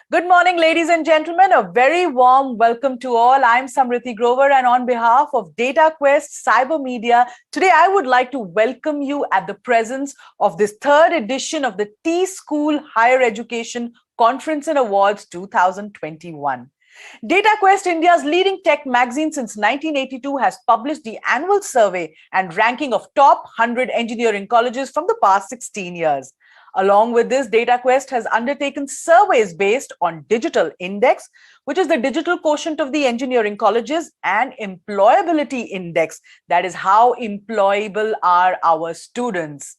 Good morning, ladies and gentlemen. A very warm welcome to all. I'm Samriti Grover, and on behalf of Dataquest Cyber Media, today I would like to welcome you at the presence of this third edition of the TSchool Higher Education Conference and Awards 2021. Dataquest, India's leading tech magazine since 1982, has published the annual survey and ranking of top 100 engineering colleges from the past 16 years. Along with this, Dataquest has undertaken surveys based on Digital Index, which is the digital quotient of the engineering colleges, and Employability Index, that is how employable are our students.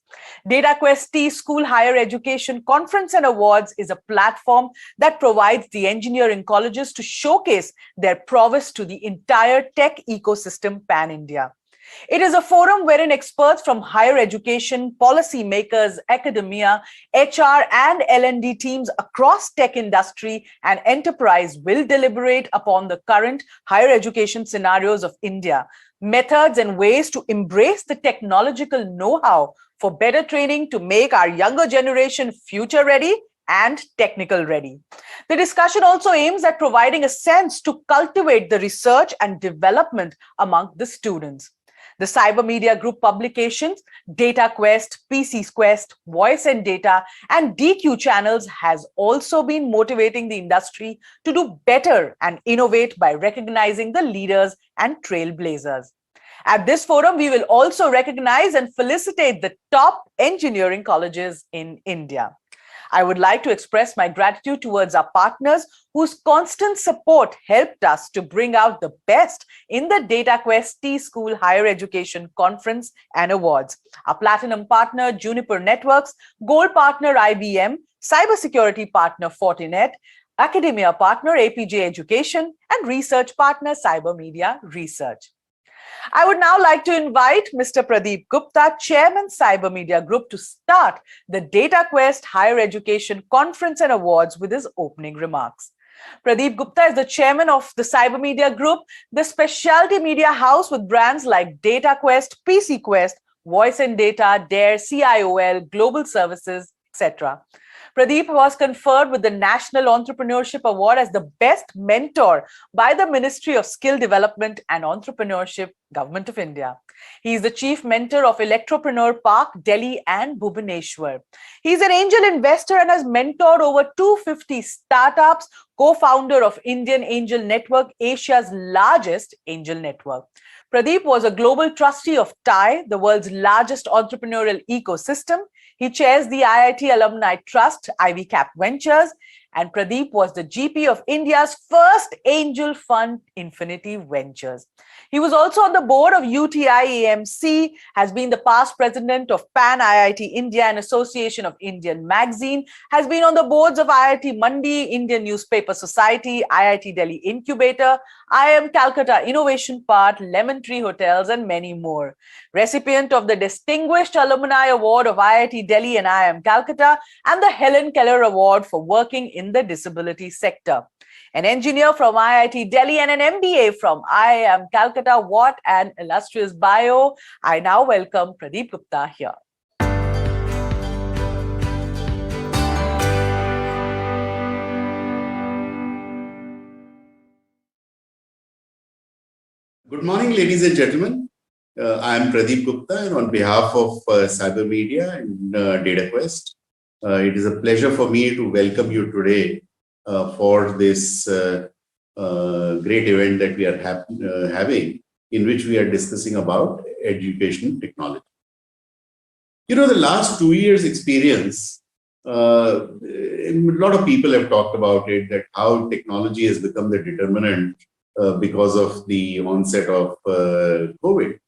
Dataquest TSchool Higher Education Conference and Awards is a platform that provides the engineering colleges to showcase their prowess to the entire tech ecosystem pan-India. It is a forum wherein experts from higher education, policy makers, academia, HR, and L&D teams across tech industry and enterprise will deliberate upon the current higher education scenarios of India, methods and ways to embrace the technological know-how for better training to make our younger generation future ready and technical ready. The discussion also aims at providing a sense to cultivate the research and development among the students. The Cyber Media Group publications, Dataquest, TSchool, Voice and Data, and DQ channels has also been motivating the industry to do better and innovate by recognizing the leaders and trailblazers. At this forum, we will also recognize and felicitate the top engineering colleges in India. I would like to express my gratitude towards our partners whose constant support helped us to bring out the best in the Dataquest TSchool Higher Education Conference and Awards. Our platinum partner, Juniper Networks, gold partner, IBM, cybersecurity partner, Fortinet, academia partner, APJ Education, and research partner, Cyber Media Research. I would now like to invite Mr. Pradeep Gupta, Chairman, Cyber Media Group, to start the Dataquest Higher Education Conference and Awards with his opening remarks. Pradeep Gupta is the chairman of the Cyber Media Group, the specialty media house with brands like Dataquest, TSchool, Voice and Data, DARE, CIOL, Global Services, etc. Pradeep was conferred with the National Entrepreneurship Award as the best mentor by the Ministry of Skill Development and Entrepreneurship, Government of India. He is the chief mentor of Electropreneur Park, Delhi and Bhubaneswar. He is an angel investor and has mentored over 250 startups, co-founder of Indian Angel Network, Asia's largest angel network. Pradeep was a global trustee of TIE, the world's largest entrepreneurial ecosystem. He chairs the IIT Alumni Trust, Ivy Cap Ventures, and Pradeep was the GP of India's first angel fund, Infinity Ventures. He was also on the board of UTI AMC, has been the past president of Pan IIT India and Association of Indian Magazine, has been on the boards of IIT Mandi, Indian Newspaper Society, IIT Delhi Incubator, IIM Calcutta Innovation Park, Lemon Tree Hotels, and many more. Recipient of the Distinguished Alumni Award of IIT Delhi and IIM Calcutta, and the Helen Keller Award for working in the disability sector. An engineer from IIT Delhi and an MBA from IIM Calcutta. What an illustrious bio. I now welcome Pradeep Gupta here. Good morning, ladies and gentlemen. I am Pradeep Gupta, and on behalf of Cyber Media and Dataquest, it is a pleasure for me to welcome you today for this great event that we are having, in which we are discussing about education technology. You know, the last 2 years' experience, a lot of people have talked about it, that how technology has become the determinant because of the onset of COVID.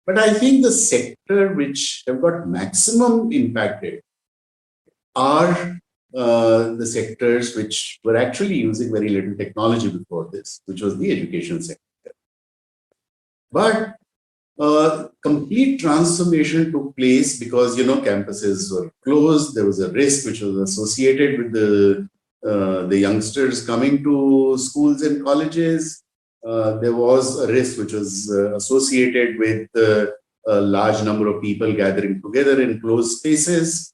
But I think the sector which have got maximum impacted are the sectors which were actually using very little technology before this, which was the education sector. But complete transformation took place because, you know, campuses were closed. There was a risk which was associated with the youngsters coming to schools and colleges. There was a risk which was associated with a large number of people gathering together in closed spaces.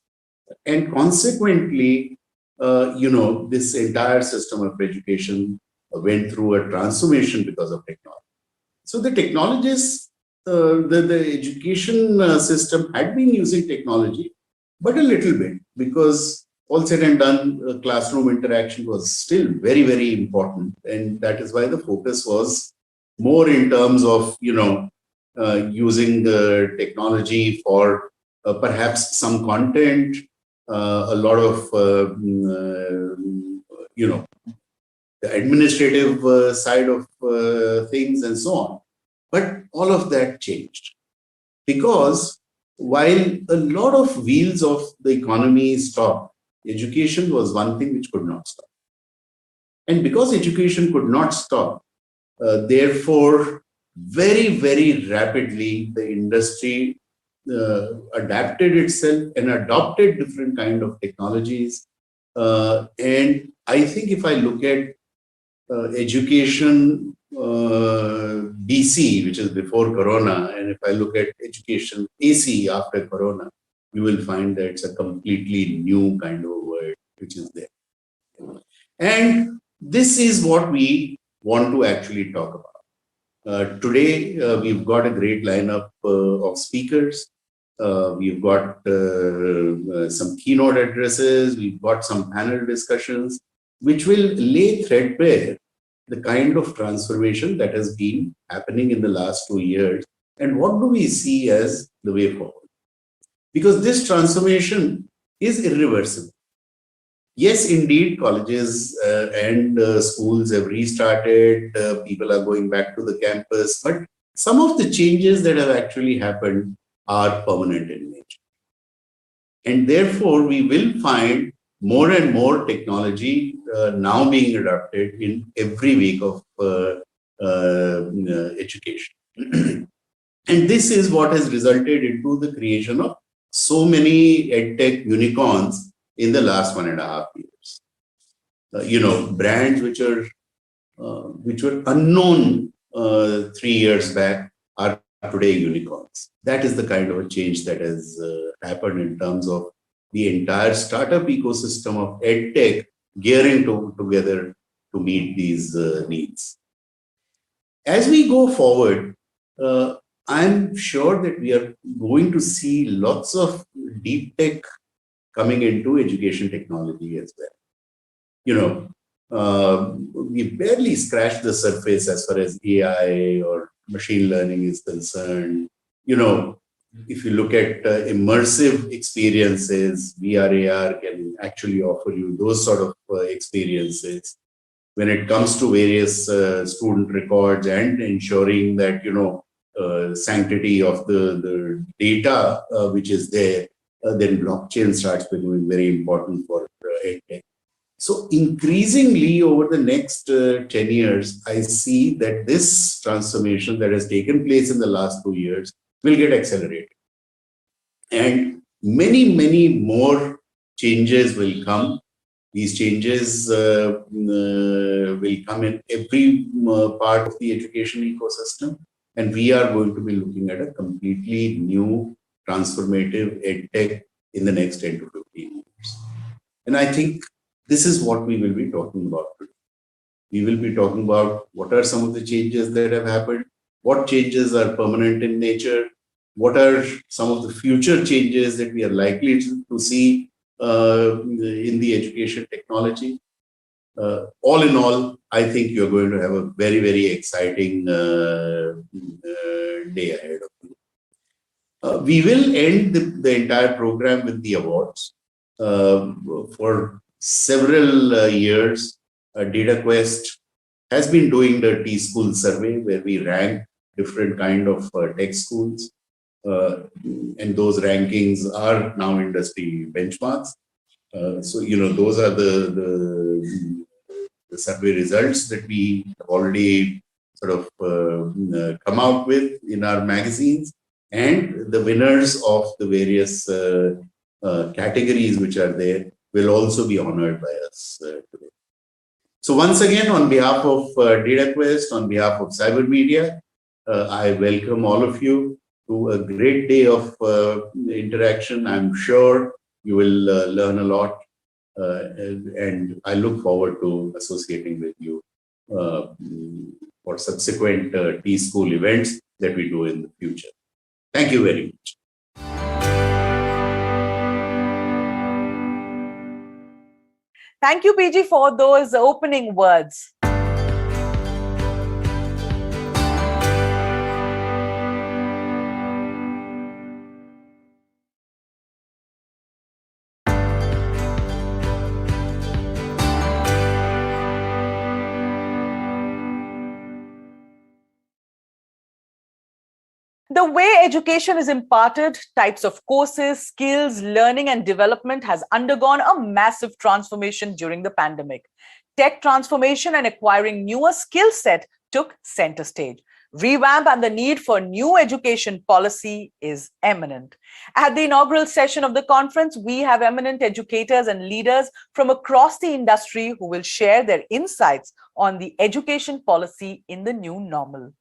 And consequently, this entire system of education went through a transformation because of technology. So the technologists, the education system had been using technology, but a little bit, because all said and done, classroom interaction was still very, very important. And that is why the focus was more in terms of, using the technology for perhaps some content, a lot of, the administrative side of things and so on. But all of that changed, because while a lot of wheels of the economy stopped, education was one thing which could not stop. And because education could not stop, therefore, very, very rapidly, the industry adapted itself and adopted different kind of technologies. And I think if I look at education BC, which is before Corona, and if I look at education AC after Corona, you will find that it's a completely new kind of word which is there. And this is what we want to actually talk about. Today, we've got a great lineup of speakers. We've got some keynote addresses, we've got some panel discussions, which will lay threadbare the kind of transformation that has been happening in the last 2 years, and what do we see as the way forward. Because this transformation is irreversible. Yes, indeed, colleges and schools have restarted, people are going back to the campus, but some of the changes that have actually happened are permanent in nature. And therefore, we will find more and more technology now being adopted in every week of education. And this is what has resulted into the creation of so many edtech unicorns in the last 1.5 years. Brands which were unknown 3 years back are today unicorns. That is the kind of a change that has happened in terms of the entire startup ecosystem of edtech gearing together to meet these needs. As we go forward, I'm sure that we are going to see lots of deep tech coming into education technology as well. We barely scratched the surface as far as AI or machine learning is concerned. If you look at immersive experiences, VR, AR can actually offer you those sort of experiences. When it comes to various student records and ensuring that, sanctity of the data which is there, then blockchain starts becoming very important for edtech. So increasingly over the next 10 years, I see that this transformation that has taken place in the last 2 years will get accelerated. And many, many more changes will come. These changes will come in every part of the education ecosystem. And we are going to be looking at a completely new transformative edtech in the next 10 to 15 years. And I think this is what we will be talking about today. We will be talking about what are some of the changes that have happened, what changes are permanent in nature, what are some of the future changes that we are likely to see in the education technology. All in all, I think you're going to have a very, very exciting day ahead of you. We will end the entire program with the awards. For several years, Dataquest has been doing the TSchool survey where we rank different kind of tech schools. And those rankings are now industry benchmarks. So, those are the survey results that we have already sort of come out with in our magazines, and the winners of the various categories which are there will also be honored by us today. So once again, on behalf of Dataquest, on behalf of Cyber Media, I welcome all of you to a great day of interaction. I'm sure you will learn a lot. and I look forward to associating with you for subsequent TSchool events that we do in the future. Thank you very much. Thank you, PG, for those opening words. The way education is imparted, types of courses, skills, learning, and development has undergone a massive transformation during the pandemic. Tech transformation and acquiring newer skill set took center stage. Revamp and the need for new education policy is eminent. At the inaugural session of the conference, we have eminent educators and leaders from across the industry who will share their insights on the education policy in the new normal.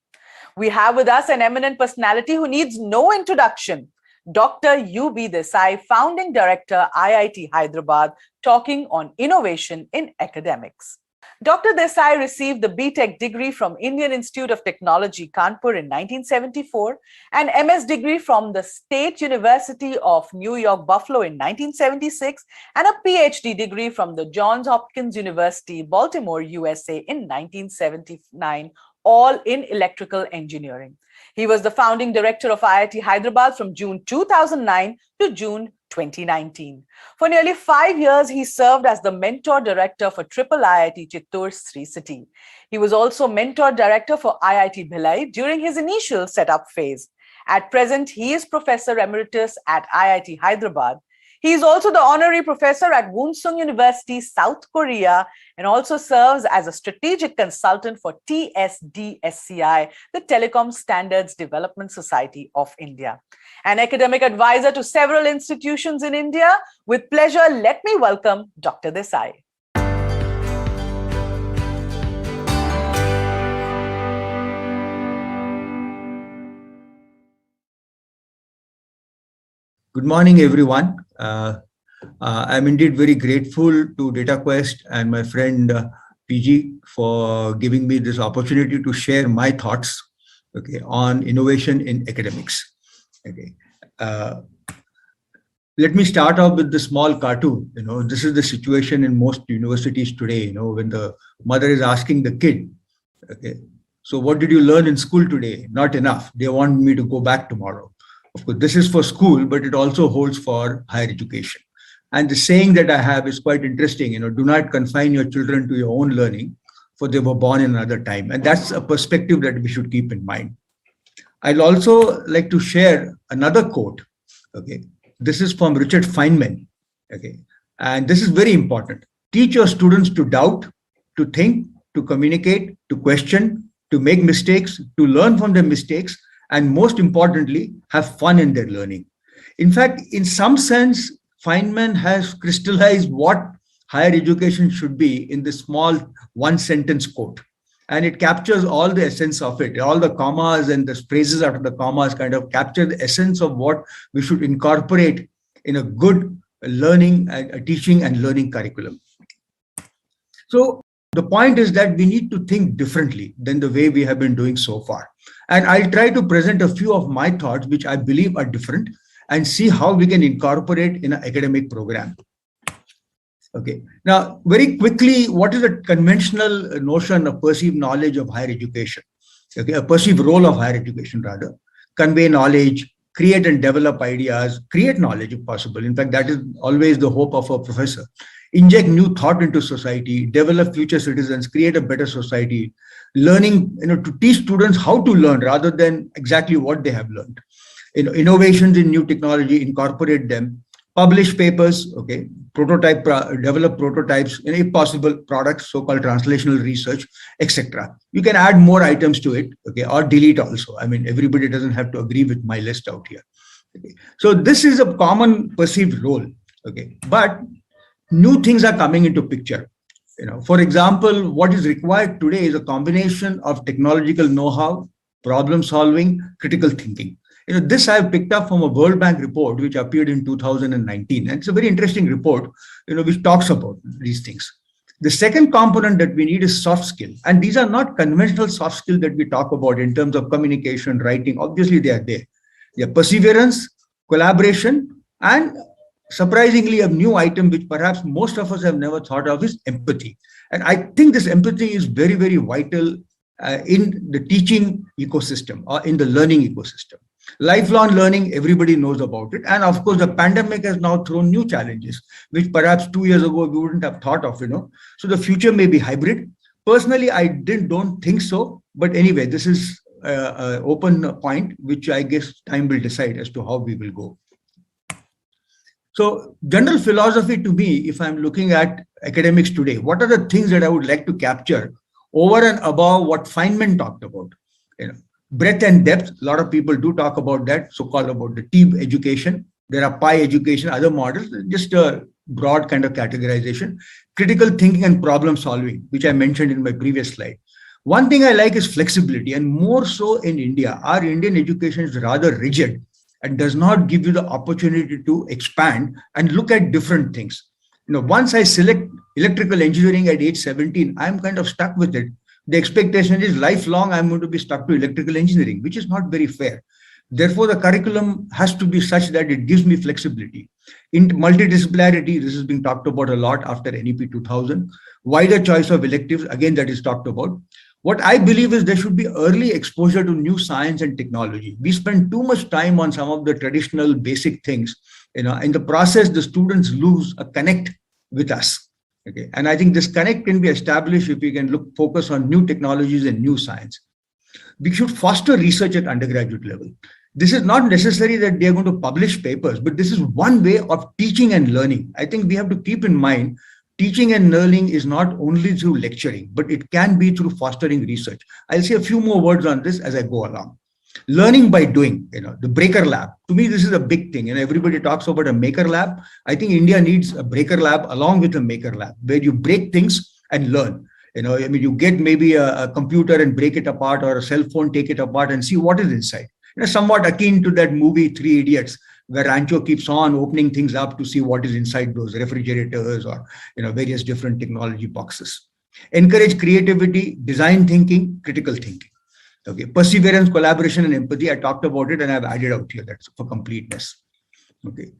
We have with us an eminent personality who needs no introduction, Dr. U.B. Desai, Founding Director, IIT Hyderabad, talking on innovation in academics. Dr. Desai received the B.Tech degree from Indian Institute of Technology, Kanpur in 1974, an MS degree from the State University of New York, Buffalo in 1976, and a PhD degree from the Johns Hopkins University, Baltimore, USA in 1979, all in electrical engineering. He was the founding director of IIT Hyderabad from June 2009 to June 2019. For nearly 5 years, he served as the mentor director for Triple IIT Chittoor, Sri City. He was also mentor director for IIT Bhilai during his initial setup phase. At present, he is professor emeritus at IIT Hyderabad. He is also the honorary professor at Woonsung University, South Korea, and also serves as a strategic consultant for TSDSCI, the Telecom Standards Development Society of India. An academic advisor to several institutions in India. With pleasure, let me welcome Dr. Desai. Good morning, everyone. I'm indeed very grateful to Dataquest and my friend PG for giving me this opportunity to share my thoughts, on innovation in academics. Let me start off with the small cartoon. This is the situation in most universities today. When the mother is asking the kid, so what did you learn in school today? Not enough. They want me to go back tomorrow. Of course, this is for school, but it also holds for higher education. And the saying that I have is quite interesting. Do not confine your children to your own learning, for they were born in another time. And that's a perspective that we should keep in mind. I'd also like to share another quote. This is from Richard Feynman. And this is very important. Teach your students to doubt, to think, to communicate, to question, to make mistakes, to learn from their mistakes, and most importantly, have fun in their learning. In fact, in some sense, Feynman has crystallized what higher education should be in this small one-sentence quote. And it captures all the essence of it. All the commas and the phrases after the commas kind of capture the essence of what we should incorporate in a good learning, teaching and learning curriculum. So the point is that we need to think differently than the way we have been doing so far. And I'll try to present a few of my thoughts, which I believe are different, and see how we can incorporate in an academic program. Now, very quickly, what is the conventional notion of perceived knowledge of higher education? A perceived role of higher education, rather. Convey knowledge, create and develop ideas, create knowledge if possible. In fact, that is always the hope of a professor. Inject new thought into society, develop future citizens, create a better society. Learning, to teach students how to learn rather than exactly what they have learned. Innovations in new technology, incorporate them. Publish papers, develop prototypes, and if possible, products, so-called translational research, etc. You can add more items to it, or delete also. I mean, everybody doesn't have to agree with my list out here. So this is a common perceived role, but new things are coming into picture. For example, what is required today is a combination of technological know-how, problem solving, critical thinking. This I've picked up from a World Bank report which appeared in 2019, and it's a very interesting report, which talks about these things. The second component that we need is soft skill, and these are not conventional soft skills that we talk about in terms of communication, writing. Obviously, they are there. They are perseverance, collaboration, and surprisingly, a new item which perhaps most of us have never thought of is empathy. And I think this empathy is very, very vital in the teaching ecosystem or in the learning ecosystem. Lifelong learning, everybody knows about it. And of course, the pandemic has now thrown new challenges, which perhaps 2 years ago we wouldn't have thought of, So the future may be hybrid. Personally, I don't think so. But anyway, this is an open point, which I guess time will decide as to how we will go. So general philosophy to me, if I'm looking at academics today, what are the things that I would like to capture over and above what Feynman talked about? Breadth and depth, a lot of people do talk about that, so-called about the team education. There are pie education, other models, just a broad kind of categorization. Critical thinking and problem solving, which I mentioned in my previous slide. One thing I like is flexibility, and more so in India. Our Indian education is rather rigid and does not give you the opportunity to expand and look at different things. Once I select electrical engineering at age 17, I'm kind of stuck with it. The expectation is lifelong, I'm going to be stuck to electrical engineering, which is not very fair. Therefore, the curriculum has to be such that it gives me flexibility. In multidisciplinarity, this has been talked about a lot after NEP 2000. Wider choice of electives, again, that is talked about. What I believe is there should be early exposure to new science and technology. We spend too much time on some of the traditional basic things. In the process, the students lose a connect with us. Okay, and I think this connect can be established if we can focus on new technologies and new science. We should foster research at undergraduate level. This is not necessary that they are going to publish papers, but this is one way of teaching and learning. I think we have to keep in mind teaching and learning is not only through lecturing, but it can be through fostering research. I'll say a few more words on this as I go along. Learning by doing, the breaker lab. To me, this is a big thing. Everybody talks about a maker lab. I think India needs a breaker lab along with a maker lab, where you break things and learn. You get maybe a computer and break it apart, or a cell phone, take it apart and see what is inside. Somewhat akin to that movie, Three Idiots, where Rancho keeps on opening things up to see what is inside those refrigerators or, various different technology boxes. Encourage creativity, design thinking, critical thinking. Okay, perseverance, collaboration, and empathy. I talked about it and I've added out here. That's for completeness. Okay.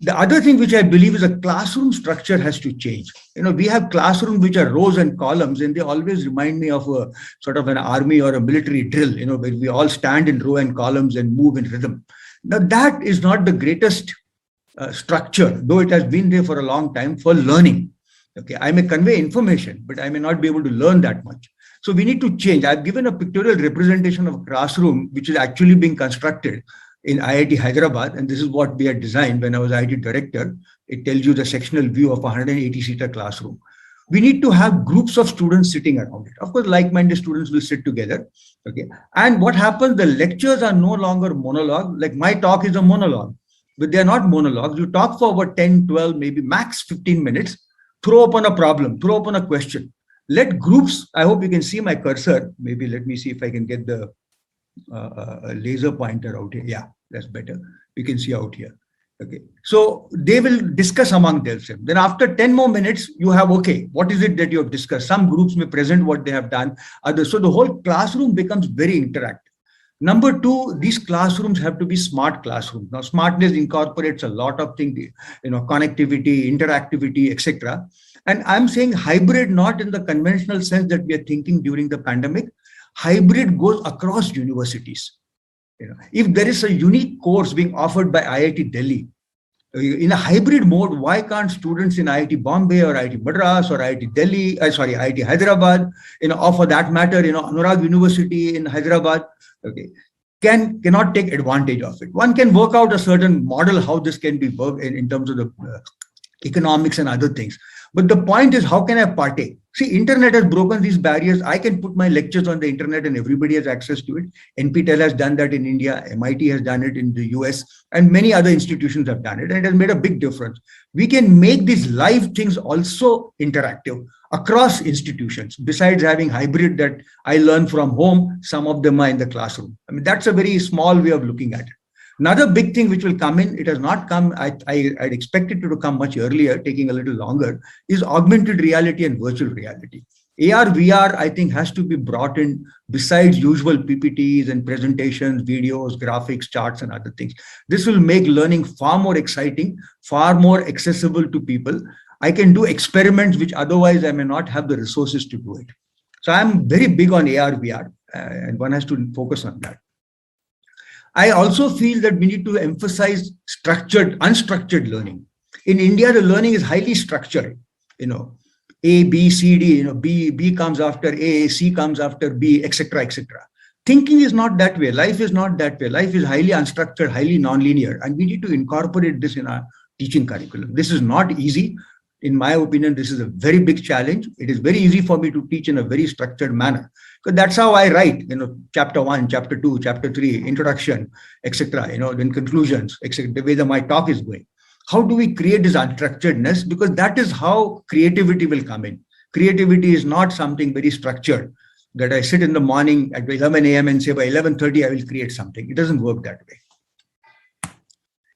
The other thing which I believe is a classroom structure has to change. We have classrooms which are rows and columns, and they always remind me of a sort of an army or a military drill, where we all stand in row and columns and move in rhythm. Now, that is not the greatest structure, though it has been there for a long time, for learning. Okay, I may convey information, but I may not be able to learn that much. So we need to change. I've given a pictorial representation of a classroom which is actually being constructed in IIT Hyderabad, and this is what we had designed when I was IIT director. It tells you the sectional view of a 180-seater classroom. We need to have groups of students sitting around it. Of course, like-minded students will sit together. Okay, and what happens? The lectures are no longer monologue. Like my talk is a monologue, but they are not monologues. You talk for about 10, 12, maybe max 15 minutes. Throw upon a problem. Throw upon a question. Let groups, I hope you can see my cursor. Maybe let me see if I can get the laser pointer out here. Yeah, that's better. You can see out here. Okay, so they will discuss among themselves. Then after 10 more minutes, you have, okay, what is it that you have discussed? Some groups may present what they have done. Others. So the whole classroom becomes very interactive. Number two, these classrooms have to be smart classrooms. Now, smartness incorporates a lot of things, connectivity, interactivity, etc. And I'm saying hybrid, not in the conventional sense that we are thinking during the pandemic. Hybrid goes across universities. If there is a unique course being offered by IIT Delhi in a hybrid mode, why can't students in IIT Bombay or IIT Madras or IIT Delhi, IIT Hyderabad, or for that matter, Anurag University in Hyderabad, okay, cannot take advantage of it. One can work out a certain model how this can be worked in terms of the economics and other things. But the point is, how can I partake? See, internet has broken these barriers. I can put my lectures on the internet and everybody has access to it. NPTEL has done that in India. MIT has done it in the US, and many other institutions have done it. And it has made a big difference. We can make these live things also interactive across institutions. Besides having hybrid that I learn from home, some of them are in the classroom. I mean, that's a very small way of looking at it. Another big thing which will come in, it has not come, I'd expected it to come much earlier, taking a little longer, is augmented reality and virtual reality. AR, VR, I think, has to be brought in besides usual PPTs and presentations, videos, graphics, charts, and other things. This will make learning far more exciting, far more accessible to people. I can do experiments which otherwise I may not have the resources to do it. So I'm very big on AR, VR, and one has to focus on that. I also feel that we need to emphasize structured, unstructured learning. In India, the learning is highly structured, A, B, C, D, B comes after A, C comes after B, etc., etc. Thinking is not that way. Life is not that way. Life is highly unstructured, highly nonlinear, and we need to incorporate this in our teaching curriculum. This is not easy. In my opinion, this is a very big challenge. It is very easy for me to teach in a very structured manner, because that's how I write, chapter 1, chapter 2, chapter 3, introduction, etc., then conclusions, etc., the way that my talk is going. How do we create this unstructuredness? Because that is how creativity will come in. Creativity is not something very structured, that I sit in the morning at 11 a.m. and say by 11:30 I will create something. It doesn't work that way.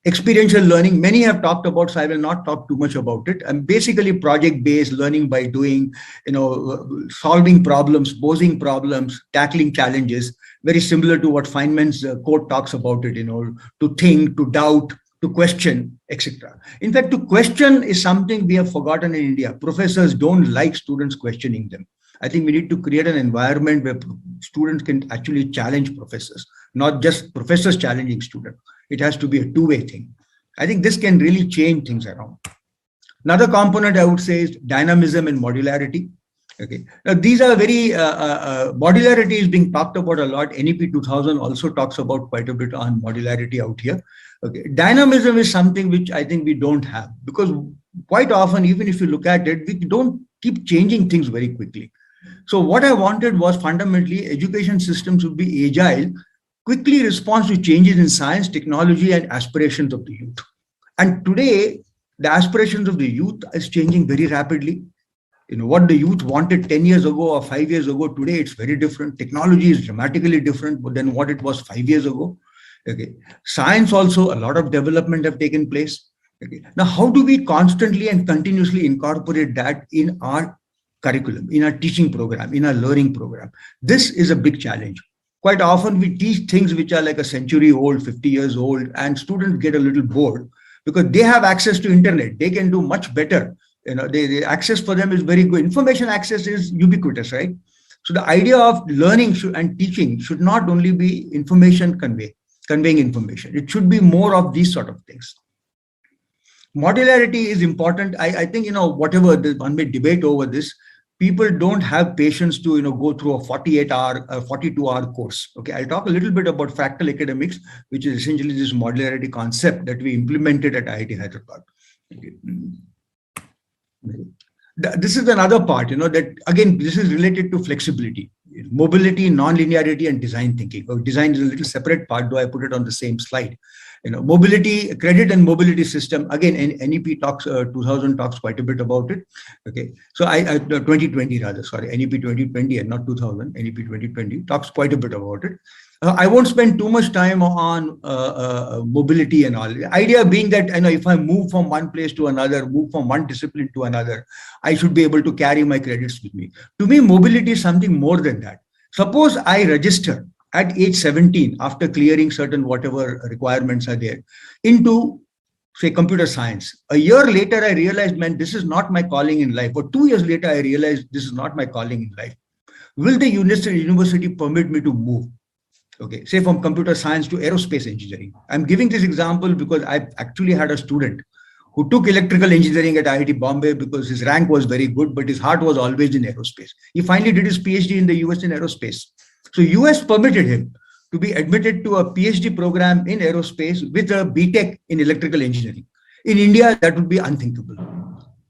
Experiential learning, many have talked about, so I will not talk too much about it. And basically project-based learning by doing, solving problems, posing problems, tackling challenges, very similar to what Feynman's quote talks about it, to think, to doubt, to question, etc. In fact, to question is something we have forgotten in India. Professors don't like students questioning them. I think we need to create an environment where students can actually challenge professors, not just professors challenging students. It has to be a two-way thing. I think this can really change things around. Another component I would say is dynamism and modularity. Okay. Now these are very, modularity is being talked about a lot. NEP 2000 also talks about quite a bit on modularity out here. Okay. Dynamism is something which I think we don't have, because quite often, even if you look at it, we don't keep changing things very quickly. So what I wanted was fundamentally education systems would be agile, quickly respond to changes in science, technology, and aspirations of the youth. And today, the aspirations of the youth is changing very rapidly. What the youth wanted 10 years ago or 5 years ago, today it's very different. Technology is dramatically different than what it was 5 years ago. Okay. Science also, a lot of development have taken place. Okay. Now, how do we constantly and continuously incorporate that in our curriculum, in our teaching program, in our learning program? This is a big challenge. Quite often we teach things which are like a century old, 50 years old, and students get a little bored because they have access to internet. They can do much better. The access for them is very good. Information access is ubiquitous, right? So the idea of learning and teaching should not only be information conveying information. It should be more of these sort of things. Modularity is important. I think, whatever one may debate over this, people don't have patience to, go through a 42-hour course. Okay, I'll talk a little bit about fractal academics, which is essentially this modularity concept that we implemented at IIT Hyderabad. Okay. This is another part, that again, this is related to flexibility, mobility, non-linearity, and design thinking. Design is a little separate part, though I put it on the same slide. Mobility, credit and mobility system, again, NEP talks, 2000 talks quite a bit about it. Okay, so 2020 rather, sorry, NEP 2020 and not 2000, NEP 2020 talks quite a bit about it. I won't spend too much time on mobility and all. The idea being that, if I move from one place to another, move from one discipline to another, I should be able to carry my credits with me. To me, mobility is something more than that. Suppose I register at age 17, after clearing certain whatever requirements are there, into, say, computer science. A year later, I realized, man, this is not my calling in life. Or 2 years later, I realized this is not my calling in life. Will the university permit me to move? Okay, say from computer science to aerospace engineering. I'm giving this example because I've actually had a student who took electrical engineering at IIT Bombay because his rank was very good, but his heart was always in aerospace. He finally did his PhD in the US in aerospace. So US permitted him to be admitted to a PhD program in aerospace with a BTech in electrical engineering. In India, that would be unthinkable.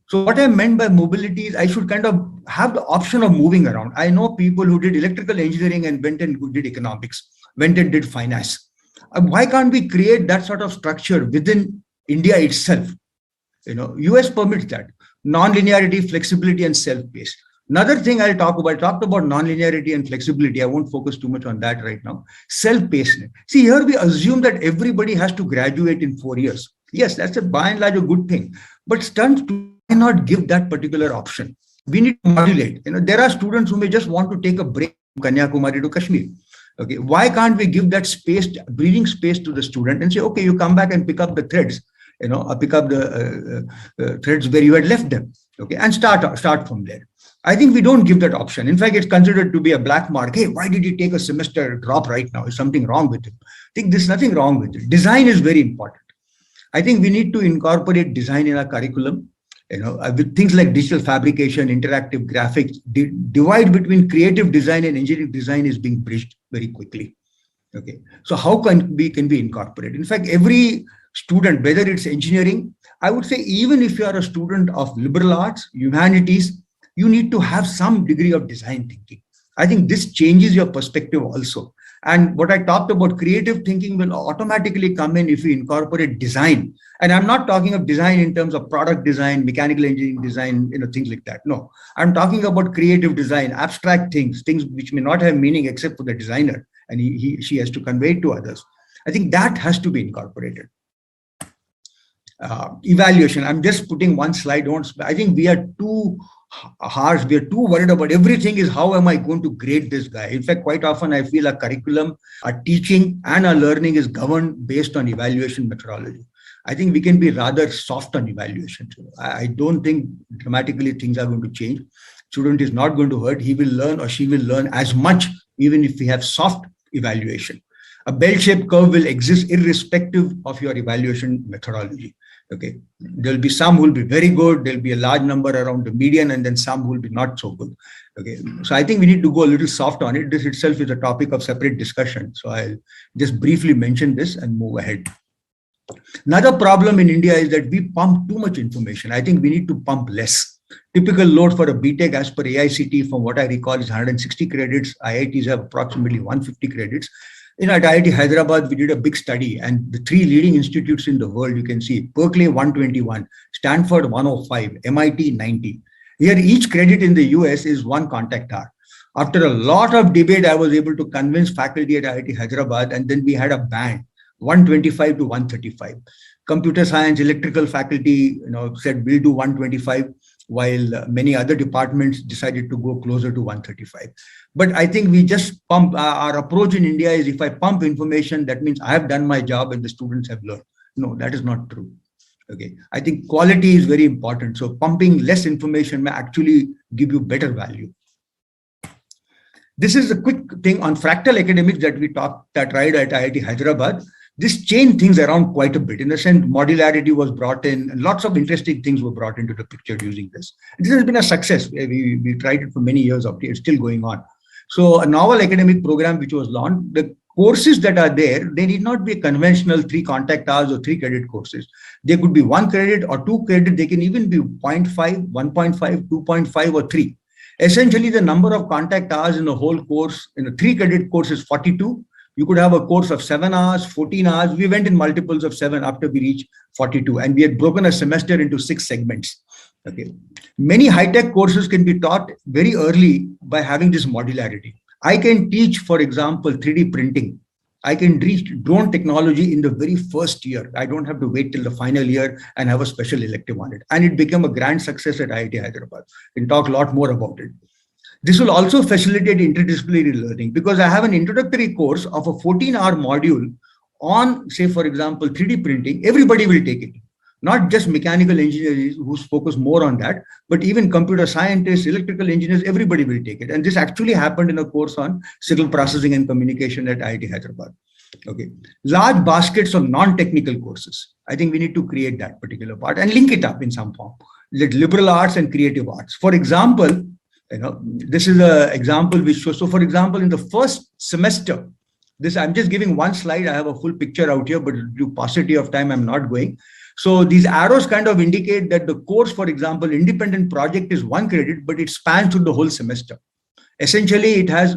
So what I meant by mobility is I should kind of have the option of moving around. I know people who did electrical engineering and went and did economics, went and did finance. Why can't we create that sort of structure within India itself? US permits that. Non-linearity, flexibility, and self-paced. Another thing I talked about nonlinearity and flexibility. I won't focus too much on that right now. Self-paced. See, here we assume that everybody has to graduate in 4 years. Yes, that's by and large a good thing. But students cannot give that particular option. We need to modulate. There are students who may just want to take a break from Kanyakumari to Kashmir. Okay, why can't we give that space, breathing space to the student and say, okay, you come back and pick up the threads, pick up the threads where you had left them. Okay, and start from there. I think we don't give that option. In fact, it's considered to be a black mark. Hey, why did you take a semester drop right now? Is something wrong with it? I think there's nothing wrong with it. Design is very important. I think we need to incorporate design in our curriculum, with things like digital fabrication, interactive graphics. Divide between creative design and engineering design is being bridged very quickly. Okay, so how can we incorporate? In fact, every student, whether it's engineering, I would say even if you are a student of liberal arts, humanities, you need to have some degree of design thinking. I think this changes your perspective also. And what I talked about, creative thinking will automatically come in if we incorporate design. And I'm not talking of design in terms of product design, mechanical engineering design, things like that. No, I'm talking about creative design, abstract things which may not have meaning except for the designer, and she has to convey it to others. I think that has to be incorporated. Evaluation. I'm just putting one slide on. I think we are too harsh. We are too worried about everything is how am I going to grade this guy? In fact, quite often I feel our curriculum, our teaching and our learning is governed based on evaluation methodology. I think we can be rather soft on evaluation. I don't think dramatically things are going to change. Student is not going to hurt. He will learn or she will learn as much, even if we have soft evaluation. A bell-shaped curve will exist irrespective of your evaluation methodology. Okay, there'll be some who will be very good. There'll be a large number around the median, and then some who will be not so good. Okay, so I think we need to go a little soft on it. This itself is a topic of separate discussion. So I'll just briefly mention this and move ahead. Another problem in India is that we pump too much information. I think we need to pump less. Typical load for a BTech as per AICT, from what I recall, is 160 credits. IITs have approximately 150 credits. At IIT Hyderabad, we did a big study, and the 3 leading institutes in the world, you can see Berkeley 121, Stanford 105, MIT 90. Here, each credit in the US is 1 contact hour. After a lot of debate, I was able to convince faculty at IIT Hyderabad, and then we had a band, 125 to 135. Computer science, electrical faculty, said we'll do 125, while many other departments decided to go closer to 135. But I think we just pump. Our approach in India is if I pump information, that means I have done my job and the students have learned. No, that is not true. Okay, I think quality is very important. So pumping less information may actually give you better value. This is a quick thing on fractal academics that we talked at IIT Hyderabad. This changed things around quite a bit. In the sense, modularity was brought in, and lots of interesting things were brought into the picture using this. This has been a success. We tried it for many years. It's still going on. So a novel academic program which was launched, the courses that are there, they need not be a conventional 3 contact hours or 3 credit courses. They could be 1 credit or 2 credit. They can even be 0.5, 1.5, 2.5 or 3. Essentially, the number of contact hours in the whole course, in a 3 credit course, is 42. You could have a course of 7 hours, 14 hours. We went in multiples of 7 after we reached 42. And we had broken a semester into 6 segments. Okay. Many high-tech courses can be taught very early by having this modularity. I can teach, for example, 3D printing. I can teach drone technology in the very first year. I don't have to wait till the final year and have a special elective on it. And it became a grand success at IIT Hyderabad. We can talk a lot more about it. This will also facilitate interdisciplinary learning, because I have an introductory course of a 14-hour module on, say, for example, 3D printing. Everybody will take it. Not just mechanical engineers who focus more on that, but even computer scientists, electrical engineers, everybody will take it. And this actually happened in a course on signal processing and communication at IIT Hyderabad. Okay, large baskets of non-technical courses. I think we need to create that particular part and link it up in some form. Let liberal arts and creative arts. For example, this is an example which shows. So, for example, in the first semester, I'm just giving one slide. I have a full picture out here, but due to paucity of time, I'm not going. So these arrows kind of indicate that the course, for example, independent project is 1 credit, but it spans through the whole semester. Essentially, it has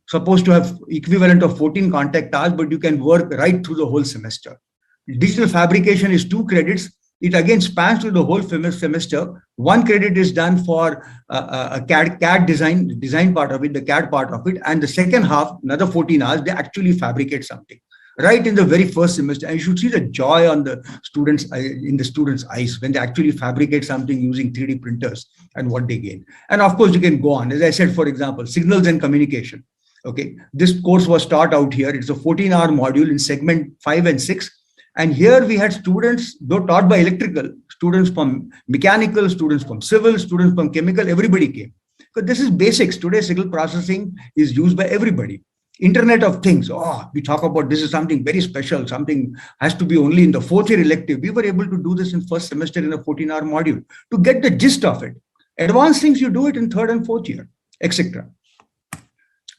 supposed to have equivalent of 14 contact hours, but you can work right through the whole semester. Digital fabrication is 2 credits, It again spans through the whole semester. One credit is done for a CAD design part of it, the CAD part of it, and the second half, another 14 hours, they actually fabricate something right in the very first semester. And you should see the joy on the students in the students' eyes when they actually fabricate something using 3D printers and what they gain. And of course, you can go on. As I said, for example, signals and communication. Okay, this course was taught out here. It's a 14-hour module in segment 5 and 6. And here we had students, though taught by electrical, students from mechanical, students from civil, students from chemical, everybody came. Because this is basics. Today, signal processing is used by everybody. Internet of Things. Oh, we talk about this is something very special. Something has to be only in the fourth year elective. We were able to do this in first semester in a 14-hour module to get the gist of it. Advanced things, you do it in third and fourth year, etc.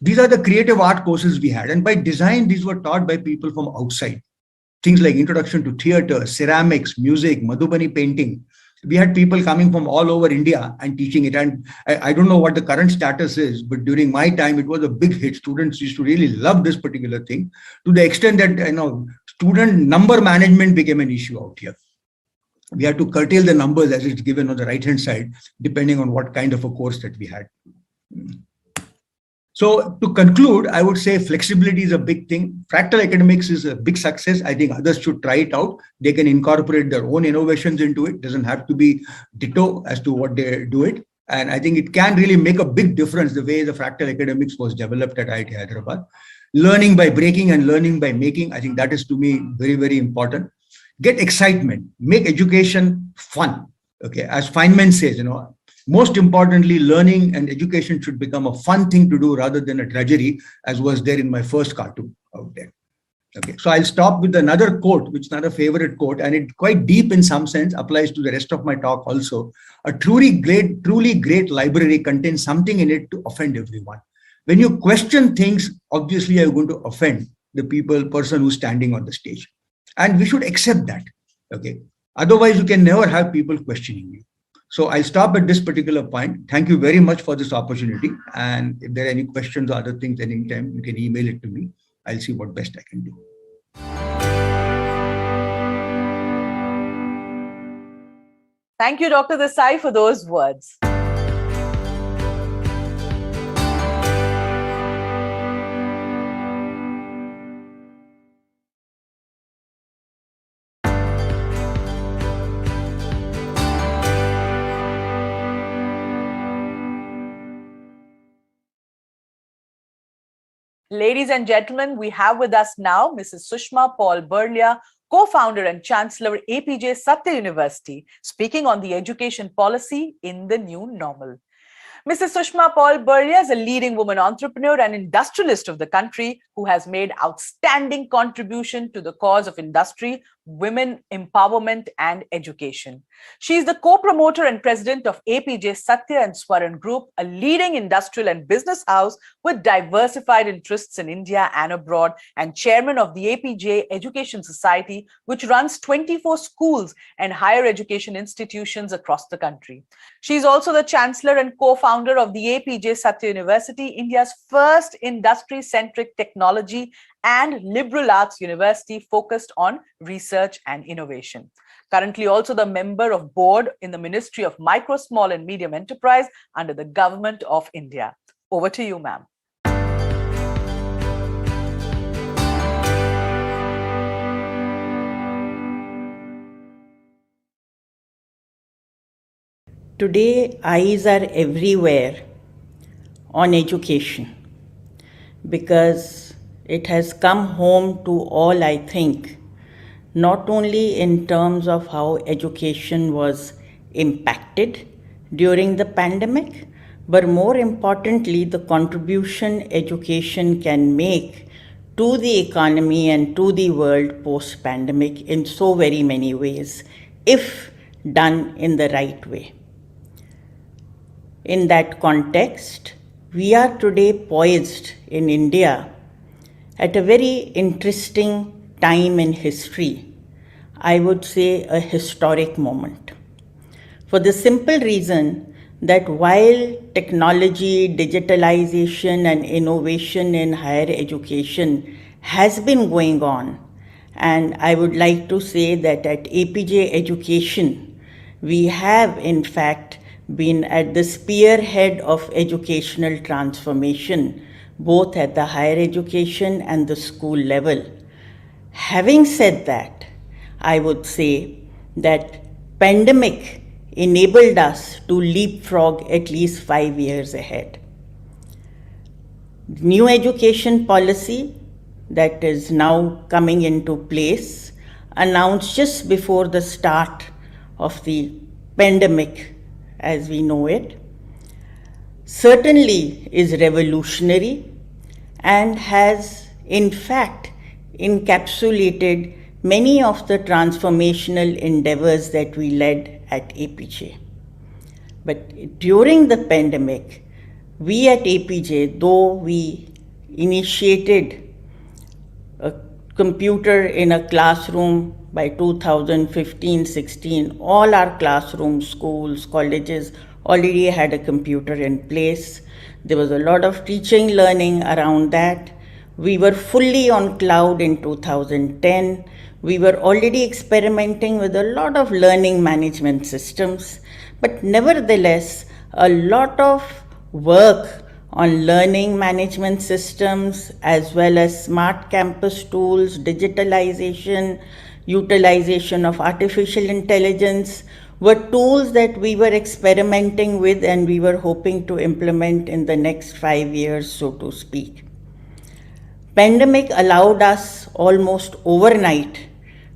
These are the creative art courses we had. And by design, these were taught by people from outside. Things like introduction to theater, ceramics, music, Madhubani painting. We had people coming from all over India and teaching it. And I don't know what the current status is, but during my time, it was a big hit. Students used to really love this particular thing to the extent that, student number management became an issue out here. We had to curtail the numbers as it's given on the right-hand side, depending on what kind of a course that we had. So to conclude, I would say flexibility is a big thing. Fractal academics is a big success. I think others should try it out. They can incorporate their own innovations into it. It doesn't have to be ditto as to what they do it. And I think it can really make a big difference the way the fractal academics was developed at IIT Hyderabad. Learning by breaking and learning by making, I think that is to me very, very important. Get excitement, make education fun. Okay, as Feynman says, most importantly, learning and education should become a fun thing to do rather than a drudgery, as was there in my first cartoon out there. Okay, so I'll stop with another quote, which is not a favorite quote, and it quite deep in some sense applies to the rest of my talk also. A truly great library contains something in it to offend everyone. When you question things, obviously you're going to offend the person who's standing on the stage. And we should accept that. Okay, otherwise you can never have people questioning you. So I'll stop at this particular point. Thank you very much for this opportunity. And if there are any questions or other things anytime, you can email it to me. I'll see what best I can do. Thank you, Dr. Desai, for those words. Ladies and gentlemen, we have with us now Mrs. Sushma Paul Burlia, co-founder and chancellor, APJ Satya University, speaking on the education policy in the new normal. Mrs. Sushma Paul Burlia is a leading woman entrepreneur and industrialist of the country who has made outstanding contribution to the cause of industry, women empowerment and education. She is the co-promoter and president of APJ Satya and Swaran Group, a leading industrial and business house with diversified interests in India and abroad, and chairman of the APJ Education Society, which runs 24 schools and higher education institutions across the country. She is also the chancellor and co-founder of the APJ Satya University, India's first industry-centric technology and liberal arts university focused on research and innovation. Currently also the member of board in the Ministry of Micro, Small and Medium Enterprise under the Government of India. Over to you, ma'am. Today, eyes are everywhere on education because it has come home to all, I think, not only in terms of how education was impacted during the pandemic, but more importantly, the contribution education can make to the economy and to the world post-pandemic in so very many ways, if done in the right way. In that context, we are today poised in India at a very interesting time in history, I would say a historic moment. For the simple reason that while technology, digitalization and innovation in higher education has been going on, And I would like to say that at APJ Education, we have in fact been at the spearhead of educational transformation, both at the higher education and the school level. Having said that, I would say that pandemic enabled us to leapfrog at least 5 years ahead. New education policy that is now coming into place, announced just before the start of the pandemic as we know it, certainly is revolutionary and has in fact encapsulated many of the transformational endeavors that we led at APJ. But during the pandemic, we at APJ, though we initiated a computer in a classroom by 2015-16, all our classrooms, schools, colleges already had a computer in place. There was a lot of teaching, learning around that. We were fully on cloud in 2010. We were already experimenting with a lot of learning management systems, but nevertheless, a lot of work on learning management systems as well as smart campus tools, digitalization, utilization of artificial intelligence were tools that we were experimenting with and we were hoping to implement in the next 5 years, so to speak. Pandemic allowed us almost overnight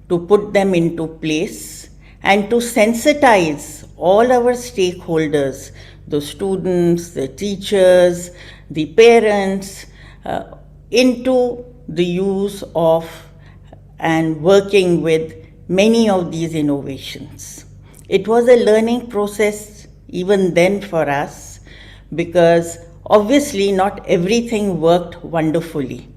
to put them into place and to sensitize all our stakeholders, the students, the teachers, the parents, into the use of and working with many of these innovations. It was a learning process even then for us because obviously not everything worked wonderfully.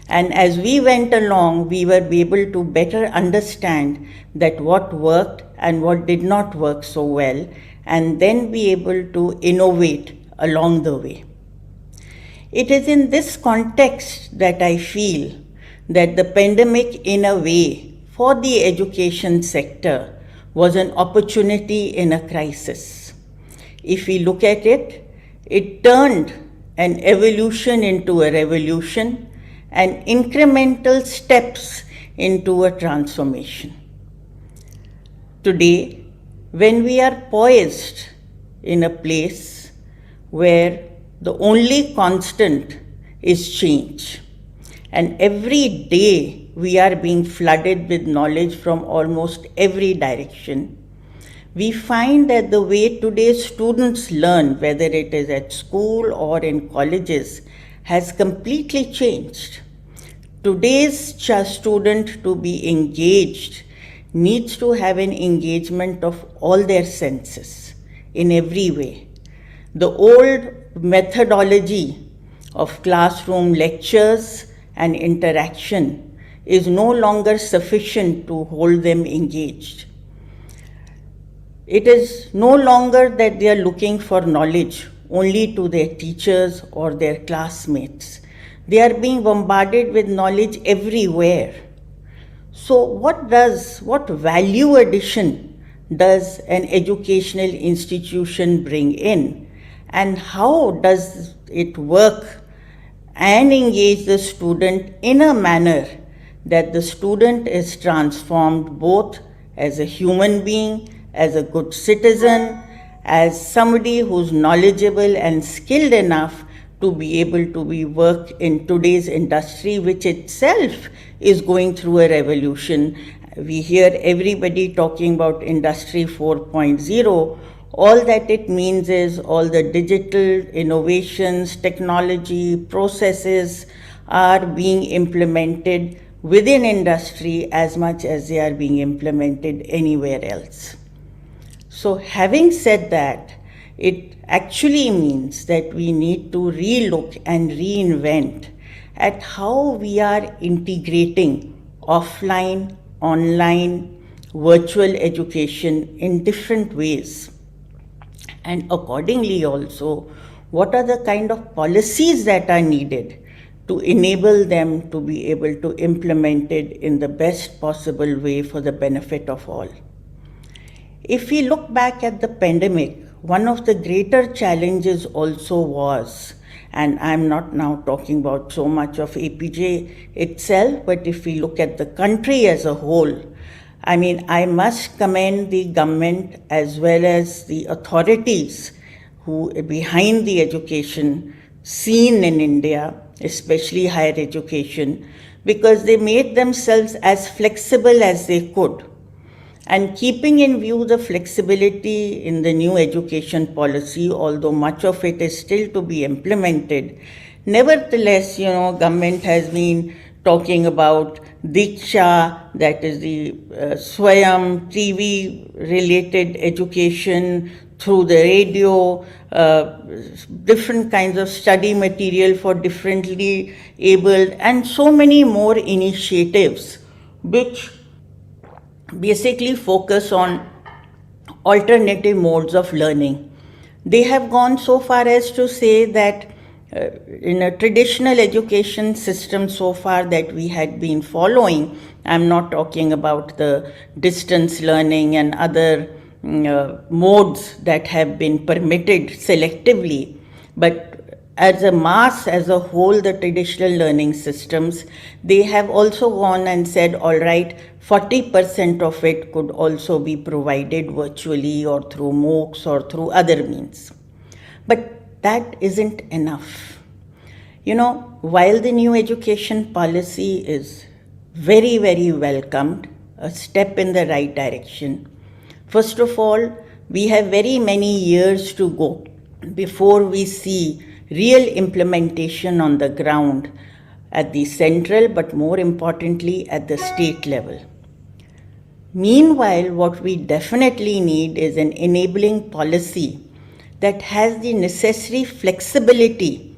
And as we went along, we were able to better understand that what worked and what did not work so well, and then be able to innovate along the way. It is in this context that I feel that the pandemic, in a way, for the education sector was an opportunity in a crisis. If we look at it, it turned an evolution into a revolution and incremental steps into a transformation. Today, when we are poised in a place where the only constant is change, and every day we are being flooded with knowledge from almost every direction, we find that the way today's students learn, whether it is at school or in colleges, has completely changed. Today's student, to be engaged, needs to have an engagement of all their senses in every way. The old methodology of classroom lectures and interaction is no longer sufficient to hold them engaged. It is no longer that they are looking for knowledge only to their teachers or their classmates. They are being bombarded with knowledge everywhere. So what value addition does an educational institution bring in? And how does it work and engage the student in a manner that the student is transformed both as a human being, as a good citizen, as somebody who's knowledgeable and skilled enough to be able to work in today's industry, which itself is going through a revolution. We hear everybody talking about Industry 4.0. All that it means is all the digital innovations, technology, processes are being implemented within industry as much as they are being implemented anywhere else. So having said that, it actually means that we need to relook and reinvent at how we are integrating offline, online, virtual education in different ways. And accordingly also, what are the kind of policies that are needed to enable them to be able to implement it in the best possible way for the benefit of all. If we look back at the pandemic, one of the greater challenges also was, and I'm not now talking about so much of APJ itself, but if we look at the country as a whole, I mean, I must commend the government as well as the authorities who behind the education scene in India, especially higher education, because they made themselves as flexible as they could. And keeping in view the flexibility in the new education policy, although much of it is still to be implemented, nevertheless, government has been talking about Diksha, that is the Swayam TV related education through the radio, different kinds of study material for differently abled, and so many more initiatives which basically focus on alternative modes of learning. They have gone so far as to say that in a traditional education system so far that we had been following, I'm not talking about the distance learning and other modes that have been permitted selectively, but as a mass, as a whole, the traditional learning systems, they have also gone and said, all right, 40% of it could also be provided virtually or through MOOCs or through other means. But that isn't enough. While the new education policy is very, very welcomed, a step in the right direction, first of all, we have very many years to go before we see real implementation on the ground at the central, but more importantly at the state level. Meanwhile, what we definitely need is an enabling policy that has the necessary flexibility,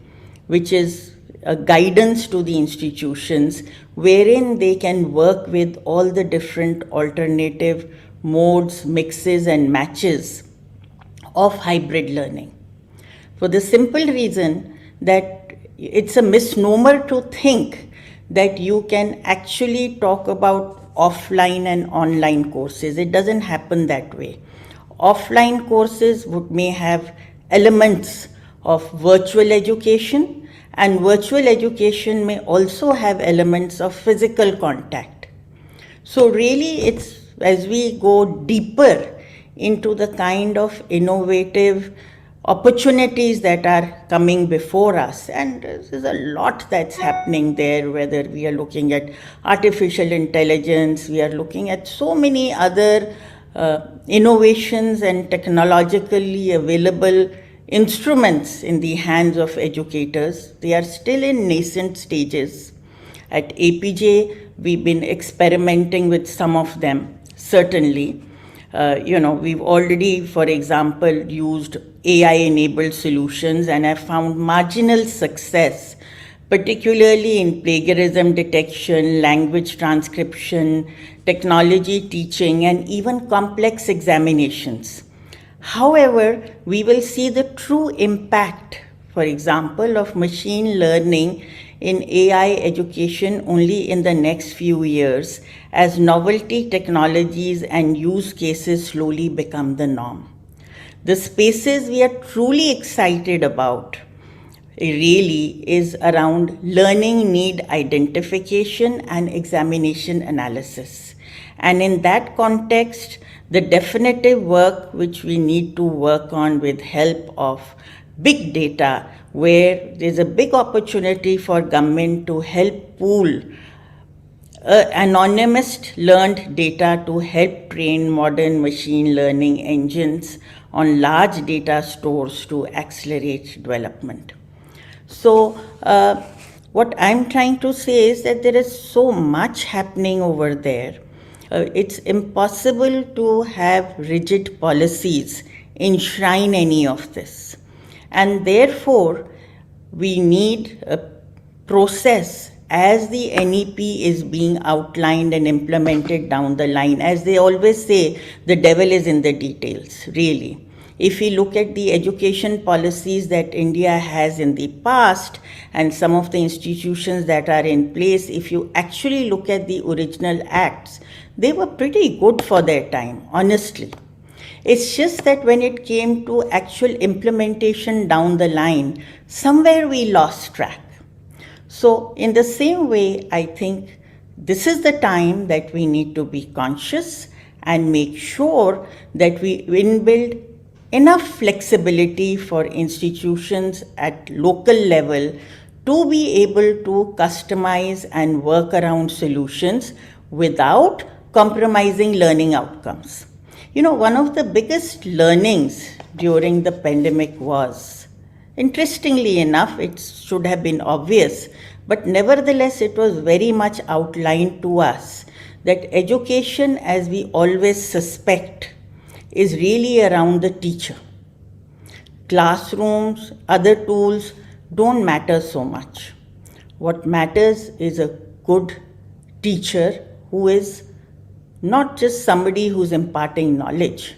which is a guidance to the institutions, wherein they can work with all the different alternative modes, mixes, and matches of hybrid learning. For the simple reason that it's a misnomer to think that you can actually talk about offline and online courses. It doesn't happen that way. Offline courses may have elements of virtual education, and virtual education may also have elements of physical contact. So really, it's as we go deeper into the kind of innovative opportunities that are coming before us, and there's a lot that's happening there, whether we are looking at artificial intelligence, we are looking at so many other innovations and technologically available instruments in the hands of educators. They are still in nascent stages. At APJ, we've been experimenting with some of them, certainly. We've already, for example, used AI-enabled solutions and have found marginal success, particularly in plagiarism detection, language transcription, technology teaching, and even complex examinations. However, we will see the true impact, for example, of machine learning in AI education only in the next few years as novelty technologies and use cases slowly become the norm. The spaces we are truly excited about really is around learning need identification and examination analysis. And in that context, the definitive work which we need to work on with help of big data, where there's a big opportunity for government to help pool anonymous learned data to help train modern machine learning engines on large data stores to accelerate development. So what I'm trying to say is that there is so much happening over there. It's impossible to have rigid policies enshrine any of this. And therefore, we need a process as the NEP is being outlined and implemented down the line. As they always say, the devil is in the details, really. If we look at the education policies that India has in the past and some of the institutions that are in place, if you actually look at the original acts, they were pretty good for their time, honestly. It's just that when it came to actual implementation down the line, somewhere we lost track. So, in the same way, I think this is the time that we need to be conscious and make sure that we inbuild enough flexibility for institutions at local level to be able to customize and work around solutions without compromising learning outcomes. You know, one of the biggest learnings during the pandemic was, interestingly enough, it should have been obvious, but nevertheless, it was very much outlined to us that education, as we always suspect, is really around the teacher. Classrooms, other tools don't matter so much. What matters is a good teacher who is not just somebody who's imparting knowledge,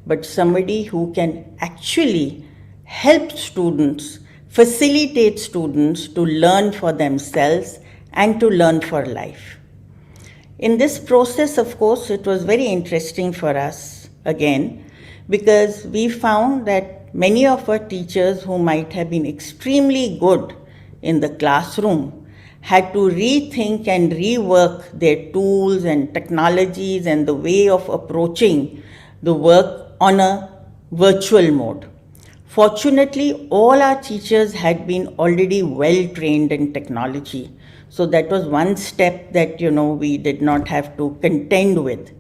but somebody who can actually help students, facilitate students to learn for themselves and to learn for life. In this process, of course, it was very interesting for us, again, because we found that many of our teachers who might have been extremely good in the classroom had to rethink and rework their tools and technologies and the way of approaching the work on a virtual mode. Fortunately, all our teachers had been already well trained in technology. So that was one step that, we did not have to contend with.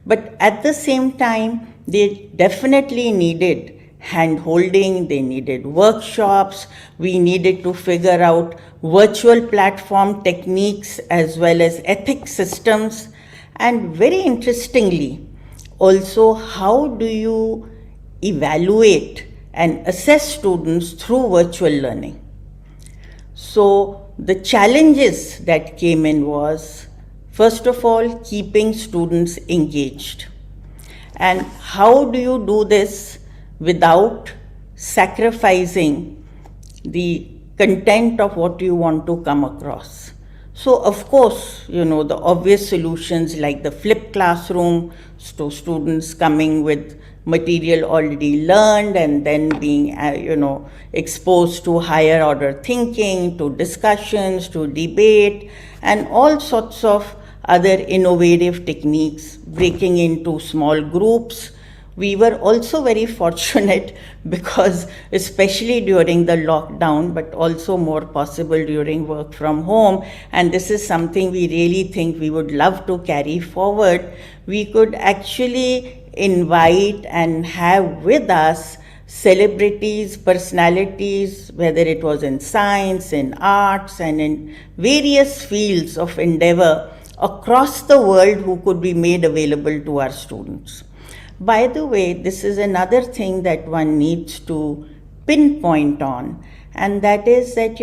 But at the same time, they definitely needed hand-holding, they needed workshops, we needed to figure out virtual platform techniques as well as ethics systems, and very interestingly, also how do you evaluate and assess students through virtual learning. So the challenges that came in was, first of all, keeping students engaged. And how do you do this without sacrificing the content of what you want to come across? So, of course, the obvious solutions like the flipped classroom, so students coming with material already learned and then being, exposed to higher order thinking, to discussions, to debate, and all sorts of other innovative techniques, breaking into small groups. We were also very fortunate because, especially during the lockdown, but also more possible during work from home, and this is something we really think we would love to carry forward, we could actually invite and have with us celebrities, personalities, whether it was in science, in arts, and in various fields of endeavor across the world who could be made available to our students. By the way, this is another thing that one needs to pinpoint on, and that is that,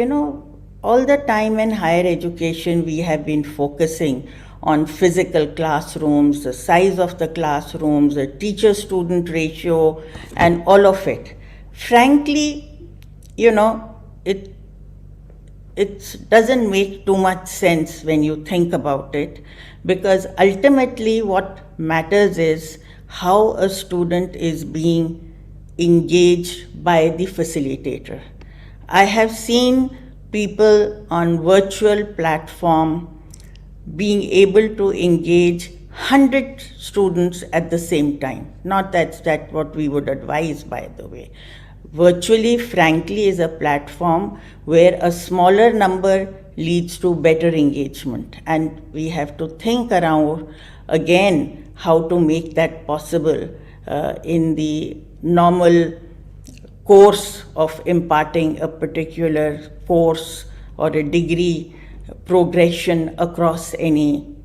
all the time in higher education, we have been focusing on physical classrooms, the size of the classrooms, the teacher-student ratio, and all of it. Frankly, it doesn't make too much sense when you think about it, because ultimately what matters is how a student is being engaged by the facilitator. I have seen people on virtual platform being able to engage 100 students at the same time. Not that's what we would advise, by the way. Virtually, frankly, is a platform where a smaller number leads to better engagement. And we have to think around, again, how to make that possible in the normal course of imparting a particular course or a degree progression across any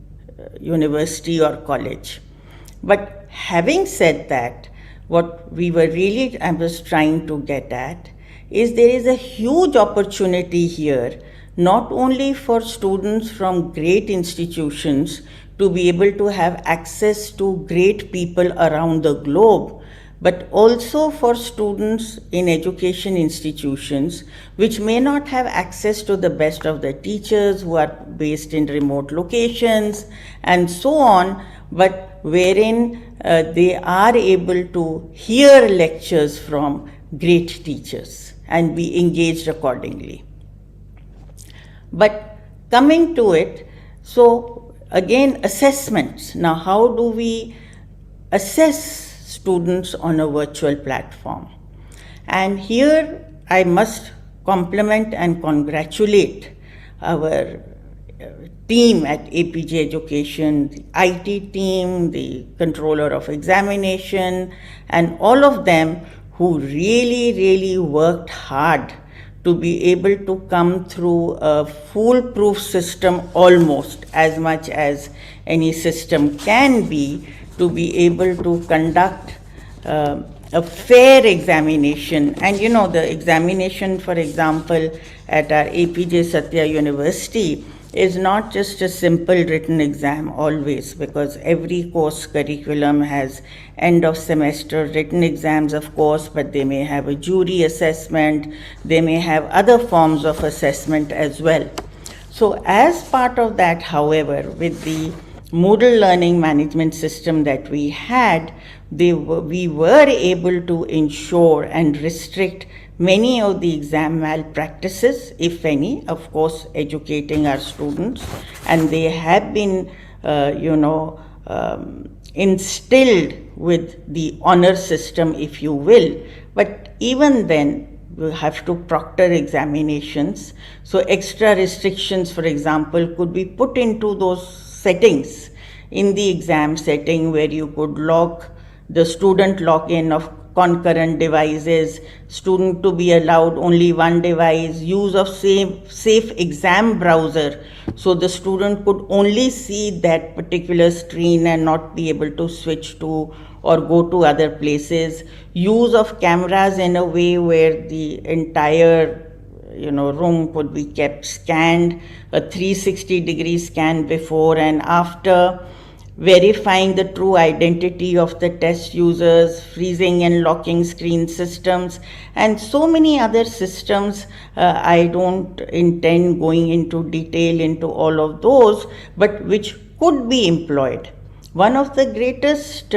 university or college. But having said that, what I was trying to get at is there is a huge opportunity here, not only for students from great institutions to be able to have access to great people around the globe, but also for students in education institutions which may not have access to the best of the teachers who are based in remote locations and so on, but wherein they are able to hear lectures from great teachers and be engaged accordingly. But coming to it, so again, assessments. Now, how do we assess students on a virtual platform? And here I must compliment and congratulate our team at APJ Education, the IT team, the controller of examination, and all of them who really worked hard to be able to come through a foolproof system, almost as much as any system can be, to be able to conduct a fair examination. And you know, the examination, for example, at our APJ Satya University is not just a simple written exam always, because every course curriculum has end of semester written exams, of course, but they may have a jury assessment, they may have other forms of assessment as well. So as part of that, however, with the Moodle learning management system that we had, we were able to ensure and restrict many of the exam malpractices, if any, of course, educating our students, and they have been, instilled with the honor system, if you will. But even then, we have to proctor examinations. So extra restrictions, for example, could be put into those settings in the exam setting where you could lock the student login of concurrent devices, student to be allowed only one device, use of safe exam browser, so the student could only see that particular screen and not be able to switch to or go to other places, use of cameras in a way where the entire room could be kept scanned, a 360-degree scan before and after, verifying the true identity of the test users, freezing and locking screen systems, and so many other systems. I don't intend going into detail into all of those, but which could be employed. One of the greatest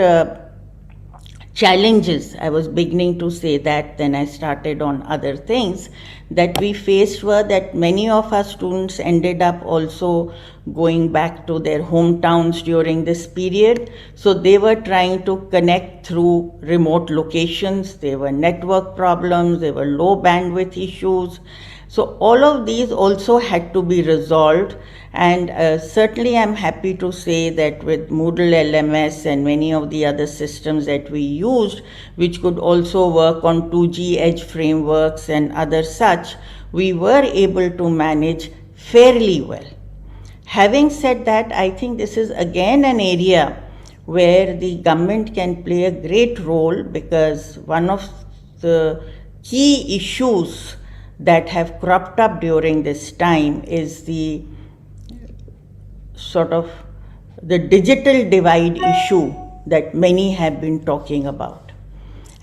challenges, I was beginning to say that, then I started on other things, that we faced were that many of our students ended up also going back to their hometowns during this period. So they were trying to connect through remote locations. There were network problems, there were low bandwidth issues. So all of these also had to be resolved. And certainly I'm happy to say that with Moodle LMS and many of the other systems that we used, which could also work on 2G edge frameworks and other such, we were able to manage fairly well. Having said that, I think this is again an area where the government can play a great role, because one of the key issues that have cropped up during this time is the sort of the digital divide issue that many have been talking about.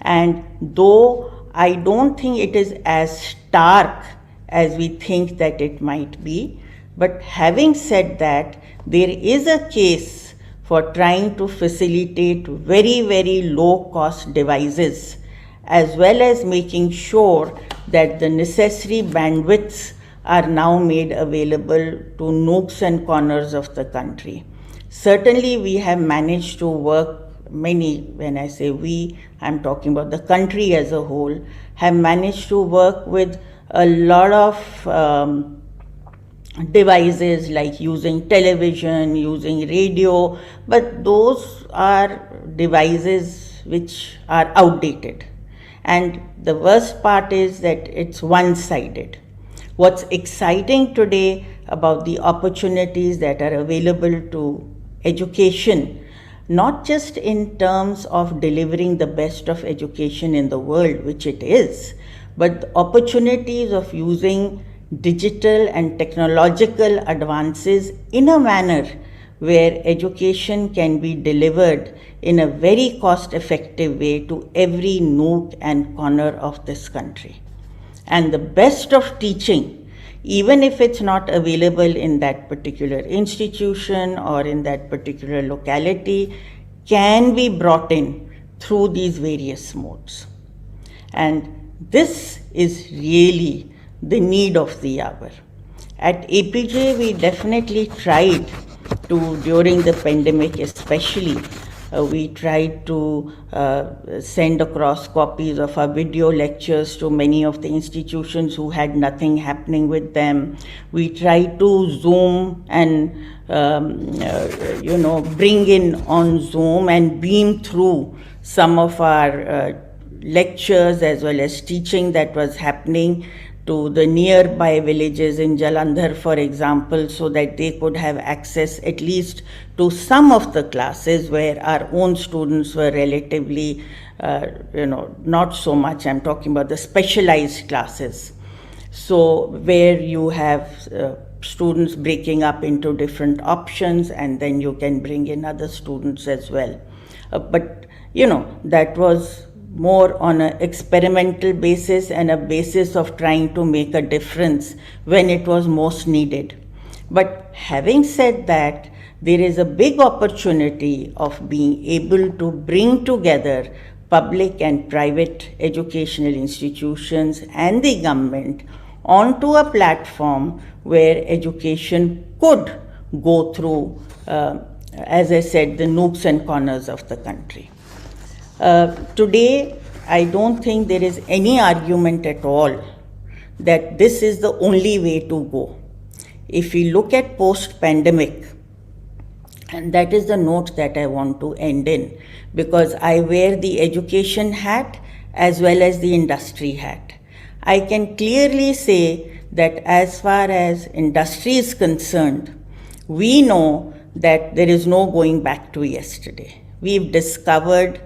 And though I don't think it is as stark as we think that it might be, but having said that, there is a case for trying to facilitate very low cost devices, as well as making sure that the necessary bandwidths are now made available to nooks and corners of the country. Certainly we have managed to work many, when I say we, I'm talking about the country as a whole, have managed to work with a lot of devices like using television, using radio, but those are devices which are outdated. And the worst part is that it's one-sided. What's exciting today about the opportunities that are available to education, not just in terms of delivering the best of education in the world, which it is, but the opportunities of using digital and technological advances in a manner where education can be delivered in a very cost-effective way to every nook and corner of this country. And the best of teaching, even if it's not available in that particular institution or in that particular locality, can be brought in through these various modes. And this is really the need of the hour. At APJ, we definitely tried to, during the pandemic especially, we tried to send across copies of our video lectures to many of the institutions who had nothing happening with them. We tried to Zoom and bring in on Zoom and beam through some of our lectures as well as teaching that was happening to the nearby villages in Jalandhar, for example, so that they could have access at least to some of the classes where our own students were relatively, not so much. I'm talking about the specialized classes. So where you have students breaking up into different options, and then you can bring in other students as well. But that was more on an experimental basis and a basis of trying to make a difference when it was most needed. But having said that, there is a big opportunity of being able to bring together public and private educational institutions and the government onto a platform where education could go through, as I said, the nooks and corners of the country. Today, I don't think there is any argument at all that this is the only way to go. If we look at post-pandemic, and that is the note that I want to end in, because I wear the education hat as well as the industry hat. I can clearly say that as far as industry is concerned, we know that there is no going back to yesterday. We've discovered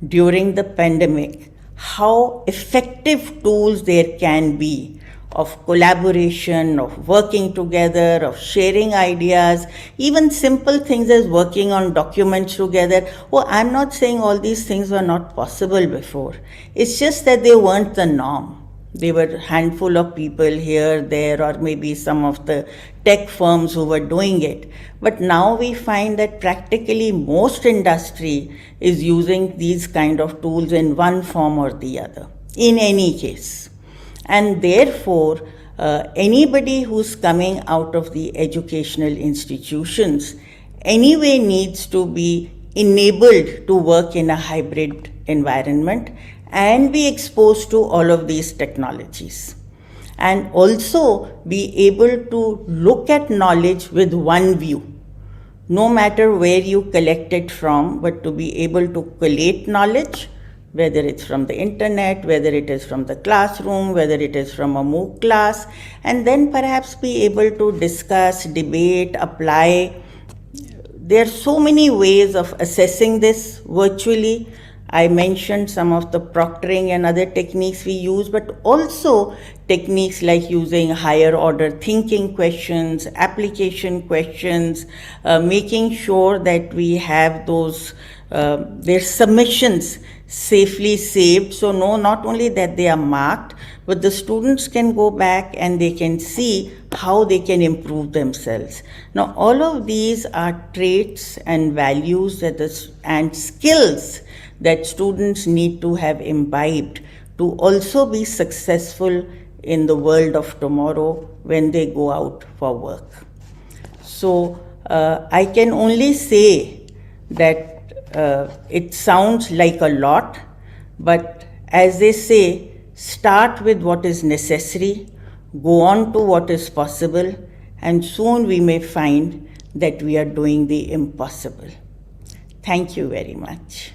during the pandemic how effective tools there can be of collaboration, of working together, of sharing ideas, even simple things as working on documents together. Oh, I'm not saying all these things were not possible before. It's just that they weren't the norm. They were a handful of people here, there, or maybe some of the tech firms who were doing it. But now we find that practically most industry is using these kind of tools in one form or the other, in any case. And therefore, anybody who's coming out of the educational institutions anyway needs to be enabled to work in a hybrid environment and be exposed to all of these technologies. And also be able to look at knowledge with one view, no matter where you collect it from, but to be able to collate knowledge, whether it's from the internet, whether it is from the classroom, whether it is from a MOOC class, and then perhaps be able to discuss, debate, apply. There are so many ways of assessing this virtually. I mentioned some of the proctoring and other techniques we use, but also techniques like using higher order thinking questions, application questions, making sure that we have those, their submissions safely saved. So not only that they are marked, but the students can go back and they can see how they can improve themselves. Now, all of these are traits and values and skills that students need to have imbibed to also be successful in the world of tomorrow when they go out for work. So I can only say that it sounds like a lot, but as they say, start with what is necessary, go on to what is possible, and soon we may find that we are doing the impossible. Thank you very much.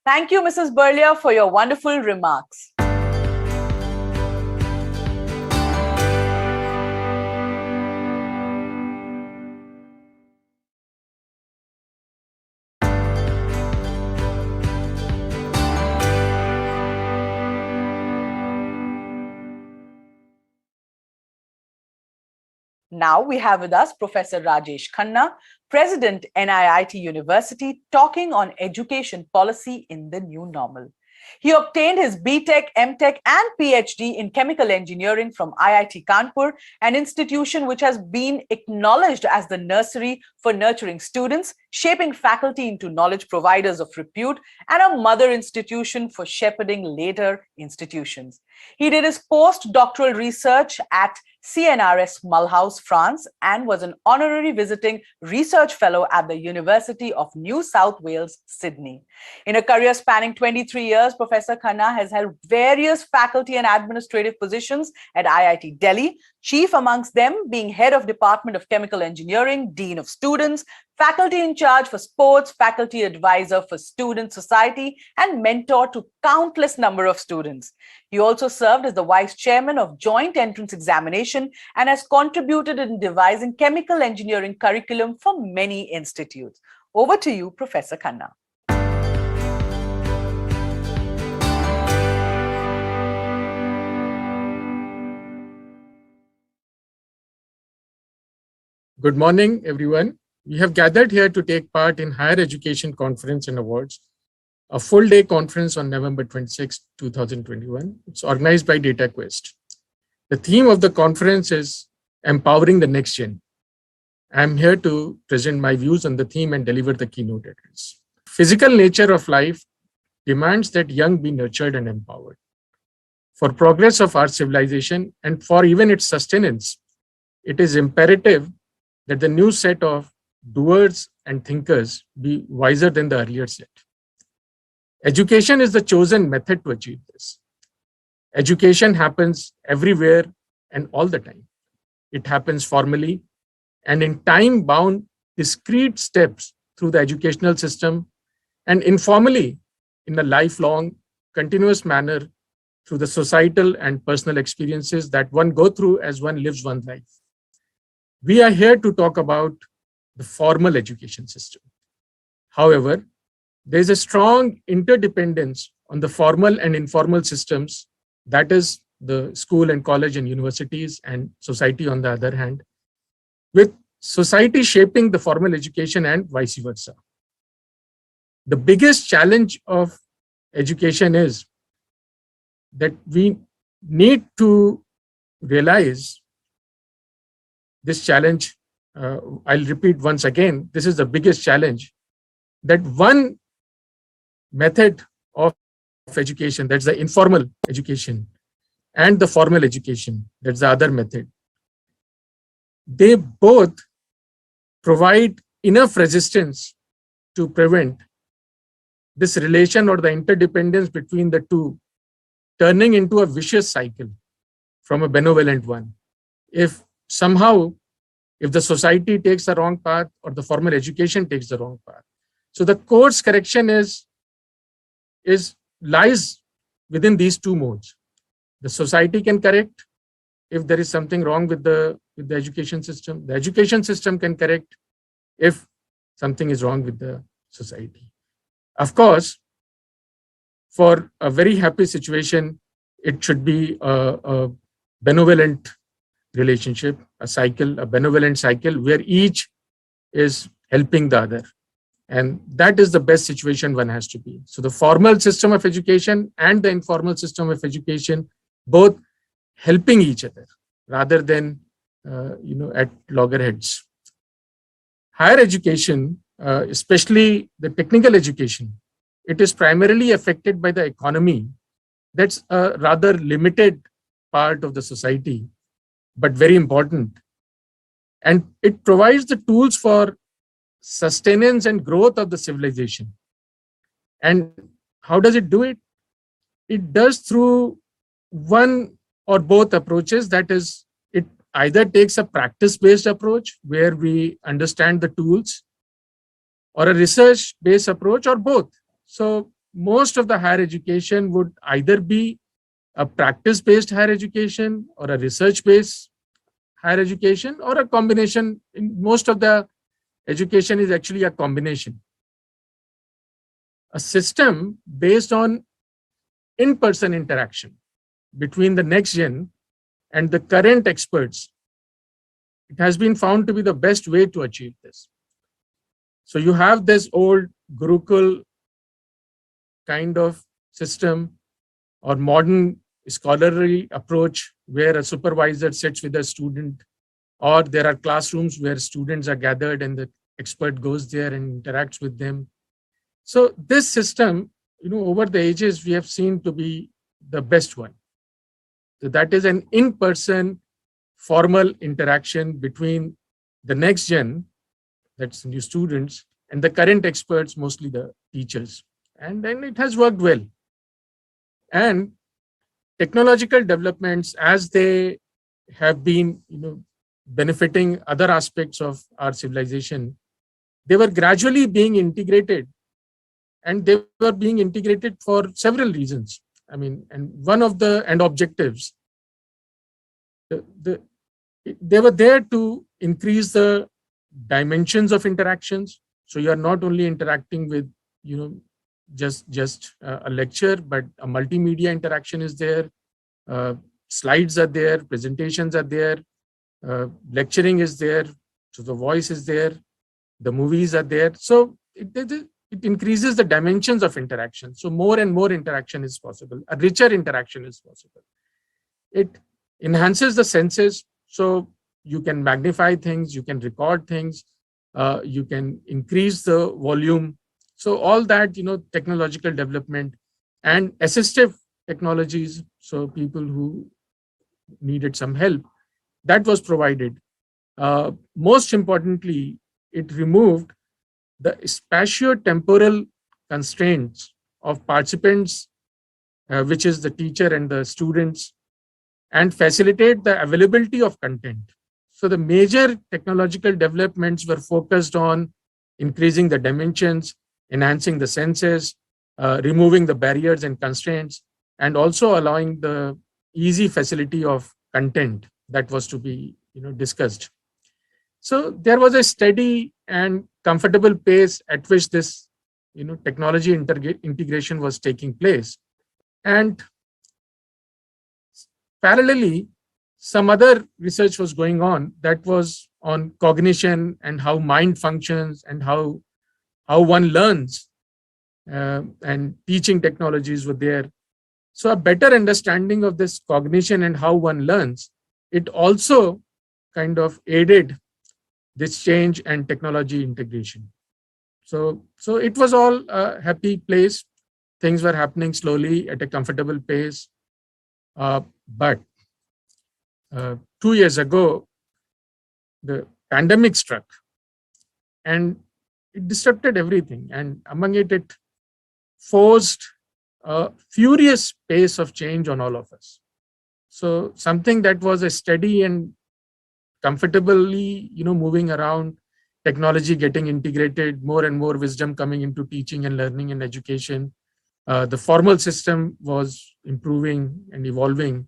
Thank you, Mrs. Burlia, for your wonderful remarks. Now we have with us Professor Rajesh Khanna, President NIIT University, talking on education policy in the new normal. He obtained his B.Tech, M.Tech and PhD in chemical engineering from IIT Kanpur, an institution which has been acknowledged as the nursery for nurturing students, shaping faculty into knowledge providers of repute, and a mother institution for shepherding later institutions. He did his postdoctoral research at CNRS Mulhouse, France, and was an honorary visiting research fellow at the University of New South Wales, Sydney. In a career spanning 23 years, Professor Khanna has held various faculty and administrative positions at IIT Delhi, chief amongst them being head of Department of Chemical Engineering, Dean of Students, faculty in charge for sports, faculty advisor for student society, and mentor to countless number of students. He also served as the vice chairman of joint entrance examination and has contributed in devising chemical engineering curriculum for many institutes. Over to you, Professor Khanna. Good morning, everyone. We have gathered here to take part in Higher Education Conference and Awards, a full-day conference on November 26, 2021. It's organized by Dataquest. The theme of the conference is Empowering the Next Gen. I'm here to present my views on the theme and deliver the keynote address. Physical nature of life demands that young be nurtured and empowered. For progress of our civilization and for even its sustenance, it is imperative that the new set of doers and thinkers be wiser than the earlier set. Education is the chosen method to achieve this. Education happens everywhere and all the time. It happens formally and in time-bound, discrete steps through the educational system, and informally in a lifelong, continuous manner through the societal and personal experiences that one go through as one lives one's life. We are here to talk about the formal education system. However, there is a strong interdependence on the formal and informal systems, that is the school and college and universities and society on the other hand, with society shaping the formal education and vice versa. The biggest challenge of education is that we need to realize this challenge. I'll repeat once again, this is the biggest challenge, that one method of education, that's the informal education, and the formal education, that's the other method. They both provide enough resistance to prevent this relation or the interdependence between the two turning into a vicious cycle from a benevolent one. If somehow, if the society takes the wrong path or the formal education takes the wrong path. So the course correction lies within these two modes. The society can correct if there is something wrong with the education system. The education system can correct if something is wrong with the society. Of course, for a very happy situation, it should be a benevolent relationship, a cycle, a benevolent cycle where each is helping the other. And that is the best situation one has to be. So the formal system of education and the informal system of education, both helping each other rather than, at loggerheads. Higher education, especially the technical education, it is primarily affected by the economy. That's a rather limited part of the society, but very important. And it provides the tools for sustenance and growth of the civilization. And how does it do it? It does through one or both approaches. That is, it either takes a practice-based approach where we understand the tools, or a research-based approach, or both. So most of the higher education would either be a practice-based higher education or a research-based higher education, or a combination. In most of the education is actually a combination. A system based on in-person interaction between the next gen and the current experts it has been found to be the best way to achieve this. So you have this old Gurukul kind of system or modern scholarly approach where a supervisor sits with a student, or there are classrooms where students are gathered and the expert goes there and interacts with them. So this system, over the ages, we have seen to be the best one. So that is an in-person formal interaction between the next gen, that's new students, and the current experts, mostly the teachers. And then it has worked well. And technological developments, as they have been, benefiting other aspects of our civilization, they were gradually being integrated, and they were being integrated for several reasons. I mean, and one of the objectives, they were there to increase the dimensions of interactions. So you are not only interacting with, just a lecture, but a multimedia interaction is there. Slides are there, presentations are there, lecturing is there, so the voice is there, the movies are there. So it increases the dimensions of interaction. So more and more interaction is possible. A richer interaction is possible. It enhances the senses. So you can magnify things, you can record things, you can increase the volume. So all that, technological development and assistive technologies, so people who needed some help, that was provided. Most importantly, it removed the spatio-temporal constraints of participants, which is the teacher and the students, and facilitate the availability of content. So the major technological developments were focused on increasing the dimensions, enhancing the senses, removing the barriers and constraints, and also allowing the easy facility of content that was to be discussed. So there was a steady and comfortable pace at which this technology integration was taking place. And parallelly, some other research was going on that was on cognition and how mind functions and how one learns, and teaching technologies were there. So a better understanding of this cognition and how one learns, it also kind of aided this change and technology integration. So it was all a happy place. Things were happening slowly at a comfortable pace. But 2 years ago, the pandemic struck and it disrupted everything. And among it, it forced a furious pace of change on all of us. So something that was a steady and comfortably, moving around, technology getting integrated, more and more wisdom coming into teaching and learning and education. The formal system was improving and evolving.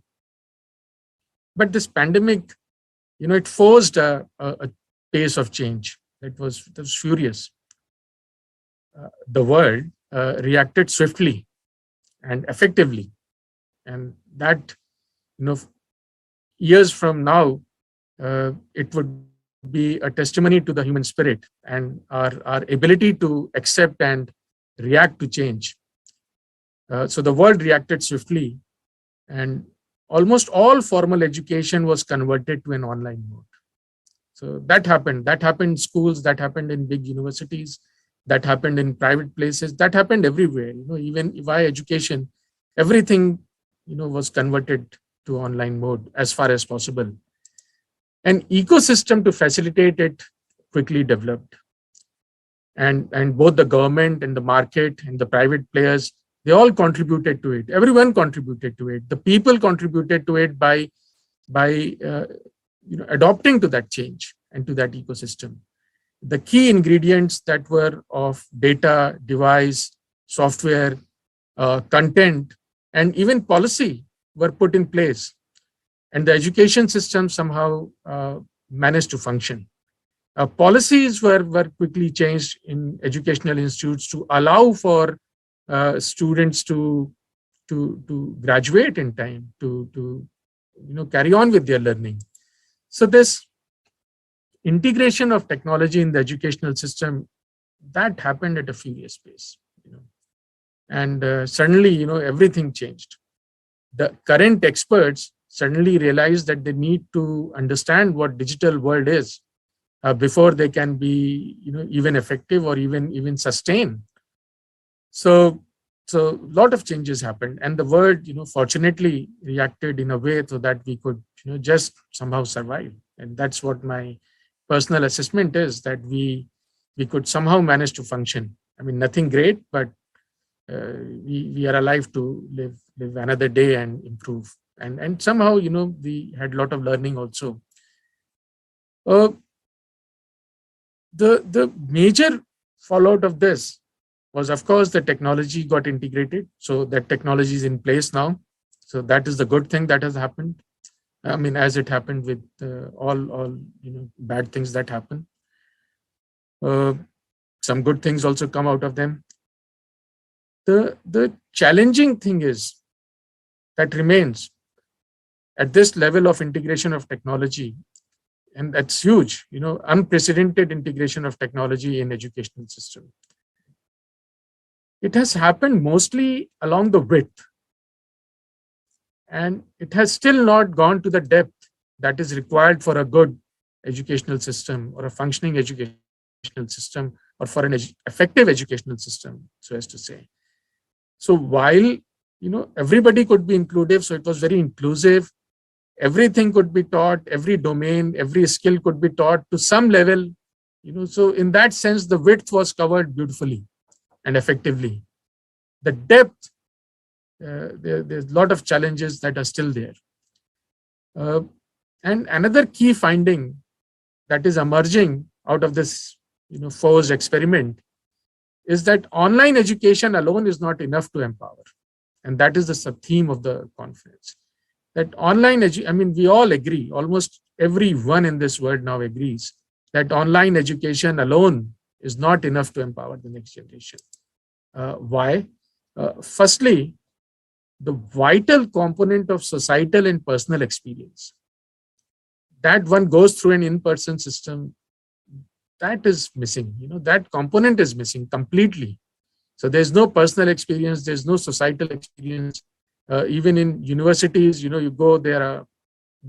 But this pandemic, it forced a pace of change that was furious. The world reacted swiftly and effectively. And that, years from now, it would be a testimony to the human spirit and our ability to accept and react to change. So the world reacted swiftly, and almost all formal education was converted to an online mode. So that happened. That happened in schools, that happened in big universities, that happened in private places, that happened everywhere. Even via education, everything was converted to online mode as far as possible. An ecosystem to facilitate it quickly developed. And both the government and the market and the private players, they all contributed to it. Everyone contributed to it. The people contributed to it by adopting to that change and to that ecosystem. The key ingredients that were of data, device, software, content, and even policy were put in place. And the education system somehow managed to function. Policies were quickly changed in educational institutes to allow for students to graduate in time, to carry on with their learning. So this integration of technology in the educational system, that happened at a furious pace, and suddenly, everything changed. The current experts suddenly realized that they need to understand what digital world is before they can be, even effective or even sustain. So a lot of changes happened, and the world, fortunately reacted in a way so that we could, just somehow survive. And that's what my personal assessment is, that we could somehow manage to function. I mean, nothing great, but we are alive to live another day and improve. And somehow, we had a lot of learning also. The major fallout of this was, of course, the technology got integrated. So that technology is in place now. So that is the good thing that has happened. I mean, as it happened with all bad things that happen. Some good things also come out of them. The challenging thing is that remains at this level of integration of technology, and that's huge, unprecedented integration of technology in educational system. It has happened mostly along the width, and it has still not gone to the depth that is required for a good educational system or a functioning educational system, or for an effective educational system, so as to say. So while, everybody could be inclusive, so it was very inclusive, everything could be taught, every domain, every skill could be taught to some level, so in that sense, the width was covered beautifully and effectively. The depth, there's a lot of challenges that are still there. And another key finding that is emerging out of this, forced experiment is that online education alone is not enough to empower. And that is the sub-theme of the conference. That online we all agree, almost everyone in this world now agrees, that online education alone is not enough to empower the next generation. Why? Firstly, the vital component of societal and personal experience, that one goes through an in-person system, that is missing. That component is missing completely. So there's no personal experience, there's no societal experience. Even in universities, you go, there are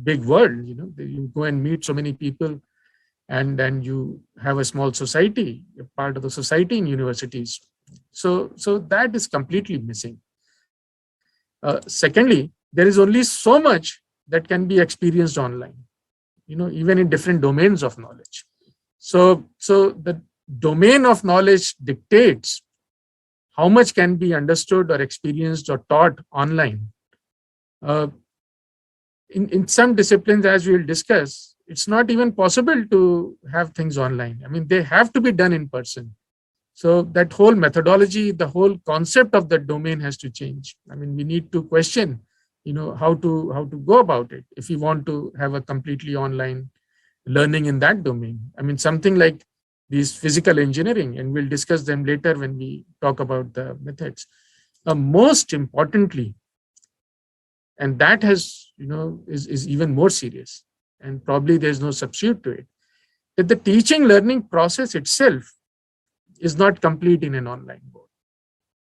big world, you go and meet so many people, and then you have a small society, a part of the society in universities. So that is completely missing. Secondly, there is only so much that can be experienced online, even in different domains of knowledge. So the domain of knowledge dictates how much can be understood or experienced or taught online. In some disciplines, as we will discuss, it's not even possible to have things online. They have to be done in person. So that whole methodology, the whole concept of the domain has to change. We need to question, how to go about it if we want to have a completely online learning in that domain. Something like these physical engineering, and we'll discuss them later when we talk about the methods. Most importantly, and that has, is even more serious, and probably there's no substitute to it, that the teaching learning process itself is not complete in an online mode.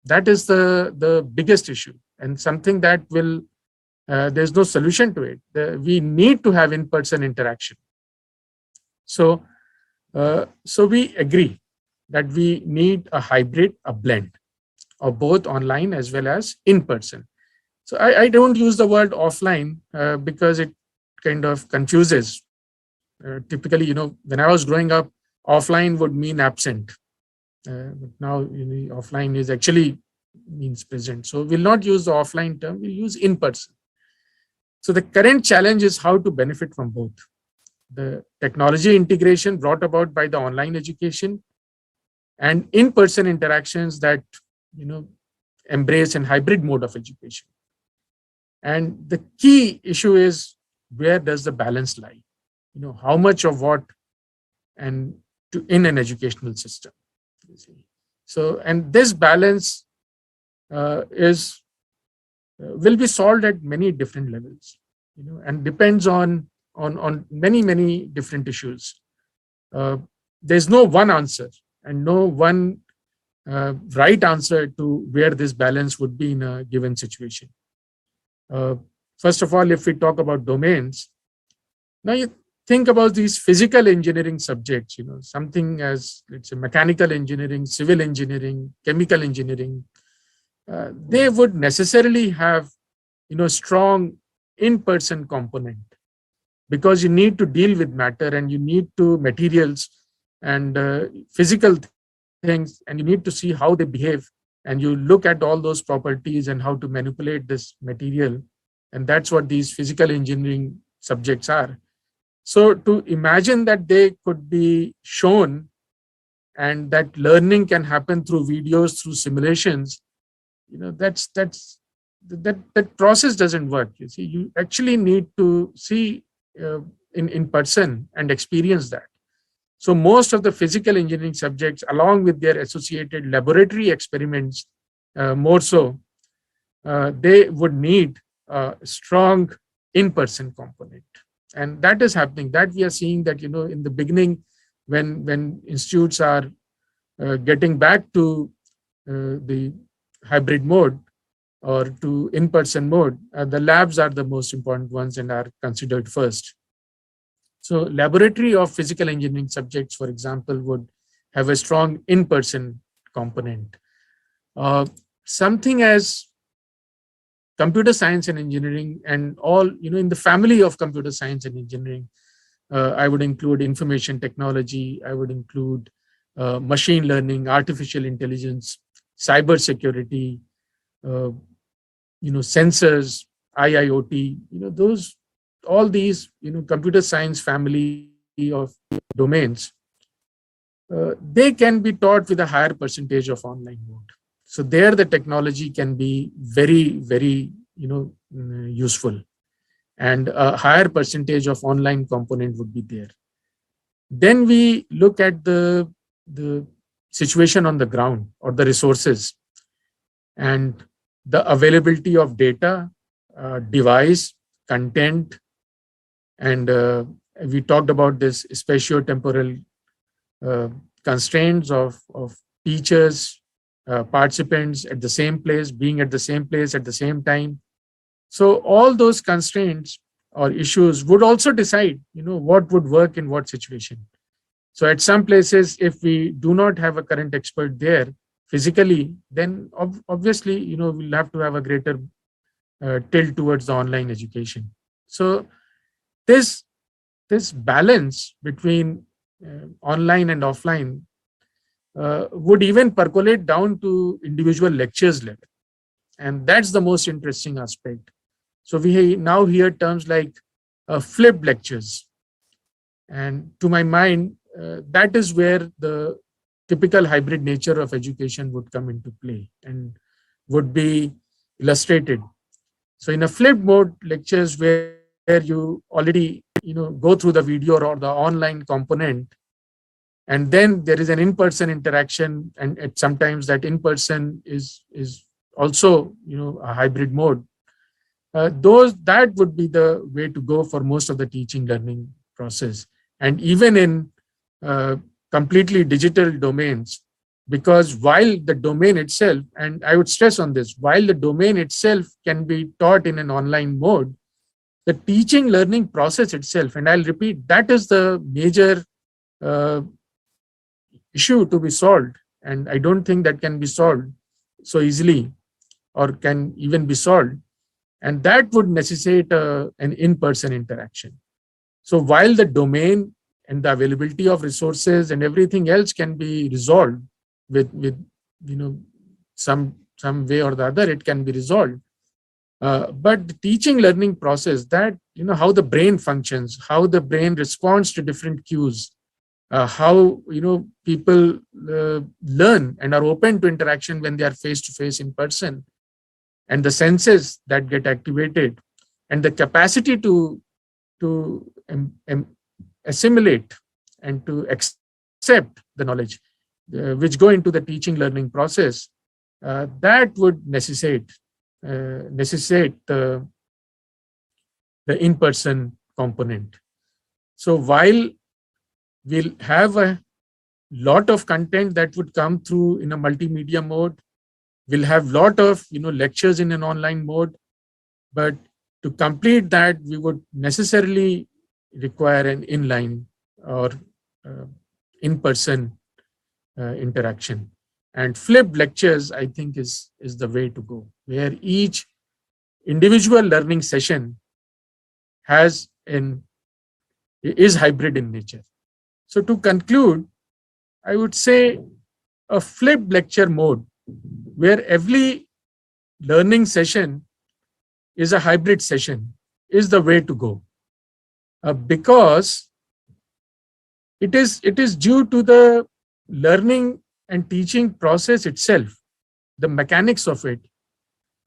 That is the biggest issue, and something that will, there's no solution to it. We need to have in-person interaction. So we agree that we need a hybrid, a blend of both online as well as in person. So I don't use the word offline because it kind of confuses. Typically, when I was growing up, offline would mean absent. But now offline is actually means present. So we'll not use the offline term, we'll use in person. So the current challenge is how to benefit from both. The technology integration brought about by the online education and in-person interactions that, embrace an hybrid mode of education. And the key issue is, where does the balance lie? How much of what and in an educational system. So, and this balance will be solved at many different levels, and depends on many different issues. there's no one answer and no one right answer to where this balance would be in a given situation. First of all, if we talk about domains, now you think about these physical engineering subjects, something as, let's say, mechanical engineering, civil engineering, chemical engineering, they would necessarily have, strong in-person component, because you need to deal with matter and you need to materials and physical things, and you need to see how they behave, and you look at all those properties and how to manipulate this material. And that's what these physical engineering subjects are. So to imagine that they could be shown and that learning can happen through videos, through simulations, that process doesn't work. You see, you actually need to see in person and experience that. So most of the physical engineering subjects, along with their associated laboratory experiments, more so, they would need a strong in-person component. And that is happening. That we are seeing that, in the beginning, when institutes are getting back to the hybrid mode or to in-person mode, the labs are the most important ones and are considered first. So laboratory of physical engineering subjects, for example, would have a strong in-person component. Something as computer science and engineering and all, in the family of computer science and engineering, I would include information technology, I would include machine learning, artificial intelligence, cyber security, sensors, IIoT, all these, computer science family of domains, they can be taught with a higher percentage of online mode. So there the technology can be very, very, useful, and a higher percentage of online component would be there. Then we look at the situation on the ground or the resources and the availability of data, device, content, and we talked about this spatio-temporal constraints of teachers, participants at the same place, being at the same place at the same time. So all those constraints or issues would also decide, what would work in what situation. So at some places, if we do not have a current expert there physically, then obviously, we'll have to have a greater tilt towards the online education. So this balance between online and offline would even percolate down to individual lectures level. And that's the most interesting aspect. So we now hear terms like flipped lectures. And to my mind, that is where the typical hybrid nature of education would come into play and would be illustrated. So in a flipped mode lectures where you already go through the video or the online component, and then there is an in-person interaction, and sometimes that in-person is also a hybrid mode. That would be the way to go for most of the teaching learning process, and even in completely digital domains, because while the domain itself, and I would stress on this, while the domain itself can be taught in an online mode, the teaching learning process itself, and I'll repeat, that is the major issue to be solved. And I don't think that can be solved so easily or can even be solved. And that would necessitate an in-person interaction. So while the domain and the availability of resources and everything else can be resolved with some way or the other, it can be resolved. But the teaching learning process, that how the brain functions, how the brain responds to different cues, how people learn and are open to interaction when they are face to face in person, and the senses that get activated, and the capacity to assimilate and to accept the knowledge which go into the teaching learning process, that would necessitate the in-person component. So while We'll have a lot of content that would come through in a multimedia mode. We'll have lot of lectures in an online mode, but to complete that, we would necessarily require an inline or in-person interaction. And flipped lectures, I think, is the way to go, where each individual learning session is hybrid in nature. So to conclude, I would say a flipped lecture mode where every learning session is a hybrid session is the way to go, because it is due to the learning and teaching process itself, the mechanics of it,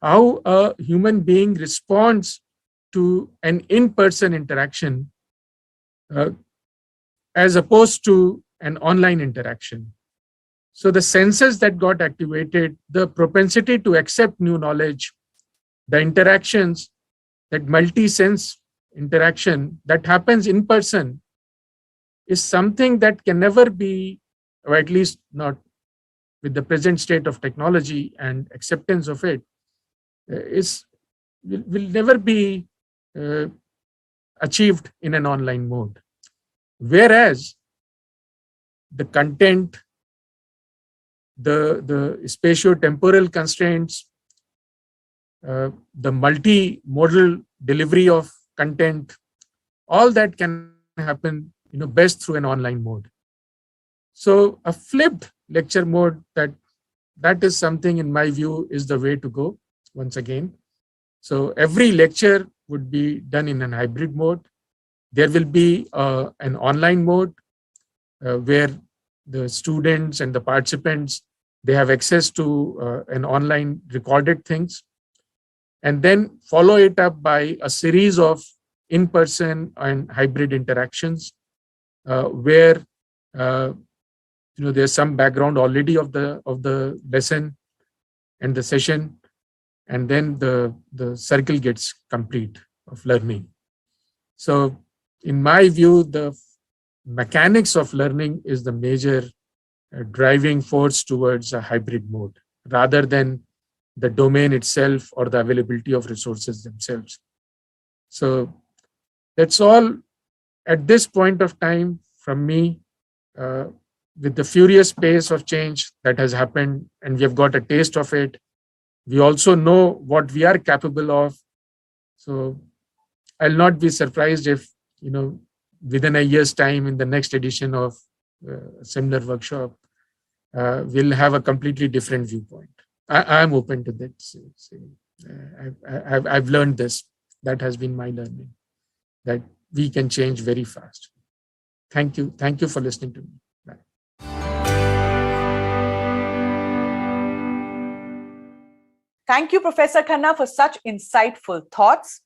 how a human being responds to an in-person interaction as opposed to an online interaction. So the senses that got activated, the propensity to accept new knowledge, the interactions, that multi-sense interaction that happens in person is something that can never be, or at least not with the present state of technology and acceptance of it, will never be achieved in an online mode. Whereas the content, the spatio-temporal constraints, the multimodal delivery of content, all that can happen best through an online mode. So a flipped lecture mode, that is something, in my view, is the way to go once again. So every lecture would be done in an hybrid mode. There will be an online mode where the students and the participants, they have access to an online recorded things, and then follow it up by a series of in-person and hybrid interactions where there's some background already of the lesson and the session, and then the circle gets complete of learning. So in my view, the mechanics of learning is the major driving force towards a hybrid mode, rather than the domain itself or the availability of resources themselves. So that's all at this point of time from me. With the furious pace of change that has happened, and we have got a taste of it, we also know what we are capable of. So I'll not be surprised if, within a year's time, in the next edition of a similar workshop, we'll have a completely different viewpoint. I'm open to that. I've learned this. That has been my learning, that we can change very fast. Thank you. Thank you for listening to me. Bye. Thank you, Professor Khanna, for such insightful thoughts.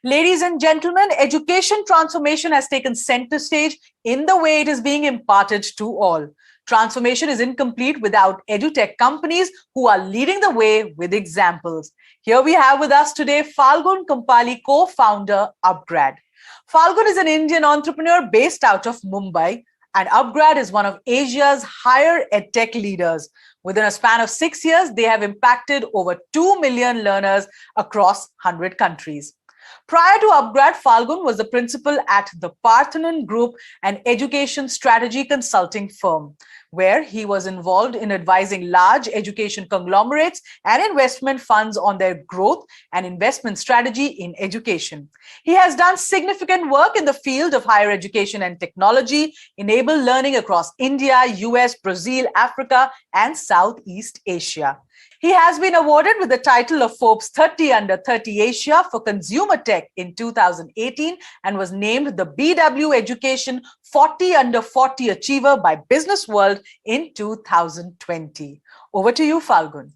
Ladies and gentlemen, education transformation has taken center stage in the way it is being imparted to all. Transformation is incomplete without edu-tech companies who are leading the way with examples. Here we have with us today Falgun Kampali, co-founder Upgrad. Falgun is an Indian entrepreneur based out of Mumbai, and Upgrad is one of Asia's higher edtech leaders. Within a span of 6 years, they have impacted over 2 million learners across 100 countries. Prior to Upgrad, Falgun was the principal at the Parthenon Group, an education strategy consulting firm, where he was involved in advising large education conglomerates and investment funds on their growth and investment strategy in education. He has done significant work in the field of higher education and technology, enabled learning across India, US, Brazil, Africa, and Southeast Asia. He has been awarded with the title of Forbes 30 Under 30 Asia for Consumer Tech in 2018 and was named the BW Education 40 Under 40 Achiever by Business World in 2020. Over to you, Falgun.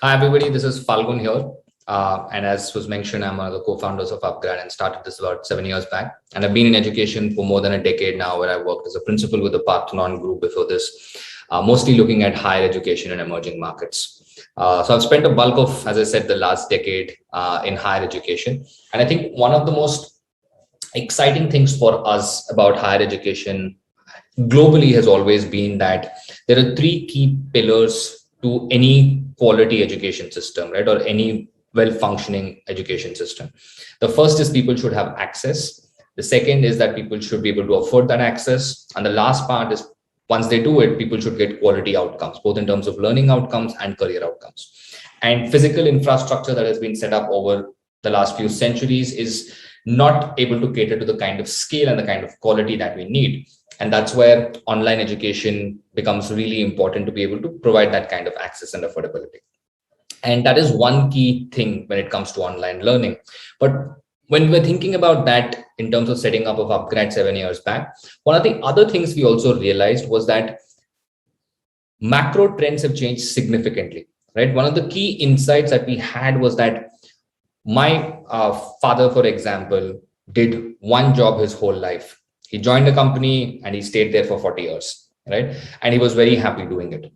Hi, everybody. This is Falgun here. And as was mentioned, I'm one of the co-founders of Upgrad and started this about 7 years back. And I've been in education for more than a decade now, where I worked as a principal with the Parthenon Group before this, mostly looking at higher education in emerging markets. So I've spent a bulk of, as I said, the last decade in higher education. And I think one of the most exciting things for us about higher education globally has always been that there are three key pillars to any quality education system, right? Or any well-functioning education system. The first is people should have access. The second is that people should be able to afford that access. And the last part is once they do it, people should get quality outcomes, both in terms of learning outcomes and career outcomes. And physical infrastructure that has been set up over the last few centuries is not able to cater to the kind of scale and the kind of quality that we need. And that's where online education becomes really important to be able to provide that kind of access and affordability. And that is one key thing when it comes to online learning. But when we're thinking about that in terms of setting up of Upgrad 7 years back, one of the other things we also realized was that macro trends have changed significantly, right? One of the key insights that we had was that my father, for example, did one job his whole life. He joined a company and he stayed there for 40 years, right? And he was very happy doing it.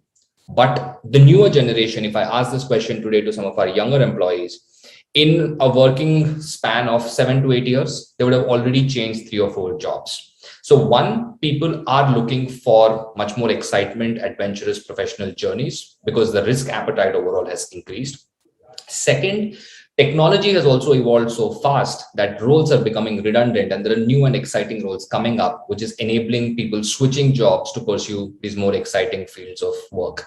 But the newer generation, if I ask this question today to some of our younger employees, in a working span of 7 to 8 years, they would have already changed 3 or 4 jobs. So one, people are looking for much more excitement, adventurous professional journeys because the risk appetite overall has increased. Second, technology has also evolved so fast that roles are becoming redundant and there are new and exciting roles coming up, which is enabling people switching jobs to pursue these more exciting fields of work.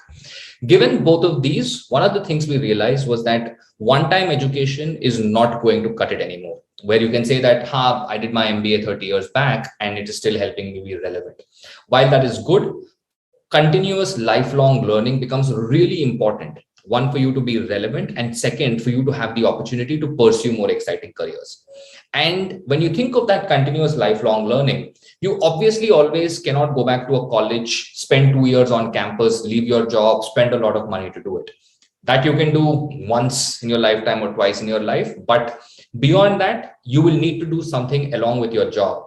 Given both of these, one of the things we realized was that one-time education is not going to cut it anymore, where you can say that, I did my MBA 30 years back and it is still helping me be relevant. While that is good, continuous lifelong learning becomes really important. One, for you to be relevant, and second, for you to have the opportunity to pursue more exciting careers. And when you think of that continuous lifelong learning, you obviously always cannot go back to a college, spend 2 years on campus, leave your job, spend a lot of money to do it. That you can do once in your lifetime or twice in your life. But beyond that, you will need to do something along with your job.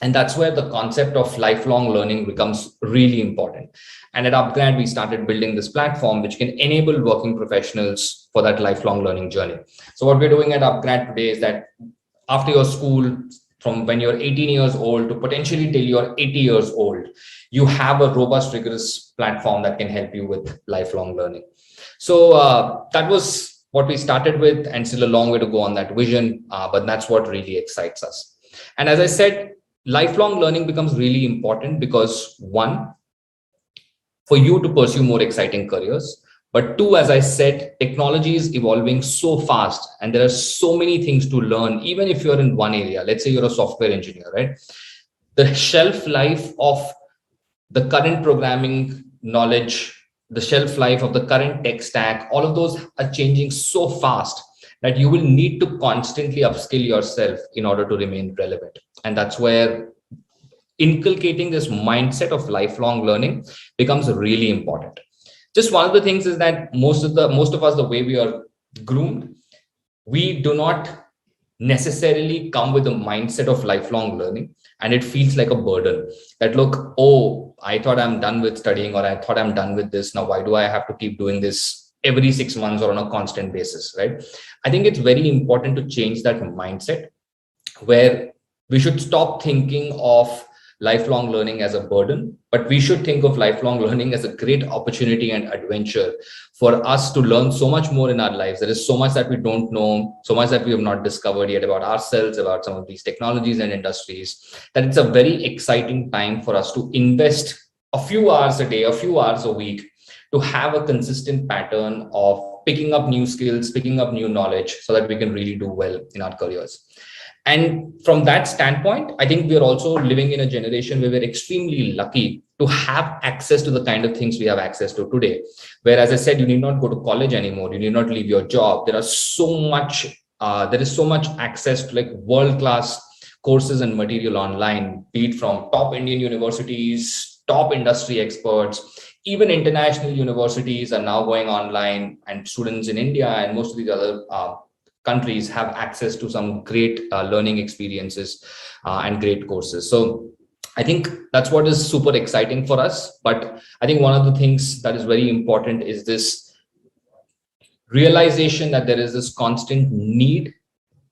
And that's where the concept of lifelong learning becomes really important. And at Upgrad, we started building this platform which can enable working professionals for that lifelong learning journey. So what we're doing at Upgrad today is that after your school, from when you're 18 years old to potentially till you're 80 years old, you have a robust, rigorous platform that can help you with lifelong learning. So that was what we started with, and still a long way to go on that vision, but that's what really excites us. And as I said, lifelong learning becomes really important because one, for you to pursue more exciting careers, but two, as I said, technology is evolving so fast and there are so many things to learn. Even if you're in one area, let's say you're a software engineer, right? The shelf life of the current programming knowledge, the shelf life of the current tech stack, all of those are changing so fast that you will need to constantly upskill yourself in order to remain relevant. And that's where inculcating this mindset of lifelong learning becomes really important. Just one of the things is that most of us, the way we are groomed, we do not necessarily come with a mindset of lifelong learning, and it feels like a burden that, look, oh, I thought I'm done with studying, or I thought I'm done with this. Now, why do I have to keep doing this every 6 months or on a constant basis, right? I think it's very important to change that mindset, where we should stop thinking of lifelong learning as a burden, but we should think of lifelong learning as a great opportunity and adventure for us to learn so much more in our lives. There is so much that we don't know, so much that we have not discovered yet about ourselves, about some of these technologies and industries, that it's a very exciting time for us to invest a few hours a day, a few hours a week, to have a consistent pattern of picking up new skills, picking up new knowledge, so that we can really do well in our careers. And from that standpoint, I think we're also living in a generation where we're extremely lucky to have access to the kind of things we have access to today. Where, as I said, you need not go to college anymore. You need not leave your job. There is so much access to like world-class courses and material online, be it from top Indian universities, top industry experts, Even international universities are now going online, and students in India and most of these other countries have access to some great learning experiences and great courses. So I think that's what is super exciting for us. But I think one of the things that is very important is this realization that there is this constant need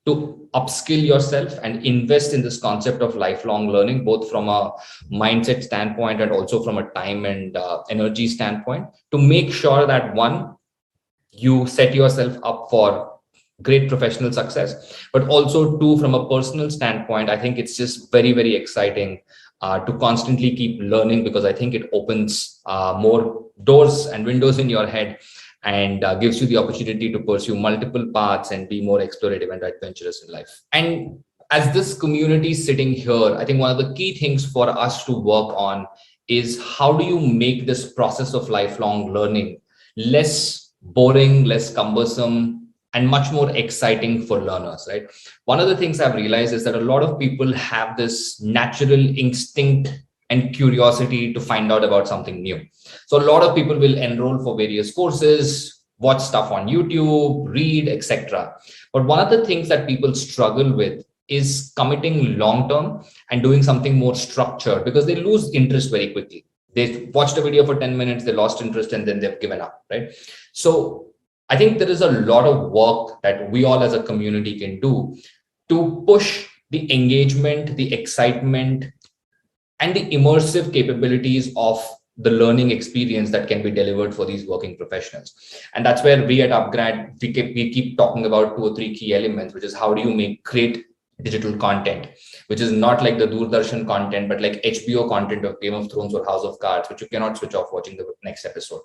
to upskill yourself and invest in this concept of lifelong learning, both from a mindset standpoint and also from a time and energy standpoint, to make sure that one, you set yourself up for great professional success, but also two, from a personal standpoint, I think it's just very, very exciting to constantly keep learning, because I think it opens more doors and windows in your head and gives you the opportunity to pursue multiple paths and be more explorative and adventurous in life. And as this community sitting here, I think one of the key things for us to work on is how do you make this process of lifelong learning less boring, less cumbersome, and much more exciting for learners, right? One of the things I've realized is that a lot of people have this natural instinct and curiosity to find out about something new. So a lot of people will enroll for various courses, watch stuff on YouTube, read, etc. But one of the things that people struggle with is committing long term and doing something more structured, because they lose interest very quickly. They watched a video for 10 minutes, they lost interest, and then they've given up, right? So I think there is a lot of work that we all as a community can do to push the engagement, the excitement, and the immersive capabilities of the learning experience that can be delivered for these working professionals. And that's where we at Upgrad, we keep talking about 2 or 3 key elements, which is how do you make great digital content, which is not like the Doordarshan content, but like HBO content of Game of Thrones or House of Cards, which you cannot switch off watching the next episode.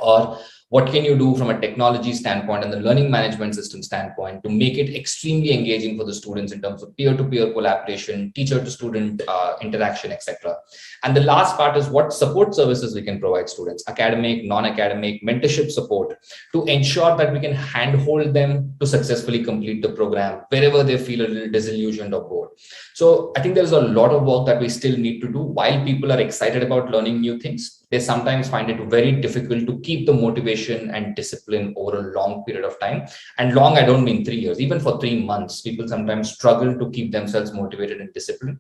Or what can you do from a technology standpoint and the learning management system standpoint to make it extremely engaging for the students in terms of peer-to-peer collaboration, teacher-to-student interaction, etc. And the last part is what support services we can provide students, academic, non-academic, mentorship support, to ensure that we can handhold them to successfully complete the program wherever they feel a little disillusioned or bored. So I think there's a lot of work that we still need to do. While people are excited about learning new things, they sometimes find it very difficult to keep the motivation and discipline over a long period of time. And long, I don't mean 3 years, even for 3 months, people sometimes struggle to keep themselves motivated and disciplined.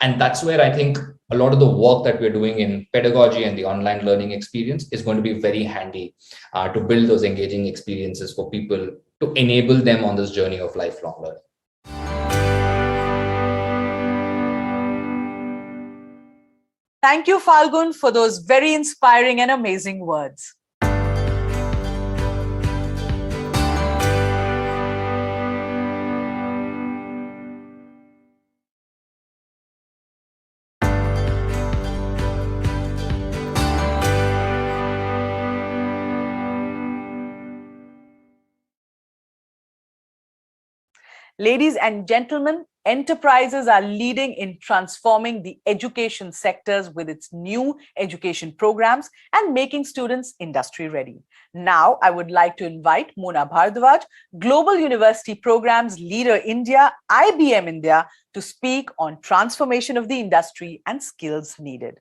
And that's where I think a lot of the work that we're doing in pedagogy and the online learning experience is going to be very handy to build those engaging experiences for people to enable them on this journey of lifelong learning. Thank you, Falgun, for those very inspiring and amazing words. Ladies and gentlemen, enterprises are leading in transforming the education sectors with its new education programs and making students industry ready. Now, I would like to invite Mona Bhardwaj, Global University Programs Leader India, IBM India, to speak on transformation of the industry and skills needed.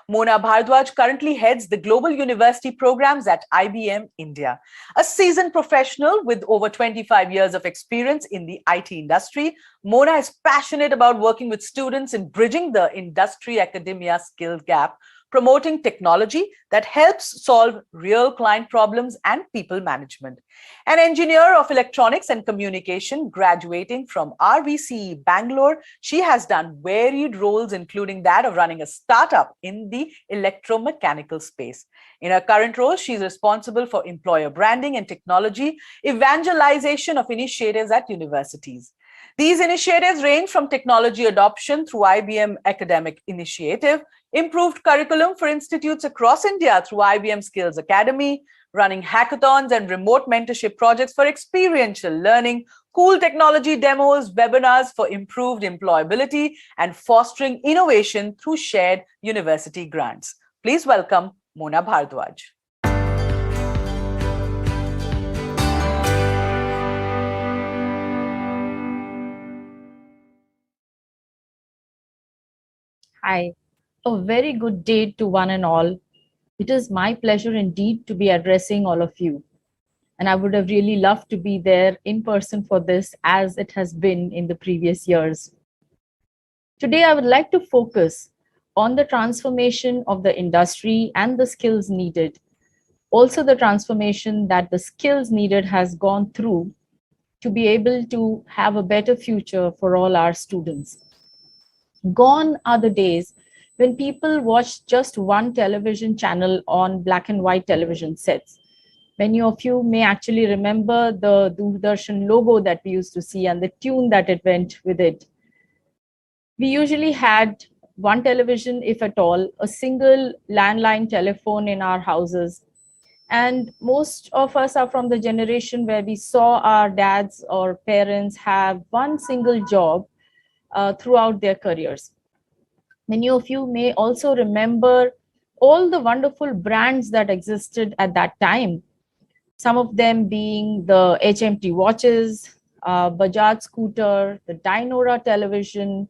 Mona Bhardwaj currently heads the Global University Programs at IBM India. A seasoned professional with over 25 years of experience in the IT industry, Mona is passionate about working with students in bridging the industry-academia skill gap, promoting technology that helps solve real client problems and people management. An engineer of electronics and communication graduating from RVCE Bangalore, she has done varied roles, including that of running a startup in the electromechanical space. In her current role, she is responsible for employer branding and technology evangelization of initiatives at universities. These initiatives range from technology adoption through IBM Academic Initiative, improved curriculum for institutes across India through IBM Skills Academy, running hackathons and remote mentorship projects for experiential learning, cool technology demos, webinars for improved employability, and fostering innovation through shared university grants. Please welcome Mona Bhardwaj. Hi, a very good day to one and all. It is my pleasure indeed to be addressing all of you. And I would have really loved to be there in person for this, as it has been in the previous years. Today, I would like to focus on the transformation of the industry and the skills needed. Also, the transformation that the skills needed has gone through to be able to have a better future for all our students. Gone are the days when people watched just one television channel on black and white television sets. Many of you may actually remember the Doordarshan logo that we used to see and the tune that it went with it. We usually had one television, if at all, a single landline telephone in our houses. And most of us are from the generation where we saw our dads or parents have one single job throughout their careers. Many of you may also remember all the wonderful brands that existed at that time. Some of them being the HMT watches, Bajaj scooter, the Dynora television,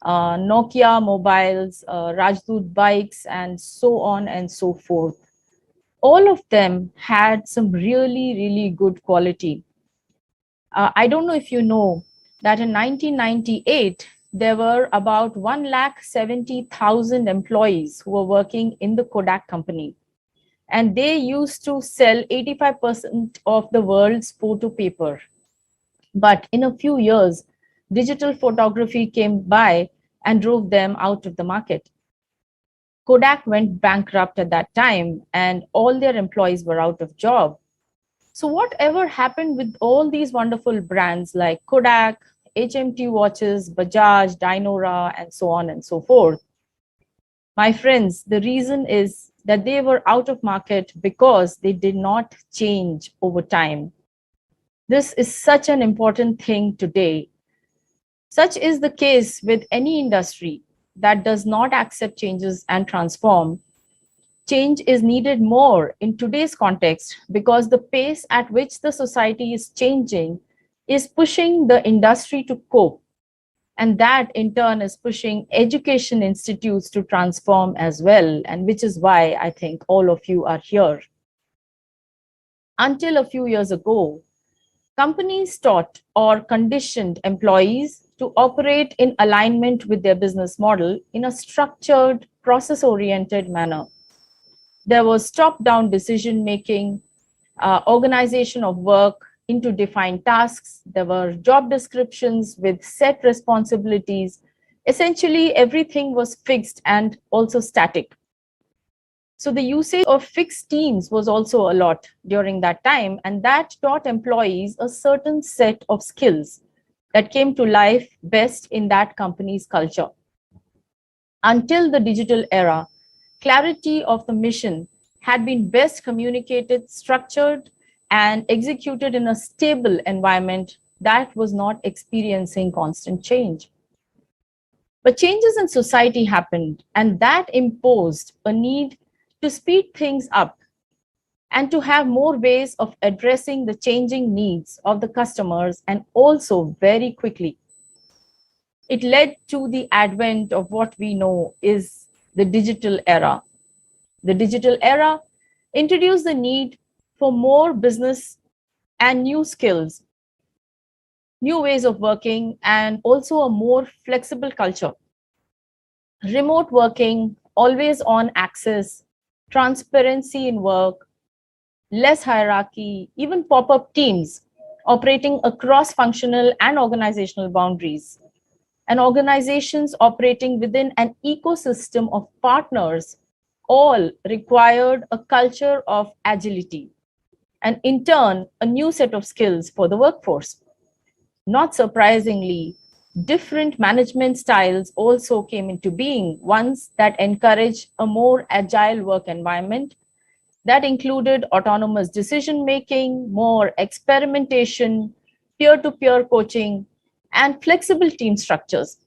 Nokia mobiles, Rajdoot bikes, and so on and so forth. All of them had some really, really good quality. I don't know if you know that in 1998, there were about 170,000 employees who were working in the Kodak company. And they used to sell 85% of the world's photo paper. But in a few years, digital photography came by and drove them out of the market. Kodak went bankrupt at that time, and all their employees were out of job. So whatever happened with all these wonderful brands like Kodak, HMT watches, Bajaj, Dynora, and so on and so forth? My friends, the reason is that they were out of market because they did not change over time. This is such an important thing today. Such is the case with any industry that does not accept changes and transform. Change is needed more in today's context because the pace at which the society is changing is pushing the industry to cope. And that in turn is pushing education institutes to transform as well, and which is why I think all of you are here. Until a few years ago, companies taught or conditioned employees to operate in alignment with their business model in a structured, process-oriented manner. There was top-down decision-making, organization of work into defined tasks. There were job descriptions with set responsibilities. Essentially, everything was fixed and also static. So the usage of fixed teams was also a lot during that time, and that taught employees a certain set of skills that came to life best in that company's culture. Until the digital era, clarity of the mission had been best communicated, structured, and executed in a stable environment that was not experiencing constant change. But changes in society happened, and that imposed a need to speed things up and to have more ways of addressing the changing needs of the customers, and also very quickly. It led to the advent of what we know is the digital era. The digital era introduced the need for more business and new skills, new ways of working, and also a more flexible culture. Remote working, always on access, transparency in work, less hierarchy, even pop-up teams operating across functional and organizational boundaries, and organizations operating within an ecosystem of partners all required a culture of agility, and in turn, a new set of skills for the workforce. Not surprisingly, different management styles also came into being, ones that encourage a more agile work environment that included autonomous decision-making, more experimentation, peer-to-peer coaching, and flexible team structures.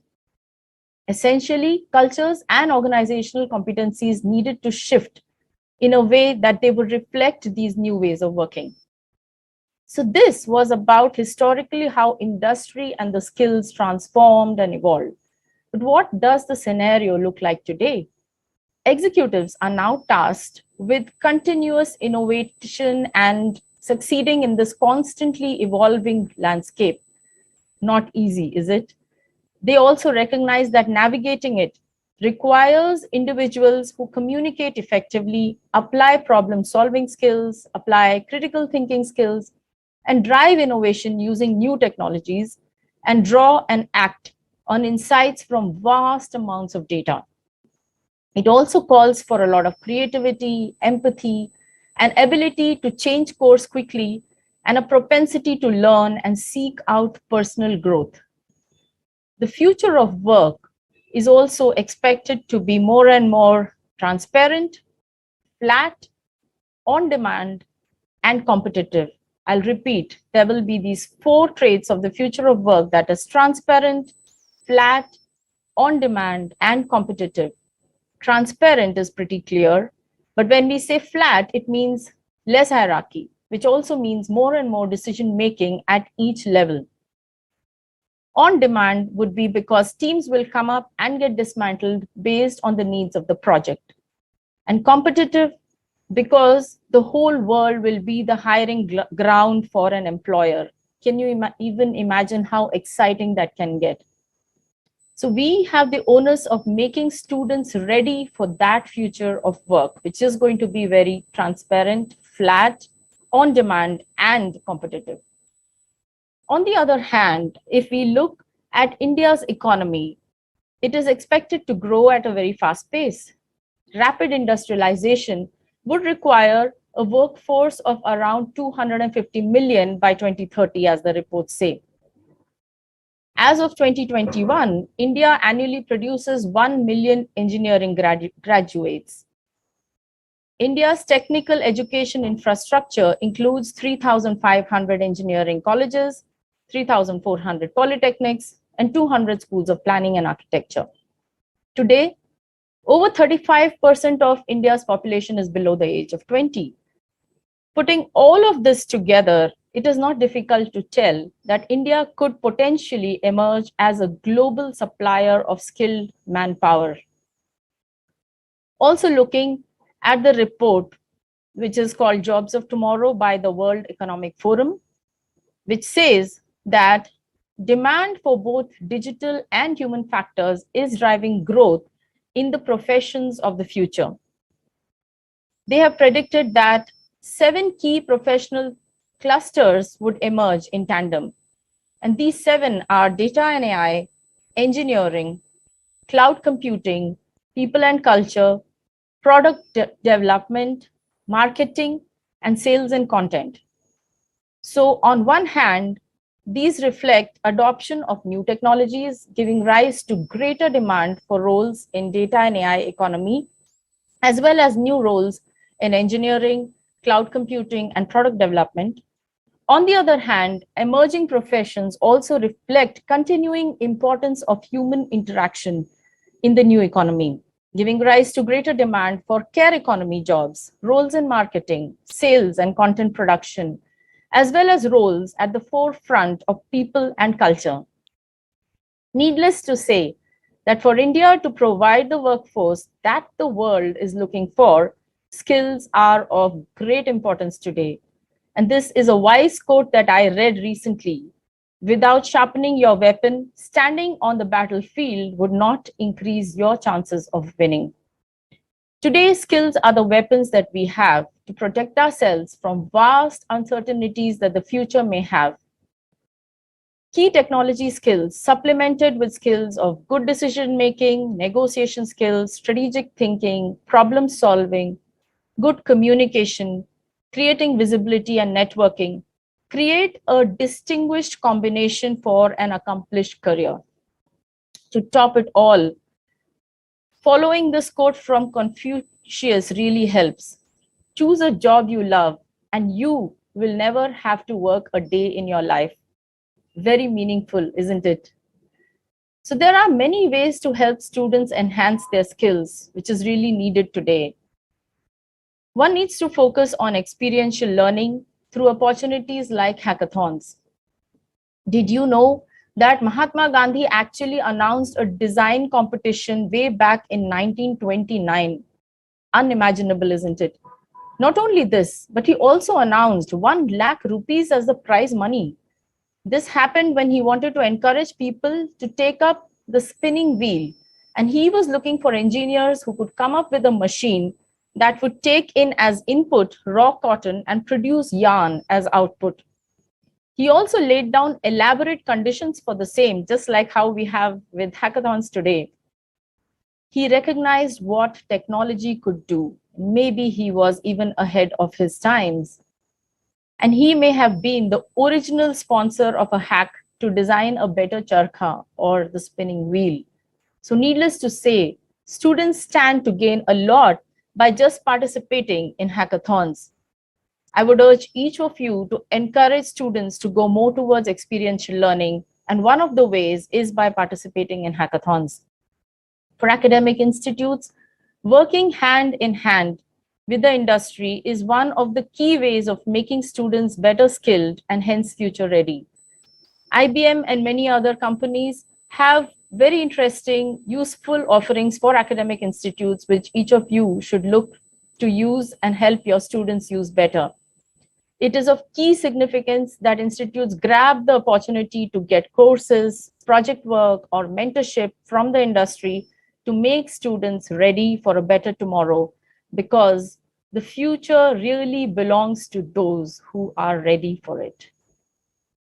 Essentially, cultures and organizational competencies needed to shift in a way that they would reflect these new ways of working. So this was about historically how industry and the skills transformed and evolved. But what does the scenario look like today? Executives are now tasked with continuous innovation and succeeding in this constantly evolving landscape. Not easy, is it? They also recognize that navigating it requires individuals who communicate effectively, apply problem-solving skills, apply critical thinking skills, and drive innovation using new technologies, and draw and act on insights from vast amounts of data. It also calls for a lot of creativity, empathy, and ability to change course quickly, and a propensity to learn and seek out personal growth. The future of work is also expected to be more and more transparent, flat, on demand, and competitive. I'll repeat, there will be these 4 traits of the future of work, that is transparent, flat, on demand, and competitive. Transparent is pretty clear, but when we say flat, it means less hierarchy, which also means more and more decision making at each level. On demand would be because teams will come up and get dismantled based on the needs of the project. And competitive because the whole world will be the hiring ground for an employer. Can you even imagine how exciting that can get? So we have the onus of making students ready for that future of work, which is going to be very transparent, flat, on demand, and competitive. On the other hand, if we look at India's economy, it is expected to grow at a very fast pace. Rapid industrialization would require a workforce of around 250 million by 2030, as the reports say. As of 2021, India annually produces 1 million engineering graduates. India's technical education infrastructure includes 3,500 engineering colleges, 3,400 polytechnics, and 200 schools of planning and architecture. Today, over 35% of India's population is below the age of 20. Putting all of this together, it is not difficult to tell that India could potentially emerge as a global supplier of skilled manpower. Also looking at the report, which is called Jobs of Tomorrow by the World Economic Forum, which says that demand for both digital and human factors is driving growth in the professions of the future. They have predicted that 7 key professional clusters would emerge in tandem. And these 7 are data and AI, engineering, cloud computing, people and culture, product development, marketing, and sales and content. So on one hand, these reflect adoption of new technologies, giving rise to greater demand for roles in data and AI economy, as well as new roles in engineering, cloud computing, and product development. On the other hand, emerging professions also reflect continuing importance of human interaction in the new economy, giving rise to greater demand for care economy jobs, roles in marketing, sales and content production, as well as roles at the forefront of people and culture. Needless to say that for India to provide the workforce that the world is looking for, skills are of great importance today. And this is a wise quote that I read recently. Without sharpening your weapon, standing on the battlefield would not increase your chances of winning. Today, skills are the weapons that we have to protect ourselves from vast uncertainties that the future may have. Key technology skills supplemented with skills of good decision-making, negotiation skills, strategic thinking, problem solving, good communication, creating visibility and networking, create a distinguished combination for an accomplished career. To top it all, following this quote from Confucius really helps. Choose a job you love and you will never have to work a day in your life. Very meaningful, isn't it? So there are many ways to help students enhance their skills, which is really needed today. One needs to focus on experiential learning through opportunities like hackathons. Did you know that Mahatma Gandhi actually announced a design competition way back in 1929? Unimaginable, isn't it? Not only this, but he also announced 1 lakh rupees as the prize money. This happened when he wanted to encourage people to take up the spinning wheel. And he was looking for engineers who could come up with a machine that would take in as input raw cotton and produce yarn as output. He also laid down elaborate conditions for the same, just like how we have with hackathons today. He recognized what technology could do. Maybe he was even ahead of his times. And he may have been the original sponsor of a hack to design a better charkha or the spinning wheel. So needless to say, students stand to gain a lot by just participating in hackathons. I would urge each of you to encourage students to go more towards experiential learning. And one of the ways is by participating in hackathons. For academic institutes, working hand in hand with the industry is one of the key ways of making students better skilled and hence future ready. IBM and many other companies have very interesting, useful offerings for academic institutes, which each of you should look to use and help your students use better. It is of key significance that institutes grab the opportunity to get courses, project work, or mentorship from the industry to make students ready for a better tomorrow, because the future really belongs to those who are ready for it.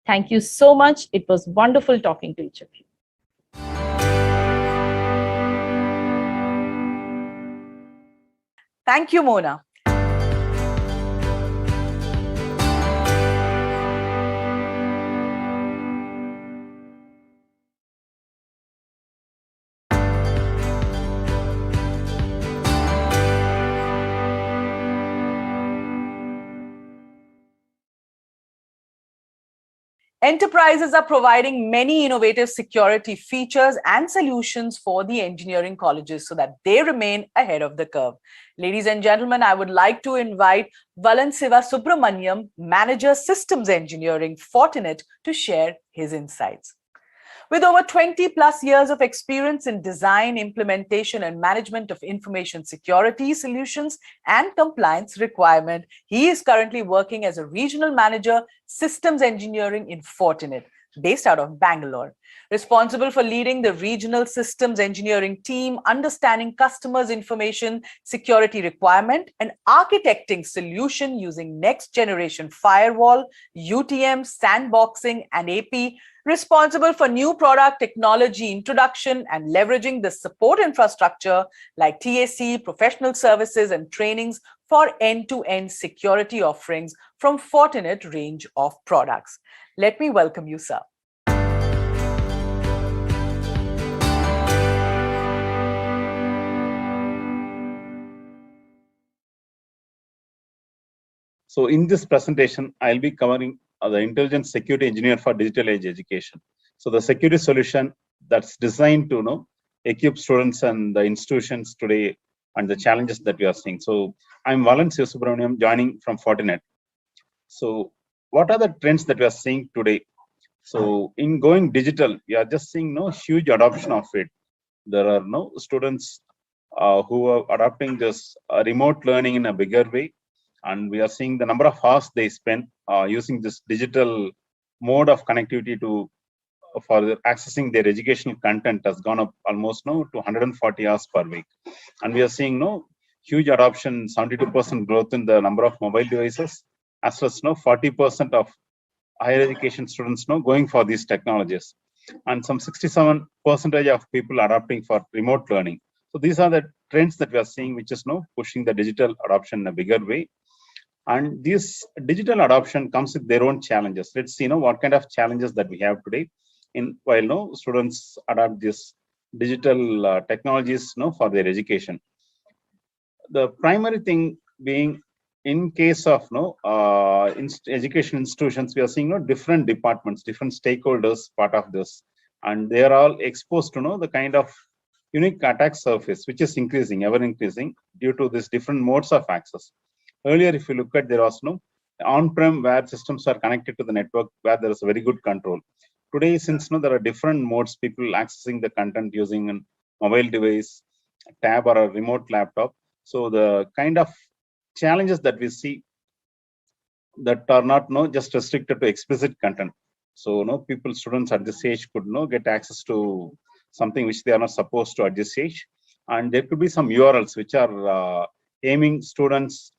Thank you so much. It was wonderful talking to each of you. Thank you, Mona. Enterprises are providing many innovative security features and solutions for the engineering colleges so that they remain ahead of the curve. Ladies and gentlemen, I would like to invite Valansiva Subramaniam, Manager Systems Engineering, Fortinet, to share his insights. With over 20 plus years of experience in design, implementation, and management of information security solutions and compliance requirement, he is currently working as a regional manager, systems engineering in Fortinet, based out of Bangalore. Responsible for leading the regional systems engineering team, understanding customers' information security requirement, and architecting solution using next generation firewall, UTM, sandboxing, and AP. Responsible for new product technology introduction and leveraging the support infrastructure like TSC, professional services, and trainings for end-to-end security offerings from Fortinet range of products. Let me welcome you, sir. So in this presentation, I'll be covering the intelligent security engineer for digital age education. So the security solution that's designed to equip students and the institutions today and the challenges that we are seeing. So I'm Valansiva Subramaniam, joining from Fortinet. So what are the trends that we are seeing today? So in going digital, we are just seeing huge adoption of it. There are students who are adopting this remote learning in a bigger way. And we are seeing the number of hours they spend using this digital mode of connectivity for accessing their educational content has gone up almost to 140 hours per week. And we are seeing huge adoption, 72% growth in the number of mobile devices, as well as 40% of higher education students going for these technologies, and some 67% of people adopting for remote learning. So these are the trends that we are seeing, which is pushing the digital adoption in a bigger way. And this digital adoption comes with their own challenges. Let's see what kind of challenges that we have today while students adopt this digital technologies for their education. The primary thing being, in case of education institutions, we are seeing different departments, different stakeholders part of this, and they are all exposed to the kind of unique attack surface, which is increasing, ever increasing, due to these different modes of access. Earlier, if you look at, there was on-prem where systems are connected to the network where there is very good control. Today, since there are different modes, people accessing the content using a mobile device, tab, or a remote laptop. So the kind of challenges that we see that are not just restricted to explicit content. So students at this age could get access to something which they are not supposed to at this age, and there could be some URLs which are aiming students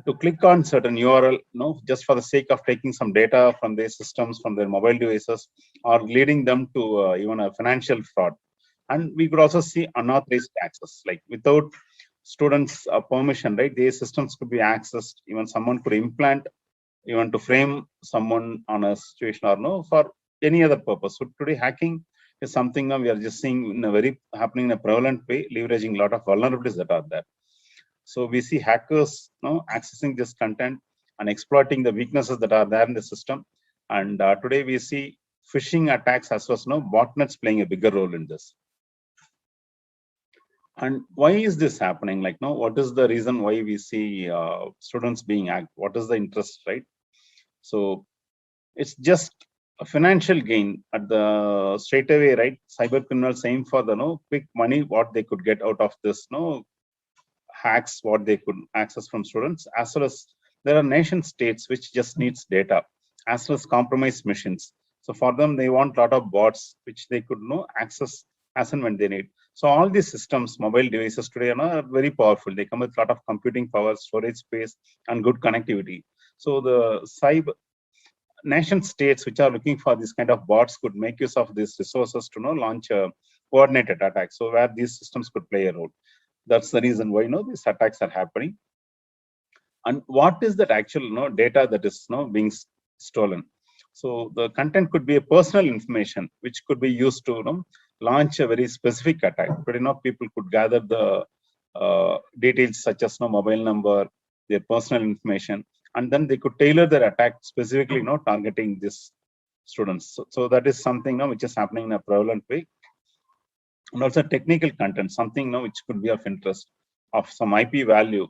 to click on certain URL, just for the sake of taking some data from their systems, from their mobile devices, or leading them to even a financial fraud. And we could also see unauthorized access, like without students' permission, right? These systems could be accessed. Even someone could implant, even to frame someone on a situation or for any other purpose. So today, hacking is something we are just seeing happening in a prevalent way, leveraging a lot of vulnerabilities that are there. So we see hackers accessing this content and exploiting the weaknesses that are there in the system. And today we see phishing attacks as well as botnets playing a bigger role in this. And why is this happening? Like, what is the reason why we see students being hacked? What is the interest, right? So it's just a financial gain at the straight away, right? Cyber criminals aim for the quick money, what they could get out of this hacks, what they could access from students, as well as there are nation states which just needs data, as well as compromised machines. So for them, they want a lot of bots which they could access as and when they need. So all these systems, mobile devices today are very powerful. They come with a lot of computing power, storage space, and good connectivity. So the cyber nation states which are looking for this kind of bots could make use of these resources to launch a coordinated attack. So where these systems could play a role. That's the reason why these attacks are happening. And what is that actual data that is being stolen? So the content could be a personal information which could be used to launch a very specific attack. But people could gather the details such as mobile number, their personal information, and then they could tailor their attack specifically targeting these students. So that is something which is happening in a prevalent way. And also technical content, something which could be of interest, of some IP value,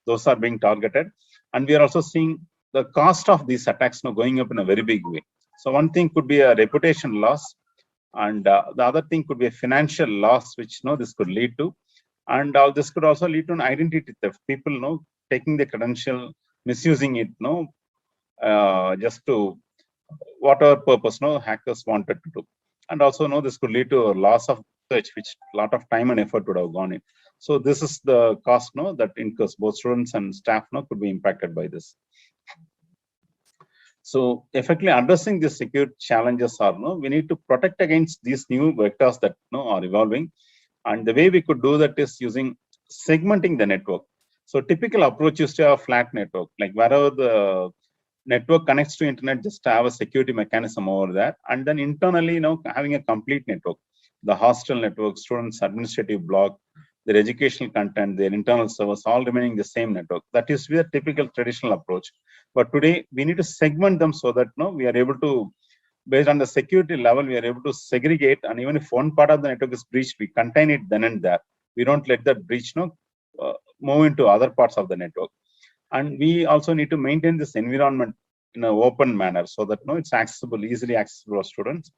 those are being targeted. And we are also seeing the cost of these attacks going up in a very big way. So one thing could be a reputation loss, and the other thing could be a financial loss, which this could lead to. And this could also lead to an identity theft. People taking the credential, misusing it, just to whatever purpose hackers wanted to do. And also this could lead to a loss of search, which a lot of time and effort would have gone in. So this is the cost that incurs. Both students and staff could be impacted by this. So effectively addressing these security challenges are we need to protect against these new vectors that are evolving. And the way we could do that is using segmenting the network. So typical approach is to have a flat network, like wherever the network connects to internet, just have a security mechanism over there. And then internally, having a complete network, the hostel network, students, administrative block, their educational content, their internal servers, all remaining the same network. That is the typical traditional approach. But today we need to segment them so that we are able to, based on the security level, we are able to segregate. And even if one part of the network is breached, we contain it then and there. We don't let that breach move into other parts of the network. And we also need to maintain this environment in an open manner so that it's accessible, easily accessible to students.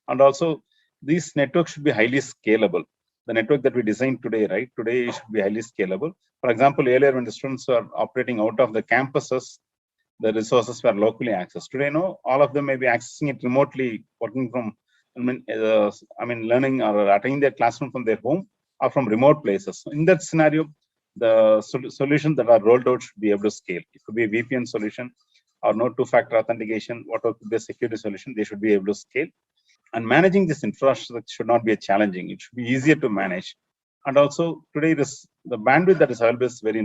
And also these networks should be highly scalable. The network that we designed today, right? Today should be highly scalable. For example, earlier when the students were operating out of the campuses, the resources were locally accessed. Today, all of them may be accessing it remotely, working from, learning or attending their classroom from their home or from remote places. So in that scenario, the solutions that are rolled out should be able to scale. It could be a VPN solution or two-factor authentication, whatever could be a security solution, they should be able to scale. And managing this infrastructure should not be challenging. It should be easier to manage. And also today, the bandwidth that is available is very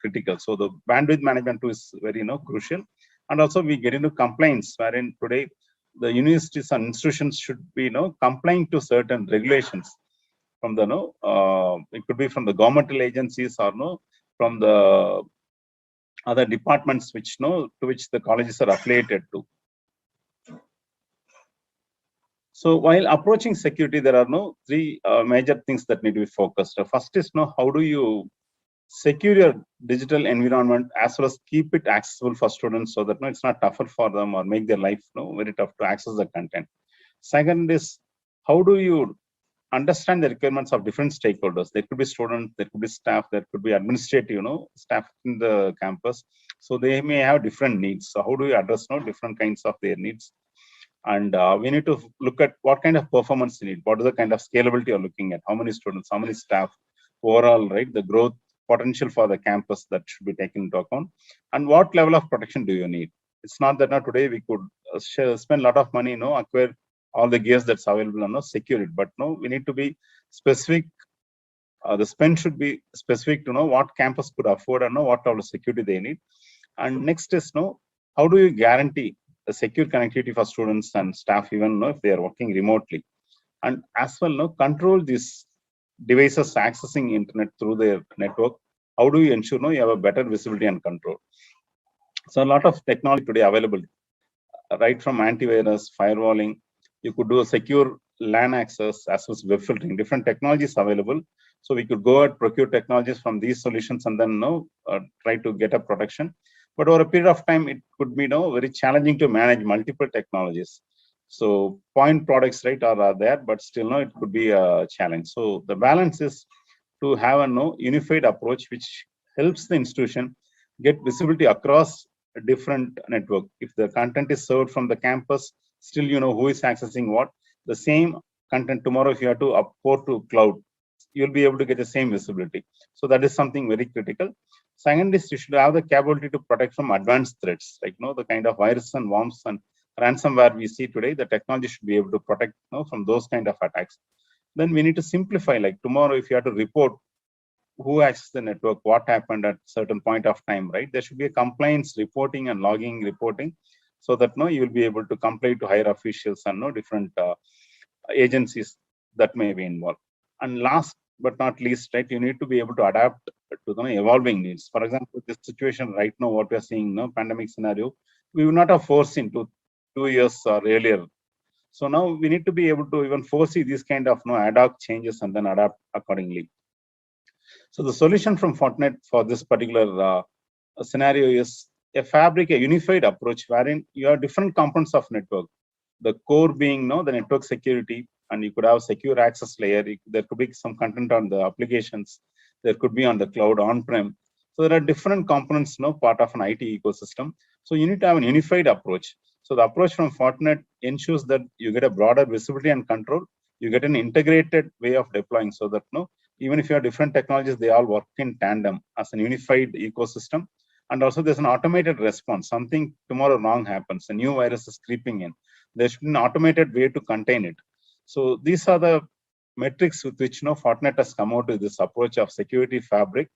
critical. So the bandwidth management too is very crucial. And also we get into compliance, wherein today the universities and institutions should be complying to certain regulations from the it could be from the governmental agencies or from the other departments which to which the colleges are affiliated to. So while approaching security, there are three major things that need to be focused. First is how do you secure your digital environment as well as keep it accessible for students so that it's not tougher for them or make their life very tough to access the content. Second is how do you understand the requirements of different stakeholders. There could be students, there could be staff, there could be administrative, staff in the campus. So they may have different needs. So how do we address different kinds of their needs? And we need to look at what kind of performance you need. What is the kind of scalability you're looking at? How many students, how many staff, overall, right? The growth potential for the campus that should be taken into account. And what level of protection do you need? It's not that today we could spend a lot of money, acquire all the gears that's available and secure it. But no, we need to be specific. The spend should be specific to know what campus could afford and know what level of security they need. And next is how do you guarantee the secure connectivity for students and staff, even if they are working remotely? And as well, control these devices accessing internet through their network. How do you ensure you have a better visibility and control? So a lot of technology today available, right from antivirus, firewalling. You could do a secure LAN access as well as web filtering. Different technologies available. So we could go and procure technologies from these solutions and then try to get a protection. But over a period of time, it could be very challenging to manage multiple technologies. So point products, right, are there, but still it could be a challenge. So the balance is to have a unified approach which helps the institution get visibility across a different network. If the content is served from the campus, still who is accessing what. The same content tomorrow, if you have to upload to cloud, you'll be able to get the same visibility. So that is something very critical. Second is you should have the capability to protect from advanced threats, like the kind of virus and worms and ransomware we see today. The technology should be able to protect from those kind of attacks. Then we need to simplify, like tomorrow, if you have to report who accessed the network, what happened at certain point of time, right? There should be a compliance reporting and logging reporting, so that you will be able to comply to higher officials and different agencies that may be involved. And last but not least, right, you need to be able to adapt to the evolving needs. For example, this situation right now, what we are seeing, pandemic scenario, we will not have foreseen 2 years or earlier. So now we need to be able to even foresee these kind of ad hoc changes and then adapt accordingly. So the solution from Fortinet for this particular scenario is a unified approach wherein you have different components of network. The core being the network security, and you could have secure access layer. There could be some content on the applications. There could be on the cloud on-prem. So there are different components, part of an IT ecosystem. So you need to have an unified approach. So the approach from Fortinet ensures that you get a broader visibility and control. You get an integrated way of deploying, so that even if you have different technologies, they all work in tandem as an unified ecosystem. And also there's an automated response. Something tomorrow wrong happens, a new virus is creeping in. There should be an automated way to contain it. So these are the metrics with which Fortinet has come out with this approach of security fabric,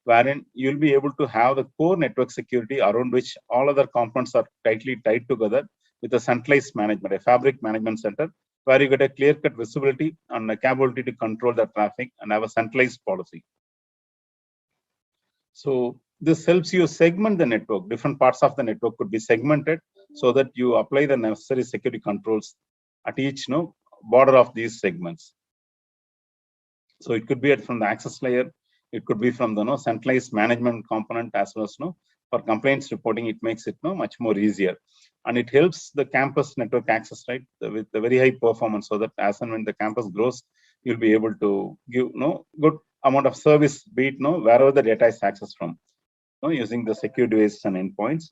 wherein you'll be able to have the core network security around which all other components are tightly tied together with a centralized management, a fabric management center, where you get a clear-cut visibility and a capability to control the traffic and have a centralized policy. So this helps you segment the network. Different parts of the network could be segmented so that you apply the necessary security controls at each border of these segments. So it could be from the access layer. It could be from the centralized management component as well as for complaints reporting. It makes it much more easier, and it helps the campus network access, right, with the very high performance, so that as and when the campus grows, you'll be able to give good amount of service, be it wherever the data is accessed from, using the secure devices and endpoints.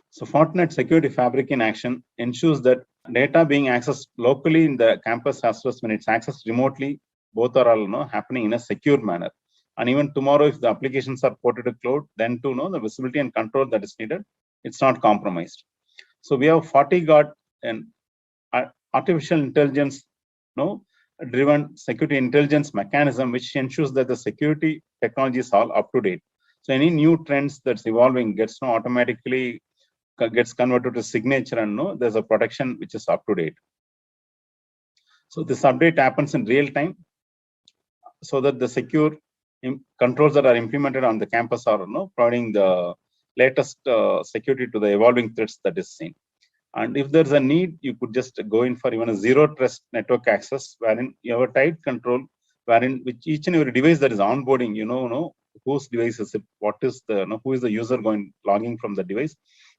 So Fortinet Security Fabric in action ensures that data being accessed locally in the campus as well as when it's accessed remotely, both are all happening in a secure manner. And even tomorrow, if the applications are ported to cloud, then to the visibility and control that is needed, it's not compromised. So we have FortiGuard and artificial intelligence driven security intelligence mechanism, which ensures that the security technology is all up to date. So any new trends that's evolving gets automatically gets converted to signature, and there's a protection which is up to date. So this update happens in real time, so that the secure controls that are implemented on the campus are providing the latest security to the evolving threats that is seen. And if there's a need, you could just go in for even a zero trust network access, wherein you have a tight control, wherein with each and every device that is onboarding, whose device is it, what is the who is the user logging from the device,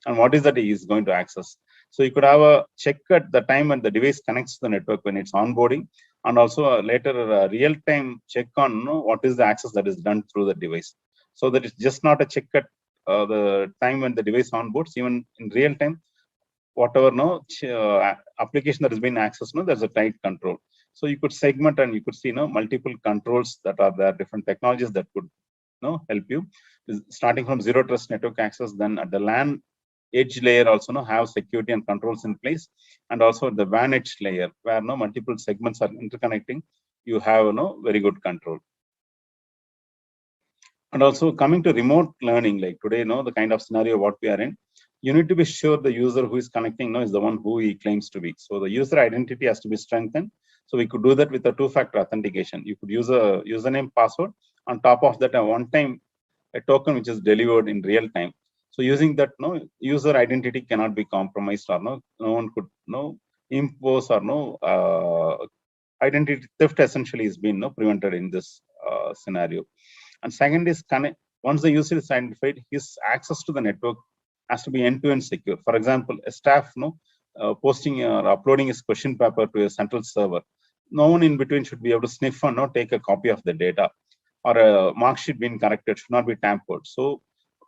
and what is that he is going to access. So you could have a check at the time when the device connects to the network when it's onboarding, and also later a real-time check on what is the access that is done through the device. So that it's just not a check at the time when the device onboards, even in real time, whatever application that has been accessed, there's a tight control. So you could segment and you could see multiple controls that are there, different technologies that could help you, starting from zero trust network access. Then at the LAN edge layer also have security and controls in place, and also the WAN edge layer where multiple segments are interconnecting, you have very good control. And also coming to remote learning, like today, the kind of scenario what we are in, you need to be sure the user who is connecting is the one who he claims to be. So the user identity has to be strengthened. So we could do that with a two-factor authentication. You could use a username, password. On top of that, a token which is delivered in real time. So using that, user identity cannot be compromised, or no one could impose or identity theft essentially is being prevented in this scenario. And second is once the user is identified, his access to the network has to be end-to-end secure. For example, a staff posting or uploading his question paper to a central server, no one in between should be able to sniff and take a copy of the data, or a mark sheet being corrected should not be tampered. So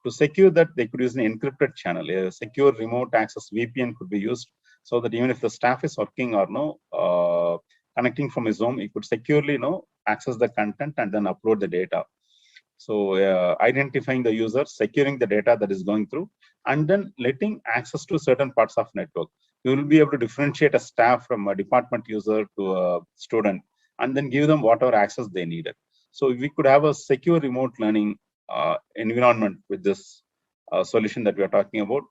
to secure that, they could use an encrypted channel. A secure remote access VPN could be used, so that even if the staff is working or connecting from his home, he could securely access the content and then upload the data. So identifying the user, securing the data that is going through, and then letting access to certain parts of network. You will be able to differentiate a staff from a department user to a student, and then give them whatever access they needed. So we could have a secure remote learning environment with this solution that we are talking about.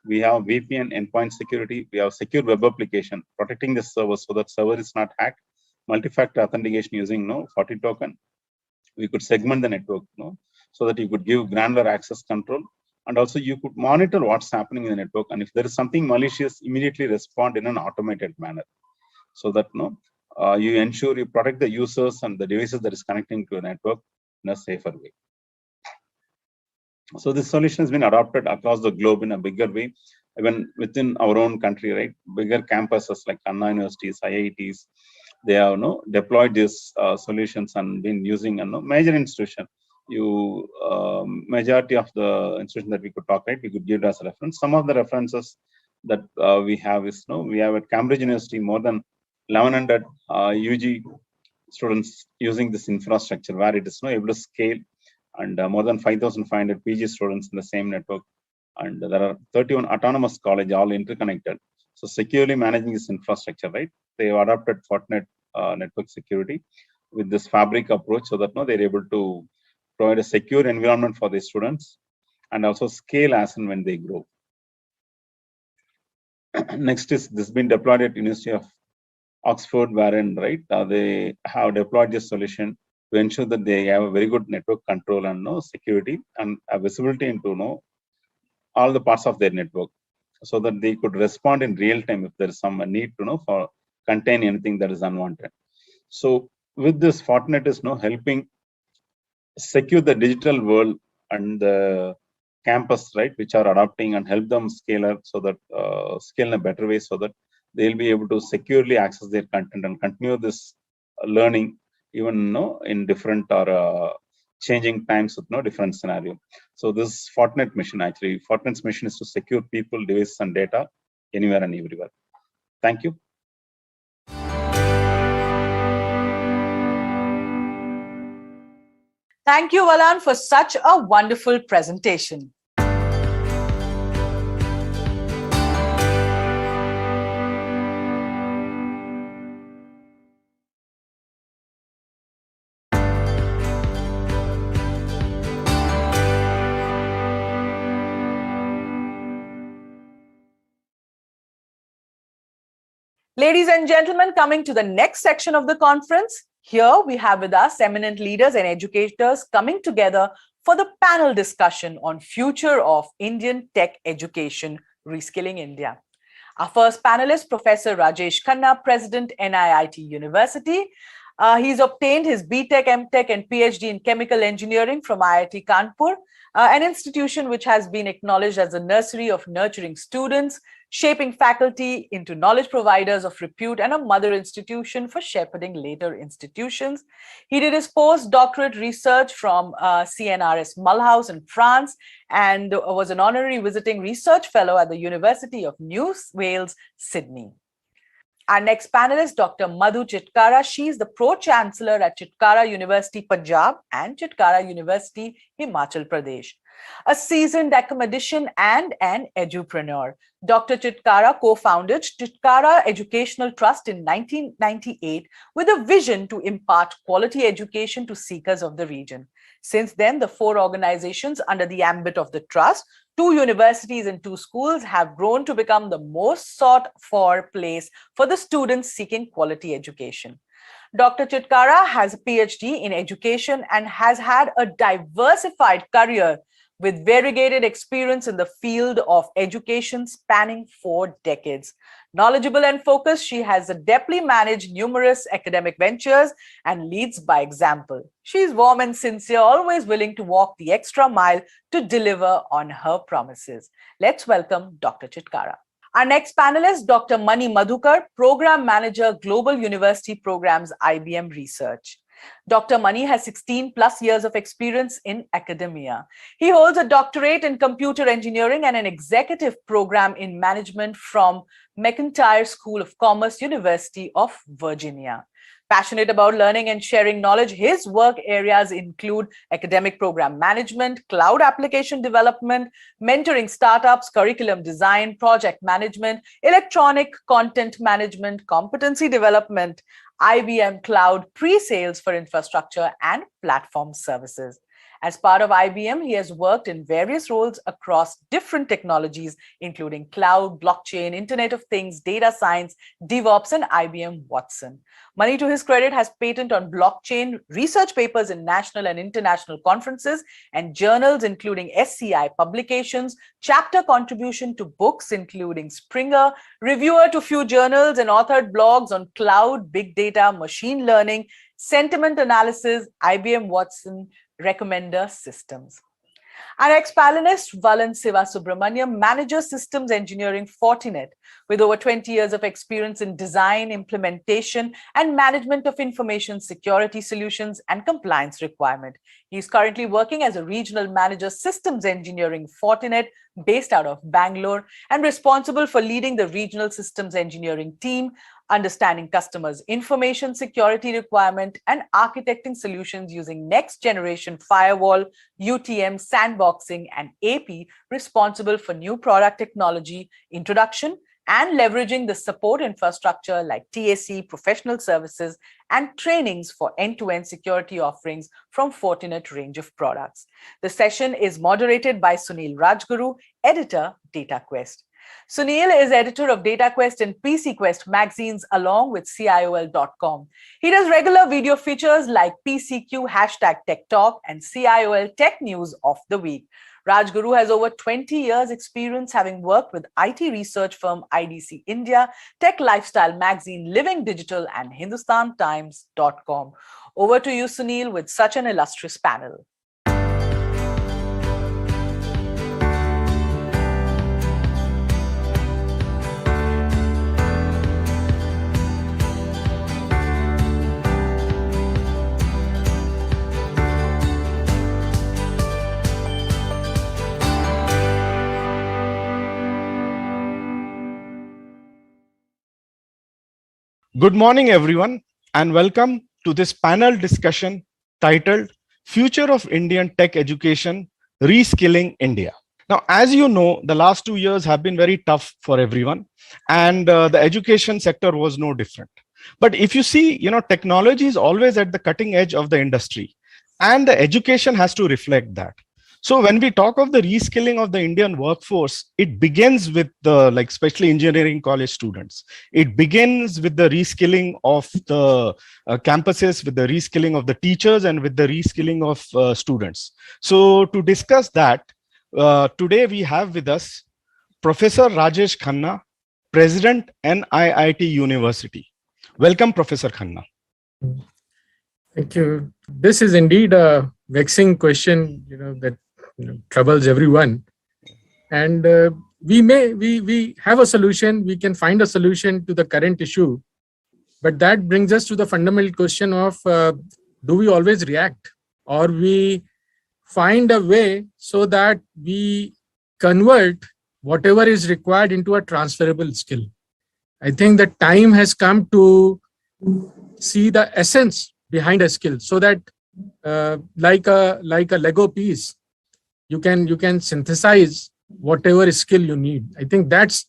We have VPN endpoint security. We have secure web application protecting the server so that server is not hacked. Multi-factor authentication using 40 token. We could segment the network so that you could give granular access control, and also you could monitor what's happening in the network, and if there is something malicious, immediately respond in an automated manner, so that you ensure you protect the users and the devices that is connecting to a network in a safer way. So this solution has been adopted across the globe in a bigger way, even within our own country, right? Bigger campuses like Anna universities, IITs, they have deployed these solutions and been using a major institution. Majority of the institution that we could talk, right? We could give it as a reference. Some of the references that we have is we have at Cambridge University more than 1100 UG students using this infrastructure, where it is able to scale, and more than 5,500 PG students in the same network, and there are 31 autonomous colleges all interconnected. So securely managing this infrastructure, right? They have adopted Fortinet network security with this fabric approach, so that they're able to provide a secure environment for the students, and also scale as and when they grow. Next is this been deployed at University of Oxford, wherein they have deployed this solution to ensure that they have a very good network control and security and visibility into all the parts of their network, so that they could respond in real time if there is some need to for contain anything that is unwanted. So with this, Fortinet is helping secure the digital world and the campus, right, which are adopting, and help them scale up, so that scale in a better way, so that they'll be able to securely access their content and continue this learning even in different or changing times with different scenario. So this Fortinet mission, actually, Fortinet's mission is to secure people, devices, and data anywhere and everywhere. Thank you. Thank you, Valan, for such a wonderful presentation. Ladies and gentlemen, coming to the next section of the conference, here we have with us eminent leaders and educators coming together for the panel discussion on future of Indian tech education, reskilling India. Our first panelist, Professor Rajesh Khanna, President, NIIT University. He's obtained his B.Tech, M.Tech, and PhD in chemical engineering from IIT Kanpur, an institution which has been acknowledged as a nursery of nurturing students, shaping faculty into knowledge providers of repute, and a mother institution for shepherding later institutions. He did his postdoctorate research from CNRS Mulhouse in France and was an honorary visiting research fellow at the University of New Wales, Sydney. Our next panelist, Dr. Madhu Chitkara. She is the Pro-Chancellor at Chitkara University, Punjab and Chitkara University, Himachal Pradesh. A seasoned academician and an edupreneur, Dr. Chitkara co-founded Chitkara Educational Trust in 1998 with a vision to impart quality education to seekers of the region. Since then, the 4 organizations under the ambit of the trust, 2 universities and 2 schools, have grown to become the most sought-for place for the students seeking quality education. Dr. Chitkara has a PhD in education and has had a diversified career with variegated experience in the field of education spanning 4 decades. Knowledgeable and focused, she has adeptly managed numerous academic ventures and leads by example. She is warm and sincere, always willing to walk the extra mile to deliver on her promises. Let's welcome Dr. Chitkara. Our next panelist, Dr. Mani Madhukar, Program Manager, Global University Programs, IBM Research. Dr. Mani has 16 plus years of experience in academia. He holds a doctorate in computer engineering and an executive program in management from McIntyre School of Commerce, University of Virginia. Passionate about learning and sharing knowledge, his work areas include academic program management, cloud application development, mentoring startups, curriculum design, project management, electronic content management, competency development, IBM Cloud, pre-sales for infrastructure and platform services. As part of IBM, he has worked in various roles across different technologies, including cloud, blockchain, Internet of Things, data science, DevOps, and IBM Watson. Mani, to his credit, has patent on blockchain, research papers in national and international conferences and journals, including SCI publications, chapter contribution to books, including Springer, reviewer to few journals, and authored blogs on cloud, big data, machine learning, sentiment analysis, IBM Watson, recommender systems. Our next panelist, Valan Siva Subramaniam, Manager Systems Engineering, Fortinet, with over 20 years of experience in design, implementation, and management of information security solutions and compliance requirement. He is currently working as a Regional Manager Systems Engineering, Fortinet, based out of Bangalore, and responsible for leading the Regional Systems Engineering team, understanding customers' information security requirement, and architecting solutions using next generation firewall, UTM, sandboxing, and AP, responsible for new product technology introduction and leveraging the support infrastructure like TSC, professional services, and trainings for end-to-end security offerings from Fortinet range of products. The session is moderated by Sunil Rajguru, editor, Dataquest. Sunil is editor of Dataquest and PCQuest magazines along with CIOL.com. He does regular video features like PCQ, #Tech Talk, and CIOL Tech News of the Week. Rajguru has over 20 years experience, having worked with IT research firm IDC India, Tech Lifestyle magazine Living Digital, and HindustanTimes.com. Over to you, Sunil, with such an illustrious panel. Good morning, everyone, and welcome to this panel discussion titled Future of Indian Tech Education, Reskilling India. Now, as you know, the last 2 years have been very tough for everyone, and the education sector was no different. But if you see, technology is always at the cutting edge of the industry, and the education has to reflect that. So when we talk of the reskilling of the Indian workforce, it begins with the especially engineering college students. It begins with the reskilling of the campuses, with the reskilling of the teachers, and with the reskilling of students. So to discuss that, today we have with us Professor Rajesh Khanna, President, NIIT University. Welcome, Professor Khanna. Thank you. This is indeed a vexing question, that troubles everyone. And we have a solution. We can find a solution to the current issue, but that brings us to the fundamental question of do we always react, or we find a way so that we convert whatever is required into a transferable skill. I think the time has come to see the essence behind a skill, so that like a Lego piece, you can synthesize whatever skill you need. I think that's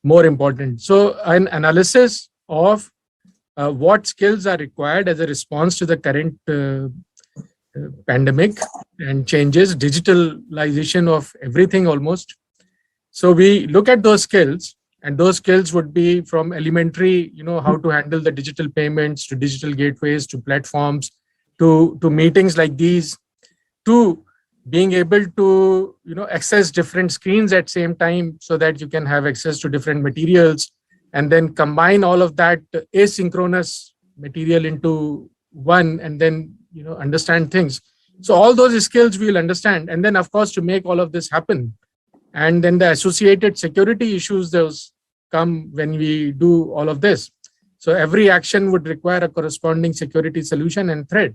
more important. So an analysis of what skills are required as a response to the current pandemic and changes, digitalization of everything almost. So we look at those skills, and those skills would be from elementary, how to handle the digital payments, to digital gateways, to platforms, to meetings like these, to being able to access different screens at same time, so that you can have access to different materials, and then combine all of that asynchronous material into one, and then understand things. So all those skills we will understand, and then of course to make all of this happen, and then the associated security issues those come when we do all of this. So every action would require a corresponding security solution and threat,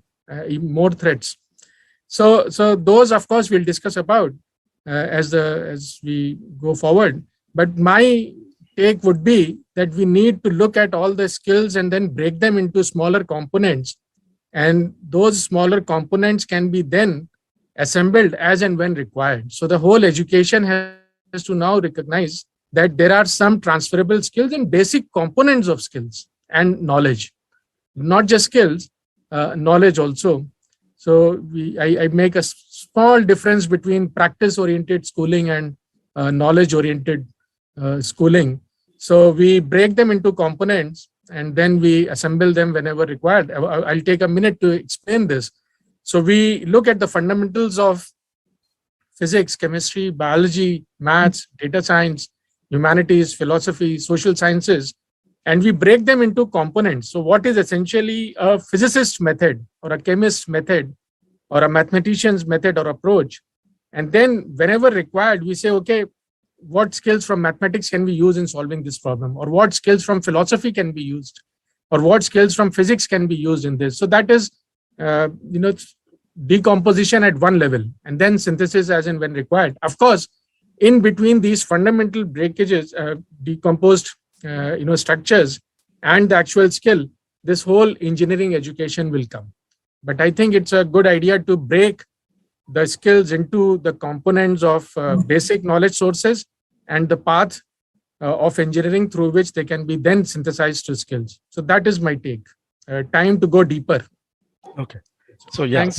more threats. So those of course we'll discuss about as we go forward. But my take would be that we need to look at all the skills and then break them into smaller components, and those smaller components can be then assembled as and when required. So the whole education has to now recognize that there are some transferable skills and basic components of skills and knowledge, not just skills, knowledge also. So I make a small difference between practice-oriented schooling and knowledge-oriented schooling. So we break them into components, and then we assemble them whenever required. I'll take a minute to explain this. So we look at the fundamentals of physics, chemistry, biology, maths, data science, humanities, philosophy, social sciences, and we break them into components. So what is essentially a physicist method, or a chemist method, or a mathematician's method or approach? And then whenever required, we say, okay, what skills from mathematics can we use in solving this problem? Or what skills from philosophy can be used? Or what skills from physics can be used in this? So that is, decomposition at one level, and then synthesis as and when required. Of course, in between these fundamental breakages, decomposed structures and the actual skill, this whole engineering education will come. But I think it's a good idea to break the skills into the components of basic knowledge sources and the path of engineering through which they can be then synthesized to skills. So that is my take. Time to go deeper. Okay. So yeah,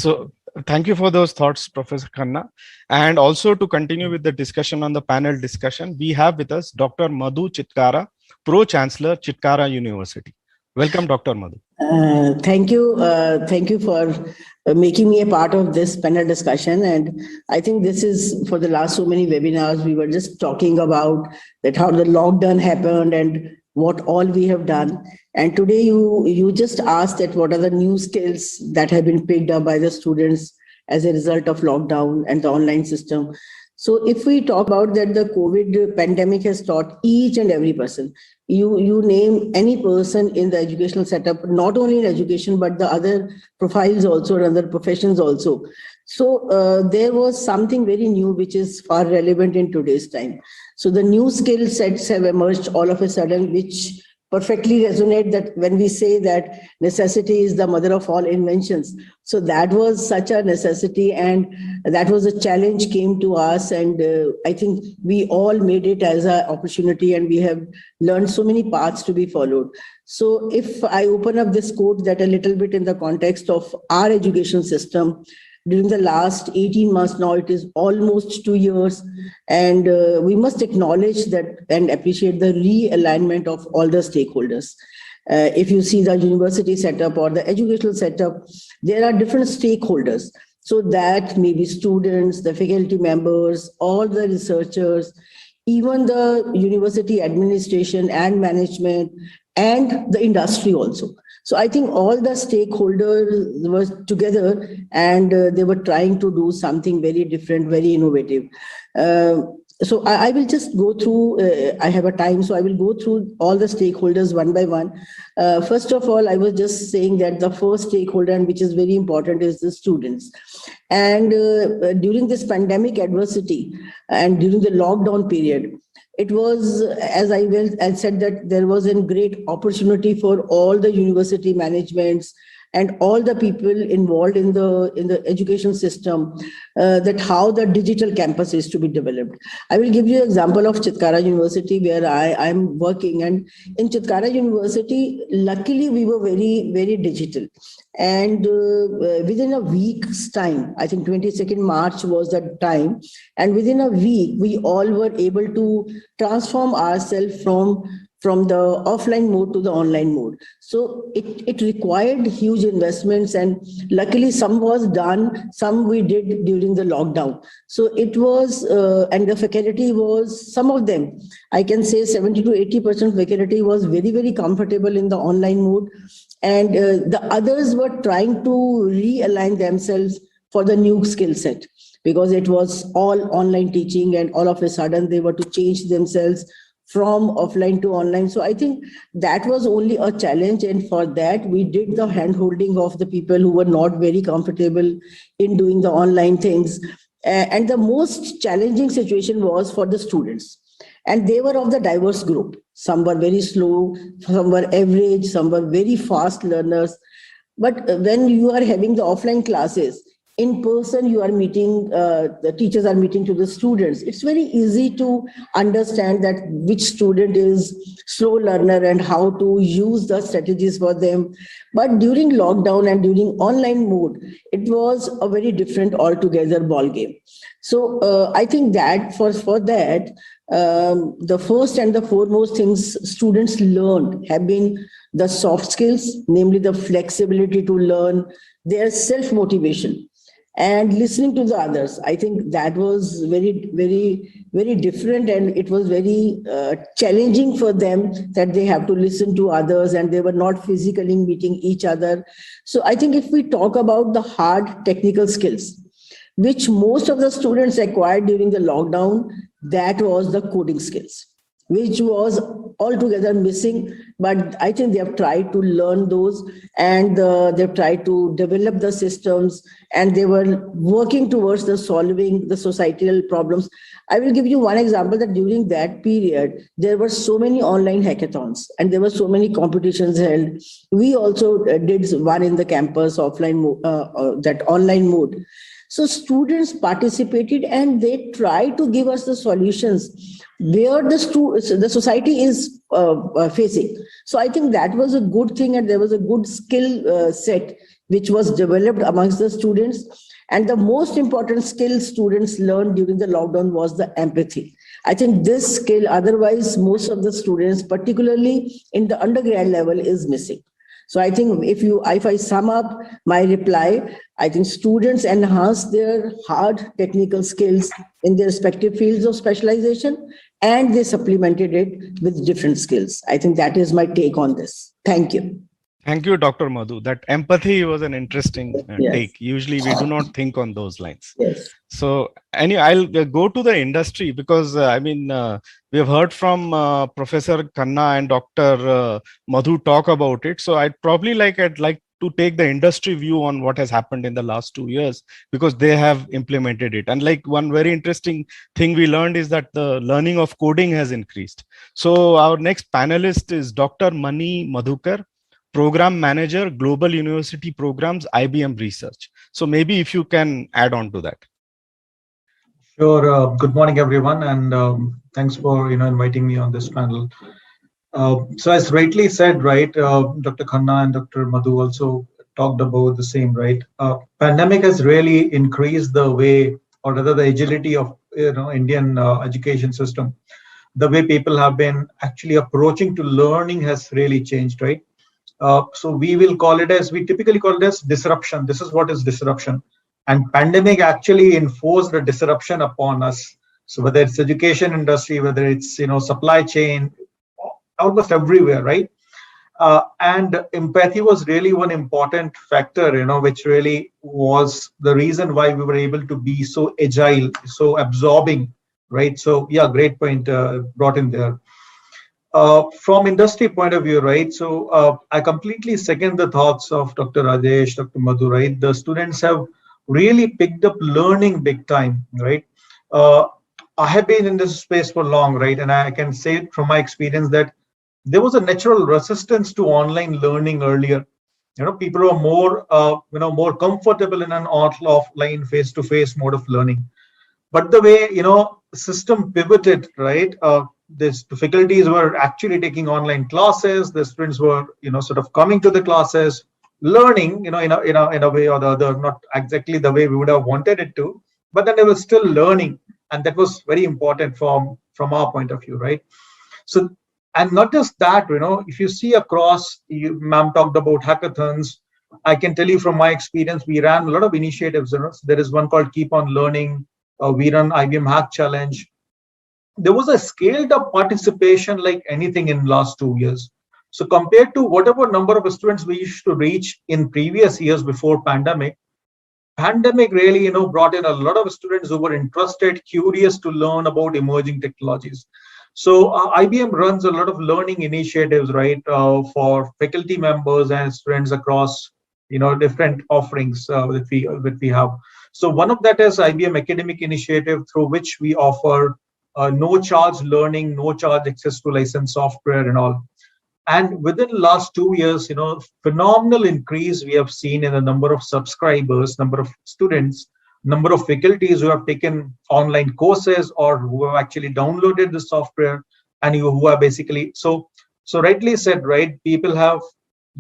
thank you for those thoughts, Professor Khanna. And also to continue with the discussion on the panel discussion, we have with us Dr. Madhu Chitkara, Pro-Chancellor, Chitkara University. Welcome, Dr. Madhu. Thank you. Thank you for making me a part of this panel discussion. And I think this is for the last so many webinars, we were just talking about that how the lockdown happened and what all we have done. And today you just asked that what are the new skills that have been picked up by the students as a result of lockdown and the online system. So if we talk about that, the COVID pandemic has taught each and every person, you name any person in the educational setup, not only in education, but the other profiles also, and other professions also. So there was something very new, which is far relevant in today's time. So the new skill sets have emerged all of a sudden, which perfectly resonate that when we say that necessity is the mother of all inventions. So that was such a necessity, and that was a challenge came to us. And I think we all made it as an opportunity, and we have learned so many paths to be followed. So if I open up this quote that a little bit in the context of our education system, during the last 18 months, now it is almost 2 years, and we must acknowledge that and appreciate the realignment of all the stakeholders. If you see the university setup or the educational setup, there are different stakeholders. So that may be students, the faculty members, all the researchers, even the university administration and management, and the industry also. So I think all the stakeholders were together, and they were trying to do something very different, very innovative. So I will just go through, I have a time, so I will go through all the stakeholders one by one. First of all, I was just saying that the first stakeholder, and which is very important, is the students. And during this pandemic adversity and during the lockdown period, it was, as I said, that there was a great opportunity for all the university managements and all the people involved in the education system, that how the digital campus is to be developed. I will give you an example of Chitkara University, where I'm working. And in Chitkara University, luckily we were very, very digital. And within a week's time, I think 22nd March was the time, and within a week, we all were able to transform ourselves from the offline mode to the online mode. So it required huge investments, and luckily some was done, some we did during the lockdown. So it was, and the faculty was, some of them, I can say 70 to 80% faculty was very, very comfortable in the online mode. And the others were trying to realign themselves for the new skill set, because it was all online teaching, and all of a sudden they were to change themselves from offline to online. So I think that was only a challenge. And for that, we did the hand-holding of the people who were not very comfortable in doing the online things. And the most challenging situation was for the students. And they were of the diverse group. Some were very slow, some were average, some were very fast learners. But when you are having the offline classes, in person, you are meeting, the teachers are meeting to the students. It's very easy to understand that which student is slow learner and how to use the strategies for them. But during lockdown and during online mode, it was a very different altogether ball game. So I think that for that, the first and the foremost things students learned have been the soft skills, namely the flexibility to learn, their self-motivation, and listening to the others. I think that was very, very, very different, and it was very challenging for them that they have to listen to others, and they were not physically meeting each other. So I think if we talk about the hard technical skills, which most of the students acquired during the lockdown, that was the coding skills, which was altogether missing. But I think they have tried to learn those, and they've tried to develop the systems, and they were working towards the solving the societal problems. I will give you one example, that during that period, there were so many online hackathons, and there were so many competitions held. We also did one in the campus offline, that online mode. So students participated, and they tried to give us the solutions where the society is facing. So I think that was a good thing, and there was a good skill set which was developed amongst the students. And the most important skill students learned during the lockdown was the empathy. I think this skill, otherwise most of the students, particularly in the undergrad level, is missing. So I think if I sum up my reply, I think students enhance their hard technical skills in their respective fields of specialization, and they supplemented it with different skills. I think that is my take on this. Thank you. Thank you, Dr. Madhu. That empathy was an interesting take. Usually we do not think on those lines. Yes. So anyway, I'll go to the industry, because we have heard from Professor Khanna and Dr. Madhu talk about it. So I'd like to take the industry view on what has happened in the last 2 years, because they have implemented it. And like one very interesting thing we learned is that the learning of coding has increased. So our next panelist is Dr. Mani Madhukar, Program Manager, Global University Programs, IBM Research. So maybe if you can add on to that. Sure. Good morning, everyone, and thanks for inviting me on this panel. So as rightly said, right, Dr. Khanna and Dr. Madhu also talked about the same, right? Pandemic has really increased the way, or rather the agility of Indian education system. The way people have been actually approaching to learning has really changed, right? So we typically call it as disruption. This is what is disruption. And pandemic actually enforced a disruption upon us. So whether it's education industry, whether it's supply chain, almost everywhere, right? And empathy was really one important factor, which really was the reason why we were able to be so agile, so absorbing, right? So yeah, great point brought in there. From industry point of view, right? So I completely second the thoughts of Dr. Rajesh, Dr. Madhu, right? The students have really picked up learning big time, right? I have been in this space for long, right? And I can say from my experience that there was a natural resistance to online learning earlier. People were more, more comfortable in an offline face-to-face mode of learning. But the way system pivoted, right? This the faculties were actually taking online classes. The students were sort of coming to the classes, learning in a way or the other, not exactly the way we would have wanted it to, but then they were still learning, and that was very important from our point of view, right? So, and not just that, if you see across, ma'am talked about hackathons. I can tell you from my experience, we ran a lot of initiatives. So there is one called Keep on Learning. We run IBM Hack Challenge. There was a scaled up participation like anything in last 2 years. So compared to whatever number of students we used to reach in previous years before pandemic really brought in a lot of students who were interested, curious to learn about emerging technologies. So IBM runs a lot of learning initiatives, right, for faculty members and students across different offerings that we have. So one of that is IBM Academic Initiative, through which we offer no charge learning, no charge access to licensed software and all. And within the last 2 years, phenomenal increase we have seen in the number of subscribers, number of students, number of faculties who have taken online courses or who have actually downloaded the software, and who are basically so rightly said, right? People have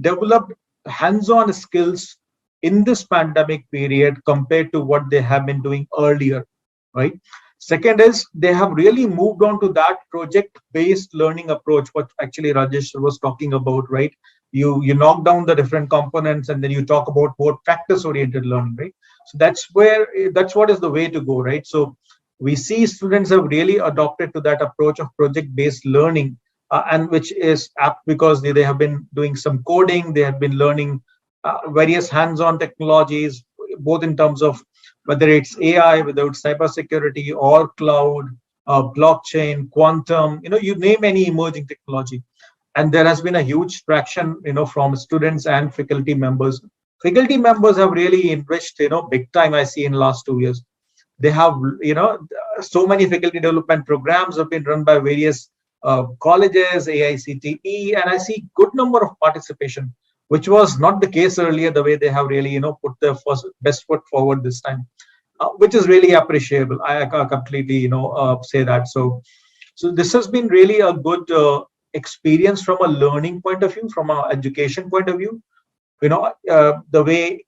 developed hands-on skills in this pandemic period compared to what they have been doing earlier, right? Second is they have really moved on to that project-based learning approach, what actually Rajesh was talking about, right? You knock down the different components and then you talk about more practice-oriented learning, right? So that's what is the way to go, right? So we see students have really adopted to that approach of project-based learning, and which is apt because they have been doing some coding, they have been learning various hands-on technologies, both in terms of whether it's AI, whether it's cybersecurity or cloud, blockchain, quantum, you name any emerging technology. And there has been a huge traction, from students and faculty members. Faculty members have really enriched, big time, I see in the last 2 years. They have, so many faculty development programs have been run by various colleges, AICTE, and I see good number of participation, which was not the case earlier, the way they have really, put their best foot forward this time, which is really appreciable. I completely, say that. So this has been really a good experience from a learning point of view, from an education point of view. The way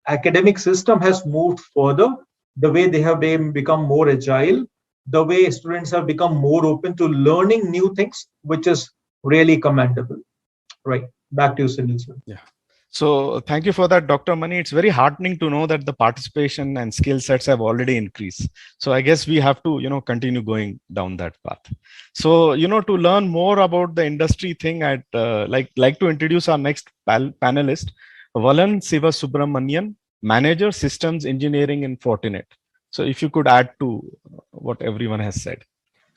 academic system has moved further, the way they have become more agile, the way students have become more open to learning new things, which is really commendable. Right. Back to you, Sunil, sir. Yeah. So thank you for that, Dr. Mani. It's very heartening to know that the participation and skill sets have already increased. So I guess we have to, continue going down that path. So, to learn more about the industry thing, I'd like to introduce our next panelist, Valan Sivasubramanian, Manager Systems Engineering in Fortinet. So if you could add to what everyone has said.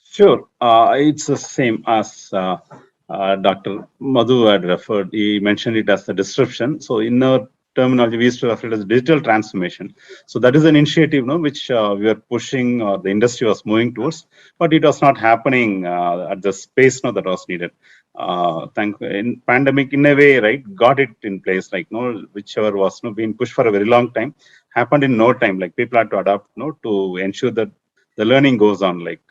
Sure. It's the same as Dr. Madhu had referred. He mentioned it as the disruption. So in our terminology, we used to refer it as digital transformation. So that is an initiative, which we are pushing, or the industry was moving towards, but it was not happening at the pace that was needed. In pandemic, in a way, right, got it in place, like whichever was being pushed for a very long time happened in no time. Like people had to adapt, to ensure that the learning goes on. Like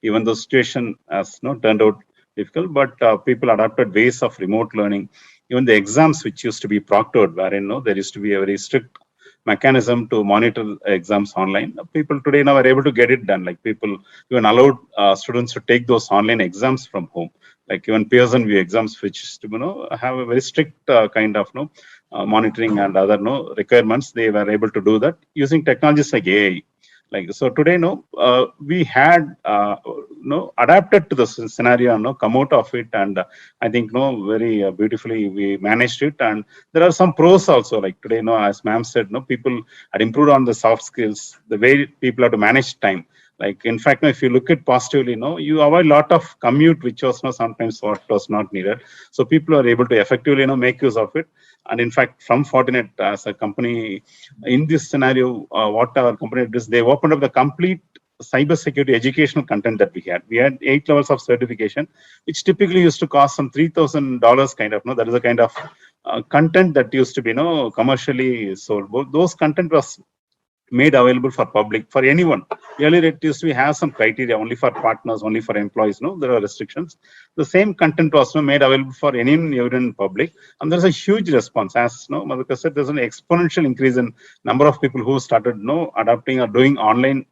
even the situation has turned out difficult, but people adapted ways of remote learning. Even the exams, which used to be proctored, wherein there used to be a very strict mechanism to monitor exams online. People today now are able to get it done. Like people even allowed students to take those online exams from home. Like even Pearson VUE exams, which is to have a very strict kind of monitoring and other requirements. They were able to do that using technologies like AI. Like, so today, we had, adapted to the scenario, come out of it. And I think, very beautifully we managed it. And there are some pros also, like today, as ma'am said, people had improved on the soft skills, the way people have to manage time. Like, in fact, if you look at positively, you avoid a lot of commute, which was sometimes what was not needed. So people are able to effectively, make use of it. And in fact, from Fortinet as a company, in this scenario, what our company did is they opened up the complete cybersecurity educational content that we had. We had 8 levels of certification, which typically used to cost some $3,000 kind of. That is a kind of content that used to be commercially sold. Those content was made available for public, for anyone. Earlier it used to have some criteria only for partners, only for employees. There are restrictions. The same content was made available for everyone public, and there's a huge response. As Madhukar said, there's an exponential increase in number of people who started adapting or doing online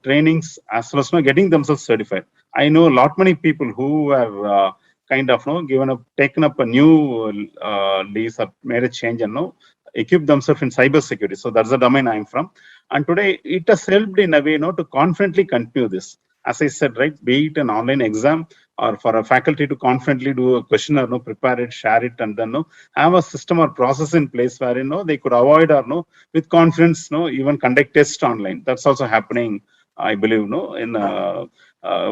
trainings, as well as getting themselves certified. I know a lot many people who are kind of taken up a new lease or made a change and equip themselves in cybersecurity. So that's the domain I'm from. And today it has helped in a way to confidently continue this. As I said, right, be it an online exam or for a faculty to confidently do a questionnaire, prepare it, share it, and then have a system or process in place where they could avoid or with confidence even conduct tests online. That's also happening, I believe, in a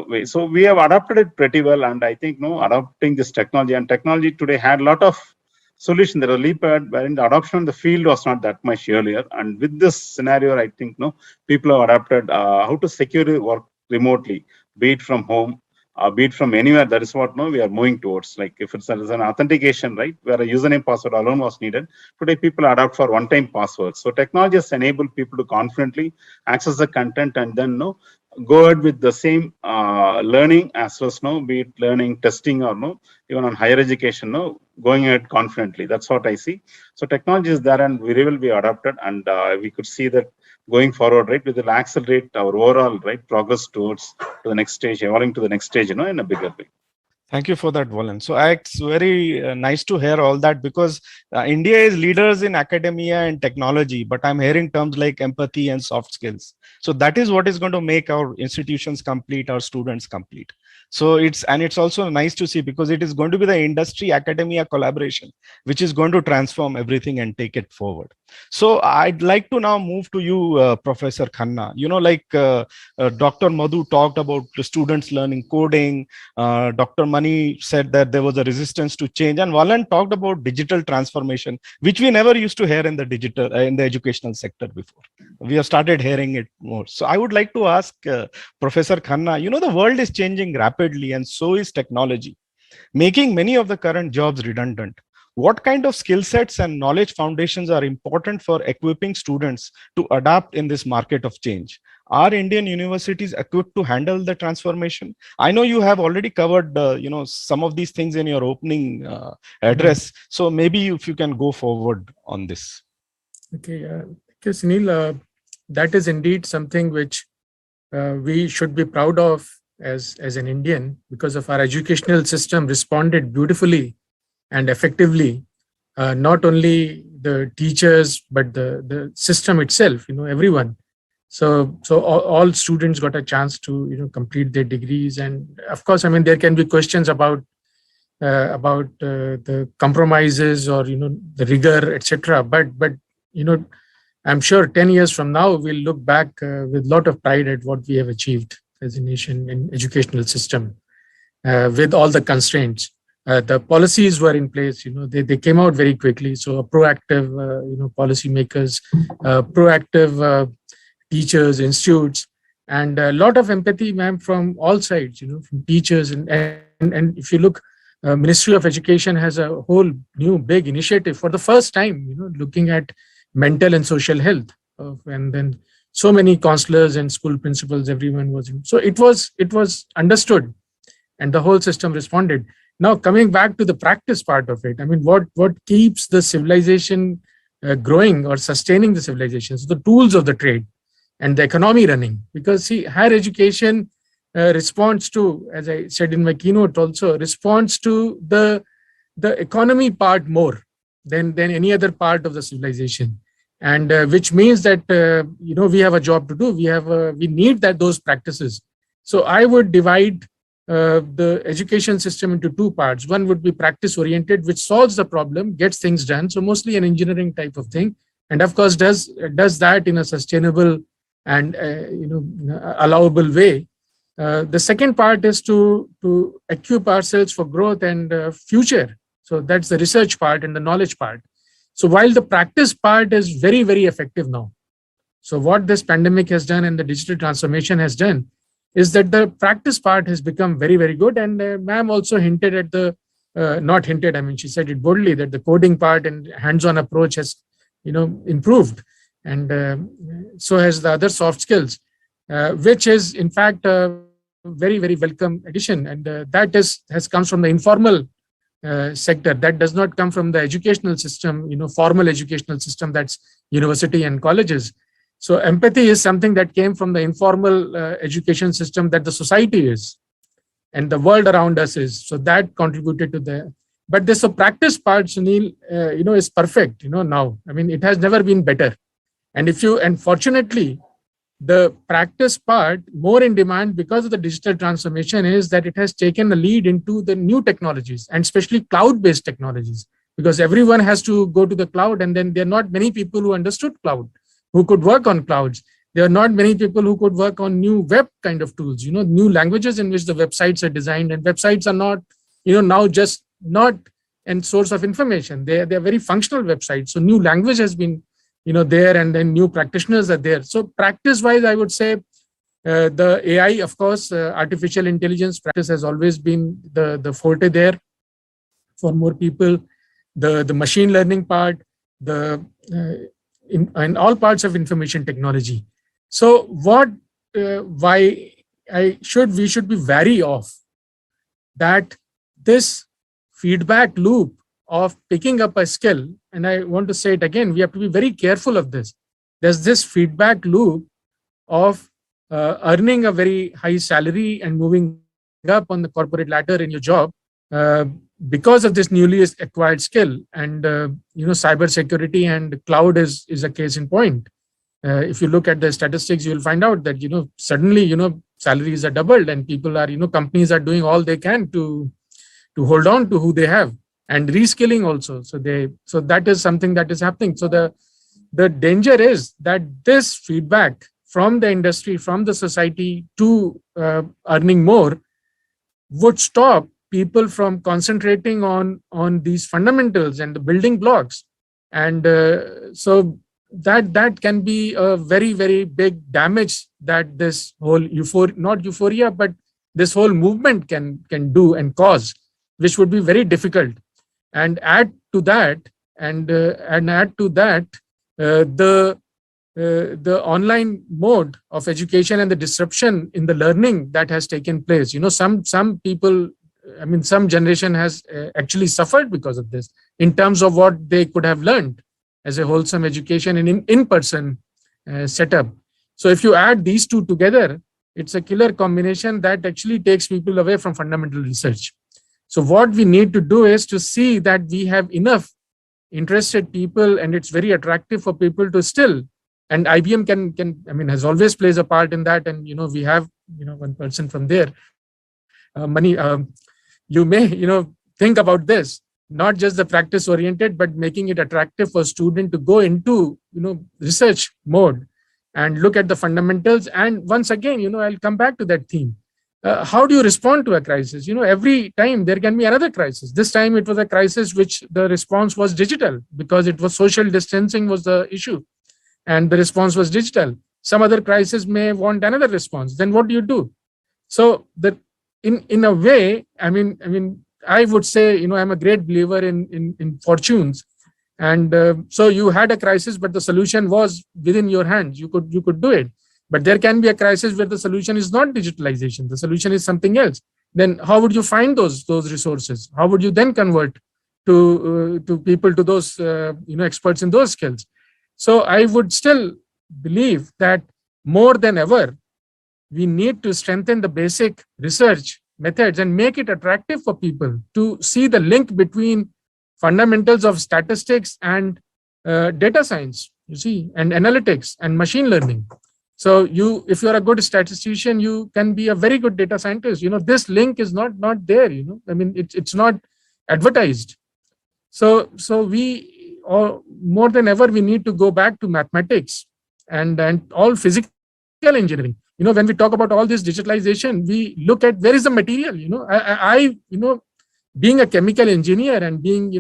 way. So we have adapted it pretty well, and I think adopting this technology, and technology today had a lot of solution. There was a leap ahead wherein the adoption in the field was not that much earlier. And with this scenario, I think people have adapted how to securely work remotely, be it from home, be it from anywhere. That is what we are moving towards. Like if it's an authentication, right, where a username password alone was needed, today people adapt for one-time passwords. So technology has enabled people to confidently access the content and then go ahead with the same learning as well as be it learning, testing, or even on higher education, going ahead confidently. That's what I see. So technology is there and we will be adapted, and we could see that going forward, right, we will accelerate our overall progress towards to the next stage, evolving to the next stage, in a bigger way. Thank you for that, Volan. So it's very nice to hear all that, because India is leaders in academia and technology, but I'm hearing terms like empathy and soft skills. So that is what is going to make our institutions complete, our students complete. So it's also nice to see, because it is going to be the industry academia collaboration, which is going to transform everything and take it forward. So I'd like to now move to you, Professor Khanna. Dr. Madhu talked about the students learning coding. Dr. Mani said that there was a resistance to change, and Valan talked about digital transformation, which we never used to hear in the educational sector before. We have started hearing it more. So I would like to ask Professor Khanna, the world is changing rapidly, and so is technology, making many of the current jobs redundant. What kind of skill sets and knowledge foundations are important for equipping students to adapt in this market of change? Are Indian universities equipped to handle the transformation? I know you have already covered, some of these things in your opening address. So maybe if you can go forward on this. Okay, thank you, Sunil. That is indeed something which we should be proud of as an Indian, because of our educational system responded beautifully and effectively, not only the teachers, but the system itself, everyone. So all students got a chance to, complete their degrees. And of course, there can be questions about the compromises or, the rigor, etc. But I'm sure 10 years from now, we'll look back with a lot of pride at what we have achieved as a nation in educational system, with all the constraints. The policies were in place, they came out very quickly. So proactive, policy makers, proactive teachers, institutes, and a lot of empathy, ma'am, from all sides, from teachers. And if you look, Ministry of Education has a whole new big initiative for the first time, looking at mental and social health. And then so many counselors and school principals, everyone was in. So it was understood, and the whole system responded. Now, coming back to the practice part of it, what keeps the civilization growing or sustaining the civilization? So the tools of the trade and the economy running. Because see, higher education responds to, as I said in my keynote also, responds to the economy part more than any other part of the civilization. and which means that we have a job to do. We need those practices. So I would divide the education system into two parts. One would be practice oriented, which solves the problem, gets things done. So mostly an engineering type of thing, and of course does that in a sustainable and allowable way. The second part is to equip ourselves for growth and future. So that's the research part and the knowledge part. So while the practice part is very, very effective now, so what this pandemic has done and the digital transformation has done is that the practice part has become very, very good. And ma'am also hinted at the, not hinted, I mean, she said it boldly, that the coding part and hands-on approach has, improved. And so has the other soft skills, which is in fact a very, very welcome addition. And that has come from the informal sector. That does not come from the educational system, formal educational system, that's university and colleges. So empathy is something that came from the informal education system that the society is and the world around us is. So that contributed to the, but this practice part, Sunil, is perfect, now. I mean, it has never been better. And fortunately, the practice part, more in demand because of the digital transformation, is that it has taken a lead into the new technologies, and especially cloud-based technologies, because everyone has to go to the cloud, and then there are not many people who understood cloud, who could work on clouds. There are not many people who could work on new web kind of tools, new languages in which the websites are designed, and websites are not, now just not a source of information. They're very functional websites. So new language has been there, and then new practitioners are there. So practice-wise, I would say the AI, of course, artificial intelligence practice has always been the forte there for more people. The machine learning part, in all parts of information technology. So why we should be wary of that this feedback loop of picking up a skill, and I want to say it again, we have to be very careful of this. There's this feedback loop of earning a very high salary and moving up on the corporate ladder in your job because of this newly acquired skill. And cyber security and cloud is a case in point. If you look at the statistics, you'll find out that suddenly salaries are doubled, and people are companies are doing all they can to hold on to who they have, and reskilling also. So that is something that is happening. So the danger is that this feedback from the industry, from the society to earning more would stop people from concentrating on these fundamentals and the building blocks. And so that can be a very, very big damage that this whole not euphoria, but this whole movement can do and cause, which would be very difficult. And add to that, the online mode of education and the disruption in the learning that has taken place. Some people, I mean, some generation has actually suffered because of this in terms of what they could have learned as a wholesome education and in-person setup. So if you add these two together, it's a killer combination that actually takes people away from fundamental research. So what we need to do is to see that we have enough interested people, and it's very attractive for people to still, and IBM can has always plays a part in that. And, we have, one person from there, you may, think about this, not just the practice oriented, but making it attractive for student to go into, research mode and look at the fundamentals. And once again, I'll come back to that theme. How do you respond to a crisis? Every time there can be another crisis. This time it was a crisis which the response was digital, because it was social distancing was the issue, and the response was digital. Some other crisis may want another response. Then what do you do? So in a way, I would say, I'm a great believer in fortunes. And so you had a crisis, but the solution was within your hands. You could do it. But there can be a crisis where the solution is not digitalization. The solution is something else. Then how would you find those resources? How would you then convert to people, to those experts in those skills? So I would still believe that more than ever, we need to strengthen the basic research methods and make it attractive for people to see the link between fundamentals of statistics and data science. you see, and analytics and machine learning. So if you're a good statistician, you can be a very good data scientist. This link is not there. I mean, it's not advertised. So we, or more than ever, we need to go back to mathematics and all physical engineering. When we talk about all this digitalization, we look at where is the material. I being a chemical engineer and being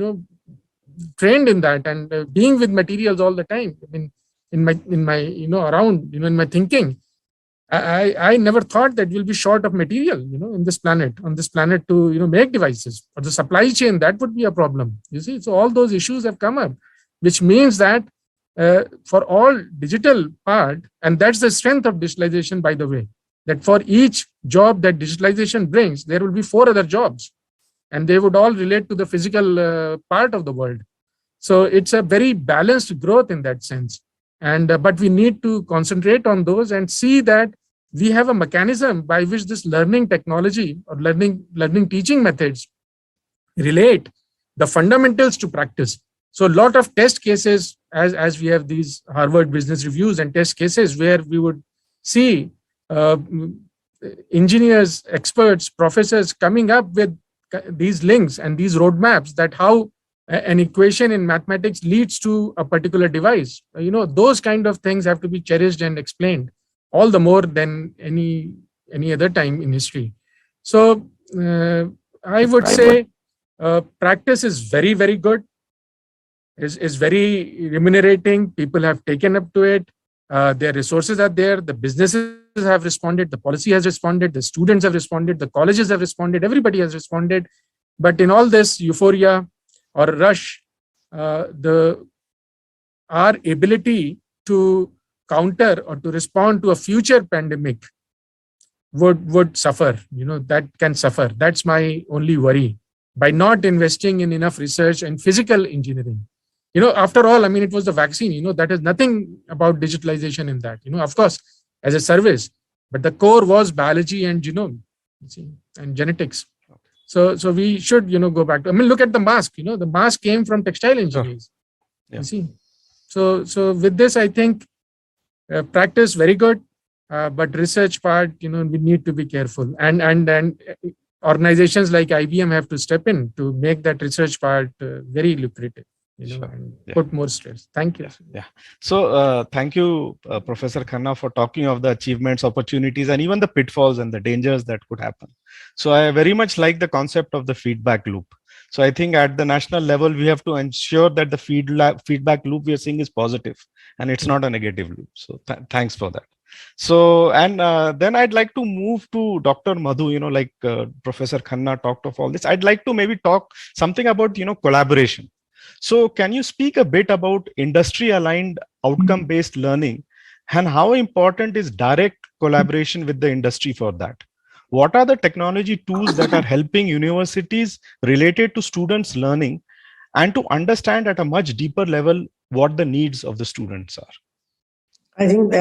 trained in that and being with materials all the time. I mean, in my in my thinking, I never thought that we'll be short of material, on this planet to, make devices, or the supply chain, that would be a problem, you see. So all those issues have come up, which means that for all digital part, and that's the strength of digitalization, by the way, that for each job that digitalization brings, there will be 4 other jobs, and they would all relate to the physical part of the world. So it's a very balanced growth in that sense. And but we need to concentrate on those and see that we have a mechanism by which this learning technology or learning teaching methods relate the fundamentals to practice. So a lot of test cases, as we have these Harvard Business Reviews and test cases, where we would see engineers, experts, professors coming up with these links and these roadmaps, that how an equation in mathematics leads to a particular device. Those kind of things have to be cherished and explained, all the more than any other time in history. So I would say practice is very, very good. Is very remunerating. People have taken up to it. Their resources are there. The businesses have responded. The policy has responded. The students have responded. The colleges have responded. Everybody has responded. But in all this euphoria or rush, our ability to counter or to respond to a future pandemic would suffer. That can suffer. That's my only worry, by not investing in enough research and physical engineering. After all, I mean, it was the vaccine. That has nothing about digitalization in that. Of course, as a service, but the core was biology and genome, and genetics. So we should, go back to, I mean, look at the mask, the mask came from textile engineers, you see. So with this, I think practice very good, but research part, we need to be careful. And organizations like IBM have to step in to make that research part very lucrative, and put more stress. Thank you. Yeah. So thank you, Professor Khanna, for talking of the achievements, opportunities, and even the pitfalls and the dangers that could happen. So I very much like the concept of the feedback loop. So I think at the national level, we have to ensure that the feedback loop we are seeing is positive and it's not a negative loop. So thanks for that. So, and then I'd like to move to Dr. Madhu, like Professor Khanna talked of all this. I'd like to maybe talk something about, collaboration. So can you speak a bit about industry-aligned outcome-based learning and how important is direct collaboration with the industry for that? What are the technology tools that are helping universities related to students' learning and to understand at a much deeper level what the needs of the students are? I think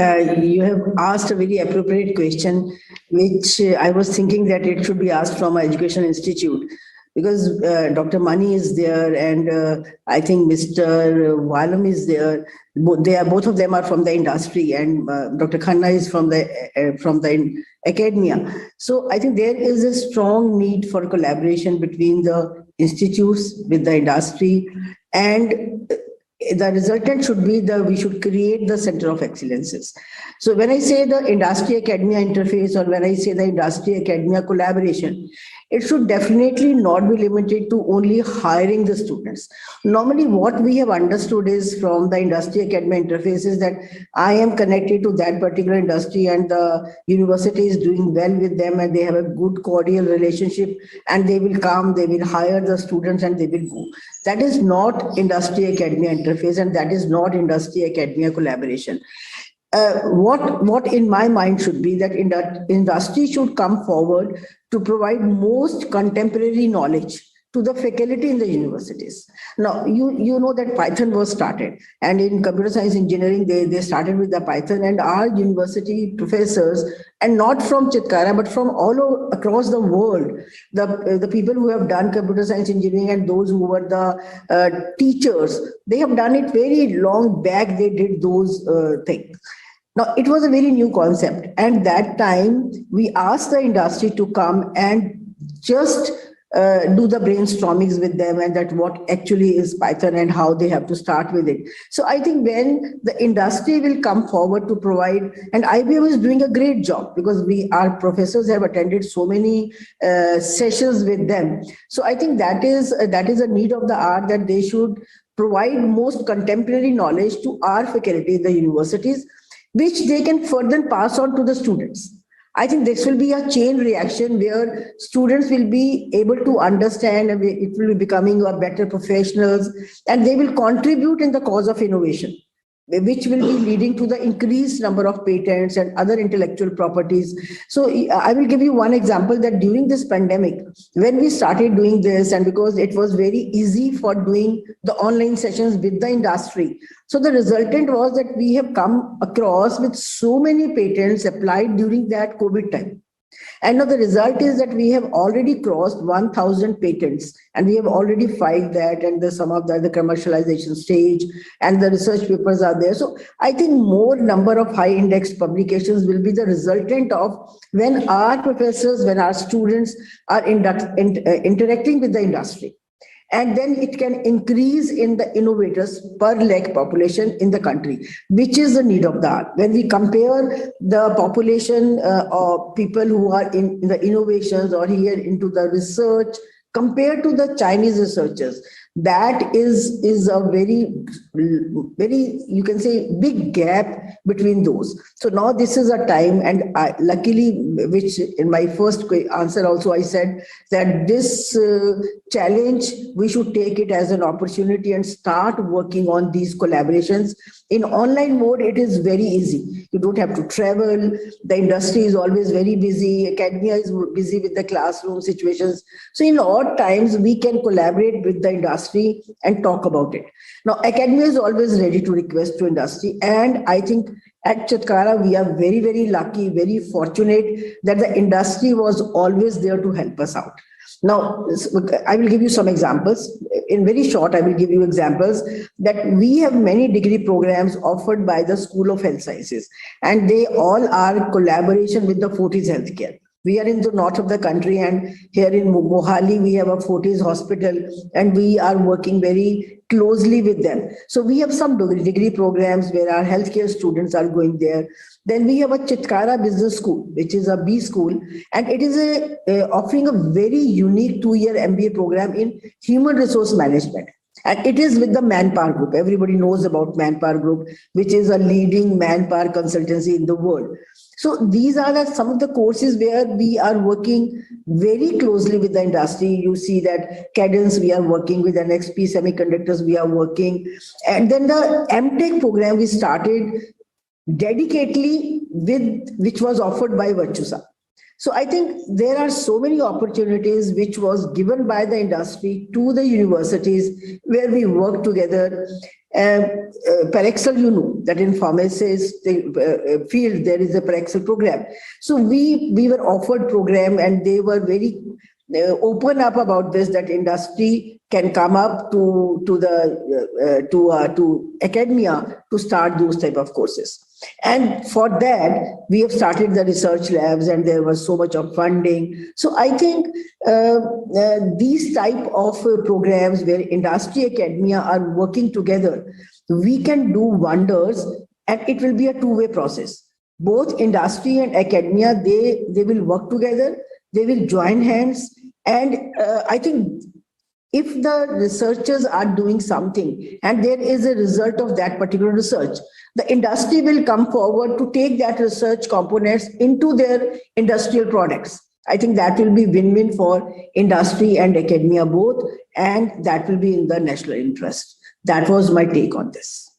you have asked a very appropriate question, which I was thinking that it should be asked from an education institute. Because Dr. Mani is there, and I think Mr. Walam is there. Both of them are from the industry, and Dr. Khanna is from the academia. So I think there is a strong need for collaboration between the institutes with the industry, and the resultant should be we should create the center of excellences. So when I say the industry academia interface, or when I say the industry academia collaboration, it should definitely not be limited to only hiring the students. Normally, what we have understood is from the industry academia interface is that I am connected to that particular industry and the university is doing well with them and they have a good cordial relationship and they will come, they will hire the students and they will go. That is not industry academia interface and that is not industry academia collaboration. What in my mind should be that industry should come forward to provide most contemporary knowledge to the faculty in the universities. Now, you know that Python was started, and in computer science engineering, they started with the Python, and our university professors and not from Chitkara, but from across the world. The people who have done computer science engineering and those who were the teachers, they have done it very long back. They did those things. Now, it was a very new concept. And that time, we asked the industry to come and just do the brainstormings with them, and that what actually is Python and how they have to start with it. So I think when the industry will come forward to provide, and IBM is doing a great job because our professors have attended so many sessions with them. So I think that is a need of the hour, that they should provide most contemporary knowledge to our faculty in the universities, which they can further pass on to the students. I think this will be a chain reaction where students will be able to understand, and it will be becoming a better professionals, and they will contribute in the cause of innovation, which will be leading to the increased number of patents and other intellectual properties. So I will give you one example, that during this pandemic, when we started doing this, and because it was very easy for doing the online sessions with the industry, so the resultant was that we have come across with so many patents applied during that COVID time. And now the result is that we have already crossed 1,000 patents, and we have already filed that, and some of the commercialization stage, and the research papers are there. So I think more number of high index publications will be the resultant of when our professors, when our students are interacting with the industry. And then it can increase in the innovators per lakh population in the country, which is the need of the hour. When we compare the population of people who are in the innovations or here into the research compared to the Chinese researchers, that is a very, you can say, big gap between those. So now this is a time, and luckily, which in my first answer also I said that this challenge, we should take it as an opportunity and start working on these collaborations. In online mode, it is very easy. You don't have to travel. The industry is always very busy. Academia is busy with the classroom situations. So in odd times, we can collaborate with the industry and talk about it. Now, academia is always ready to request to industry. And I think at Chitkara, we are very, very lucky, very fortunate that the industry was always there to help us out. Now, I will give you some examples. In very short, I will give you examples that we have many degree programs offered by the School of Health Sciences, and they all are collaboration with the Fortis Healthcare. We are in the north of the country, and here in Mohali, we have a Fortis hospital, and we are working very closely with them. So we have some degree programs where our healthcare students are going there. Then we have a Chitkara Business School, which is a B school, and it is offering a very unique 2-year MBA program in human resource management. And it is with the Manpower Group. Everybody knows about Manpower Group, which is a leading manpower consultancy in the world. So these are some of the courses where we are working very closely with the industry. You see that Cadence, we are working with NXP Semiconductors, we are working. And then the M-Tech program we started dedicatedly with, which was offered by Virtusa. So I think there are so many opportunities which was given by the industry to the universities where we work together. Per Excel, you know that in pharmacist field there is a Per Excel program. So we were offered program, and they were very open up about this, that industry can come up to academia to start those type of courses. And for that, we have started the research labs, and there was so much of funding. So I think these type of programs where industry academia are working together, we can do wonders, and it will be a two-way process. Both industry and academia, they will work together, they will join hands. And I think if the researchers are doing something and there is a result of that particular research, the industry will come forward to take that research components into their industrial products. I think that will be win-win for industry and academia both, and that will be in the national interest. That was my take on this.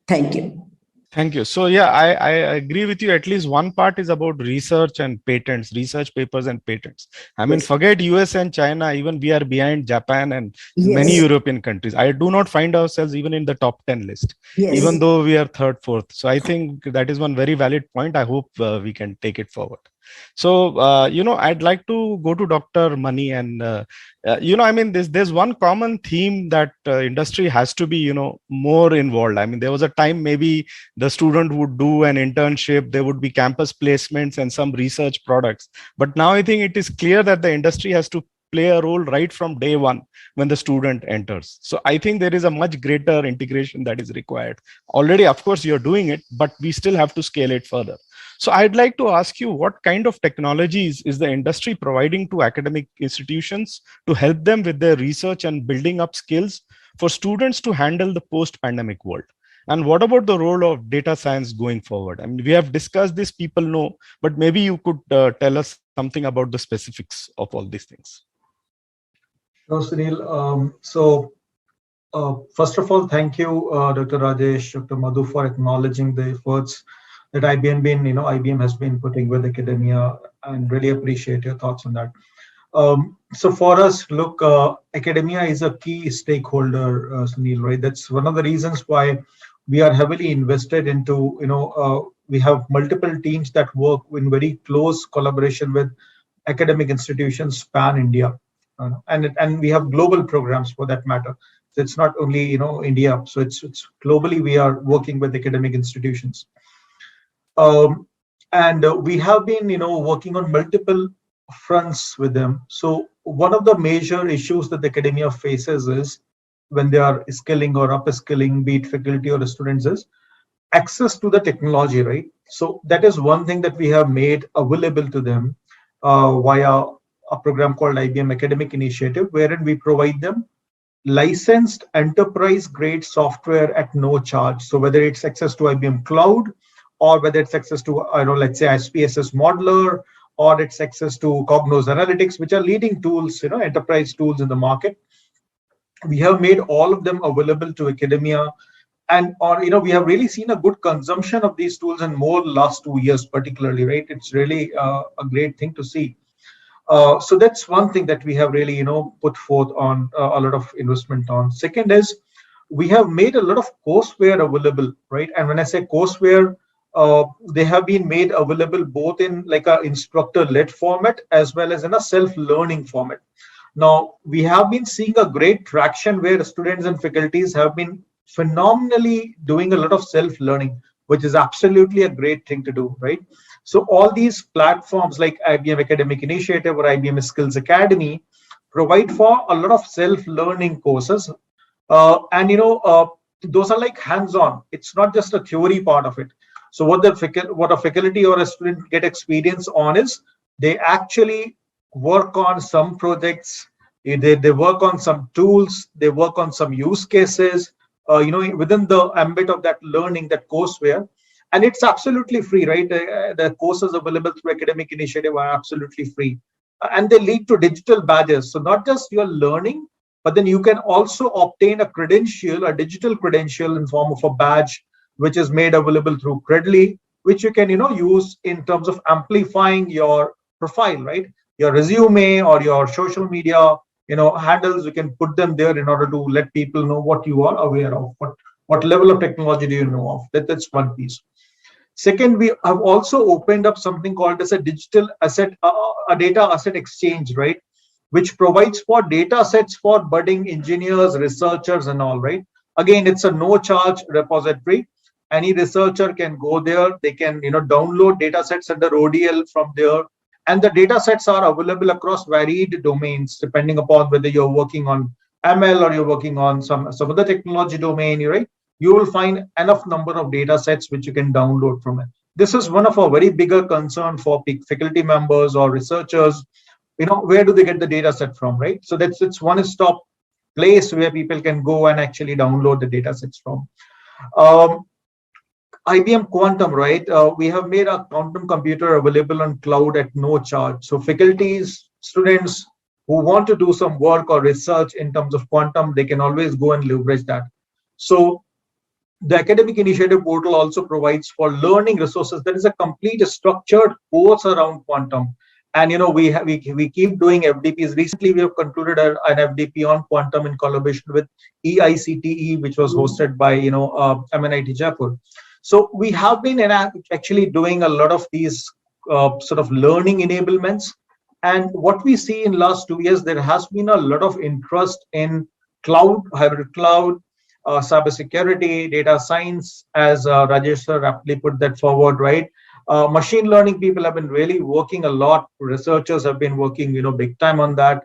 Thank you. Thank you. So yeah, I agree with you. At least one part is about research and patents, research papers and patents. I mean, Yes. forget US and China, even we are behind Japan and many Yes. European countries. I do not find ourselves even in the top 10 list, Yes. even though we are third, fourth. So I think that is one very valid point. I hope we can take it forward. So, I'd like to go to Dr. Mani and, I mean, there's one common theme that industry has to be, more involved. I mean, there was a time maybe the student would do an internship, there would be campus placements and some research products. But now I think it is clear that the industry has to play a role right from day one when the student enters. So I think there is a much greater integration that is required. Already, of course, you're doing it, but we still have to scale it further. So I'd like to ask you, what kind of technologies is the industry providing to academic institutions to help them with their research and building up skills for students to handle the post-pandemic world? And what about the role of data science going forward? I mean, we have discussed this, people know, but maybe you could tell us something about the specifics of all these things. Sure, Sunil. First of all, thank you, Dr. Rajesh, Dr. Madhu, for acknowledging the efforts that IBM has been putting with academia, and really appreciate your thoughts on that. So for us, look, academia is a key stakeholder, Sunil, right? That's one of the reasons why we are heavily invested into, we have multiple teams that work in very close collaboration with academic institutions span India. And we have global programs for that matter. So it's not only, India. So it's globally we are working with academic institutions. And we have been, working on multiple fronts with them. So one of the major issues that the academia faces is when they are skilling or upskilling, be it faculty or students, is access to the technology, right? So that is one thing that we have made available to them via a program called IBM Academic Initiative, wherein we provide them licensed enterprise grade software at no charge. So whether it's access to IBM Cloud, or whether it's access to, let's say SPSS Modeler, or it's access to Cognos Analytics, which are leading tools, enterprise tools in the market. We have made all of them available to academia, and we have really seen a good consumption of these tools in more last 2 years, particularly, right? It's really a great thing to see. So that's one thing that we have really, put forth on a lot of investment on. Second is we have made a lot of courseware available, right? And when I say courseware, they have been made available both in like a instructor-led format as well as in a self-learning format. Now, we have been seeing a great traction where students and faculties have been phenomenally doing a lot of self-learning, which is absolutely a great thing to do, right? So all these platforms like IBM Academic Initiative or IBM Skills Academy provide for a lot of self-learning courses. Those are like hands-on. It's not just a theory part of it. So what a faculty or a student get experience on is they actually work on some projects, they work on some tools, they work on some use cases, within the ambit of that learning, that courseware. And it's absolutely free, right? The courses available through Academic Initiative are absolutely free. And they lead to digital badges. So not just you're learning, but then you can also obtain a credential, a digital credential in form of a badge, which is made available through Credly, which you can, use in terms of amplifying your profile, right? Your resume or your social media, handles, you can put them there in order to let people know what you are aware of, what level of technology do you know of. That's one piece. Second, we have also opened up something called as a digital asset, a data asset exchange, right? Which provides for data sets for budding engineers, researchers, and all, right? Again, it's a no charge repository. Any researcher can go there. They can, download data sets under ODL from there. And the data sets are available across varied domains, depending upon whether you're working on ML or you're working on some other technology domain, right? You will find enough number of data sets which you can download from it. This is one of our very bigger concern for faculty members or researchers. Where do they get the data set from, right? So it's one-stop place where people can go and actually download the data sets from. IBM Quantum, right? We have made a quantum computer available on cloud at no charge. So faculties, students who want to do some work or research in terms of quantum, they can always go and leverage that. So The academic initiative portal also provides for learning resources. There is a complete structured course around quantum. And we keep doing FDPs. Recently, we have concluded an FDP on quantum in collaboration with EICTE, which was hosted by MNIT Jaipur. So we have been actually doing a lot of these sort of learning enablements. And what we see in last 2 years, there has been a lot of interest in cloud, hybrid cloud, cybersecurity, data science, as Rajesh sir aptly put that forward, right? Machine learning people have been really working a lot. Researchers have been working, big time on that.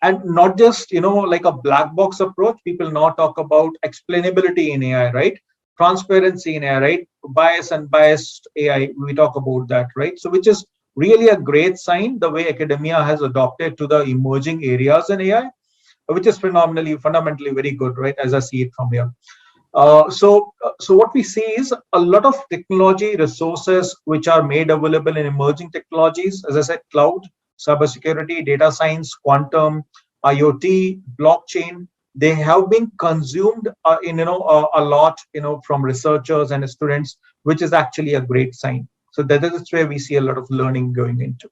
And not just, like a black box approach. People now talk about explainability in AI, right? Transparency in AI, right? Bias and biased AI, we talk about that, right? So which is really a great sign, the way academia has adopted to the emerging areas in AI, which is fundamentally very good, right? As I see it from here. So what we see is a lot of technology resources which are made available in emerging technologies. As I said, cloud, cybersecurity, data science, quantum, IoT, blockchain. They have been consumed a lot, from researchers and students, which is actually a great sign. So that is where we see a lot of learning going into.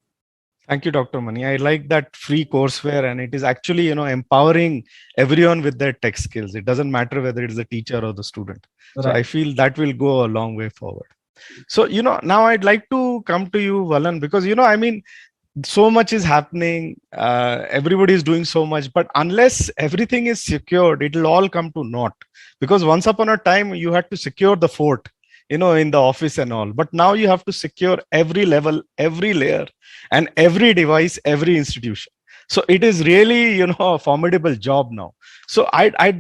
Thank you, Dr. Mani. I like that free courseware, and it is actually, empowering everyone with their tech skills. It doesn't matter whether it is the teacher or the student. Right. So I feel that will go a long way forward. So, now I'd like to come to you, Valan, because, so much is happening. Everybody is doing so much, but unless everything is secured, it will all come to naught. Because once upon a time, you had to secure the fort, in the office and all, but now you have to secure every level, every layer, and every device, every institution. So it is really, a formidable job now. So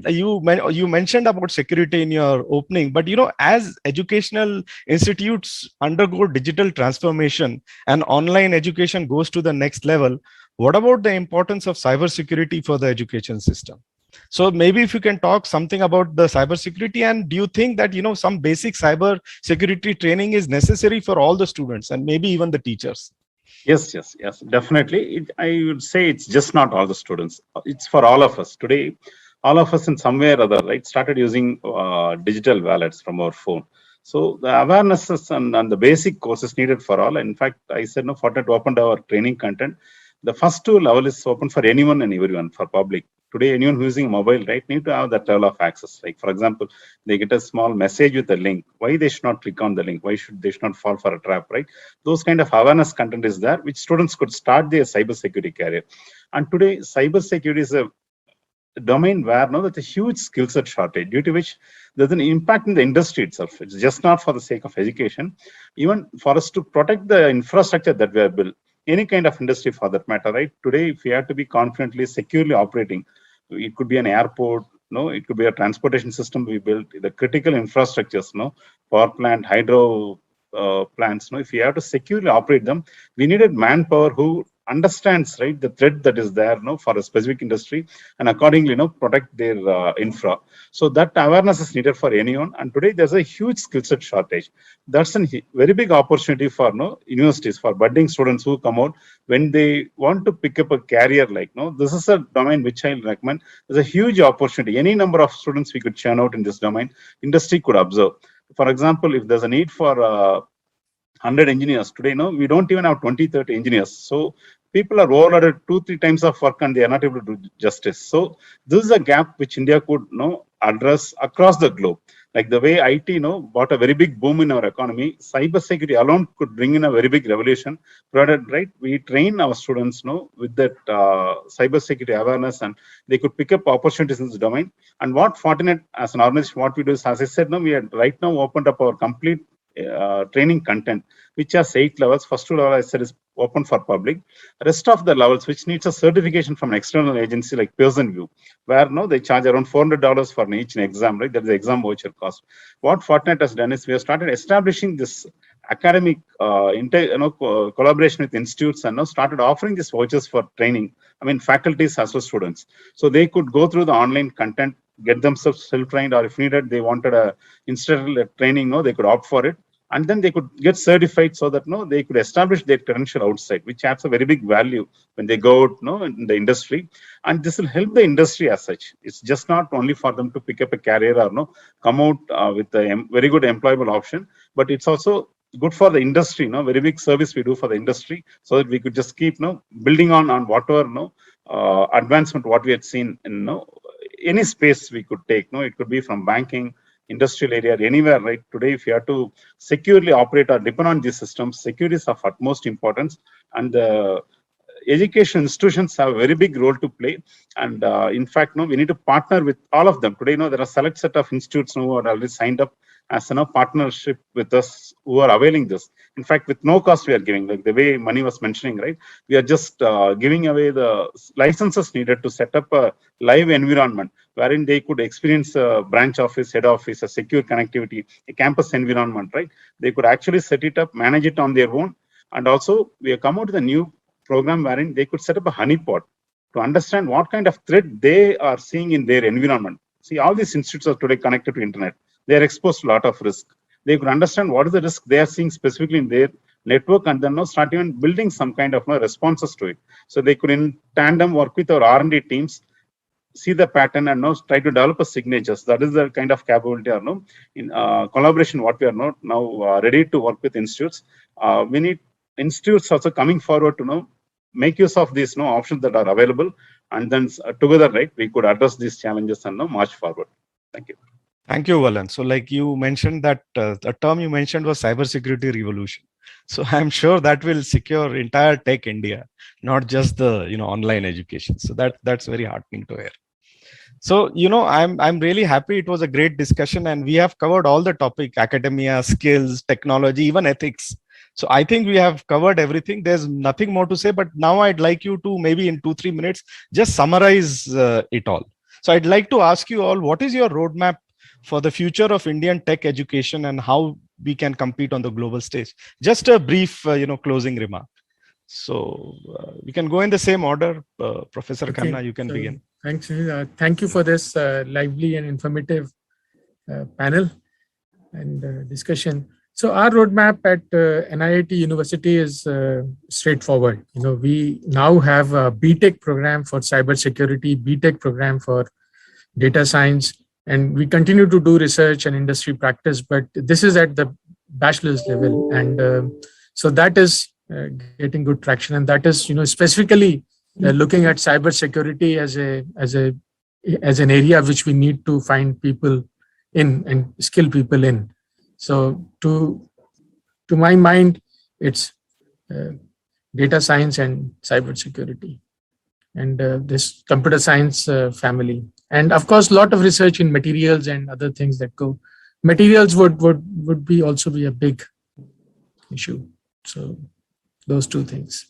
you mentioned about security in your opening, but as educational institutes undergo digital transformation and online education goes to the next level, what about the importance of cybersecurity for the education system? So maybe if you can talk something about the cybersecurity, and do you think that some basic cyber security training is necessary for all the students and maybe even the teachers? Yes, definitely. I would say it's just not all the students. It's for all of us. Today, all of us in some way or other, right, started using digital wallets from our phone. So the awarenesses and the basic courses needed for all. In fact, I said, Fortinet opened our training content. The first 2 level is open for anyone and everyone, for public. Today, anyone who is using mobile, right, need to have that level of access. Like, for example, they get a small message with a link. Why they should not click on the link? Why should they should not fall for a trap, right? Those kind of awareness content is there, which students could start their cybersecurity career. And today, cybersecurity is a domain where there's a huge skill set shortage, due to which there's an impact in the industry itself. It's just not for the sake of education, even for us to protect the infrastructure that we have built. Any kind of industry for that matter, right? Today, if we have to be confidently, securely operating, it could be an airport, it could be a transportation system we built, the critical infrastructures, power plant, hydro plants. If we have to securely operate them, we needed manpower who understands, right, the threat that is there, for a specific industry, and accordingly, protect their infra. So that awareness is needed for anyone. And today there's a huge skill set shortage. That's a very big opportunity for universities, for budding students who come out when they want to pick up a career. Like, this is a domain which I recommend. There's a huge opportunity. Any number of students we could churn out in this domain, industry could observe. For example, if there's a need for 100 engineers today, we don't even have 20-30 engineers. So people are overloaded 2-3 times of work and they are not able to do justice. So this is a gap which India could address across the globe. Like the way IT brought a very big boom in our economy, cybersecurity alone could bring in a very big revolution. Provided, right, we train our students with that cybersecurity awareness, and they could pick up opportunities in this domain. And what Fortinet as an organization, what we do is, as I said, we have right now opened up our complete training content, which has 8 levels. First 2 levels, I said, is open for public. Rest of the levels, which needs a certification from an external agency like Pearson VUE, where they charge around $400 for each exam, right? That is the exam voucher cost. What Fortinet has done is we have started establishing this academic collaboration with institutes, and now started offering these vouchers for training. I mean, faculties as well as students. So they could go through the online content, get themselves self-trained, or if needed, they wanted a instructor training, they could opt for it. and then they could get certified so that they could establish their credential outside, which adds a very big value when they go out in the industry. And this will help the industry as such. It's just not only for them to pick up a career or come out with a very good employable option, but it's also good for the industry, very big service we do for the industry, so that we could just keep building on whatever advancement what we had seen in any space we could take. It could be from banking, industrial area, anywhere, right? Today, if you have to securely operate or depend on these systems, security is of utmost importance, and the education institutions have a very big role to play. And in fact, we need to partner with all of them. Today, there are a select set of institutes who are already signed up as partnership with us, who are availing this. In fact, with no cost we are giving, like the way Mani was mentioning, right? We are just giving away the licenses needed to set up a live environment wherein they could experience a branch office, head office, a secure connectivity, a campus environment, right? They could actually set it up, manage it on their own. And also, we have come out with a new program wherein they could set up a honeypot to understand what kind of threat they are seeing in their environment. See, all these institutes are today connected to internet. They are exposed to a lot of risk. They could understand what is the risk they are seeing specifically in their network, and then start even building some kind of responses to it. So they could in tandem work with our R&D teams, see the pattern, and try to develop a signatures. That is the kind of capability or in collaboration what we are now ready to work with institutes. We need institutes also coming forward to make use of these options that are available, and then together, right, we could address these challenges and march forward. Thank you. Thank you, Valan. So like you mentioned that the term you mentioned was cybersecurity revolution. So I'm sure that will secure entire tech India, not just the online education. So that's very heartening to hear. So I'm really happy. It was a great discussion, and we have covered all the topic: academia, skills, technology, even ethics. So I think we have covered everything. There's nothing more to say, but now I'd like you to maybe in 2-3 minutes just summarize it all. So I'd like to ask you all, what is your roadmap for the future of Indian tech education and how we can compete on the global stage? Just a brief, closing remark. So we can go in the same order. Professor Khanna, you can begin. Thanks. Thank you for this lively and informative panel and discussion. So our roadmap at NIIT University is straightforward. We now have a BTech program for cybersecurity, BTech program for data science, and we continue to do research and industry practice, but this is at the bachelor's level. And so that is getting good traction. And that is, specifically looking at cybersecurity as an area which we need to find people in and skill people in. So to my mind, it's data science and cybersecurity, and this computer science family. And of course, a lot of research in materials and other things that go. Materials would be also be a big issue. So those two things.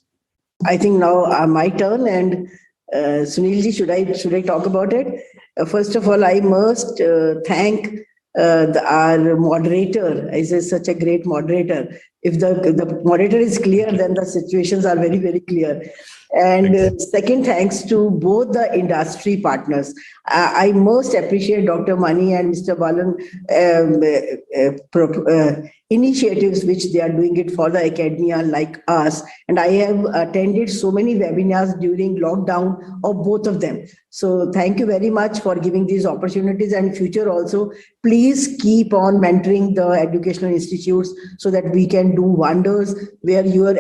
I think now my turn, and Sunilji, should I talk about it? First of all, I must thank our moderator. Is such a great moderator. If the moderator is clear, then the situations are very, very clear. And second, thanks to both the industry partners. I most appreciate Dr. Mani and Mr. Balan initiatives which they are doing it for the academia like us. And I have attended so many webinars during lockdown of both of them. So thank you very much for giving these opportunities, and future also. Please keep on mentoring the educational institutes so that we can do wonders where your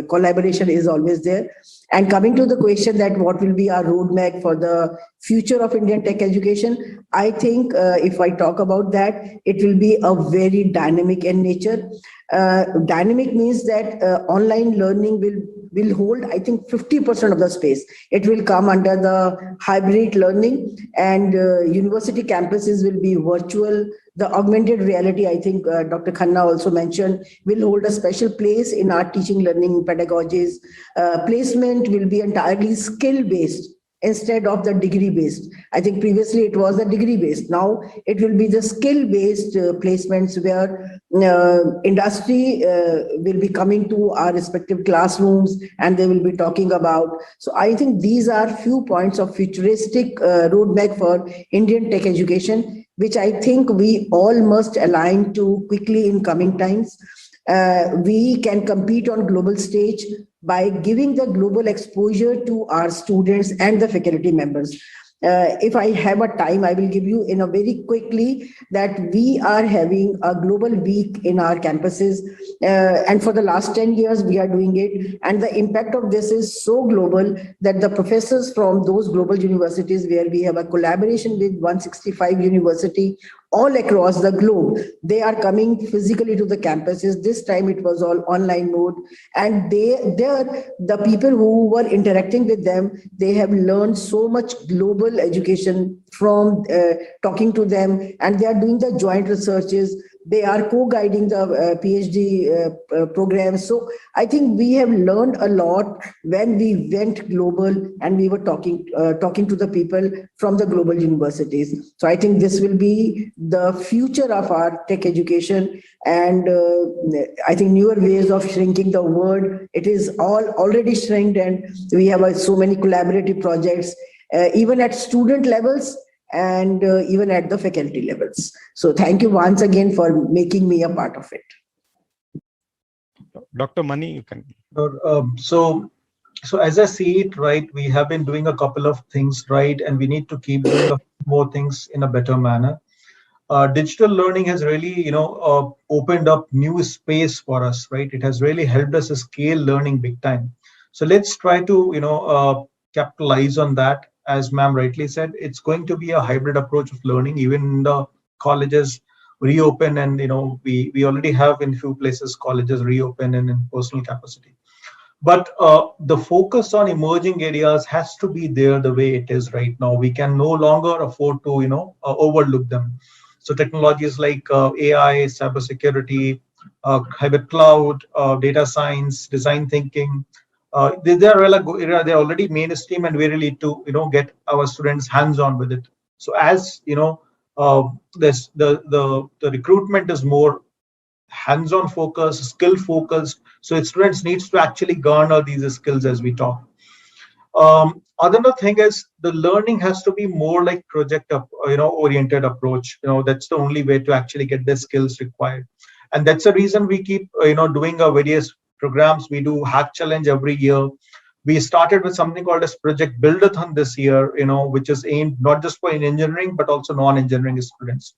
collaboration is always there. And coming to the question that what will be our roadmap for the future of Indian tech education, I think if I talk about that, it will be a very dynamic in nature. Dynamic means that online learning will hold, I think, 50% of the space. It will come under the hybrid learning, and university campuses will be virtual. The augmented reality, I think Dr. Khanna also mentioned, will hold a special place in our teaching learning pedagogies. Placement will be entirely skill-based instead of the degree-based. I think previously it was the degree-based. Now it will be the skill-based placements where industry will be coming to our respective classrooms and they will be talking about. So I think these are few points of futuristic roadmap for Indian tech education. which I think we all must align to quickly in coming times. We can compete on global stage by giving the global exposure to our students and the faculty members. If I have a time, I will give you in a very quickly that we are having a global week in our campuses. And for the last 10 years, we are doing it. And the impact of this is so global that the professors from those global universities, where we have a collaboration with 165 university all across the globe, they are coming physically to the campuses. This time it was all online mode, and the people who were interacting with them, they have learned so much global education from talking to them, and they are doing the joint researches. They are co-guiding the PhD programs. So I think we have learned a lot when we went global and we were talking to the people from the global universities. So I think this will be the future of our tech education, and I think newer ways of shrinking the word. It is all already shrinked, and we have so many collaborative projects, even at student levels and even at the faculty levels. So thank you once again for making me a part of it. Dr. Mani, you can. So as I see it, right, we have been doing a couple of things right, and we need to keep doing more things in a better manner. Digital learning has really, opened up new space for us, right? It has really helped us to scale learning big time. So let's try to, capitalize on that. As ma'am rightly said, it's going to be a hybrid approach of learning. Even the colleges reopen, and we already have in few places colleges reopen and in personal capacity. But the focus on emerging areas has to be there the way it is right now. We can no longer afford to overlook them. So technologies like AI, cybersecurity, hybrid cloud, data science, design thinking, they're already mainstream, and we really need to get our students hands-on with it. So as this the recruitment is more hands-on focused, skill focused. So students needs to actually garner these skills as we talk. Another thing is the learning has to be more like project oriented approach. That's the only way to actually get the skills required, and that's the reason we keep doing our various programs. We do hack challenge every year. We started with something called as Project Buildathon this year, which is aimed not just for engineering but also non-engineering students.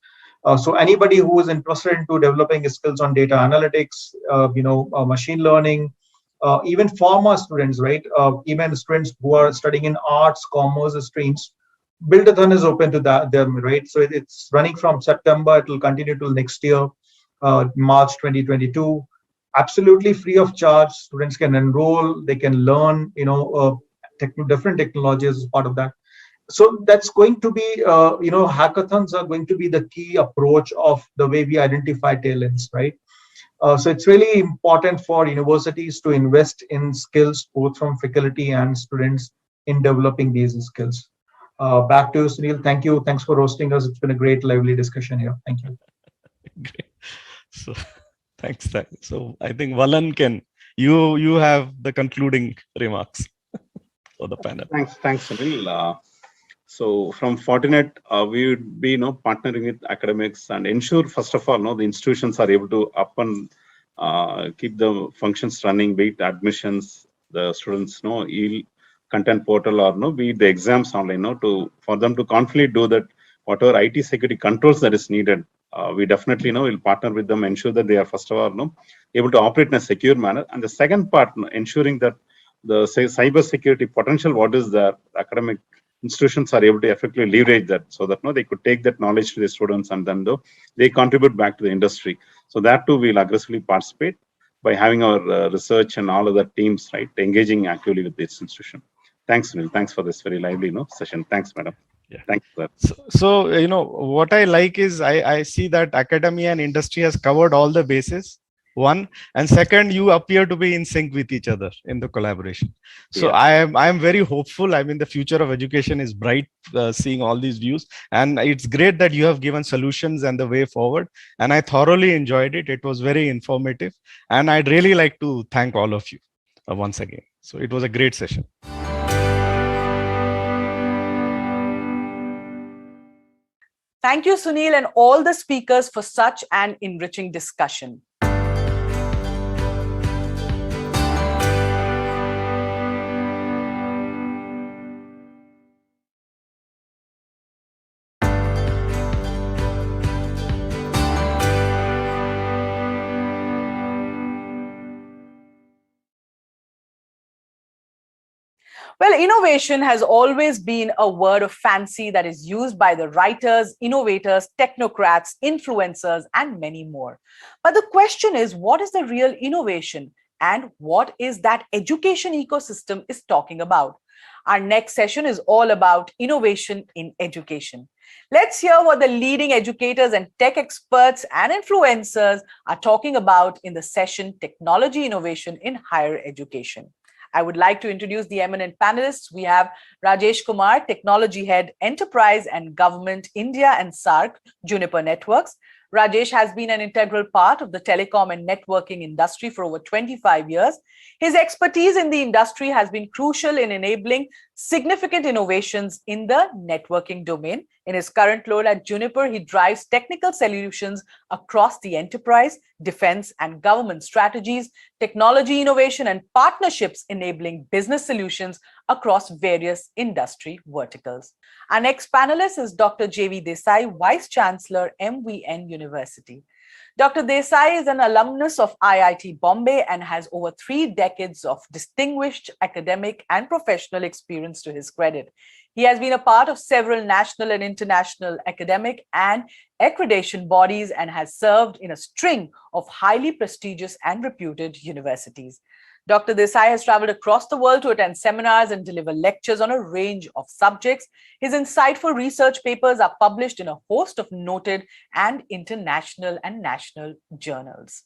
So anybody who is interested into developing skills on data analytics, machine learning, even pharma students, right? Even students who are studying in arts, commerce streams, Buildathon is open to them, right? So it's running from September. It will continue till next year, March 2022. Absolutely free of charge. Students can enroll. They can learn, different technologies as part of that. So that's going to be, hackathons are going to be the key approach of the way we identify talents, right? So it's really important for universities to invest in skills, both from faculty and students, in developing these skills. Back to you, Sunil. Thank you. Thanks for hosting us. It's been a great, lively discussion here. Thank you. Great. So thanks. So I think Valan you have the concluding remarks for the panel. Thanks, Sunil. So from Fortinet, we would be partnering with academics and ensure, first of all, the institutions are able to up and keep the functions running, be it admissions, the students content portal, or be it the exams online, for them to confidently do that. Whatever IT security controls that is needed, we definitely will partner with them, ensure that they are first of all able to operate in a secure manner. And the second part, ensuring that the cyber security potential, what is the academic institutions are able to effectively leverage that, so that they could take that knowledge to the students, and then they contribute back to the industry. So that too we'll aggressively participate by having our research and all other teams, right, engaging actively with this institution. Thanks, Sunil. Thanks for this very lively session. Thanks, madam. Yeah. Thanks for that. So what I like is I see that academia and industry has covered all the bases. One, and second, you appear to be in sync with each other in the collaboration. So yeah. I am very hopeful. I mean, the future of education is bright, seeing all these views, and it's great that you have given solutions and the way forward. And I thoroughly enjoyed it. It was very informative, and I'd really like to thank all of you once again. So it was a great session. Thank you, Sunil, and all the speakers for such an enriching discussion. Well, innovation has always been a word of fancy that is used by the writers, innovators, technocrats, influencers, and many more. But the question is, what is the real innovation? And what is that education ecosystem is talking about? Our next session is all about innovation in education. Let's hear what the leading educators and tech experts and influencers are talking about in the session, Technology Innovation in Higher Education. I would like to introduce the eminent panelists. We have Rajesh Kumar, Technology Head, Enterprise and Government, India and SAARC, Juniper Networks. Rajesh has been an integral part of the telecom and networking industry for over 25 years. His expertise in the industry has been crucial in enabling significant innovations in the networking domain. In his current role at Juniper, he drives technical solutions across the enterprise, defense, and government strategies, technology innovation, and partnerships enabling business solutions across various industry verticals. Our next panelist is Dr. J.V. Desai, Vice Chancellor, MVN University. Dr. Desai is an alumnus of IIT Bombay and has over 3 decades of distinguished academic and professional experience to his credit. He has been a part of several national and international academic and accreditation bodies and has served in a string of highly prestigious and reputed universities. Dr. Desai has traveled across the world to attend seminars and deliver lectures on a range of subjects. His insightful research papers are published in a host of noted and international and national journals.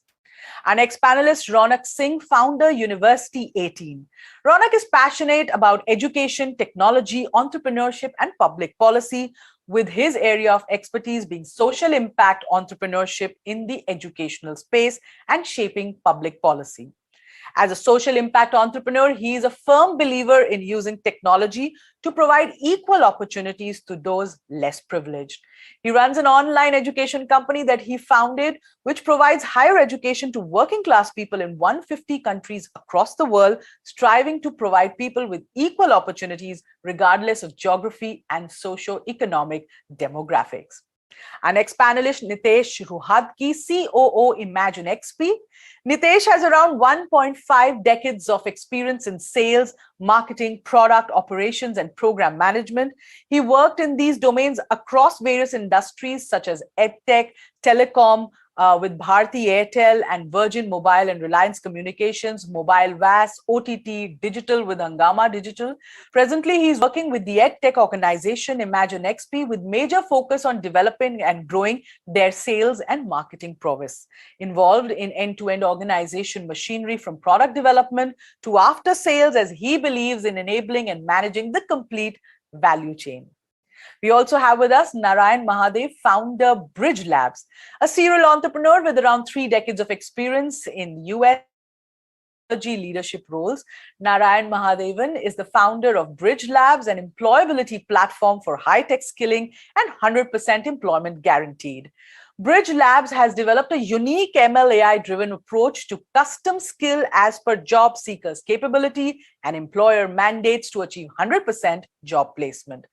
Our next panelist, Ronak Singh, founder, University 18. Ronak is passionate about education, technology, entrepreneurship, and public policy, with his area of expertise being social impact entrepreneurship in the educational space and shaping public policy. As a social impact entrepreneur, he is a firm believer in using technology to provide equal opportunities to those less privileged. He runs an online education company that he founded, which provides higher education to working class people in 150 countries across the world, striving to provide people with equal opportunities regardless of geography and socio-economic demographics. Our next panelist, Nitesh Ruhadki, COO, Imagine XP. Nitesh has around 1.5 decades of experience in sales, marketing, product operations, and program management. He worked in these domains across various industries such as EdTech, telecom, with Bharti Airtel and Virgin Mobile and Reliance Communications, Mobile VAS, OTT, Digital with Hangama Digital. Presently, he is working with the EdTech organization Imagine XP with major focus on developing and growing their sales and marketing prowess. Involved in end-to-end organization machinery from product development to after sales, as he believes in enabling and managing the complete value chain. We also have with us Narayan Mahadev, founder Bridge Labs, a serial entrepreneur with around 3 decades of experience in US leadership roles. Narayan Mahadevan is the founder of Bridge Labs, an employability platform for high-tech skilling and 100% employment guaranteed. Bridge Labs has developed a unique ML AI-driven approach to custom skill as per job seekers' capability and employer mandates to achieve 100% job placement.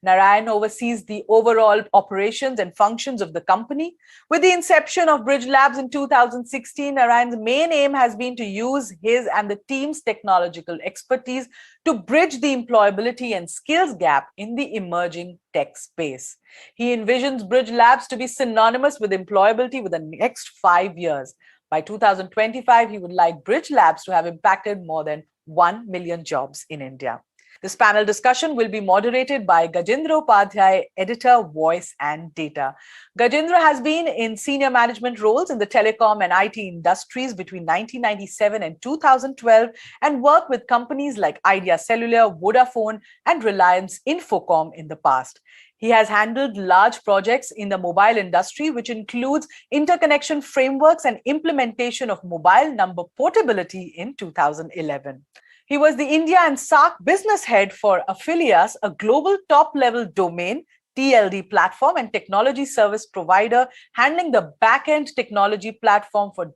Narayan oversees the overall operations and functions of the company. With the inception of Bridge Labs in 2016, Narayan's main aim has been to use his and the team's technological expertise to bridge the employability and skills gap in the emerging tech space. He envisions Bridge Labs to be synonymous with employability within the next 5 years. By 2025, he would like Bridge Labs to have impacted more than 1 million jobs in India. This panel discussion will be moderated by Gajendra Upadhyay, editor, voice and data. Gajendra has been in senior management roles in the telecom and IT industries between 1997 and 2012 and worked with companies like Idea Cellular, Vodafone and Reliance Infocom in the past. He has handled large projects in the mobile industry, which includes interconnection frameworks and implementation of mobile number portability in 2011. He was the India and SAARC business head for Affilias, a global top-level domain TLD platform and technology service provider, handling the back-end technology platform for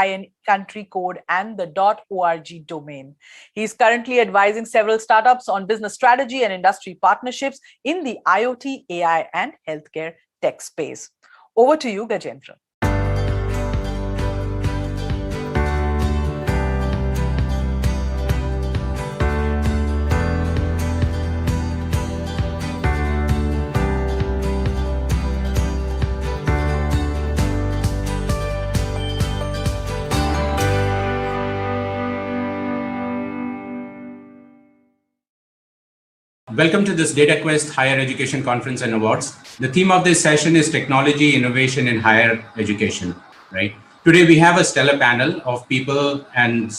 .in country code and the .org domain. He is currently advising several startups on business strategy and industry partnerships in the IoT, AI, and healthcare tech space. Over to you, Gajendra. Welcome to this Dataquest Higher Education Conference and Awards. The theme of this session is technology innovation in higher education, right? Today we have a stellar panel of people and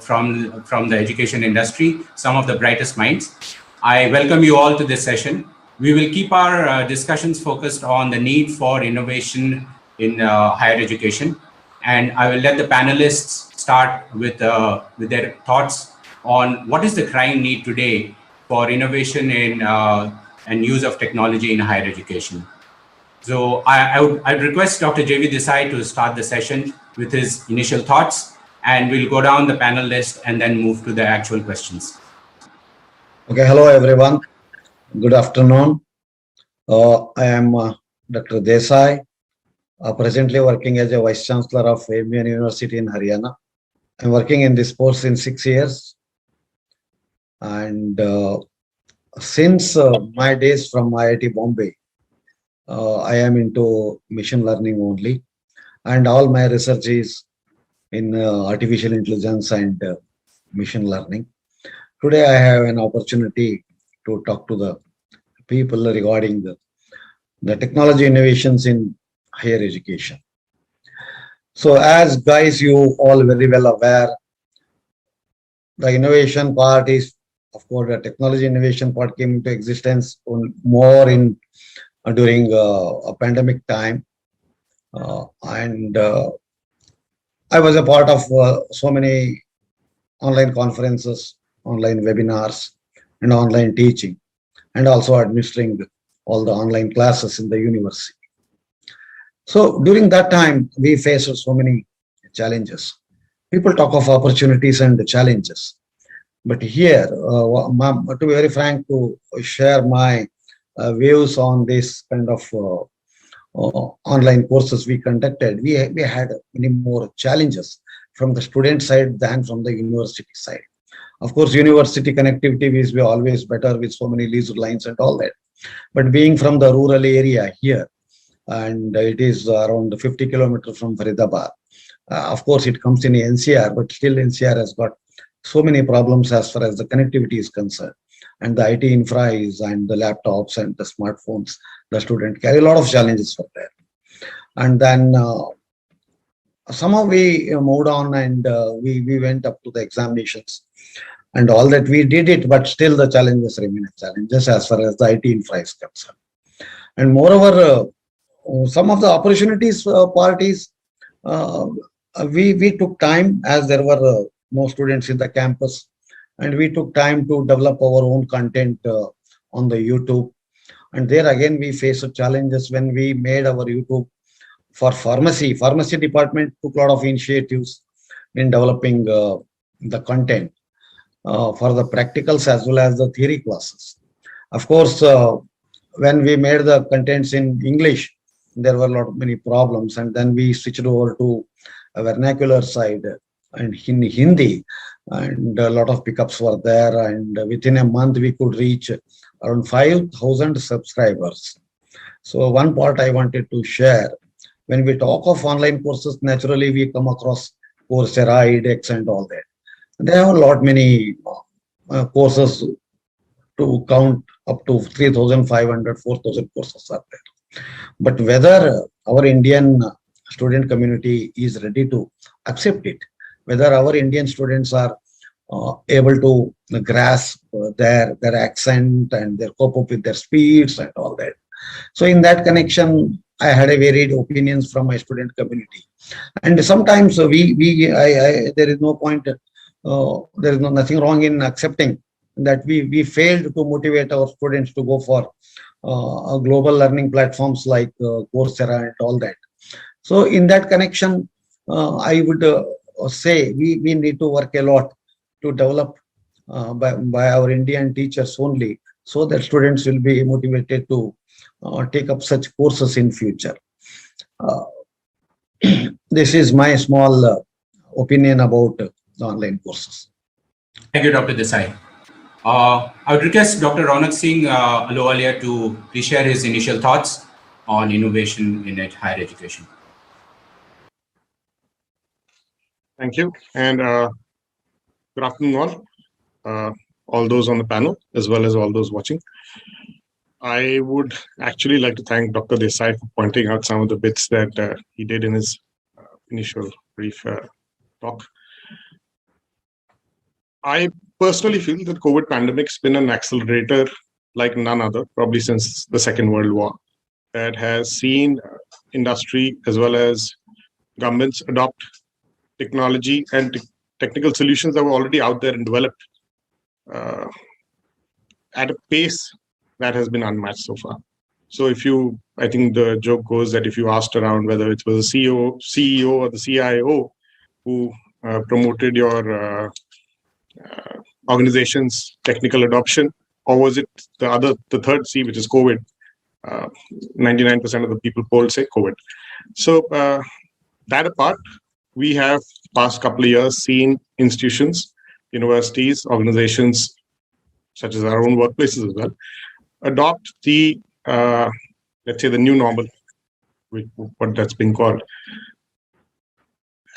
from the education industry, some of the brightest minds. I welcome you all to this session. We will keep our discussions focused on the need for innovation in higher education. And I will let the panelists start with their thoughts on what is the crying need today for innovation in and use of technology in higher education. So I'd request Dr. J.V. Desai to start the session with his initial thoughts, and we'll go down the panel list and then move to the actual questions. Okay, hello everyone. Good afternoon. I am Dr. Desai, presently working as a Vice Chancellor of eminent University in Haryana. I'm working in this course in 6 years. And since my days from IIT Bombay, I am into machine learning only, and all my research is in artificial intelligence and machine learning. Today, I have an opportunity to talk to the people regarding the technology innovations in higher education. So as guys, you all very well aware, the innovation part is, of course, the technology innovation part came into existence more in during a pandemic time, and I was a part of so many online conferences, online webinars, and online teaching, and also administering all the online classes in the university. So during that time, we faced so many challenges. People talk of opportunities and the challenges. But here, to be very frank, to share my views on this kind of online courses we conducted, we had many more challenges from the student side than from the university side. Of course, university connectivity is always better with so many leisure lines and all that. But being from the rural area here, and it is around 50 kilometers from Faridabad, of course, it comes in NCR, but still NCR has got so many problems as far as the connectivity is concerned, and the IT infra is, and the laptops and the smartphones, the student carry a lot of challenges for that. And then somehow we moved on, and we went up to the examinations and all that. We did it, but still the challenges remain challenges as far as the IT infra is concerned. And moreover, some of the opportunities parties, we took time, as there were no students in the campus, and we took time to develop our own content on the YouTube. And there again, we faced challenges when we made our YouTube for pharmacy. Pharmacy department took a lot of initiatives in developing the content for the practicals as well as the theory classes. Of course, when we made the contents in English, there were many problems, and then we switched over to a vernacular side and in Hindi, and a lot of pickups were there, and within a month we could reach around 5,000 subscribers. So one part I wanted to share, when we talk of online courses, naturally we come across Coursera, edX and all that. There are many courses to count up to 3,500, 4,000 courses are there. But whether our Indian student community is ready to accept it, whether our Indian students are able to grasp their accent and their cope up with their speeds and all that. So in that connection, I had a varied opinions from my student community, and sometimes there is no point, there is nothing wrong in accepting that we failed to motivate our students to go for global learning platforms like Coursera and all that. So in that connection, I would say we need to work a lot to develop by our Indian teachers only, so that students will be motivated to take up such courses in future. This is my small opinion about the online courses. Thank you, Dr. Desai. I would request Dr. Ronak Singh Alowalia to please share his initial thoughts on innovation in higher education. Thank you, and good afternoon all those on the panel, as well as all those watching. I would actually like to thank Dr. Desai for pointing out some of the bits that he did in his initial brief talk. I personally feel that COVID pandemic's been an accelerator like none other, probably since the Second World War, that has seen industry as well as governments adopt technology and technical solutions that were already out there and developed at a pace that has been unmatched so far. So I think the joke goes that if you asked around whether it was the CEO or the CIO who promoted your organization's technical adoption, or was it the third C, which is COVID? 99% of the people polled say COVID. So that apart, we have past couple of years seen institutions, universities, organizations such as our own workplaces as well, adopt the let's say the new normal, what that's been called,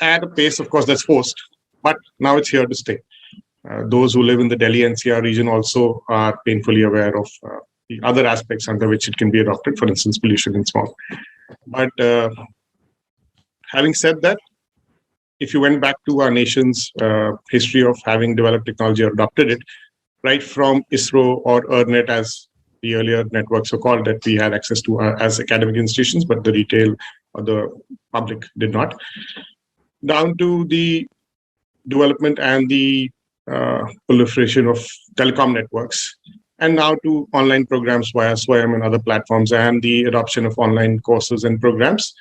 at a pace, of course, that's forced, but now it's here to stay. Those who live in the Delhi NCR region also are painfully aware of the other aspects under which it can be adopted, for instance, pollution and smog. But having said that, if you went back to our nation's history of having developed technology or adopted it, right from ISRO or ERNET, as the earlier networks were called, that we had access to as academic institutions, but the retail or the public did not, down to the development and the proliferation of telecom networks, and now to online programs via SWAYAM and other platforms, and the adoption of online courses and programs.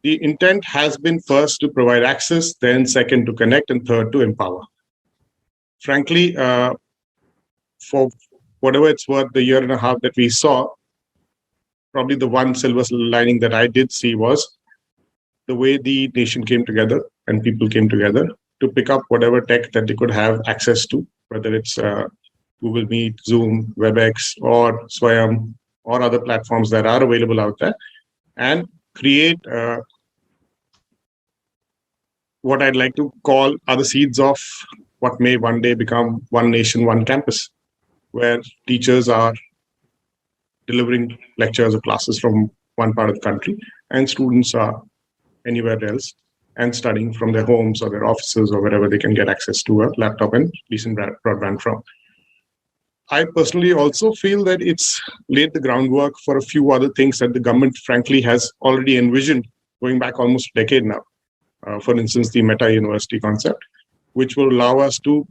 The intent has been first to provide access, then second to connect, and third to empower. Frankly, for whatever it's worth, the year and a half that we saw, probably the one silver lining that I did see was the way the nation came together and people came together to pick up whatever tech that they could have access to, whether it's Google Meet, Zoom, WebEx, or SWAYAM, or other platforms that are available out there, and create what I'd like to call are the seeds of what may one day become one nation, one campus, where teachers are delivering lectures or classes from one part of the country, and students are anywhere else and studying from their homes or their offices or wherever they can get access to a laptop and decent broadband from. I personally also feel that it's laid the groundwork for a few other things that the government, frankly, has already envisioned going back almost a decade now. For instance, the Meta University concept, which will allow us to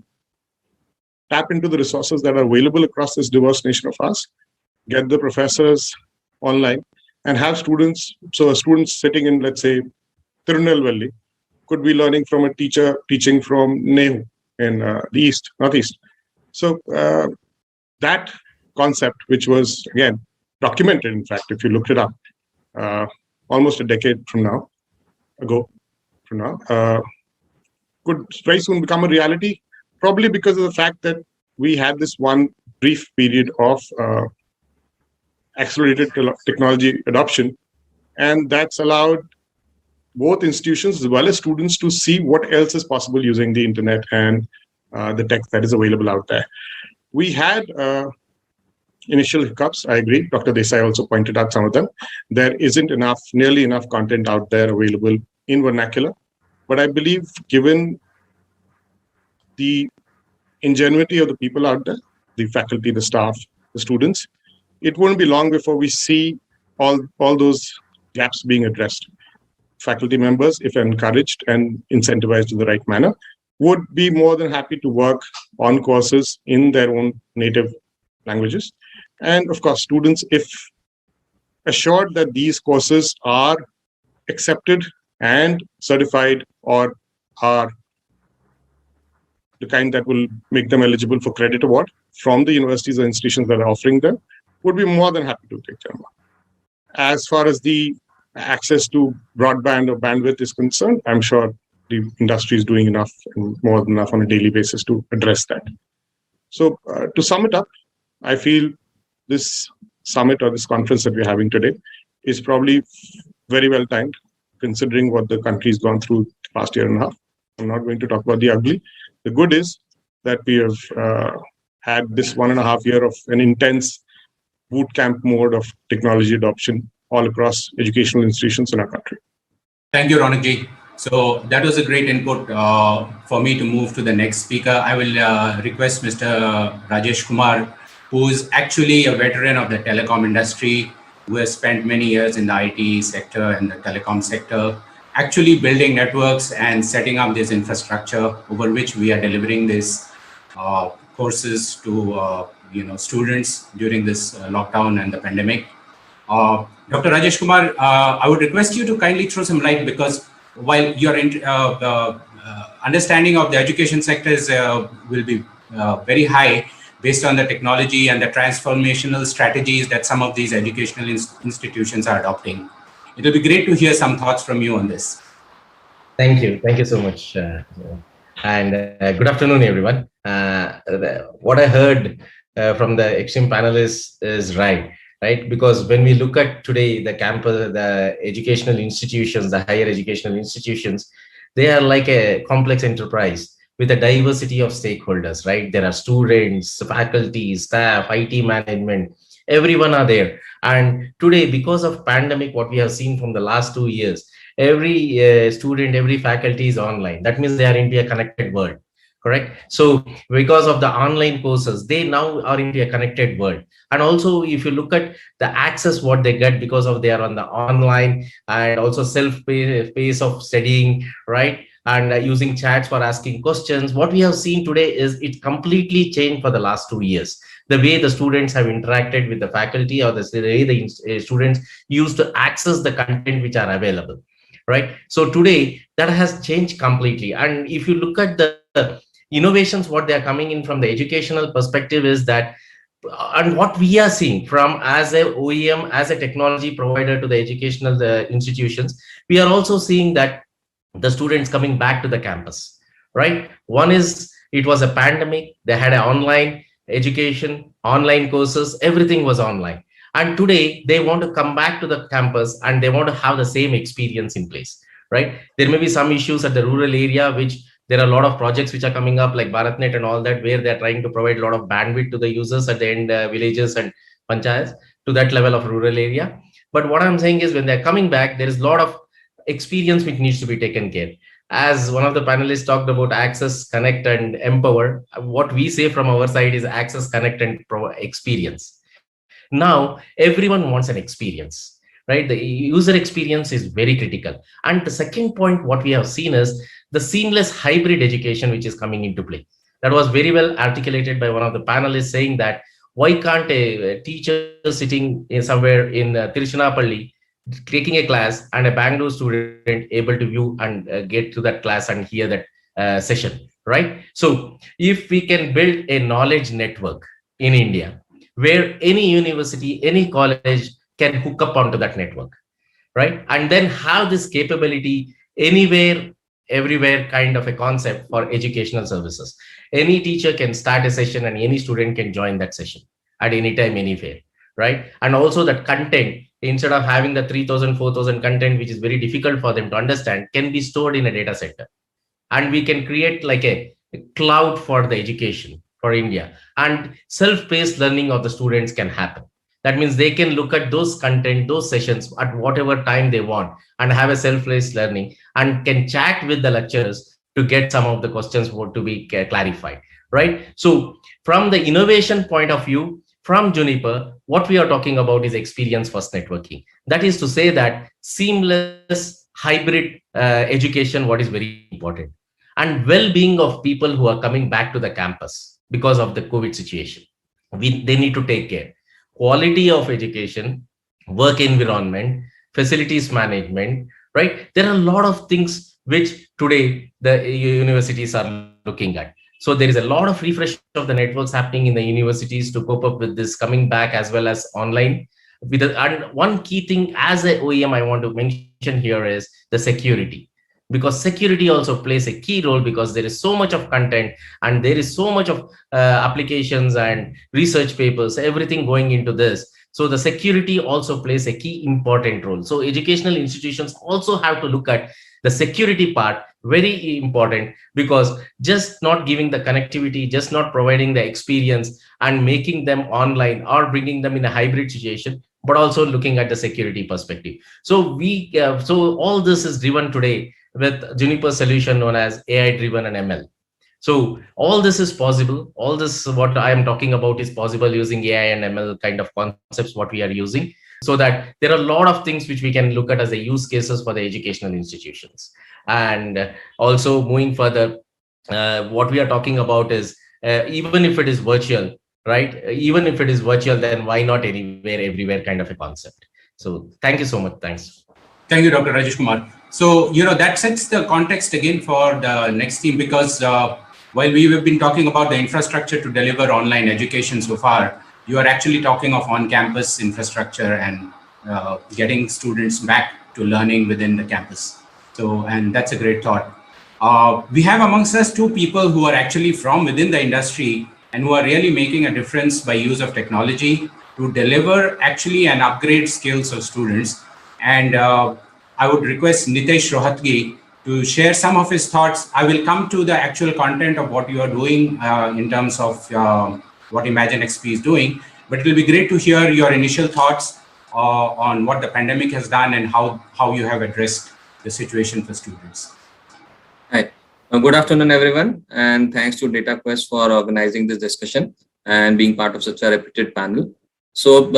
tap into the resources that are available across this diverse nation of ours, get the professors online, and have students. So a student sitting in, let's say, Tirunelveli could be learning from a teacher teaching from Nehu in the northeast. So that concept, which was, again, documented, in fact, if you looked it up, almost a decade ago, could very soon become a reality, probably because of the fact that we had this one brief period of accelerated technology adoption, and that's allowed both institutions as well as students to see what else is possible using the internet and the tech that is available out there. We had initial hiccups, I agree. Dr. Desai also pointed out some of them. There isn't nearly enough content out there available in vernacular. But I believe, given the ingenuity of the people out there, the faculty, the staff, the students, it won't be long before we see all those gaps being addressed. Faculty members, if encouraged and incentivized in the right manner, would be more than happy to work on courses in their own native languages. And of course, students, if assured that these courses are accepted and certified or are the kind that will make them eligible for credit award from the universities or institutions that are offering them, would be more than happy to take them. As far as the access to broadband or bandwidth is concerned, I'm sure the industry is doing enough and more than enough on a daily basis to address that. So to sum it up, I feel this summit or this conference that we're having today is probably very well timed, considering what the country's gone through the past year and a half. I'm not going to talk about the ugly. The good is that we have had this 1.5 year of an intense boot camp mode of technology adoption all across educational institutions in our country. Thank you, Ronakji. So that was a great input for me to move to the next speaker. I will request Mr. Rajesh Kumar, who is actually a veteran of the telecom industry, who has spent many years in the IT sector and the telecom sector, actually building networks and setting up this infrastructure over which we are delivering these courses to students during this lockdown and the pandemic. Dr. Rajesh Kumar, I would request you to kindly throw some light, because while your understanding of the education sector will be very high based on the technology and the transformational strategies that some of these educational institutions are adopting. It will be great to hear some thoughts from you on this. Thank you. Thank you so much. And good afternoon, everyone. What I heard from the extreme panelists is right? Because when we look at today, the campus, the educational institutions, the higher educational institutions, they are like a complex enterprise with a diversity of stakeholders, right? There are students, faculty, staff, IT management, everyone are there. And today, because of pandemic, what we have seen from the last 2 years, every student, every faculty is online. That means they are into a connected world, correct? So because of the online courses, they now are into a connected world. And also, if you look at the access, what they get because of they are on the online and also self-pace of studying, right? And using chats for asking questions. What we have seen today is it completely changed for the last 2 years. The way the students have interacted with the faculty, or the way the students used to access the content which are available, right? So today that has changed completely. And if you look at the innovations, what they are coming in from the educational perspective is that, and what we are seeing from as a OEM, as a technology provider to the educational institutions, we are also seeing that the students coming back to the campus, right? One is, it was a pandemic, they had an online education, online courses, everything was online. And today they want to come back to the campus and they want to have the same experience in place, right? There may be some issues at the rural area, which there are a lot of projects which are coming up like BharatNet and all that, where they're trying to provide a lot of bandwidth to the users at the end, villages and panchayats to that level of rural area. But what I'm saying is when they're coming back, there is a lot of experience which needs to be taken care. As one of the panelists talked about access, connect and empower, what we say from our side is access, connect and experience. Now, everyone wants an experience, right? The user experience is very critical. And the second point, what we have seen is the seamless hybrid education, which is coming into play. That was very well articulated by one of the panelists saying that, why can't a teacher sitting somewhere in Tiruchirappalli taking a class and a Bangalore student able to view and get to that class and hear that session, right? So if we can build a knowledge network in India, where any university, any college can hook up onto that network, right? And then have this capability anywhere, everywhere kind of a concept for educational services. Any teacher can start a session and any student can join that session at any time, anywhere, right? And also that content, instead of having the 3,000, 4,000 content, which is very difficult for them to understand, can be stored in a data center. And we can create like a cloud for the education for India, and self-paced learning of the students can happen. That means they can look at those content, those sessions at whatever time they want and have a self-paced learning and can chat with the lecturers to get some of the questions to be clarified, right? So from the innovation point of view, from Juniper, what we are talking about is experience first networking. That is to say that seamless hybrid education, what is very important. and well-being of people who are coming back to the campus because of the COVID situation. They need to take care. Quality of education, work environment, facilities management, right? There are a lot of things which today the universities are looking at. So there is a lot of refresh of the networks happening in the universities to cope up with this coming back as well as online. And one key thing as a OEM I want to mention here is the security, because security also plays a key role, because there is so much of content and there is so much of applications and research papers, everything going into this. So the security also plays a key important role. So educational institutions also have to look at the security part, very important, because just not giving the connectivity, just not providing the experience and making them online or bringing them in a hybrid situation, but also looking at the security perspective. So so all this is driven today with Juniper solution known as AI driven and ML. So all this is possible. All this, what I am talking about, is possible using AI and ML kind of concepts, what we are using, so that there are a lot of things which we can look at as the use cases for the educational institutions. And also moving further, what we are talking about is even if it is virtual, right? Even if it is virtual, then why not anywhere, everywhere kind of a concept. So thank you so much. Thanks. Thank you, Dr. Rajesh Kumar. So, that sets the context again for the next theme, because while we have been talking about the infrastructure to deliver online education so far, you are actually talking of on-campus infrastructure and getting students back to learning within the campus. So, and that's a great thought. We have amongst us two people who are actually from within the industry and who are really making a difference by use of technology to deliver actually and upgrade skills of students. And I would request Nitesh Rohatgi to share some of his thoughts. I will come to the actual content of what you are doing in terms of what ImagineXP is doing, but it will be great to hear your initial thoughts on what the pandemic has done and how you have addressed the situation for students. Hi, good afternoon, everyone, and thanks to Dataquest for organizing this discussion and being part of such a reputed panel. So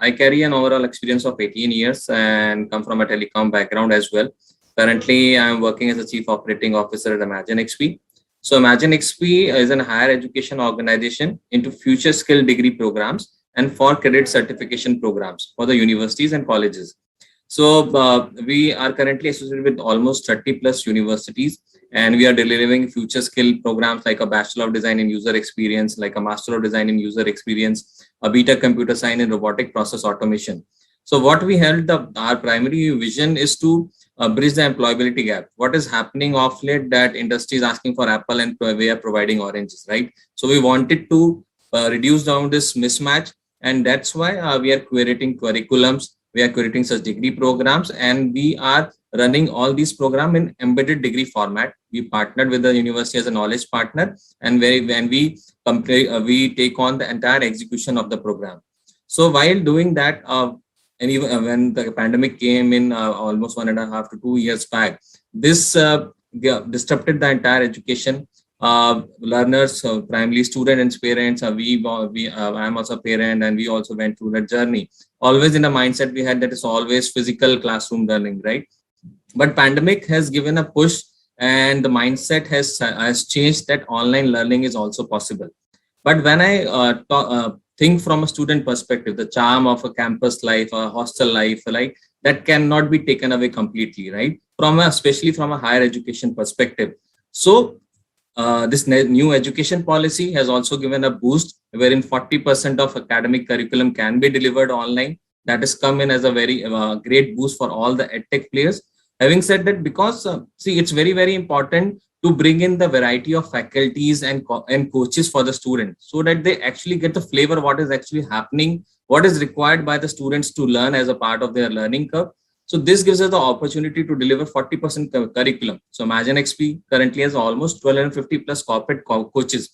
I carry an overall experience of 18 years and come from a telecom background as well. Currently, I'm working as a Chief Operating Officer at ImagineXP. So ImagineXP is a higher education organization into future skill degree programs and for credit certification programs for the universities and colleges. So we are currently associated with almost 30 plus universities, and we are delivering future skill programs like a Bachelor of Design in User Experience, like a Master of Design in User Experience, a Beta Computer Science in Robotic Process Automation. So what we held our primary vision is to bridge the employability gap. What is happening off late that industry is asking for apple and we are providing oranges, right? So we wanted to reduce down this mismatch, and that's why we are creating curriculums. We are creating such degree programs, and we are running all these programs in embedded degree format. We partnered with the university as a knowledge partner, and when we take on the entire execution of the program. So while doing that, and even when the pandemic came in almost 1.5 to 2 years back, this disrupted the entire education. Learners, primarily students and parents, I'm also a parent, and we also went through that journey. Always in the mindset we had that it's always physical classroom learning, right? But pandemic has given a push, and the mindset has changed that online learning is also possible. But when I think from a student perspective, the charm of a campus life, a hostel life, like that cannot be taken away completely, right? Especially from a higher education perspective. So this new education policy has also given a boost, wherein 40% of academic curriculum can be delivered online. That has come in as a very great boost for all the edtech players. Having said that, because see, it's very, very important to bring in the variety of faculties and coaches for the students, so that they actually get the flavor of what is actually happening, what is required by the students to learn as a part of their learning curve. So this gives us the opportunity to deliver 40% curriculum. So ImagineXP currently has almost 1250 plus corporate coaches.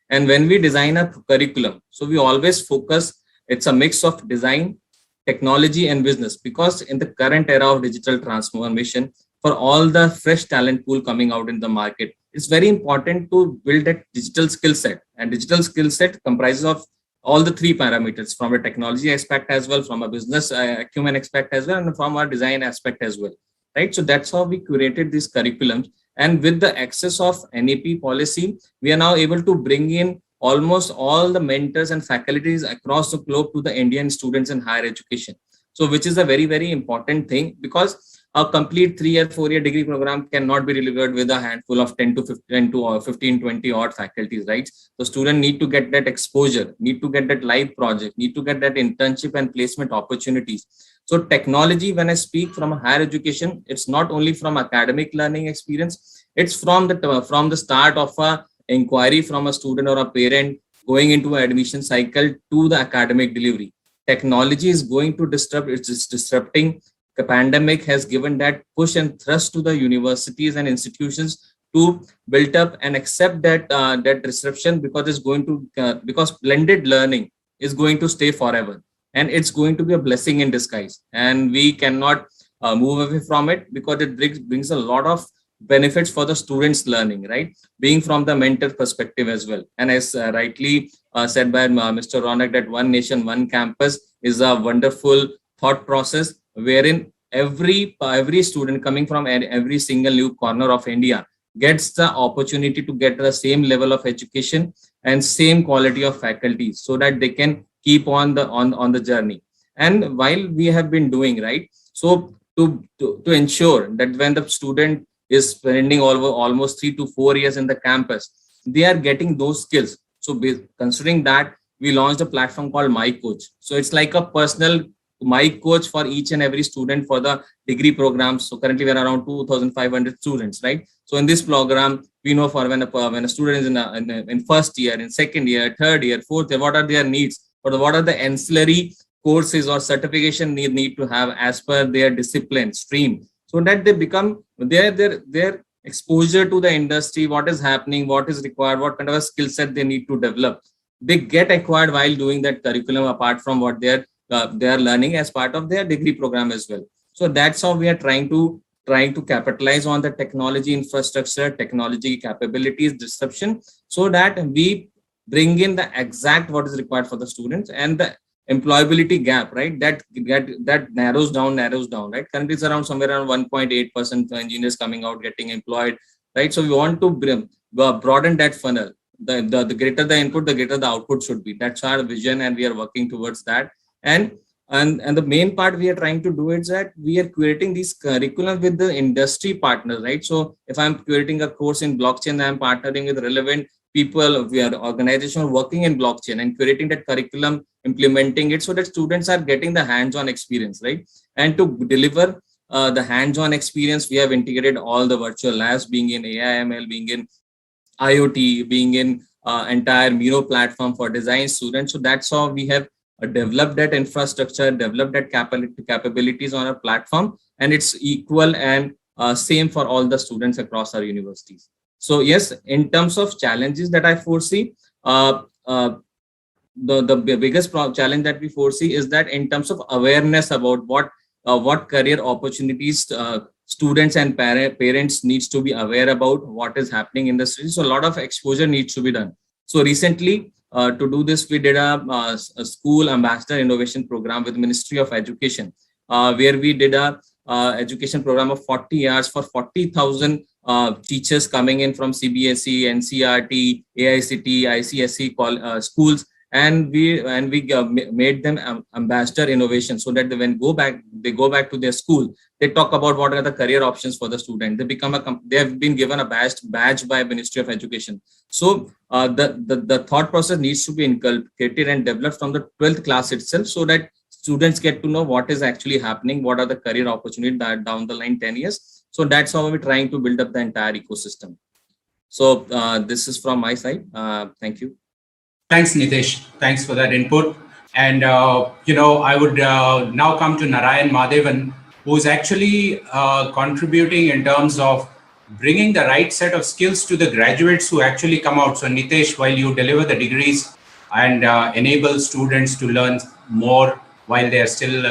And when we design a curriculum, so we always focus, it's a mix of design, technology and business, because in the current era of digital transformation, for all the fresh talent pool coming out in the market, it's very important to build that digital skill set. And digital skill set comprises of all the three parameters, from a technology aspect as well, from a business acumen aspect as well, and from our design aspect as well, right? So that's how we curated these curriculums. And with the access of NEP policy, we are now able to bring in almost all the mentors and faculties across the globe to the Indian students in higher education. So which is a very, very important thing, because a complete 3-year, 4-year degree program cannot be delivered with a handful of 10 to 15, 20 odd faculties, right? The student need to get that exposure, need to get that live project, need to get that internship and placement opportunities. So technology, when I speak from a higher education, it's not only from academic learning experience, it's from the start of a inquiry from a student or a parent going into an admission cycle to the academic delivery. Technology is going to disrupt, it's disrupting. The pandemic has given that push and thrust to the universities and institutions to build up and accept that that disruption, because it's going to because blended learning is going to stay forever, and it's going to be a blessing in disguise, and we cannot move away from it, because it brings a lot of benefits for the students learning, right? Being from the mentor perspective as well. And as rightly said by Mr. Ronak, that one nation, one campus is a wonderful thought process, wherein every student coming from every single new corner of India gets the opportunity to get the same level of education and same quality of faculties, so that they can keep on the journey. And while we have been doing, right, so to ensure that when the student is spending almost 3 to 4 years in the campus, they are getting those skills. So considering that, we launched a platform called My Coach. So it's like a personal My Coach for each and every student for the degree programs. So currently we're around 2,500 students, right? So in this program, we know for when a student is in first year, in second year, third year, fourth year, what are their needs, or what are the ancillary courses or certification need to have as per their discipline stream, so that they become their exposure to the industry, what is happening, what is required, what kind of a skill set they need to develop, they get acquired while doing that curriculum, apart from what they are learning as part of their degree program as well. So that's how we are trying to capitalize on the technology infrastructure, technology capabilities, disruption, so that we bring in the exact what is required for the students, and the employability gap, right, that narrows down, right? Currently it's around somewhere around 1.8% engineers coming out getting employed, right? So we want to broaden that funnel. The greater the input, the greater the output should be. That's our vision, and we are working towards that. And the main part we are trying to do is that we are creating these curriculum with the industry partners, right? So if I'm creating a course in blockchain, I'm partnering with relevant people, we are organization working in blockchain, and creating that curriculum, implementing it, so that students are getting the hands-on experience, right? And to deliver the hands-on experience, we have integrated all the virtual labs, being in AI/ML, being in IoT, being in entire Miro platform for design students. So that's how we have developed that infrastructure, developed that capabilities on a platform, and it's equal and same for all the students across our universities. So yes, in terms of challenges that I foresee, the biggest challenge that we foresee is that in terms of awareness about what career opportunities students and parents needs to be aware about what is happening in the city. So a lot of exposure needs to be done. So recently, to do this, we did a school ambassador innovation program with Ministry of Education, where we did a education program of 40 hours for 40,000 teachers coming in from CBSE, NCRT, AICT, ICSE schools, and we made them ambassador innovation, so that when they go back to their school, they talk about what are the career options for the student. They have been given a badge by Ministry of Education. So the thought process needs to be inculcated and developed from the 12th class itself, so that students get to know what is actually happening, what are the career opportunities that down the line 10 years. So that's how we're trying to build up the entire ecosystem. So this is from my side. Thank you. Thanks, Nitesh. Thanks for that input. And, I would now come to Narayan Madhavan, who's actually contributing in terms of bringing the right set of skills to the graduates who actually come out. So Nitesh, while you deliver the degrees and enable students to learn more while they're still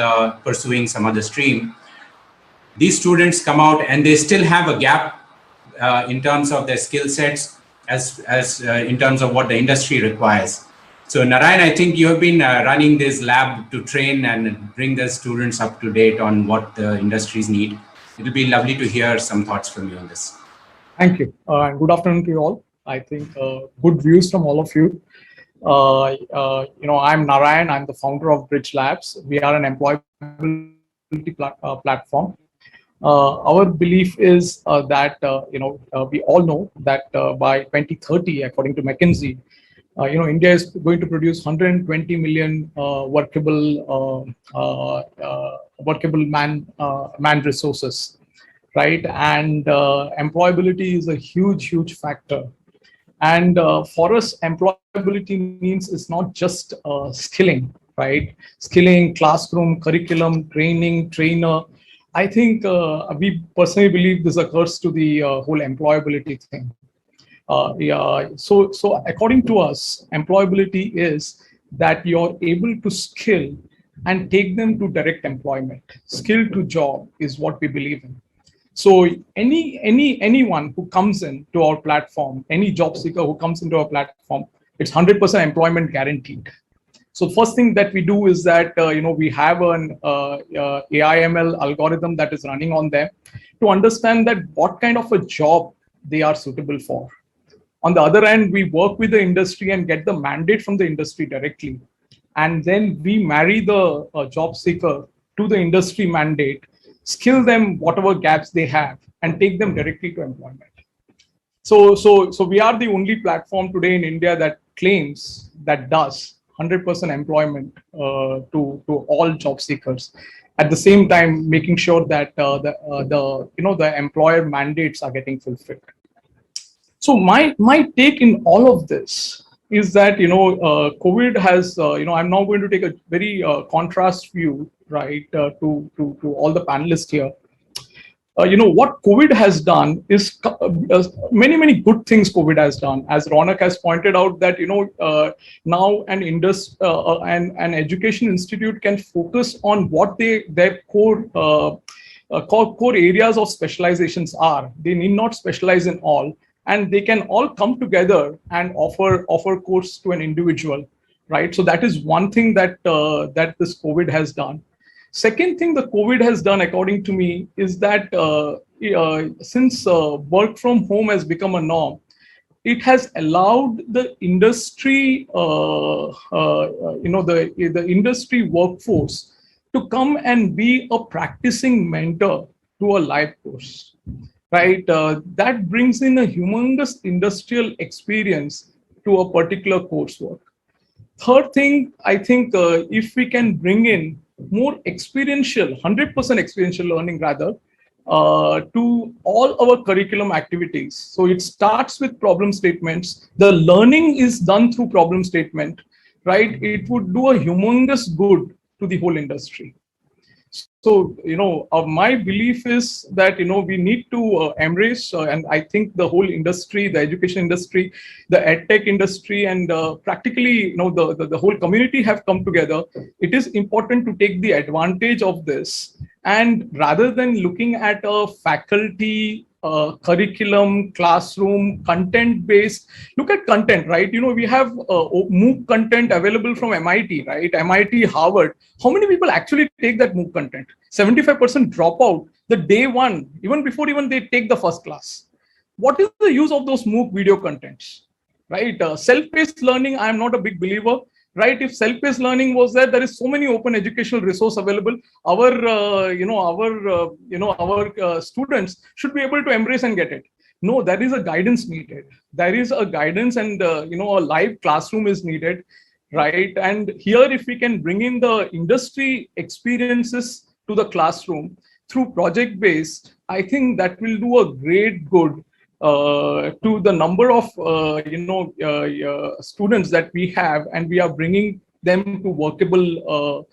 pursuing some other stream, these students come out and they still have a gap in terms of their skill sets as in terms of what the industry requires. So Narayan, I think you have been running this lab to train and bring the students up to date on what the industries need. It'll be lovely to hear some thoughts from you on this. Thank you. And good afternoon to you all. I think good views from all of you. I'm Narayan. I'm the founder of Bridge Labs. We are an employability platform. Our belief is that we all know that by 2030, according to McKinsey, India is going to produce 120 million workable man resources, right? And employability is a huge factor. And for us, employability means it's not just skilling, right? Skilling, classroom, curriculum, training, trainer. I think we personally believe this occurs to the whole employability thing. So according to us, employability is that you're able to skill and take them to direct employment. Skill to job is what we believe in. So anyone who comes into our platform, any job seeker who comes into our platform, it's 100% employment guaranteed. So first thing that we do is that we have an AI/ML algorithm that is running on them to understand that what kind of a job they are suitable for. On the other hand, we work with the industry and get the mandate from the industry directly, and then we marry the job seeker to the industry mandate, skill them whatever gaps they have, and take them directly to employment. So we are the only platform today in India that claims that does 100% employment to all job seekers. At the same time, making sure that the employer mandates are getting fulfilled. So my take in all of this is that COVID has I'm now going to take a very contrast view, right, to all the panelists here. What COVID has done is many good things COVID has done. As Ronak has pointed out, that now an education institute can focus on what their core areas of specializations are. They need not specialize in all, and they can all come together and offer course to an individual, right? So that is one thing that this COVID has done. Second thing the COVID has done, according to me, is that since work from home has become a norm, it has allowed the industry, the industry workforce to come and be a practicing mentor to a live course, right? That brings in a humongous industrial experience to a particular coursework. Third thing, I think if we can bring in more experiential, 100% experiential learning rather, to all our curriculum activities. So it starts with problem statements. The learning is done through problem statement, right? It would do a humongous good to the whole industry. So, my belief is that, we need to embrace, and I think the whole industry, the education industry, the edtech industry, and practically, the whole community have come together. It is important to take the advantage of this. And rather than looking at a faculty, curriculum, classroom, content-based, look at content, right? We have MOOC content available from MIT, right? MIT, Harvard. How many people actually take that MOOC content? 75% drop out the day one, even before they take the first class. What is the use of those MOOC video contents, right? Self-paced learning, I am not a big believer. Right? If self-paced learning was there is so many open educational resource available. Our students should be able to embrace and get it. No, there is a guidance needed. There is a guidance, and a live classroom is needed, right? And here, if we can bring in the industry experiences to the classroom through project-based, I think that will do a great good to the number of students that we have, and we are bringing them to workable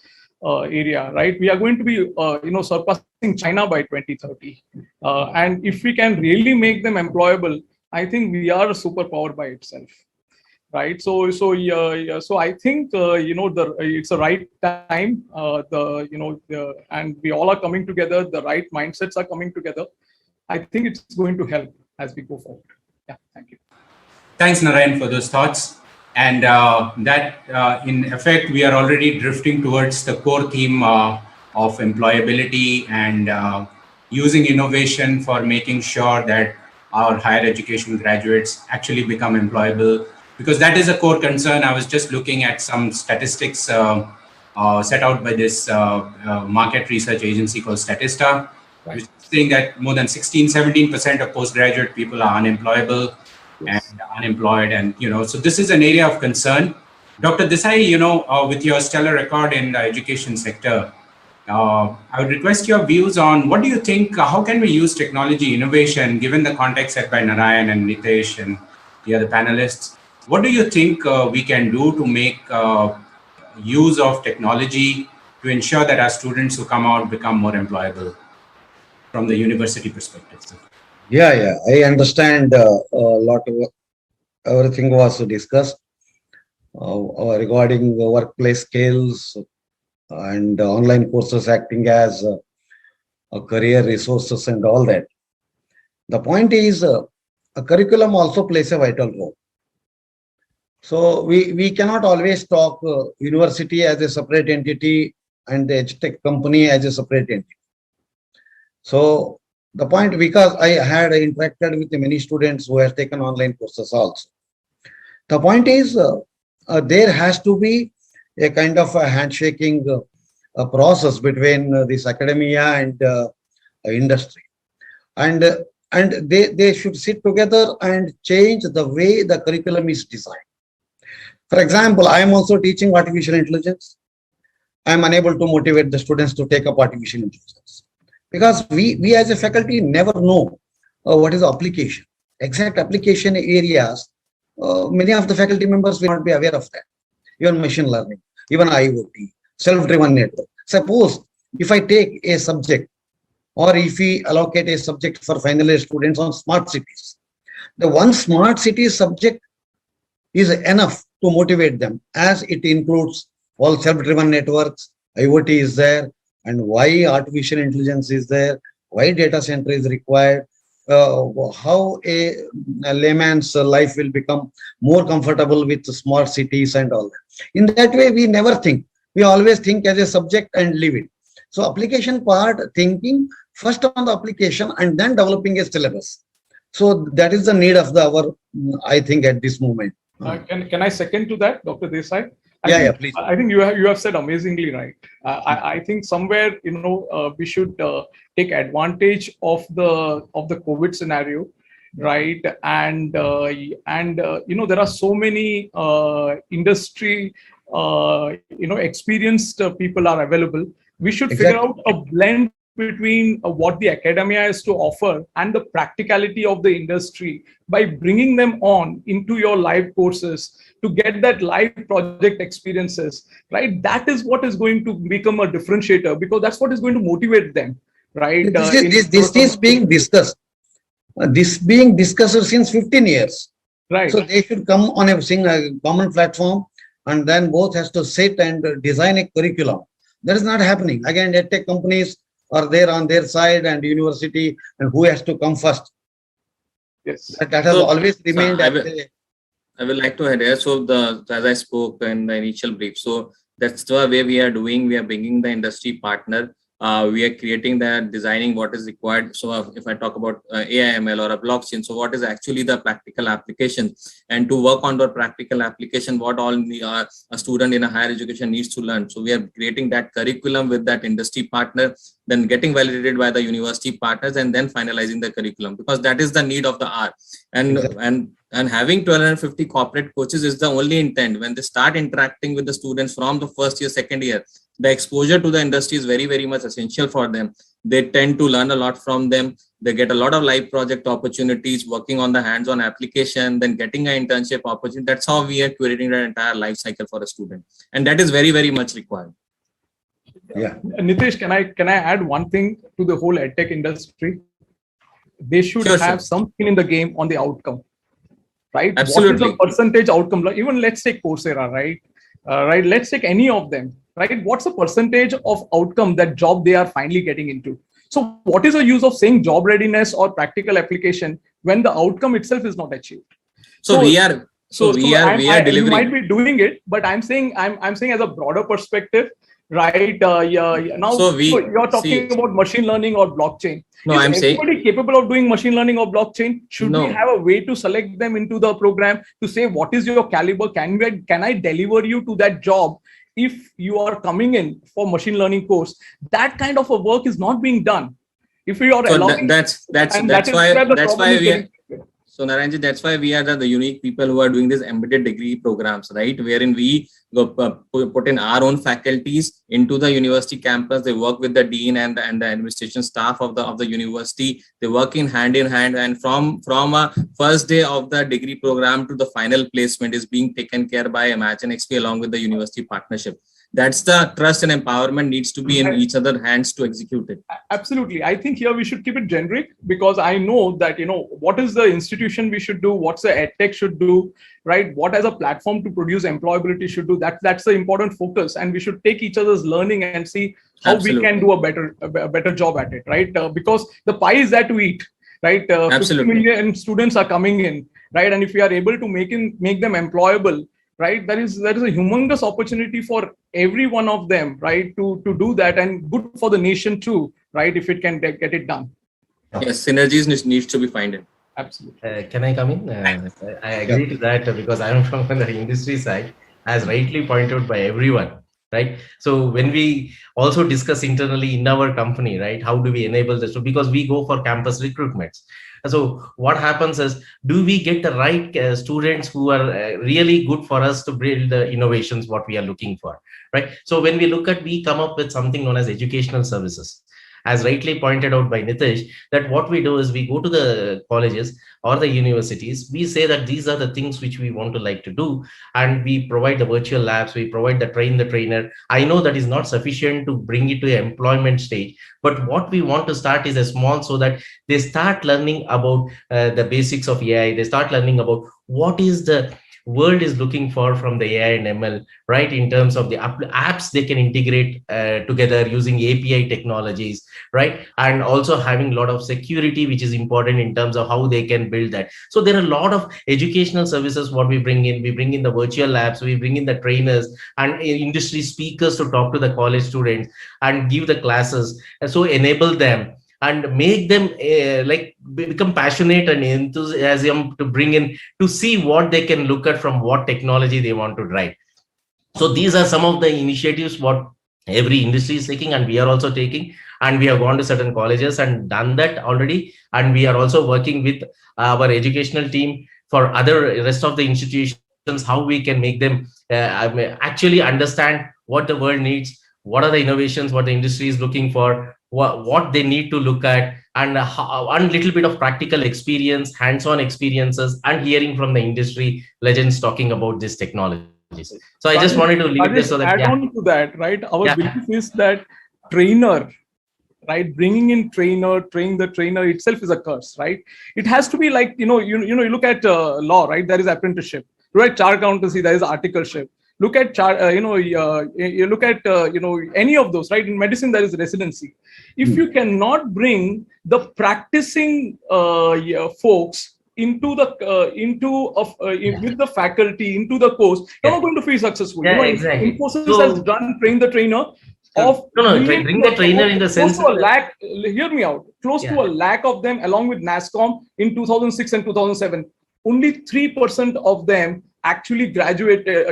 area, right? We are going to be surpassing China by 2030, and if we can really make them employable, I think we are a superpower by itself, right? So I think it's a right time. And we all are coming together. The right mindsets are coming together. I think it's going to help as we go forward. Yeah, thank you. Thanks, Narayan, for those thoughts. And in effect, we are already drifting towards the core theme of employability and using innovation for making sure that our higher education graduates actually become employable? Because that is a core concern. I was just looking at some statistics set out by this market research agency called Statista, which is saying that more than 16-17% of postgraduate people are unemployable and unemployed. And, so this is an area of concern. Dr. Desai, with your stellar record in the education sector, I would request your views on what do you think, how can we use technology innovation, given the context set by Narayan and Nitesh and the other panelists? What do you think we can do to make use of technology to ensure that our students who come out become more employable from the university perspective? Yeah, I understand a lot of everything was discussed regarding workplace skills and online courses acting as career resources and all that. The point is a curriculum also plays a vital role. So we cannot always talk university as a separate entity and the Edu-tech company as a separate entity. So the point, because I had interacted with many students who have taken online courses also. The point is there has to be a kind of a handshaking process between this academia and industry, and they should sit together and change the way the curriculum is designed. For example, I am also teaching artificial intelligence. I am unable to motivate the students to take up artificial intelligence because we as a faculty never know what is the application, exact application areas. Many of the faculty members will not be aware of that. Even machine learning, even IoT, self-driven network. Suppose if I take a subject or if we allocate a subject for final year students on smart cities, the one smart city subject is enough to motivate them as it includes all self-driven networks, IoT is there, and why artificial intelligence is there, why data center is required, how a layman's life will become more comfortable with smart cities and all that. In that way, we never think. We always think as a subject and leave it. So application part, thinking first on the application and then developing a syllabus. So that is the need of our, I think, at this moment. Can I second to that, Dr. Desai? Yeah, please. I think you have said amazingly right. I think somewhere we should take advantage of the COVID scenario, right? And there are so many industry experienced people are available. We should figure out a blend between what the academia has to offer and the practicality of the industry by bringing them on into your live courses to get that live project experiences, right? That is what is going to become a differentiator because that's what is going to motivate them, right? This is being discussed. This being discussed since 15 years. Right. So they should come on a common platform and then both has to sit and design a curriculum. That is not happening. Again, EdTech companies are there on their side and university and who has to come first. Yes. That has always remained. I will like to add here. So as I spoke in the initial brief, so that's the way we are doing. We are bringing the industry partner. We are creating that, designing what is required. So if I talk about AI, ML or a blockchain, so what is actually the practical application? And to work on the practical application, what all a student in a higher education needs to learn. So we are creating that curriculum with that industry partner, then getting validated by the university partners and then finalizing the curriculum because that is the need of the hour. And having 1250 corporate coaches is the only intent. When they start interacting with the students from the first year, second year, the exposure to the industry is very, very much essential for them. They tend to learn a lot from them. They get a lot of live project opportunities, working on the hands-on application, then getting an internship opportunity. That's how we are curating the entire life cycle for a student. And that is very, very much required. Yeah. Nitesh, can I add one thing to the whole EdTech industry? They should have some skin in the game on the outcome. Right? Absolutely. What is the percentage outcome? Even let's take Coursera, right? Let's take any of them, right? What's the percentage of outcome that job they are finally getting into? So what is the use of saying job readiness or practical application when the outcome itself is not achieved? We are delivering. You might be doing it, but I'm saying as a broader perspective, right? Now So you're talking about machine learning or blockchain. No, Is I'm saying everybody capable of doing machine learning or blockchain? Should we no. have a way to select them into the program to say what is your caliber? Can I deliver you to that job if you are coming in for machine learning course? That kind of a work is not being done. If we are So allowing, that's why we are. So Narayanji, that's why we are the unique people who are doing these embedded degree programs, right? Wherein we go, put in our own faculties into the university campus. They work with the dean and the administration staff of the university. They work in hand, and from a first day of the degree program to the final placement is being taken care by Imagine XP along with the university partnership. That's the trust and empowerment needs to be in each other's hands to execute it. Absolutely. I think here we should keep it generic, because I know that, what is the institution we should do, what's the EdTech should do, right? What as a platform to produce employability should do. That's the important focus. And we should take each other's learning and see how we can do a better job at it, right? Because the pie is there to eat, right? 50 million students are coming in, right? And if we are able to make them employable, right, there is a humongous opportunity for every one of them, right, to do that, and good for the nation too, right, if it can get it done. Yes, synergies needs to be found. Absolutely. Can I come in? I agree to that, because I am from the industry side, as rightly pointed out by everyone, right? So when we also discuss internally in our company, right, how do we enable this? So because we go for campus recruitments. So what happens is, do we get the right students who are really good for us to build the innovations what we are looking for, right? So when we come up with something known as educational services. As rightly pointed out by Nitish, that what we do is we go to the colleges or the universities, we say that these are the things which we want to like to do, and we provide the virtual labs, we provide the trainer. I know that is not sufficient to bring it to an employment stage, but what we want to start is a small, so that they start learning about the basics of AI, they start learning about what is the world is looking for from the AI and ML, right? In terms of the apps they can integrate together using API technologies, right? And also having a lot of security, which is important in terms of how they can build that. So there are a lot of educational services what we bring in. We bring in the virtual labs, we bring in the trainers and industry speakers to talk to the college students and give the classes, and so enable them and make them become passionate and enthusiasm to bring in, to see what they can look at from what technology they want to drive. So these are some of the initiatives what every industry is taking, and we are also taking, and we have gone to certain colleges and done that already. And we are also working with our educational team for other rest of the institutions, how we can make them actually understand what the world needs, what are the innovations, what the industry is looking for, what they need to look at, and a little bit of practical experience, hands-on experiences, and hearing from the industry legends talking about this technology. So I just wanted to leave this so that add on to that, right? Our belief is that trainer, right, bringing in training the trainer itself is a curse, right? It has to be like, you look at law, right? There is apprenticeship. Right, char accountancy, there is articleship. Look at you look at any of those, right? In medicine, there is residency. If you cannot bring the practicing folks into the with the faculty into the course, you're not going to feel successful. Exactly. Infosys has done train the trainer. Bring the trainer in the sense to a lakh. Hear me out. Close to a lakh of them, along with NASSCOM in 2006 and 2007. Only 3% of them actually graduated,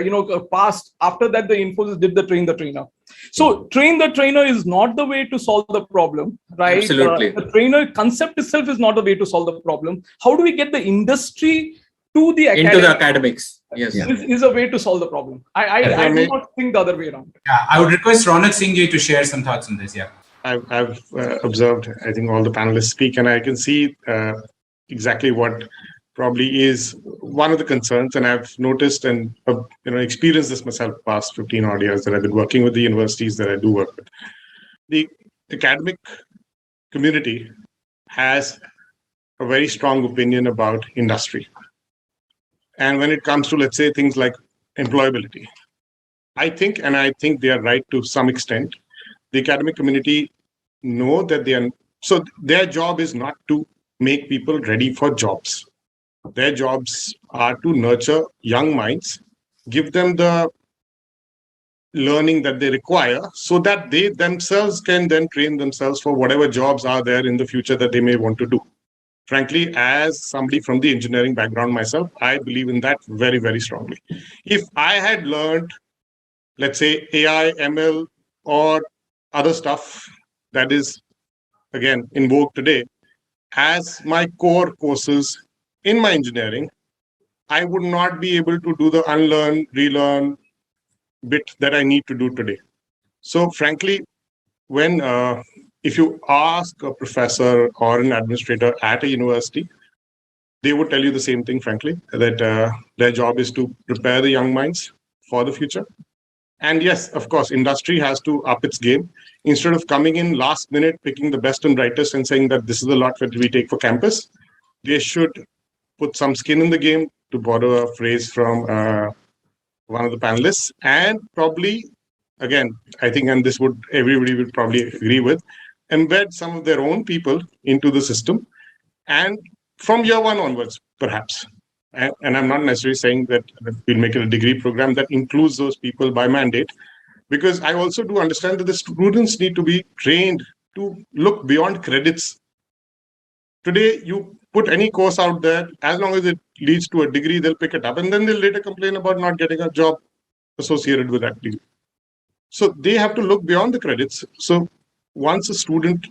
passed. After that, the Infosys did the train the trainer. So train the trainer is not the way to solve the problem, right? Absolutely. The trainer concept itself is not the way to solve the problem. How do we get the industry to the into the academics? Yes, is a way to solve the problem. I do not think the other way around. Yeah, I would request Ronak Singh ji to share some thoughts on this. Yeah, I've observed, I think, all the panelists speak, and I can see exactly what probably is one of the concerns, and I've noticed and experienced this myself past 15 odd years that I've been working with the universities that I do work with. The academic community has a very strong opinion about industry. And when it comes to, let's say, things like employability, I think they are right to some extent. The academic community know that so their job is not to make people ready for jobs. Their jobs are to nurture young minds, give them the learning that they require so that they themselves can then train themselves for whatever jobs are there in the future that they may want to do. Frankly, as somebody from the engineering background myself, I believe in that very, very strongly. If I had learned, let's say, AI, ML, or other stuff that is, again, in vogue today, as my core courses in my engineering, I would not be able to do the unlearn, relearn bit that I need to do today. So frankly, when if you ask a professor or an administrator at a university, they would tell you the same thing, frankly, that their job is to prepare the young minds for the future. And yes, of course, industry has to up its game. Instead of coming in last minute, picking the best and brightest and saying that this is the lot that we take for campus, they should put some skin in the game, to borrow a phrase from one of the panelists, and probably, again, I think, and this would everybody would probably agree with, embed some of their own people into the system, and from year one onwards, perhaps. And I'm not necessarily saying that we'll make it a degree program that includes those people by mandate, because I also do understand that the students need to be trained to look beyond credits. Today, you put any course out there, as long as it leads to a degree, they'll pick it up, and then they'll later complain about not getting a job associated with that degree. So they have to look beyond the credits. So once a student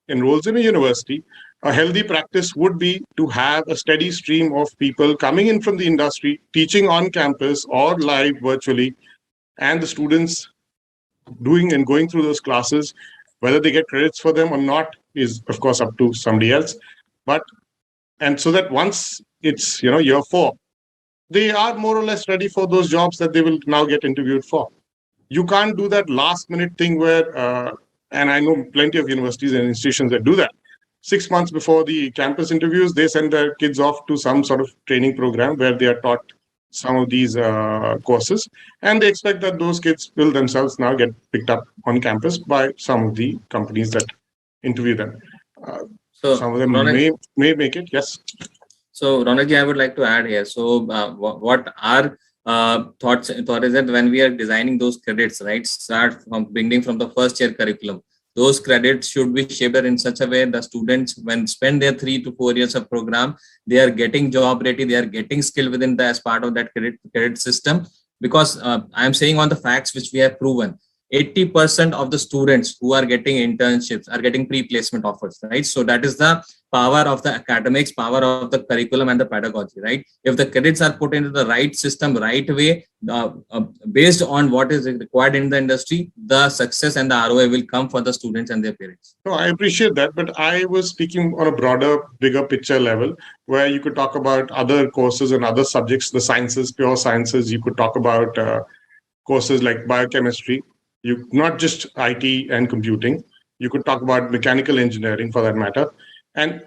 enrolls in a university, a healthy practice would be to have a steady stream of people coming in from the industry, teaching on campus or live virtually, and the students doing and going through those classes. Whether they get credits for them or not is, of course, up to somebody else. And so that once it's year 4, they are more or less ready for those jobs that they will now get interviewed for. You can't do that last minute thing where, and I know plenty of universities and institutions that do that. 6 months before the campus interviews, they send their kids off to some sort of training program where they are taught some of these courses, and they expect that those kids will themselves now get picked up on campus by some of the companies that interview them. So some of them Ronak, may make it, yes. So Ronakji, I would like to add here. So what our thought is that when we are designing those credits, right, start from beginning from the first year curriculum, those credits should be shaped in such a way the students, when spend their 3 to 4 years of program, they are getting job ready, they are getting skill within the as part of that credit system. Because I am saying on the facts which we have proven, 80% of the students who are getting internships are getting pre-placement offers, right? So that is the power of the academics, power of the curriculum and the pedagogy, right? If the credits are put into the right system, right way, based on what is required in the industry, the success and the ROI will come for the students and their parents. No, I appreciate that, but I was speaking on a broader, bigger picture level, where you could talk about other courses and other subjects, the sciences, pure sciences. You could talk about courses like biochemistry. You not just IT and computing. You could talk about mechanical engineering, for that matter. And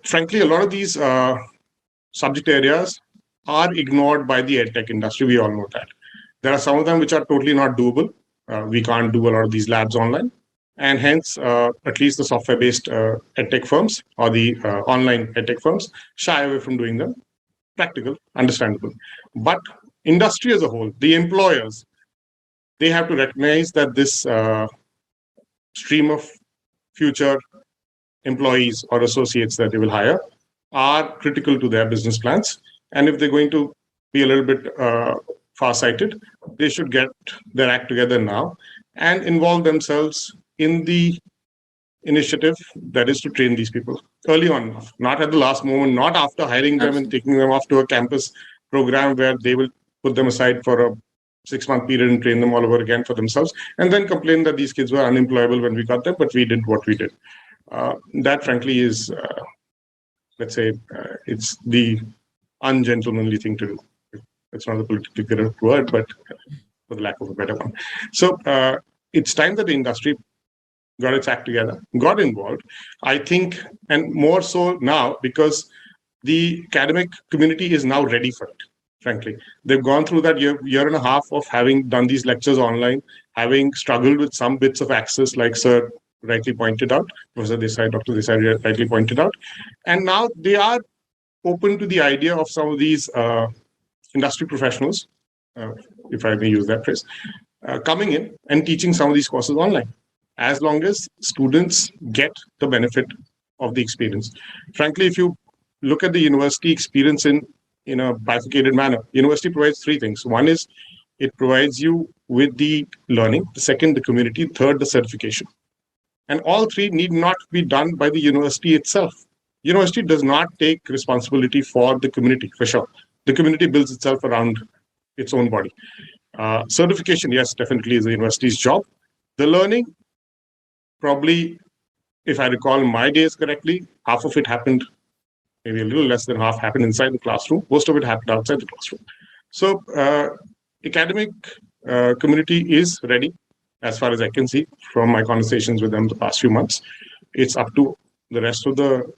frankly, a lot of these subject areas are ignored by the edtech industry. We all know that. There are some of them which are totally not doable. We can't do a lot of these labs online. And hence, at least the software-based edtech firms or the online edtech firms shy away from doing them. Practical, understandable. But industry as a whole, the employers, they have to recognize that this stream of future employees or associates that they will hire are critical to their business plans. And if they're going to be a little bit far-sighted, they should get their act together now and involve themselves in the initiative that is to train these people early on, not at the last moment, not after hiring them and taking them off to a campus program where they will put them aside for a 6-month period and train them all over again for themselves, and then complain that these kids were unemployable when we got them, but we did what we did. That, frankly, is, let's say, it's the ungentlemanly thing to do. It's not a politically correct word, but for the lack of a better one. So it's time that the industry got its act together, got involved, I think, and more so now because the academic community is now ready for it. Frankly, they've gone through that year and a half of having done these lectures online, having struggled with some bits of access, like Sir rightly pointed out, Professor Desai, Dr. Desai rightly pointed out. And now they are open to the idea of some of these industry professionals, if I may use that phrase, coming in and teaching some of these courses online, as long as students get the benefit of the experience. Frankly, if you look at the university experience in a bifurcated manner, university provides three things. One is it provides you with the learning. The second, the community. Third, the certification. And all three need not be done by the university itself. University does not take responsibility for the community, for sure. The community builds itself around its own body. Certification, yes, definitely is the university's job. The learning, probably, if I recall my days correctly, half of it happened, maybe a little less than half happened inside the classroom. Most of it happened outside the classroom. So academic community is ready, as far as I can see from my conversations with them the past few months. It's up to the rest of the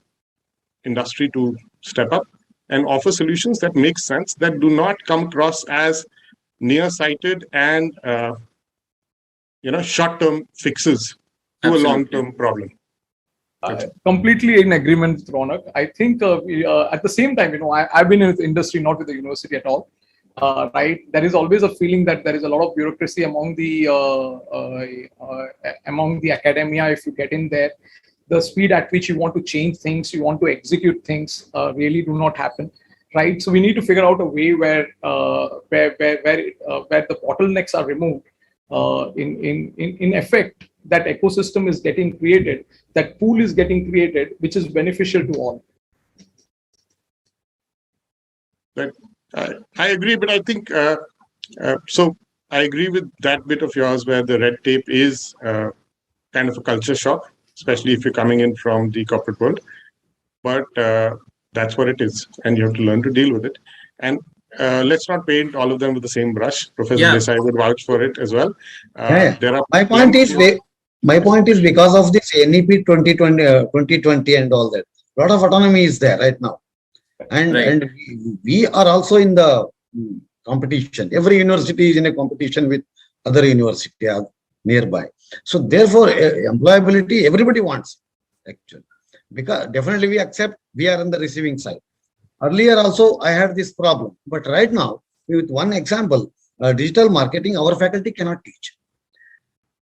industry to step up and offer solutions that make sense, that do not come across as nearsighted and short-term fixes to a long-term problem. Completely in agreement with Ronak. I think at the same time, I've been in the industry, not with the university at all. Right, there is always a feeling that there is a lot of bureaucracy among the academia. If you get in there, the speed at which you want to change things, you want to execute things, really do not happen. Right, so we need to figure out a way where the bottlenecks are removed. In effect, that ecosystem is getting created, that pool is getting created, which is beneficial to all. Right. I agree, but I think, so I agree with that bit of yours where the red tape is kind of a culture shock, especially if you're coming in from the corporate world. But that's what it is, and you have to learn to deal with it. And let's not paint all of them with the same brush. Professor Desai would vouch for it as well. There are my point is because of this NEP 2020 and all that, a lot of autonomy is there right now. And we are also in the competition. Every university is in a competition with other university nearby. So therefore, employability, everybody wants actually. Because definitely we accept we are on the receiving side. Earlier also I had this problem, but right now, with one example, digital marketing, our faculty cannot teach.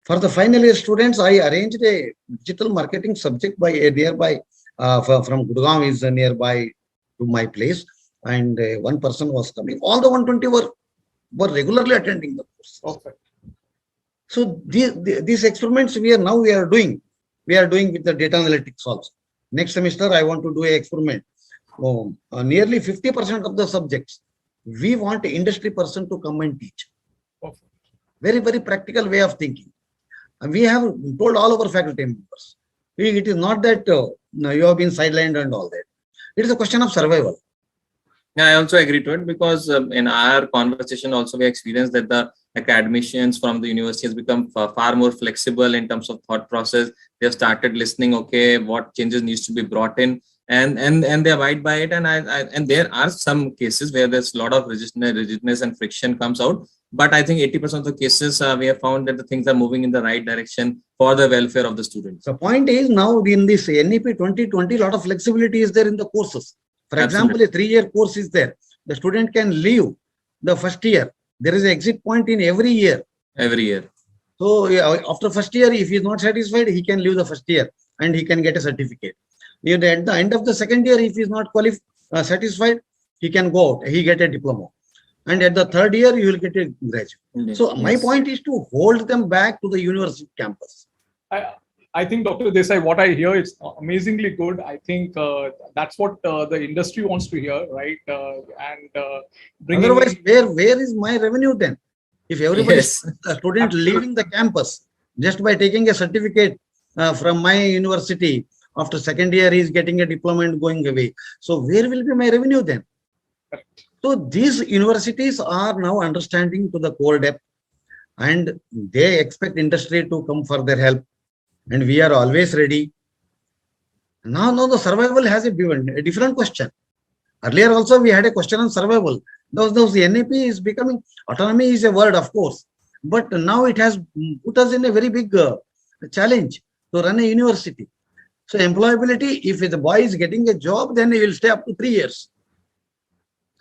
For the final year students, I arranged a digital marketing subject by a nearby from Gurgaon is nearby to my place, and one person was coming. All the 120 were regularly attending the course. Okay. So these experiments we are doing. We are doing with the data analytics also. Next semester, I want to do an experiment. Nearly 50% of the subjects, we want an industry person to come and teach. Okay. Very, very practical way of thinking. And we have told all our faculty members. It is not that you have been sidelined and all that. It is a question of survival. Yeah, I also agree to it, because in our conversation also we experienced that the academicians from the university has become far more flexible in terms of thought process. They have started listening, okay, what changes needs to be brought in, and they abide by it. And there are some cases where there's a lot of rigidness and friction comes out. But I think 80% of the cases we have found that the things are moving in the right direction for the welfare of the students. The point is now in this NEP 2020, a lot of flexibility is there in the courses. For example, a 3-year course is there. The student can leave the first year. There is an exit point in every year. Every year. So after first year, if he is not satisfied, he can leave the first year and he can get a certificate. At the end of the second year, if he is not satisfied, he can go out. He get a diploma. And at the third year, you will get a graduate. So my point is to hold them back to the university campus. I think, Dr. Desai, what I hear is amazingly good. I think that's what the industry wants to hear, right? Otherwise, where is my revenue then? If everybody is a student leaving the campus just by taking a certificate from my university, after second year he is getting a diploma and going away. So where will be my revenue then? So these universities are now understanding to the core depth, and they expect industry to come for their help. And we are always ready. Now the survival has a different question. Earlier also we had a question on survival. Those the NEP is becoming, autonomy is a word, of course, but now it has put us in a very big challenge to run a university. So employability, if the boy is getting a job, then he will stay up to 3 years.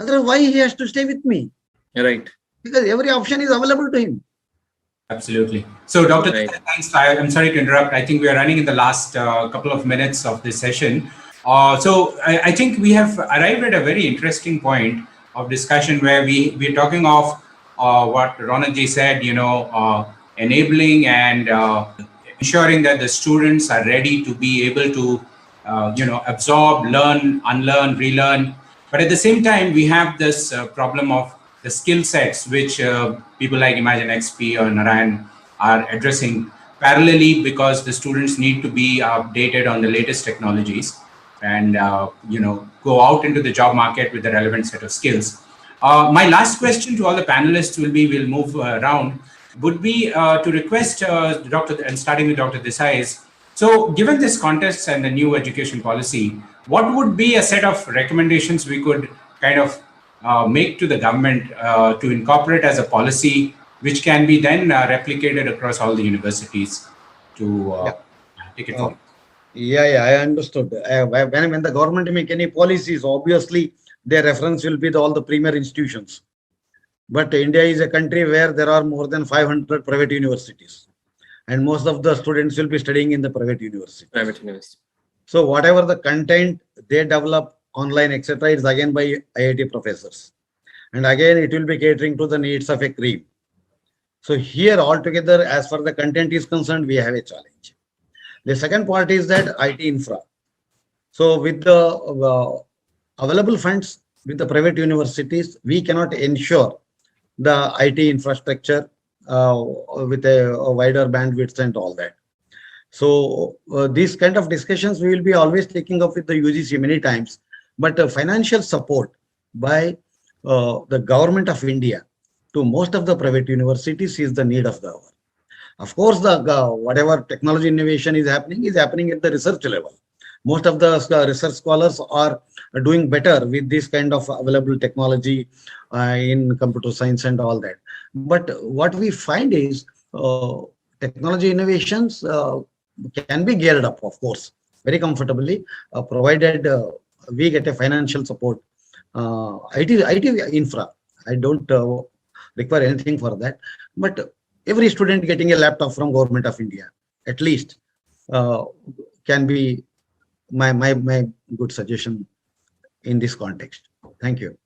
Otherwise, why he has to stay with me? Right. Because every option is available to him. Absolutely. So, Dr. Thanks. I'm sorry to interrupt. I think we are running in the last couple of minutes of this session. So, I think we have arrived at a very interesting point of discussion where we're talking of what Ronaldji said, enabling and ensuring that the students are ready to be able to, absorb, learn, unlearn, relearn. But at the same time, we have this problem of the skill sets which people like Imagine XP or Narayan are addressing parallelly, because the students need to be updated on the latest technologies and go out into the job market with the relevant set of skills. My last question to all the panelists will be, we'll move around, would be to request Dr. and starting with Dr. Desai is, so given this context and the new education policy, what would be a set of recommendations we could kind of make to the government to incorporate as a policy, which can be then replicated across all the universities to take it forward? Yeah, I understood. When the government make any policies, obviously their reference will be all the premier institutions. But India is a country where there are more than 500 private universities, and most of the students will be studying in the private university. So whatever the content they develop online, etc., is again by IIT professors. And again, it will be catering to the needs of a cream. So here altogether, as far as the content is concerned, we have a challenge. The second part is that IT infra. So with the available funds with the private universities, we cannot ensure the IT infrastructure with a wider bandwidth and all that. So these kind of discussions we will be always taking up with the UGC many times, but financial support by the government of India to most of the private universities is the need of the hour. Of course, the whatever technology innovation is happening at the research level. Most of the research scholars are doing better with this kind of available technology in computer science and all that. But what we find is technology innovations can be geared up, of course, very comfortably, provided we get a financial support. IT infra, I don't require anything for that, but every student getting a laptop from Government of India, at least, can be my good suggestion in this context. Thank you.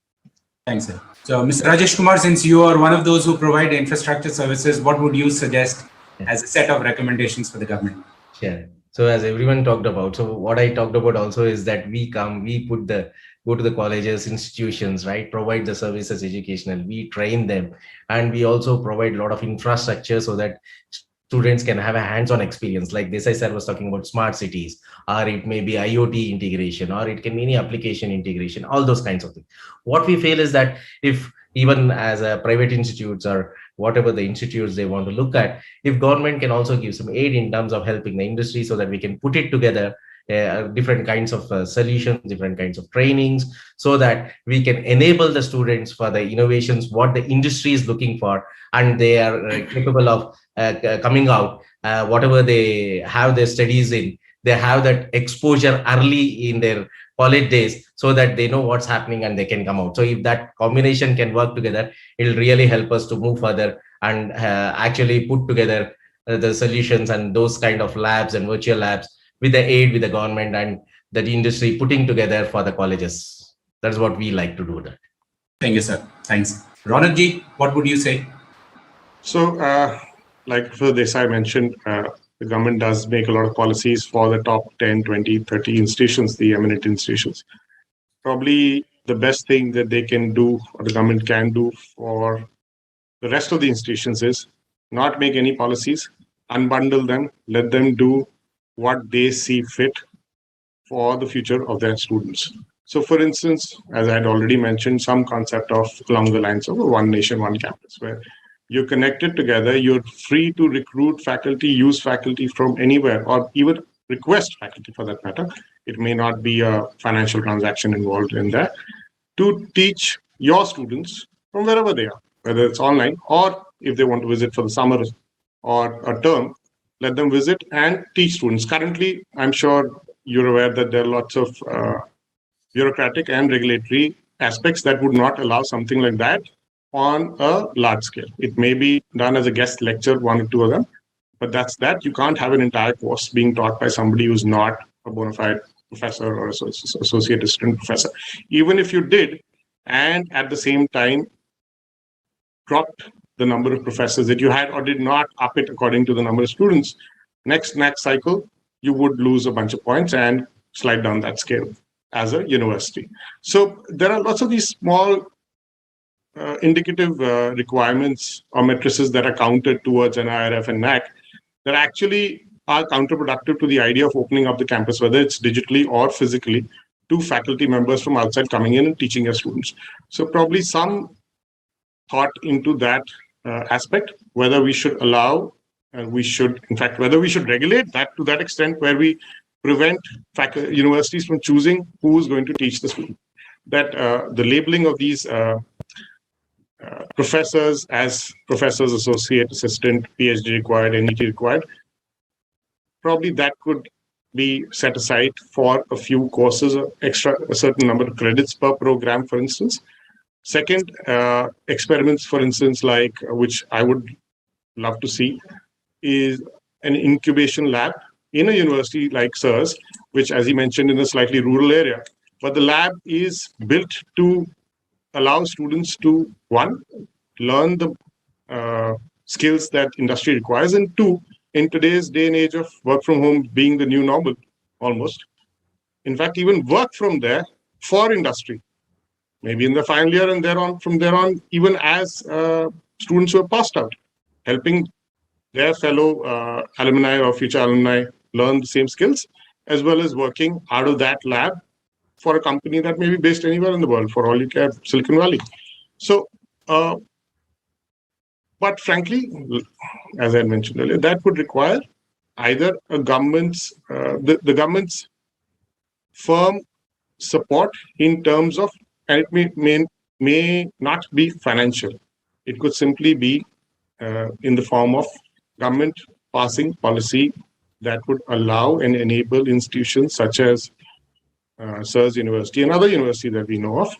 Thanks, sir. So, Mr. Rajesh Kumar, since you are one of those who provide infrastructure services, what would you suggest as a set of recommendations for the government? Yeah. So as everyone talked about, so what I talked about also is that we go to the colleges, institutions, right? Provide the services educational, we train them, and we also provide a lot of infrastructure so that students can have a hands-on experience. Like this, I said, was talking about smart cities, or it may be IoT integration, or it can be any application integration, all those kinds of things. What we feel is that if even as a private institutes or whatever the institutes they want to look at, if government can also give some aid in terms of helping the industry so that we can put it together, different kinds of solutions, different kinds of trainings, so that we can enable the students for the innovations, what the industry is looking for, and they are capable of coming out, whatever they have their studies in, they have that exposure early in their college days so that they know what's happening and they can come out. So if that combination can work together, it'll really help us to move further and actually put together the solutions and those kind of labs and virtual labs with the aid with the government and the industry putting together for the colleges. That's what we like to do. That. Thank you, sir. Thanks. Ronaldji, what would you say? So, like Professor Desai mentioned, the government does make a lot of policies for the top 10, 20, 30 institutions, the eminent institutions. Probably the best thing that they can do, or the government can do for the rest of the institutions, is not make any policies, unbundle them, let them do what they see fit for the future of their students. So, for instance, as I had already mentioned, some concept of along the lines of one nation, one campus, where you're connected together, you're free to recruit faculty, use faculty from anywhere, or even request faculty for that matter. It may not be a financial transaction involved in that, to teach your students from wherever they are, whether it's online or if they want to visit for the summer or a term, let them visit and teach students. Currently, I'm sure you're aware that there are lots of bureaucratic and regulatory aspects that would not allow something like that. on a large scale. It may be done as a guest lecture, one or two of them, but that's that. You can't have an entire course being taught by somebody who's not a bona fide professor or associate assistant professor. Even if you did, and at the same time dropped the number of professors that you had or did not up it according to the number of students, next cycle, you would lose a bunch of points and slide down that scale as a university. So there are lots of these small indicative requirements or matrices that are counted towards NIRF and NAC that actually are counterproductive to the idea of opening up the campus, whether it's digitally or physically, to faculty members from outside coming in and teaching your students. So probably some thought into that aspect, whether we should allow, whether we should regulate that to that extent where we prevent universities from choosing who's going to teach the student. That the labeling of these professors as professors, associate, assistant, PhD required, NET required, probably that could be set aside for a few courses, a certain number of credits per program, for instance. Second, experiments, for instance, like which I would love to see, is an incubation lab in a university like SIRS, which, as he mentioned, in a slightly rural area. But the lab is built to allow students to, one, learn the skills that industry requires, and two, in today's day and age of work from home being the new normal, almost, in fact, even work from there for industry, maybe in the final year and from there on, even as students who have passed out, helping their fellow alumni or future alumni learn the same skills, as well as working out of that lab for a company that may be based anywhere in the world, for all you care, Silicon Valley. So, but frankly, as I mentioned earlier, that would require either a government's, the government's firm support in terms of, and it may not be financial. It could simply be in the form of government passing policy that would allow and enable institutions such as SIRS University and other universities that we know of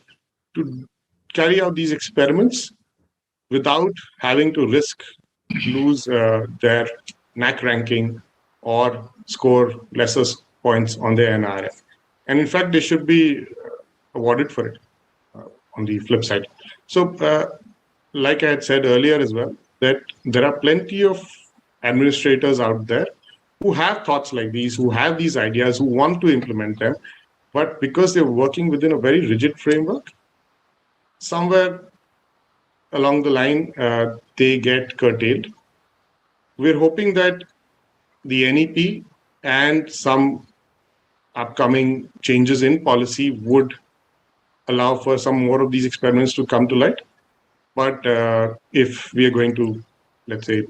to carry out these experiments without having to lose their NAC ranking or score lesser points on their NIRF. And in fact, they should be awarded for it on the flip side. So like I had said earlier as well, that there are plenty of administrators out there who have thoughts like these, who have these ideas, who want to implement them, but because they're working within a very rigid framework, somewhere along the line, they get curtailed. We're hoping that the NEP and some upcoming changes in policy would allow for some more of these experiments to come to light. But if we are going to, let's say,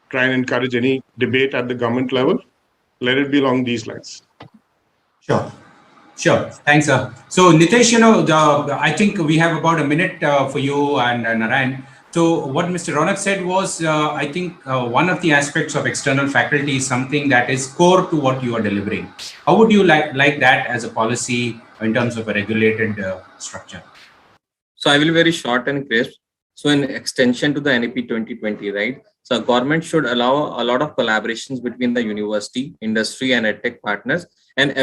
try and encourage any debate at the government level, let it be along these lines. Sure. Thanks, sir. So, Nitesh, I think we have about a minute for you and Narayan. So, what Mr. Ronak said was, I think one of the aspects of external faculty is something that is core to what you are delivering. How would you like that as a policy in terms of a regulated structure? So, I will be very short and crisp. So, in extension to the NEP 2020, right? So, government should allow a lot of collaborations between the university, industry, and EdTech partners. And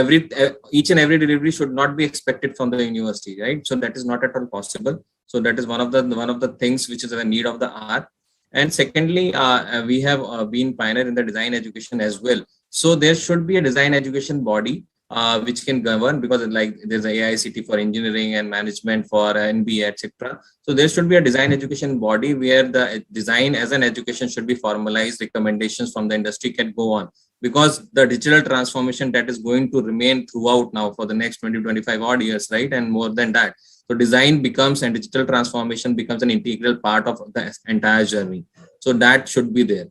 each and every delivery should not be expected from the university, right? So that is not at all possible. So that is one of the things which is a need of the hour. And secondly, we have been pioneer in the design education as well. So there should be a design education body which can govern, because like there's a AICT for engineering and management for MBA, etc. So there should be a design education body where the design as an education should be formalized, recommendations from the industry can go on. Because the digital transformation that is going to remain throughout now for the next 20-25 odd years, right? And more than that. So design becomes, and digital transformation becomes an integral part of the entire journey. So that should be there.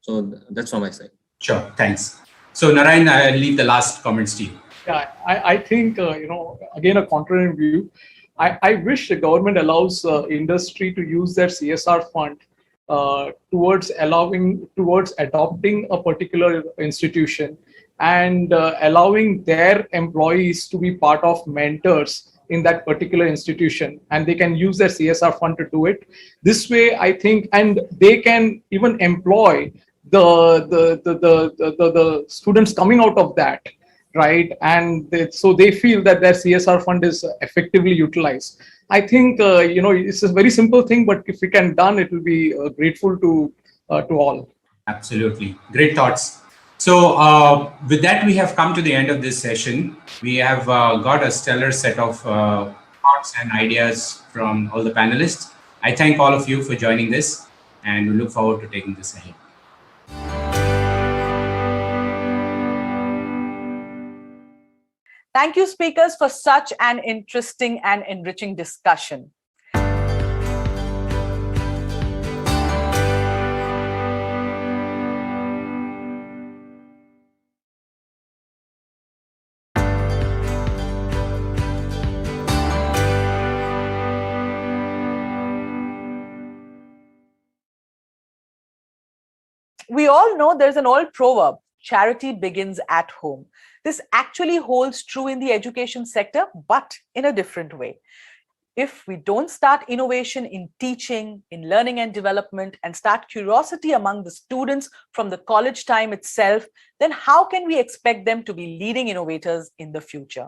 So that's from my side. Sure, thanks. So Narayan, I'll leave the last comments to you. Yeah, I think, again, a contrarian view. I wish the government allows industry to use their CSR fund towards adopting a particular institution and allowing their employees to be part of mentors in that particular institution, and they can use their CSR fund to do it. This way, I think, and they can even employ the students coming out of that, right? And so they feel that their CSR fund is effectively utilized. I think it's a very simple thing, but if we can done, it will be grateful to all. Absolutely. Great thoughts. So with that, we have come to the end of this session. We have got a stellar set of thoughts and ideas from all the panelists. I thank all of you for joining this, and we look forward to taking this ahead. Thank you, speakers, for such an interesting and enriching discussion. We all know there's an old proverb, charity begins at home. This actually holds true in the education sector, but in a different way. If we don't start innovation in teaching, in learning and development, and start curiosity among the students from the college time itself, then how can we expect them to be leading innovators in the future?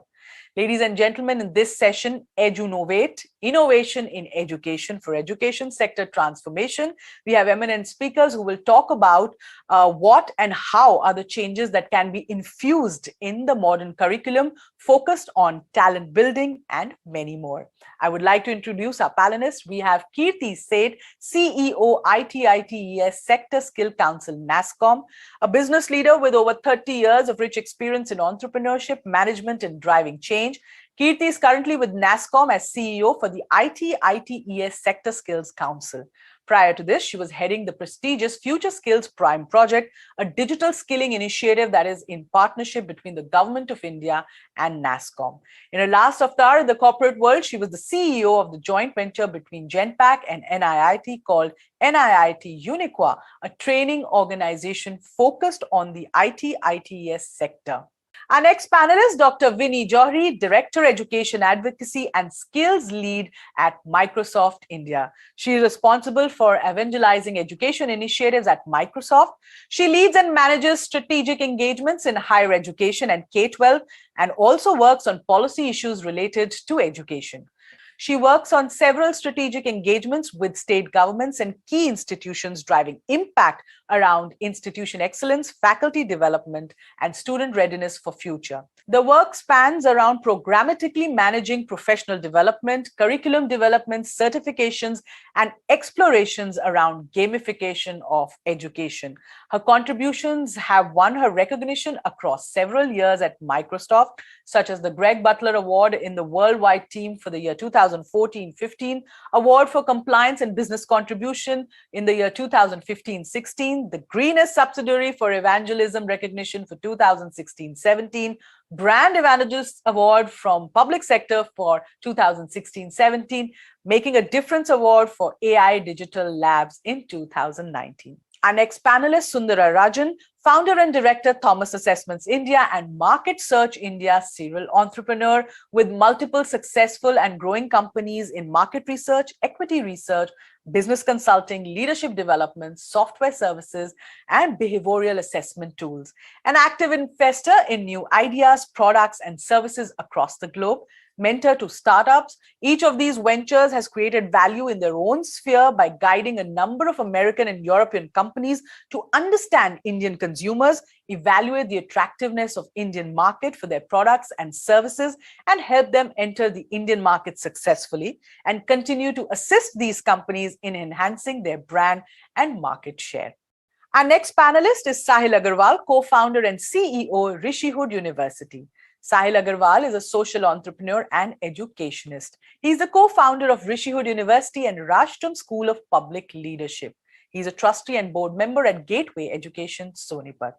Ladies and gentlemen, in this session, Edu-novate, Innovation in Education for Education Sector Transformation, we have eminent speakers who will talk about what and how are the changes that can be infused in the modern curriculum, focused on talent building and many more. I would like to introduce our panelists. We have Kirti Seth, CEO, ITITES Sector Skill Council, NASSCOM, a business leader with over 30 years of rich experience in entrepreneurship, management, and driving change. Kirti is currently with NASSCOM as CEO for the ITITES Sector Skills Council. Prior to this, she was heading the prestigious Future Skills Prime Project, a digital skilling initiative that is in partnership between the Government of India and NASSCOM. In her last avatar in the corporate world, she was the CEO of the joint venture between Genpact and NIIT called NIIT Uniqua, a training organization focused on the IT/ITES sector. Our next panelist, Dr. Vinny Johri, Director Education Advocacy and Skills Lead at Microsoft India. She is responsible for evangelizing education initiatives at Microsoft. She leads and manages strategic engagements in higher education and K-12, and also works on policy issues related to education. She works on several strategic engagements with state governments and key institutions, driving impact around institution excellence, faculty development, and student readiness for future. The work spans around programmatically managing professional development, curriculum development, certifications, and explorations around gamification of education. Her contributions have won her recognition across several years at Microsoft, such as the Greg Butler Award in the Worldwide Team for the year 2014-15, Award for Compliance and Business Contribution in the year 2015-16, the Greenest Subsidiary for Evangelism recognition for 2016-17, Brand Evangelist Award from Public Sector for 2016-17, Making a Difference Award for AI Digital Labs in 2019. Our next panelist, Sundara Rajan, founder and director, Thomas Assessments India and Market Search India, serial entrepreneur with multiple successful and growing companies in market research, equity research, business consulting, leadership development, software services, and behavioral assessment tools. An active investor in new ideas, products, and services across the globe. Mentor to startups. Each of these ventures has created value in their own sphere by guiding a number of American and European companies to understand Indian consumers, evaluate the attractiveness of Indian market for their products and services, and help them enter the Indian market successfully, and continue to assist these companies in enhancing their brand and market share. Our next panelist is Sahil Agarwal, co-founder and CEO, Rishihood University. Sahil Agarwal is a social entrepreneur and educationist. He is the co-founder of Rishihood University and Rashtram School of Public Leadership. He is a trustee and board member at Gateway Education, Sonipat.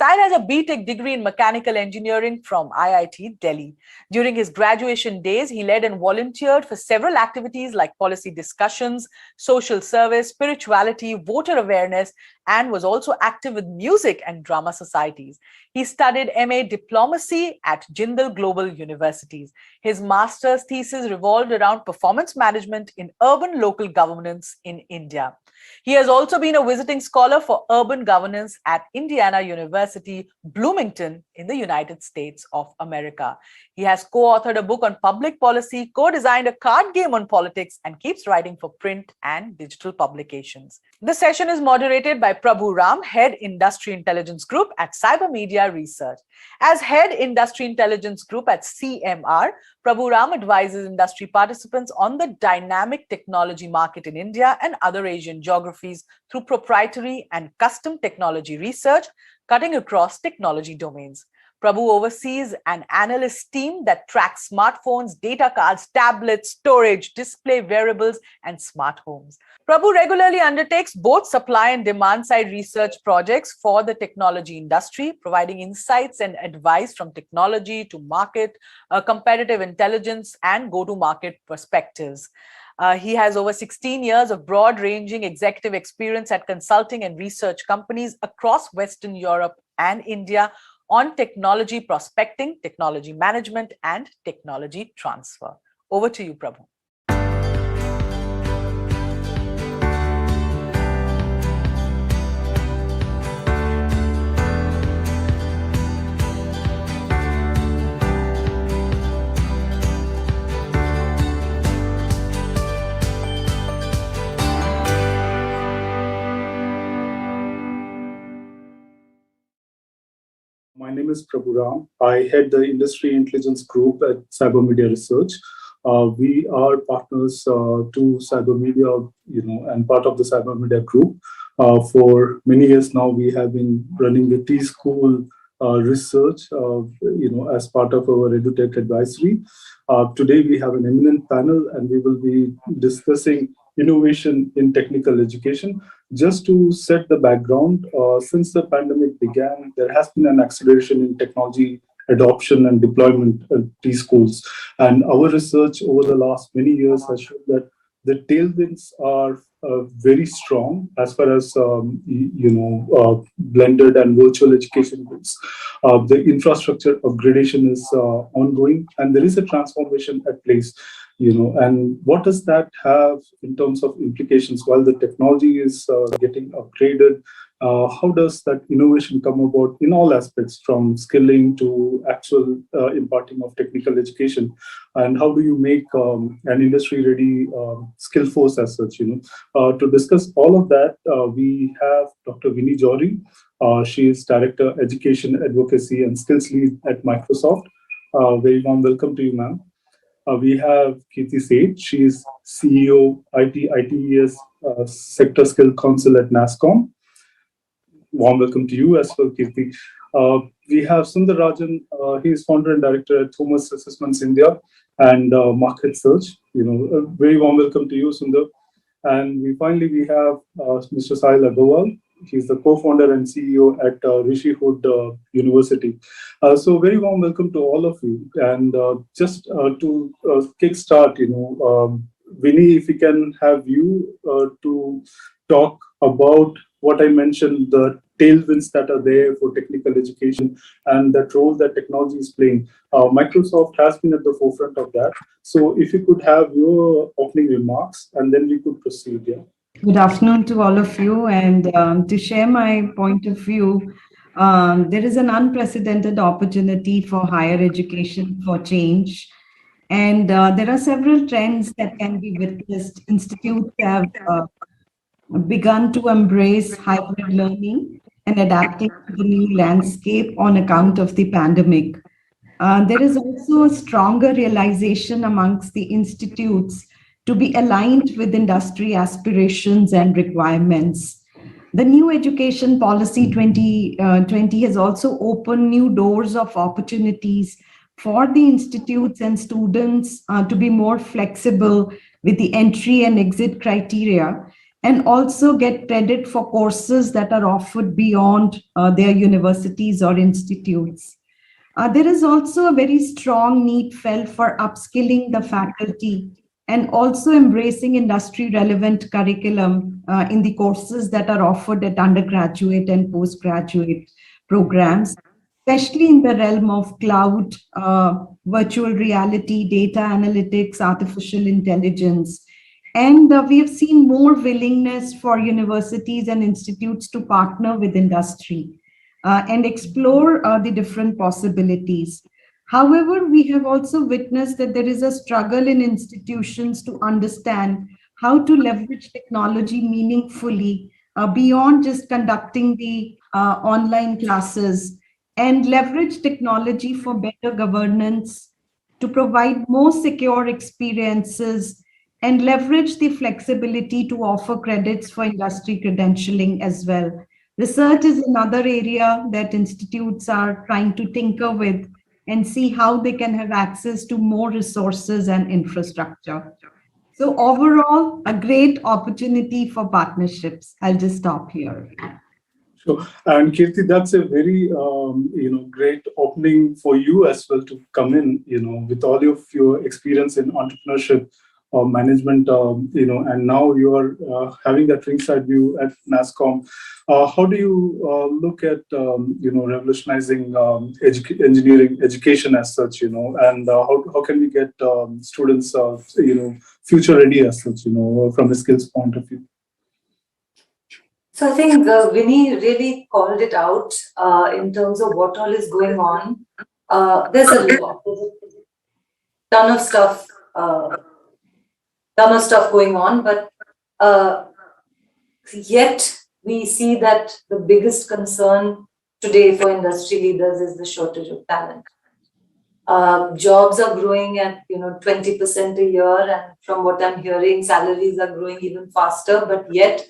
Sahil has a BTech degree in mechanical engineering from IIT Delhi. During his graduation days, he led and volunteered for several activities like policy discussions, social service, spirituality, voter awareness, and was also active with music and drama societies. He studied MA Diplomacy at Jindal Global Universities. His master's thesis revolved around performance management in urban local governance in India. He has also been a visiting scholar for urban governance at Indiana University, Bloomington in the United States of America. He has co-authored a book on public policy, co-designed a card game on politics, and keeps writing for print and digital publications. The session is moderated by Prabhu Ram, Head Industry Intelligence Group at Cyber Media Research. As Head Industry Intelligence Group at CMR, Prabhu Ram advises industry participants on the dynamic technology market in India and other Asian geographies through proprietary and custom technology research, cutting across technology domains. Prabhu oversees an analyst team that tracks smartphones, data cards, tablets, storage, display, wearables, and smart homes. Prabhu regularly undertakes both supply and demand side research projects for the technology industry, providing insights and advice from technology to market, competitive intelligence, and go-to-market perspectives. He has over 16 years of broad-ranging executive experience at consulting and research companies across Western Europe and India on technology prospecting, technology management, and technology transfer. Over to you, Prabhu. My name is Prabhu Ram. I head the Industry Intelligence Group at Cyber Media Research. We are partners to Cyber Media, and part of the Cyber Media Group. For many years now, we have been running the TSchool research, as part of our Edu-tech advisory. Today, we have an eminent panel, and we will be discussing innovation in technical education. Just to set the background, since the pandemic began, there has been an acceleration in technology adoption and deployment at TSchools. And our research over the last many years has shown that the tailwinds are very strong as far as blended and virtual education goes. The infrastructure upgradation is ongoing, and there is a transformation at place. And what does that have in terms of implications? While the technology is getting upgraded, how does that innovation come about in all aspects, from skilling to actual imparting of technical education? And how do you make an industry-ready skill force as such? To discuss all of that, we have Dr. Vinnie Jory. She is Director, Education, Advocacy, and Skills Lead at Microsoft. Very warm welcome to you, ma'am. We have Kirti Seth. She is CEO, ITES Sector Skill Council at NASSCOM. Warm welcome to you as well, Kirti. We have Sundar Rajan. He is founder and director at Thomas Assessments India and Market Search. A very warm welcome to you, Sundar. And we have Mr. Sahil Agarwal. He's the co-founder and CEO at Rishi Hood University. So very warm welcome to all of you. And just to kickstart, Vinnie, if we can have you to talk about what I mentioned, the tailwinds that are there for technical education and that role that technology is playing. Microsoft has been at the forefront of that. So if you could have your opening remarks, and then we could proceed. Yeah. Good afternoon to all of you, and to share my point of view, there is an unprecedented opportunity for higher education for change, and there are several trends that can be witnessed. Institutes have begun to embrace hybrid learning and adapting to the new landscape on account of the pandemic. There is also a stronger realization amongst the institutes to be aligned with industry aspirations and requirements. The new education policy 2020 has also opened new doors of opportunities for the institutes and students to be more flexible with the entry and exit criteria, and also get credit for courses that are offered beyond their universities or institutes. There is also a very strong need felt for upskilling the faculty and also embracing industry relevant curriculum in the courses that are offered at undergraduate and postgraduate programs, especially in the realm of cloud, virtual reality, data analytics, artificial intelligence. And we have seen more willingness for universities and institutes to partner with industry and explore the different possibilities. However, we have also witnessed that there is a struggle in institutions to understand how to leverage technology meaningfully beyond just conducting the online classes, and leverage technology for better governance, to provide more secure experiences, and leverage the flexibility to offer credits for industry credentialing as well. Research is another area that institutes are trying to tinker with and see how they can have access to more resources and infrastructure. So overall, a great opportunity for partnerships. I'll just stop here. Sure. And Kirti, that's a very great opening for you as well to come in, with all of your experience in entrepreneurship or management, and now you are having that ringside view at NASSCOM. How do you look at revolutionizing engineering education as such, and how can we get students future ready as such, from a skills point of view? So I think Vinny really called it out in terms of what all is going on. There's a lot, ton of stuff going on, but yet we see that the biggest concern today for industry leaders is the shortage of talent. Jobs are growing at 20% a year, and from what I'm hearing, salaries are growing even faster, but yet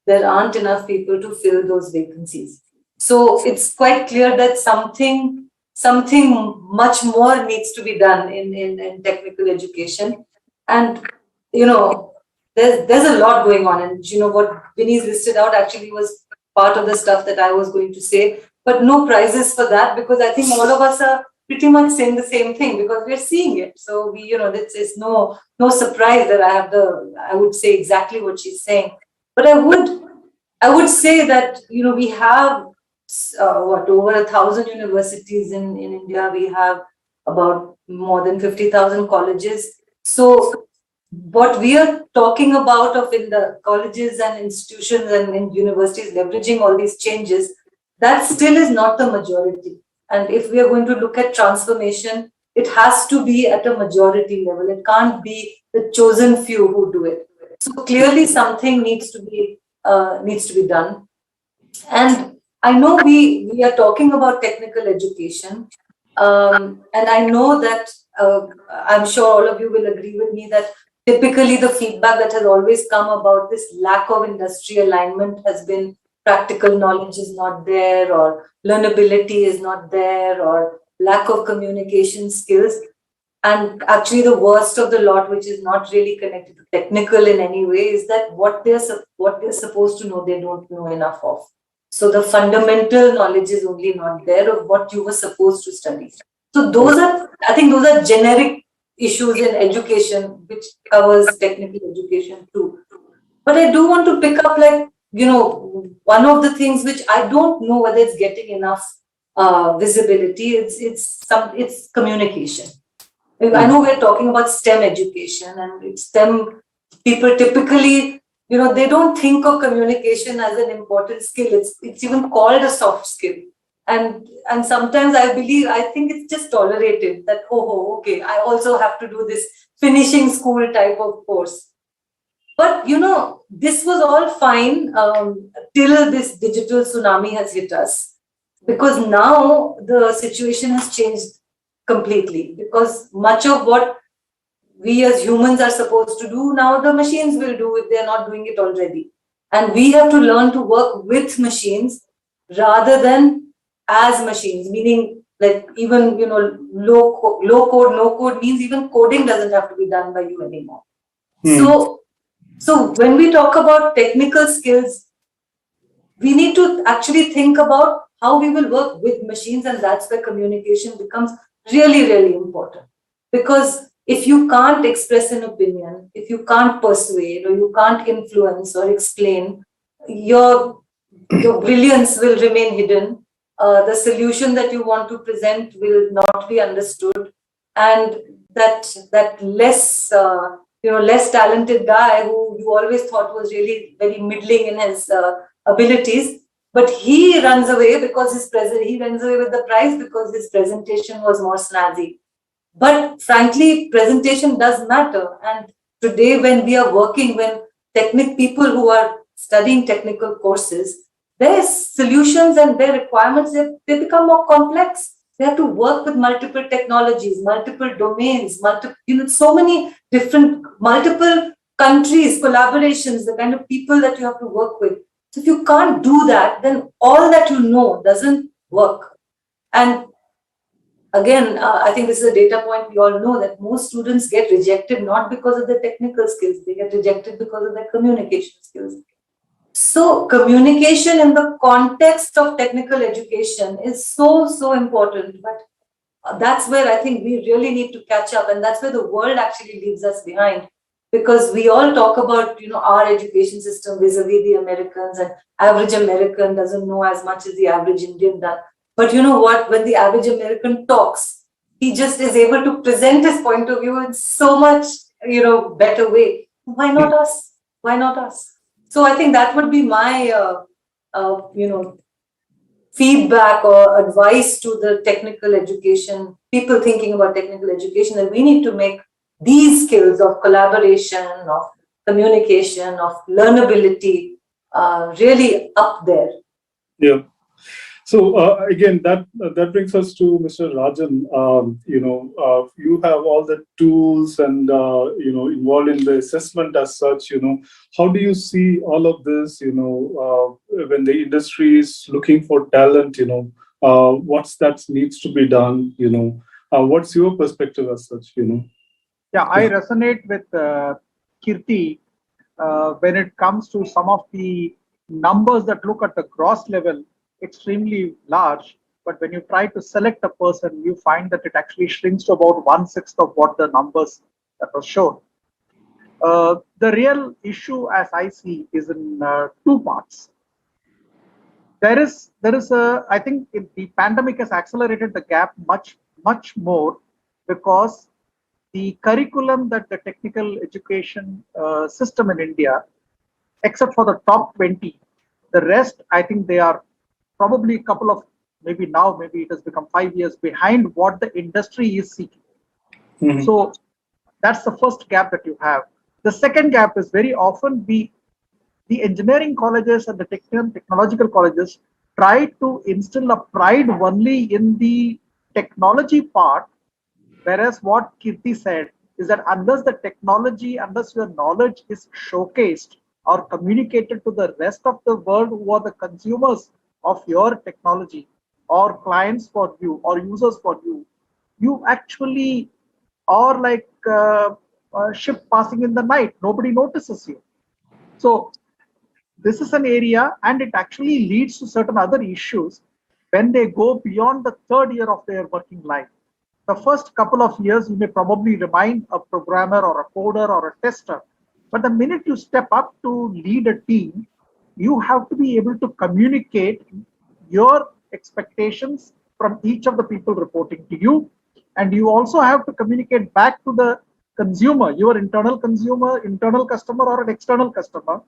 there aren't enough people to fill those vacancies. So it's quite clear that something much more needs to be done in technical education. And there's a lot going on, and what Vinny's listed out actually was part of the stuff that I was going to say, but no prizes for that, because I think all of us are pretty much saying the same thing because we're seeing it. So it's no surprise that I would say exactly what she's saying. But I would say that we have over 1,000 universities in India. We have about more than 50,000 colleges. So what we are talking about of in the colleges and institutions and in universities leveraging all these changes, that still is not the majority. And if we are going to look at transformation, it has to be at a majority level. It can't be the chosen few who do it. So clearly something needs to be done. And I know we are talking about technical education. And I know that I'm sure all of you will agree with me that typically the feedback that has always come about this lack of industry alignment has been practical knowledge is not there, or learnability is not there, or lack of communication skills. And actually the worst of the lot, which is not really connected to technical in any way, is that what they're supposed to know, they don't know enough of. So the fundamental knowledge is only not there of what you were supposed to study. So I think those are generic issues in education, which covers technical education too. But I do want to pick up, one of the things which I don't know whether it's getting enough visibility, it's communication. I know we're talking about STEM education, and STEM people typically, they don't think of communication as an important skill. It's even called a soft skill. And sometimes I think it's just tolerated that, okay, I also have to do this finishing school type of course. But, this was all fine till this digital tsunami has hit us, because now the situation has changed completely, because much of what we as humans are supposed to do now, the machines will do if they're not doing it already. And we have to learn to work with machines rather than as machines, meaning like even, low code, no code means even coding doesn't have to be done by you anymore. So when we talk about technical skills, we need to actually think about how we will work with machines, and that's where communication becomes really, really important. Because if you can't express an opinion, if you can't persuade or you can't influence or explain, your brilliance will remain hidden. The solution that you want to present will not be understood, and that less less talented guy who you always thought was really very middling in his abilities, but he runs away because he runs away with the prize because his presentation was more snazzy. But frankly, presentation does matter. And today, when we are working, when people who are studying technical courses, their solutions and their requirements, they become more complex. They have to work with multiple technologies, multiple domains, so many different, multiple countries, collaborations, the kind of people that you have to work with. So if you can't do that, then all that you know doesn't work. And again, I think this is a data point we all know, that most students get rejected not because of their technical skills, they get rejected because of their communication skills. So communication in the context of technical education is so important, but that's where I think we really need to catch up, and that's where the world actually leaves us behind, because we all talk about our education system vis-a-vis the Americans, and average American doesn't know as much as the average Indian does. But you know what? When the average American talks, he just is able to present his point of view in so much, better way. Why not us? Why not us? So I think that would be my, feedback or advice to the technical education, people thinking about technical education, that we need to make these skills of collaboration, of communication, of learnability, really up there. Yeah. So again, that brings us to Mr. Rajan. You have all the tools and involved in the assessment as such. How do you see all of this? When the industry is looking for talent, what's that needs to be done? What's your perspective as such? Yeah, I resonate with Kirti when it comes to some of the numbers that look at the gross level extremely large, but when you try to select a person, you find that it actually shrinks to about 1/6 of what the numbers that was shown. The real issue, as I see, is in two parts. There is I think the pandemic has accelerated the gap much more, because the curriculum that the technical education system in India, except for the top 20, the rest, I think they are probably a couple of, maybe it has become 5 years behind what the industry is seeking. Mm-hmm. So that's the first gap that you have. The second gap is very often the engineering colleges and the technological colleges try to instill a pride only in the technology part, whereas what Kirti said is that unless your knowledge is showcased or communicated to the rest of the world who are the consumers of your technology or clients for you or users for you, you actually are like a ship passing in the night. Nobody notices you. So this is an area, and it actually leads to certain other issues when they go beyond the third year of their working life. The first couple of years, you may probably remain a programmer or a coder or a tester. But the minute you step up to lead a team, you have to be able to communicate your expectations from each of the people reporting to you. And you also have to communicate back to the consumer, your internal customer or an external customer,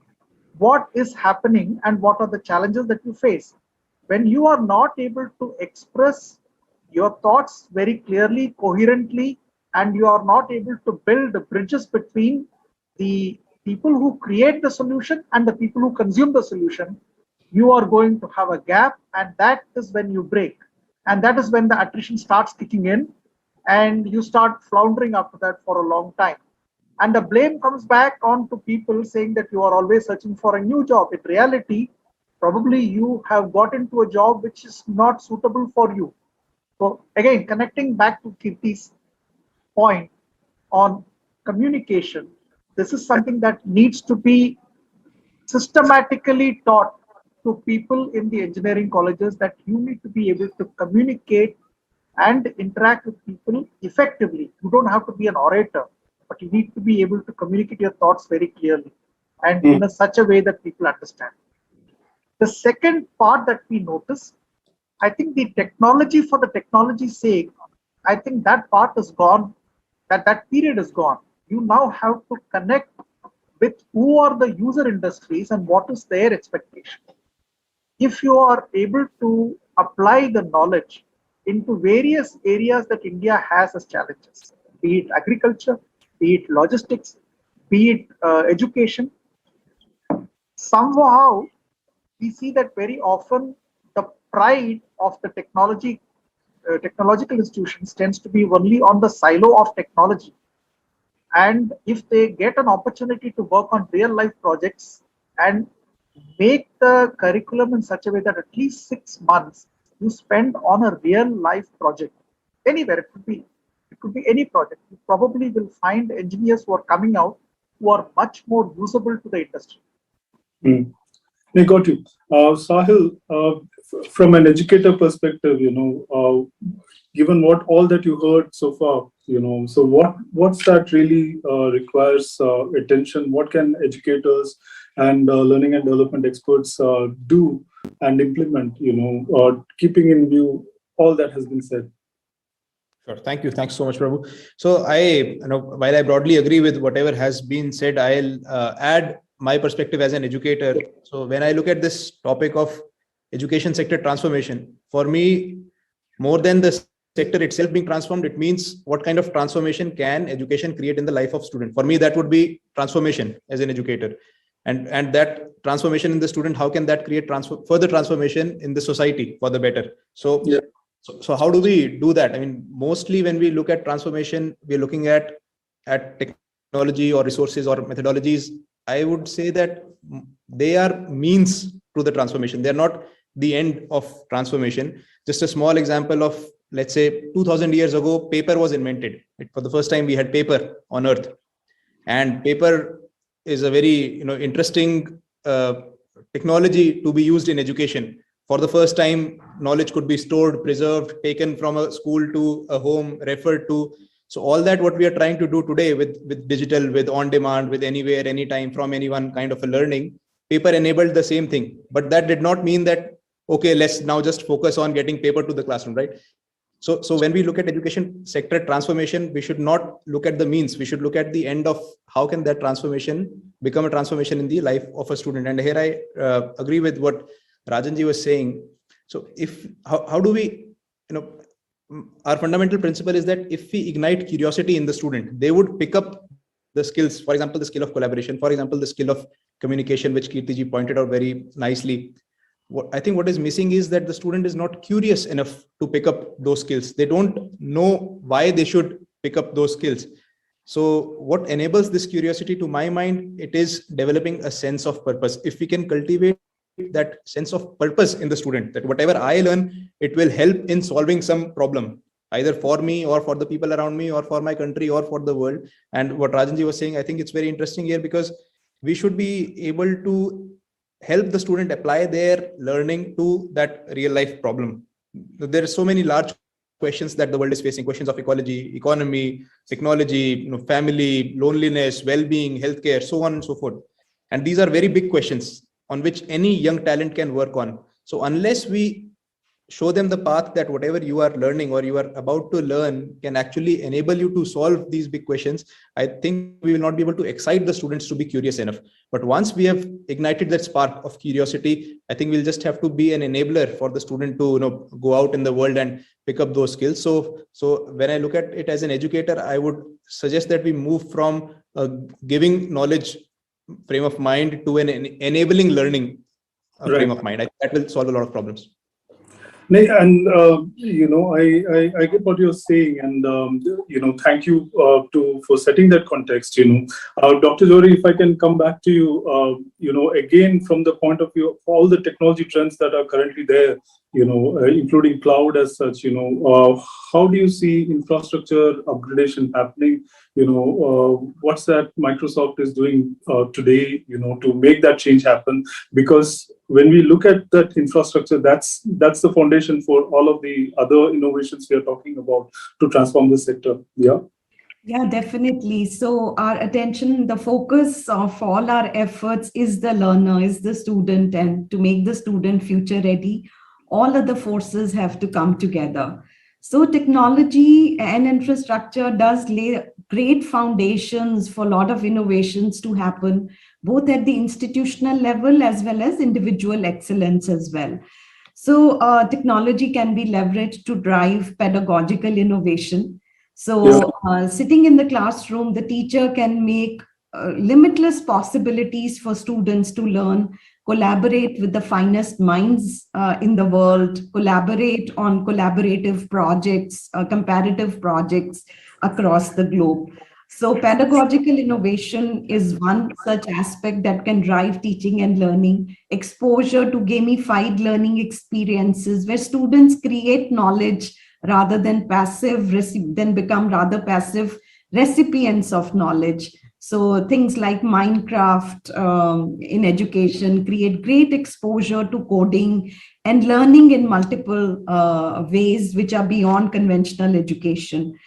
what is happening and what are the challenges that you face. When you are not able to express your thoughts very clearly, coherently, and you are not able to build bridges between the people who create the solution and the people who consume the solution, you are going to have a gap, and that is when you break. And that is when the attrition starts kicking in, and you start floundering after that for a long time. And the blame comes back on to people saying that you are always searching for a new job. In reality, probably you have got into a job which is not suitable for you. So again, connecting back to Kirti's point on communication, this is something that needs to be systematically taught to people in the engineering colleges, that you need to be able to communicate and interact with people effectively. You don't have to be an orator, but you need to be able to communicate your thoughts very clearly and in such a way that people understand. The second part that we notice, I think the technology for the technology's sake, I think that part is gone, that period is gone. You now have to connect with who are the user industries and what is their expectation. If you are able to apply the knowledge into various areas that India has as challenges, be it agriculture, be it logistics, be it education, somehow we see that very often the pride of the technological institutions tends to be only on the silo of technology. And if they get an opportunity to work on real life projects and make the curriculum in such a way that at least 6 months you spend on a real life project, anywhere, it could be any project, you probably will find engineers who are coming out who are much more usable to the industry. I got you. Sahil, from an educator perspective, given all that you heard so far, so what's that really requires attention? What can educators and learning and development experts do and implement, keeping in view all that has been said? Sure. Thank you. Thanks so much, Prabhu. So while I broadly agree with whatever has been said, I'll add my perspective as an educator. So when I look at this topic of education sector transformation, for me, more than the sector itself being transformed, it means what kind of transformation can education create in the life of student. For me, that would be transformation as an educator. And that transformation in the student, how can that create further transformation in the society for the better? So, yeah. So how do we do that? I mean, mostly when we look at transformation, we're looking at technology or resources or methodologies. I would say that they are means to the transformation. They're not the end of transformation. Just a small example of, let's say, 2000 years ago, paper was invented. For the first time, we had paper on earth. And paper is a very interesting technology to be used in education. For the first time, knowledge could be stored, preserved, taken from a school to a home, referred to. So all that what we are trying to do today with digital, with on demand, with anywhere, anytime, from anyone kind of a learning, paper enabled the same thing. But that did not mean that, okay, let's now just focus on getting paper to the classroom, right? So when we look at education sector transformation, we should not look at the means. We should look at the end of how can that transformation become a transformation in the life of a student. And here I agree with what Rajanji was saying. So how do we, our fundamental principle is that if we ignite curiosity in the student, they would pick up the skills, for example, the skill of collaboration, for example, the skill of communication, which Kirtiji pointed out very nicely. I think what is missing is that the student is not curious enough to pick up those skills. They don't know why they should pick up those skills. So what enables this curiosity, to my mind, it is developing a sense of purpose. If we can cultivate that sense of purpose in the student, that whatever I learn, it will help in solving some problem, either for me or for the people around me or for my country or for the world. And what Rajanji was saying, I think it's very interesting here, because we should be able to help the student apply their learning to that real life problem. There are so many large questions that the world is facing, questions of ecology, economy, technology, family, loneliness, well-being, healthcare, so on and so forth. And these are very big questions on which any young talent can work on. So unless we show them the path that whatever you are learning or you are about to learn can actually enable you to solve these big questions, I think we will not be able to excite the students to be curious enough. But once we have ignited that spark of curiosity, I think we'll just have to be an enabler for the student to go out in the world and pick up those skills. So when I look at it as an educator, I would suggest that we move from a giving knowledge frame of mind to an enabling learning frame of mind. I think that will solve a lot of problems. And I get what you're saying, and thank you for setting that context. Dr. Johri, if I can come back to you, again from the point of view of all the technology trends that are currently there, including cloud as such, how do you see infrastructure upgradation happening? What's that Microsoft is doing today, to make that change happen? Because when we look at that infrastructure, that's the foundation for all of the other innovations we are talking about to transform the sector. Yeah. Yeah, definitely. So our attention, the focus of all our efforts is the learner, is the student, and to make the student future ready, all other forces have to come together. So technology and infrastructure does lay great foundations for a lot of innovations to happen, both at the institutional level as well as individual excellence as well. So technology can be leveraged to drive pedagogical innovation. So sitting in the classroom, the teacher can make limitless possibilities for students to learn, collaborate with the finest minds in the world, collaborate on collaborative projects, comparative projects across the globe. So pedagogical innovation is one such aspect that can drive teaching and learning, exposure to gamified learning experiences where students create knowledge rather than become rather passive recipients of knowledge. So things like Minecraft in education create great exposure to coding and learning in multiple ways which are beyond conventional education.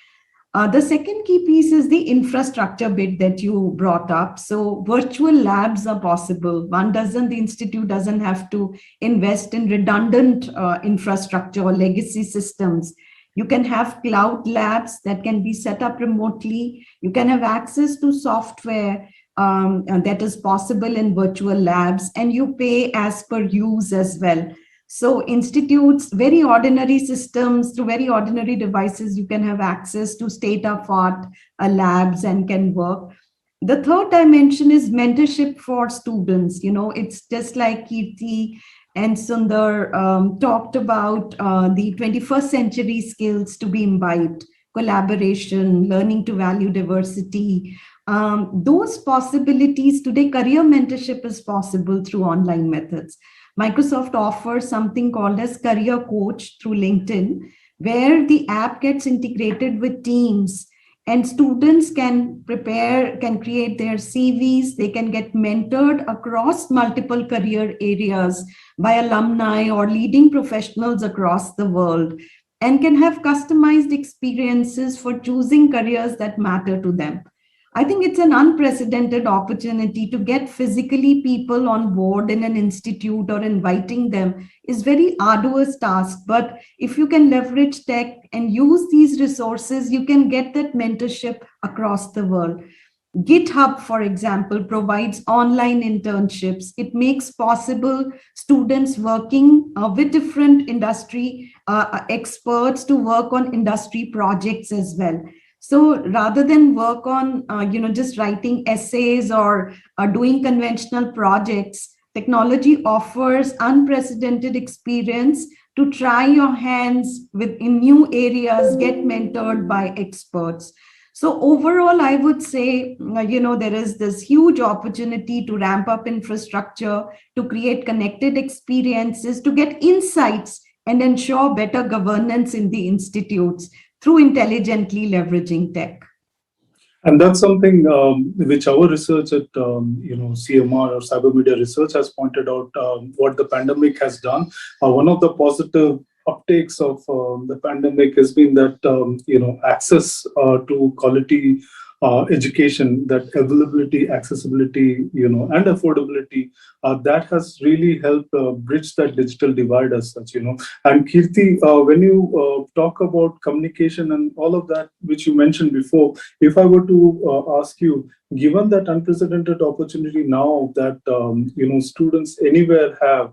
The second key piece is the infrastructure bit that you brought up. So virtual labs are possible. The institute doesn't have to invest in redundant infrastructure or legacy systems. You can have cloud labs that can be set up remotely. You can have access to software that is possible in virtual labs, and you pay as per use as well. So institutes, very ordinary systems, through very ordinary devices, you can have access to state-of-art labs and can work. The third dimension is mentorship for students. It's just like Kirti and Sundar talked about the 21st century skills to be imbibed, collaboration, learning to value diversity. Those possibilities today, career mentorship is possible through online methods. Microsoft offers something called as Career Coach through LinkedIn, where the app gets integrated with Teams and students can create their CVs, they can get mentored across multiple career areas by alumni or leading professionals across the world, and can have customized experiences for choosing careers that matter to them. I think it's an unprecedented opportunity to get physically people on board in an institute, or inviting them is very arduous task. But if you can leverage tech and use these resources, you can get that mentorship across the world. GitHub, for example, provides online internships. It makes possible students working with different industry experts to work on industry projects as well. So rather than work on, just writing essays or doing conventional projects, technology offers unprecedented experience to try your hands in new areas, get mentored by experts. So overall, I would say, there is this huge opportunity to ramp up infrastructure, to create connected experiences, to get insights and ensure better governance in the institutes through intelligently leveraging tech. And that's something which our research at CMR or Cyber Media Research has pointed out, what the pandemic has done. One of the positive uptakes of the pandemic has been that access to quality education, that availability, accessibility, and affordability, that has really helped bridge that digital divide as such, And Kirti, when you talk about communication and all of that, which you mentioned before, if I were to ask you, given that unprecedented opportunity now that, students anywhere have,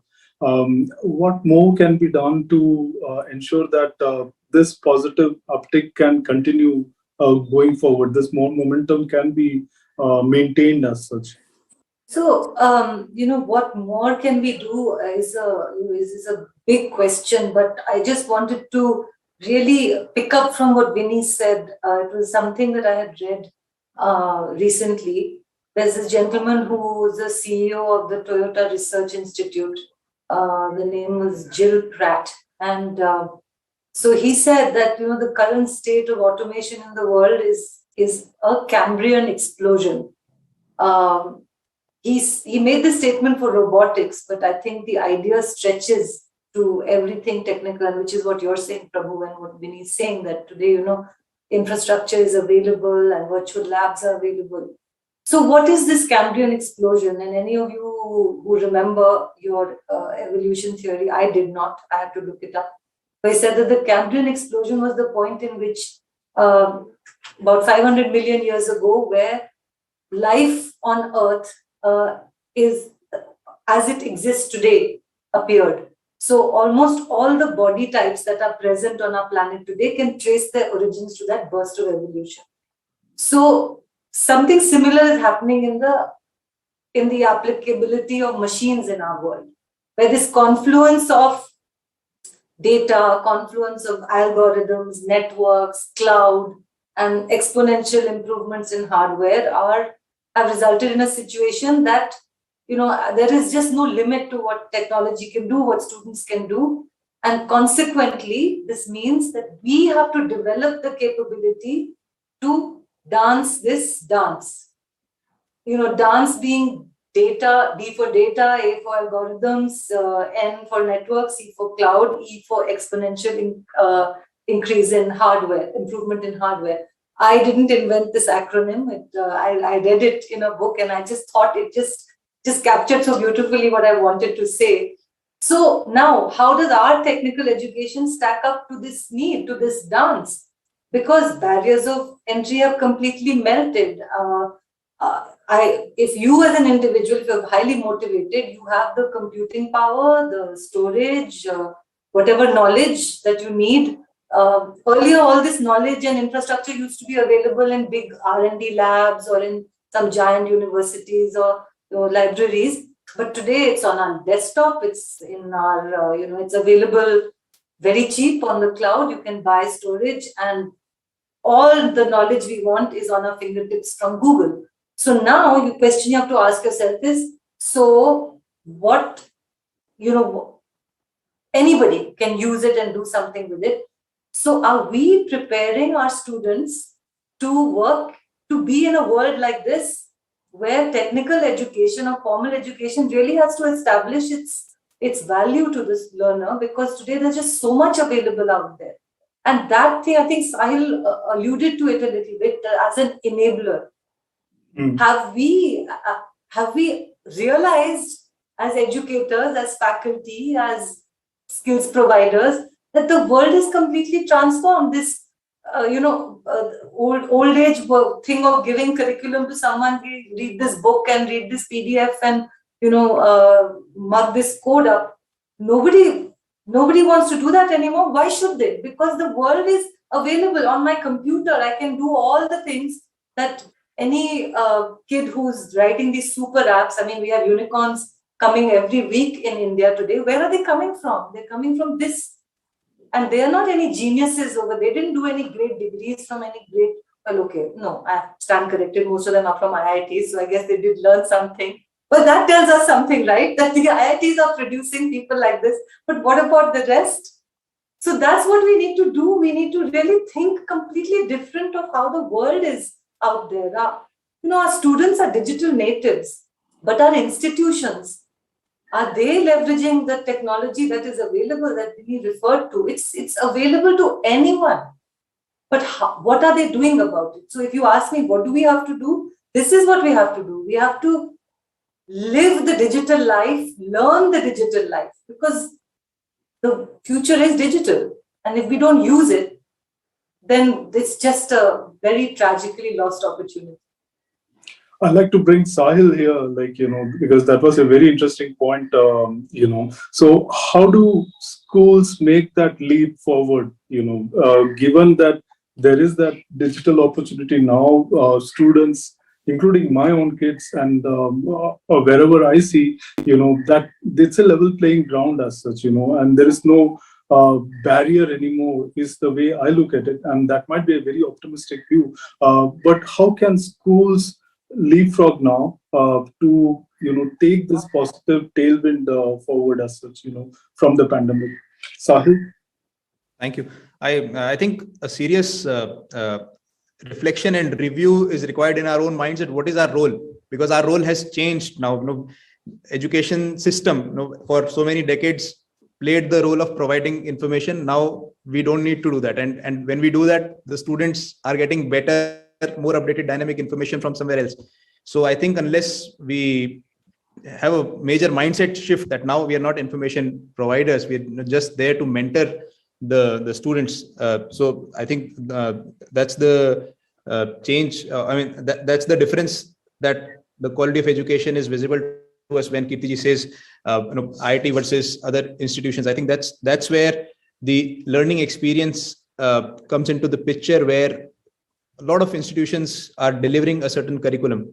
what more can be done to ensure that this positive uptick can continue going forward? This more momentum can be maintained as such. So, what more can we do is a big question, but I just wanted to really pick up from what Vinny said. It was something that I had read recently. There's this gentleman who is the CEO of the Toyota Research Institute. The name was Jill Pratt. And so he said that, the current state of automation in the world is a Cambrian explosion. He made this statement for robotics, but I think the idea stretches to everything technical, and which is what you're saying, Prabhu, and what Vinny is saying, that today, infrastructure is available and virtual labs are available. So what is this Cambrian explosion? And any of you who remember your evolution theory, I did not, I had to look it up. But he said that the Cambrian explosion was the point in which about 500 million years ago, where life on Earth is, as it exists today, appeared. So almost all the body types that are present on our planet today can trace their origins to that burst of evolution. So something similar is happening in the applicability of machines in our world, where this confluence of data, confluence of algorithms, networks, cloud, and exponential improvements in hardware have resulted in a situation that, there is just no limit to what technology can do, what students can do. And consequently, this means that we have to develop the capability to dance this dance. Dance being data, D for data, A for algorithms, N for networks, C for cloud, E for exponential increase in hardware, improvement in hardware. I didn't invent this acronym. I read it in a book, and I just thought it just captured so beautifully what I wanted to say. So now, how does our technical education stack up to this need, to this dance? Because barriers of entry have completely melted. If you as an individual, if you're highly motivated, you have the computing power, the storage, whatever knowledge that you need. Earlier, all this knowledge and infrastructure used to be available in big R&D labs or in some giant universities or libraries. But today it's on our desktop, it's in our, it's available very cheap on the cloud. You can buy storage, and all the knowledge we want is on our fingertips from Google. So now the question you have to ask yourself is, so what, anybody can use it and do something with it. So are we preparing our students to work, to be in a world like this, where technical education or formal education really has to establish its value to this learner? Because today there's just so much available out there. And that thing, I think Sahil alluded to it a little bit as an enabler. Have we realized as educators, as faculty, as skills providers, that the world is completely transformed? This old age thing of giving curriculum to someone, read this book and read this PDF and mug this code up. Nobody wants to do that anymore. Why should they? Because the world is available on my computer. I can do all the things that any kid who's writing these super apps. I mean, we have unicorns coming every week in India today. Where are they coming from? They're coming from this. And they are not any geniuses over. They didn't do any great degrees from any great. Well, okay, no, I stand corrected. Most of them are from IITs, so I guess they did learn something. But that tells us something, right? That the IITs are producing people like this. But what about the rest? So that's what we need to do. We need to really think completely different of how the world is out there. Our students are digital natives, but our institutions, are they leveraging the technology that is available, that we referred to? It's available to anyone. But what are they doing about it? So if you ask me, what do we have to do? This is what we have to do. We have to live the digital life, learn the digital life, because the future is digital. And if we don't use it, then it's just a very tragically lost opportunity. I'd like to bring Sahil here, because that was a very interesting point, So how do schools make that leap forward, given that there is that digital opportunity now, students, including my own kids and wherever I see, that it's a level playing ground as such, and there is no barrier anymore is the way I look at it. And that might be a very optimistic view. But how can schools leapfrog now to take this positive tailwind forward as such, from the pandemic? Sahil? Thank you. I think a serious reflection and review is required in our own minds at what is our role, because our role has changed now. Education system, for so many decades played the role of providing information. Now we don't need to do that, and when we do that, the students are getting better, more updated, dynamic information from somewhere else. So I think unless we have a major mindset shift that now we are not information providers, we're just there to mentor the students. So I think that's the change. That's the difference, that the quality of education is visible to us when Kirtiji says IIT versus other institutions. I think that's where the learning experience comes into the picture, where a lot of institutions are delivering a certain curriculum.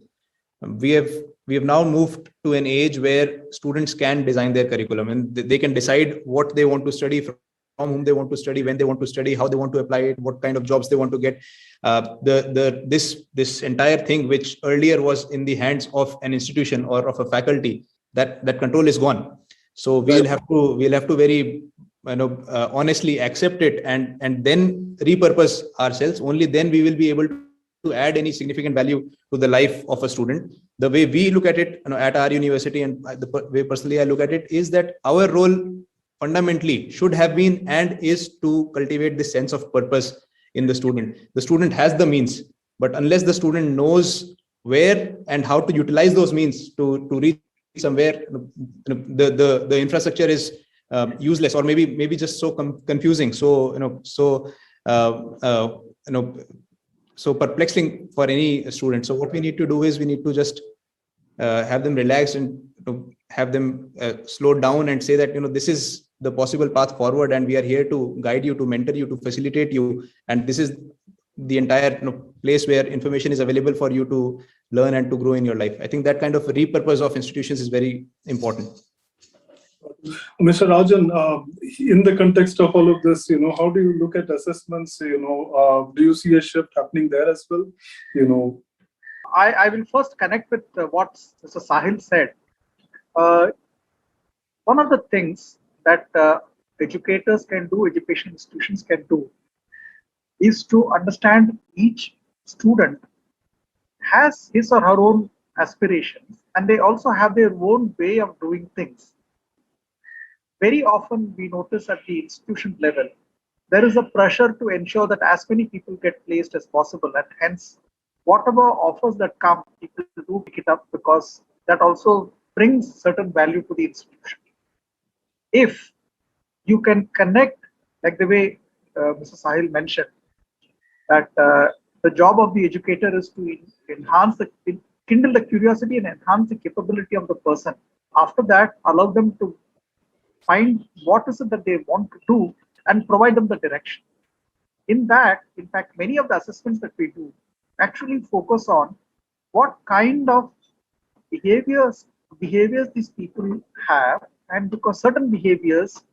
We have now moved to an age where students can design their curriculum, and they can decide what they want to study, from whom they want to study, when they want to study, how they want to apply it, what kind of jobs they want to get. This entire thing, which earlier was in the hands of an institution or of a faculty, that control is gone. So we'll have to very honestly accept it and then repurpose ourselves. Only then we will be able to add any significant value to the life of a student. The way we look at it at our university, and the way personally I look at it, is that our role fundamentally should have been and is to cultivate this sense of purpose in the student. The student has the means, but unless the student knows where and how to utilize those means to reach somewhere, the infrastructure is useless, or maybe just so confusing, so perplexing for any student. So what we need to do is we need to just have them relaxed and have them slow down and say that this is the possible path forward, and we are here to guide you, to mentor you, to facilitate you, and this is the entire place where information is available for you to learn and to grow in your life. I think that kind of repurpose of institutions is very important. Mr. Rajan, in the context of all of this, how do you look at assessments? Do you see a shift happening there as well? I will first connect with what Mr. Sahil said. One of the things that educators can do, education institutions can do, is to understand each student has his or her own aspirations, and they also have their own way of doing things. Very often we notice at the institution level, there is a pressure to ensure that as many people get placed as possible, and hence whatever offers that come, people do pick it up because that also brings certain value to the institution. If you can connect, like the way Mr. Sahil mentioned, that the job of the educator is to kindle the curiosity and enhance the capability of the person. After that, allow them to find what is it that they want to do and provide them the direction. In that, in fact, many of the assessments that we do actually focus on what kind of behaviors these people have, and because certain behaviors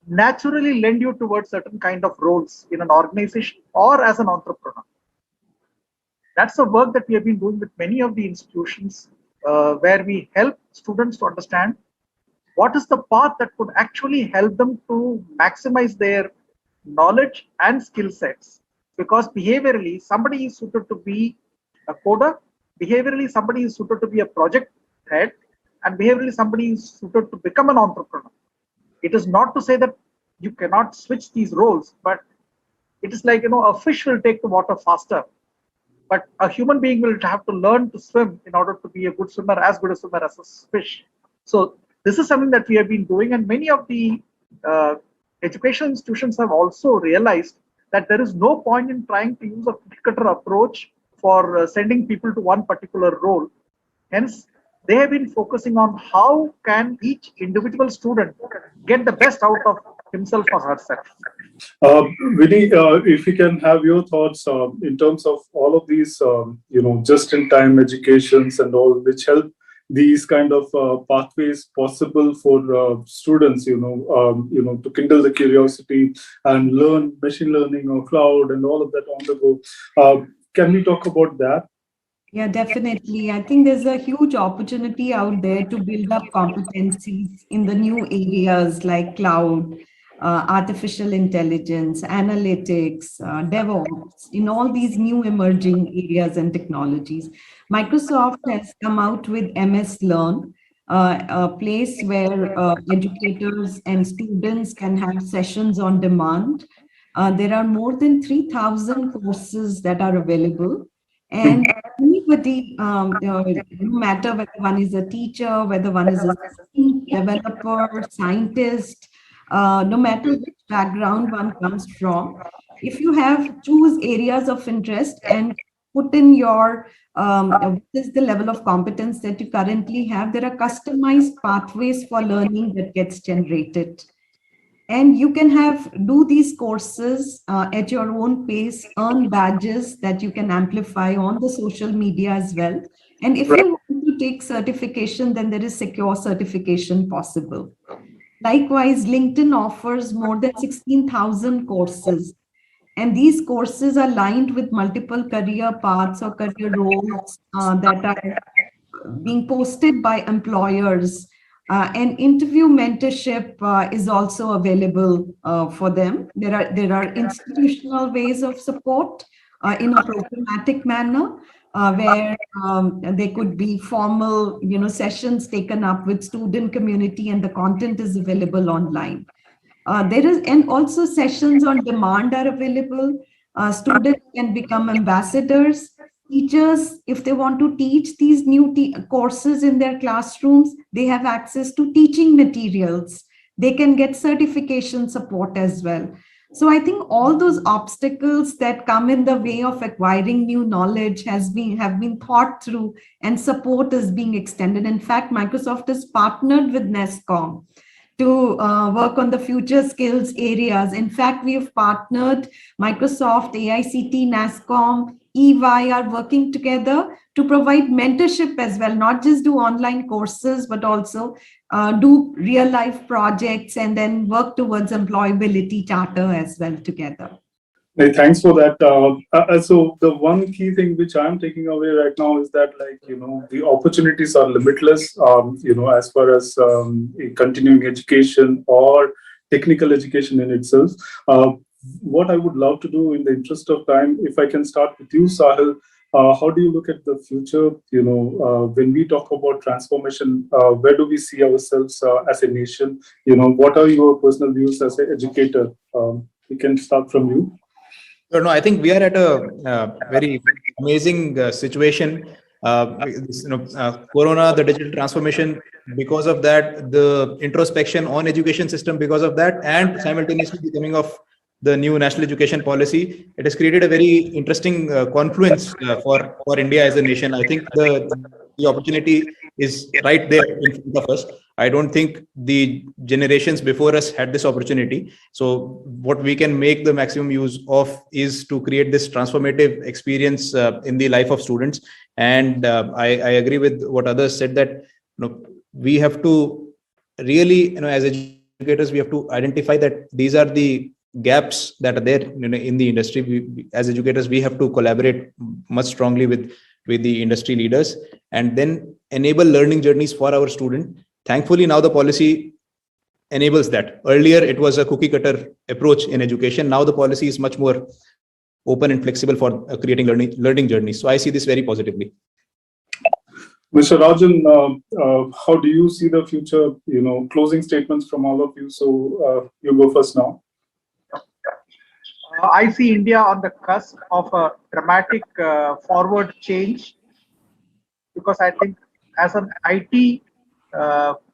naturally lend you towards certain kind of roles in an organization or as an entrepreneur. That's the work that we have been doing with many of the institutions where we help students to understand what is the path that could actually help them to maximize their knowledge and skill sets. Because behaviorally, somebody is suited to be a coder, behaviorally, somebody is suited to be a project head, and behaviorally, somebody is suited to become an entrepreneur. It is not to say that you cannot switch these roles, but it is like, a fish will take the water faster, but a human being will have to learn to swim in order to be a good swimmer, as good a swimmer as a fish. So this is something that we have been doing, and many of the educational institutions have also realized that there is no point in trying to use a cookie-cutter approach for sending people to one particular role. Hence, they have been focusing on how can each individual student get the best out of himself or herself. Vinny, if you can have your thoughts in terms of all of these, just-in-time educations and all, which help these kind of pathways possible for students, to kindle the curiosity and learn machine learning or cloud and all of that on the go. Can we talk about that? Yeah, definitely. I think there's a huge opportunity out there to build up competencies in the new areas like cloud, artificial intelligence, analytics, DevOps, in all these new emerging areas and technologies. Microsoft has come out with MS Learn, a place where educators and students can have sessions on demand. There are more than 3,000 courses that are available. And anybody, no matter whether one is a teacher, whether one is a developer, scientist, no matter which background one comes from, if you have choose areas of interest and put in your what is the level of competence that you currently have, there are customized pathways for learning that gets generated. And you can do these courses at your own pace, earn badges that you can amplify on the social media as well. And if you want to take certification, then there is secure certification possible. Likewise, LinkedIn offers more than 16,000 courses. And these courses are lined with multiple career paths or career roles that are being posted by employers. And interview mentorship is also available for them. There are institutional ways of support in a programmatic manner, where there could be formal, sessions taken up with student community, and the content is available online. And also sessions on demand are available. Students can become ambassadors. Teachers, if they want to teach these new courses in their classrooms, they have access to teaching materials. They can get certification support as well. So I think all those obstacles that come in the way of acquiring new knowledge have been thought through, and support is being extended. In fact, Microsoft has partnered with NESCOM to work on the future skills areas. In fact, we have partnered Microsoft, AICT, NASCOM, EY are working together to provide mentorship as well, not just do online courses, but also do real life projects and then work towards employability charter as well together. Hey, thanks for that. So the one key thing which I'm taking away right now is that, the opportunities are limitless, as far as continuing education or technical education in itself. What I would love to do in the interest of time, if I can start with you, Sahil, how do you look at the future? When we talk about transformation, where do we see ourselves as a nation? What are your personal views as an educator? We can start from you. No, I think we are at a very amazing situation. Corona, the digital transformation, because of that, the introspection on education system because of that, and simultaneously the coming of the new national education policy, it has created a very interesting confluence for India as a nation. I think the opportunity is right there in front of us. I don't think the generations before us had this opportunity. So what we can make the maximum use of is to create this transformative experience in the life of students. And I agree with what others said, that we have to really, as educators, we have to identify that these are the gaps that are there in the industry. As educators, we have to collaborate much strongly with the industry leaders and then enable learning journeys for our student. Thankfully, now the policy enables that. Earlier, it was a cookie cutter approach in education. Now the policy is much more open and flexible for creating learning journeys. So I see this very positively. Mr. Rajan, how do you see the future? Closing statements from all of you. So you go first now. I see India on the cusp of a dramatic forward change, because I think as an IT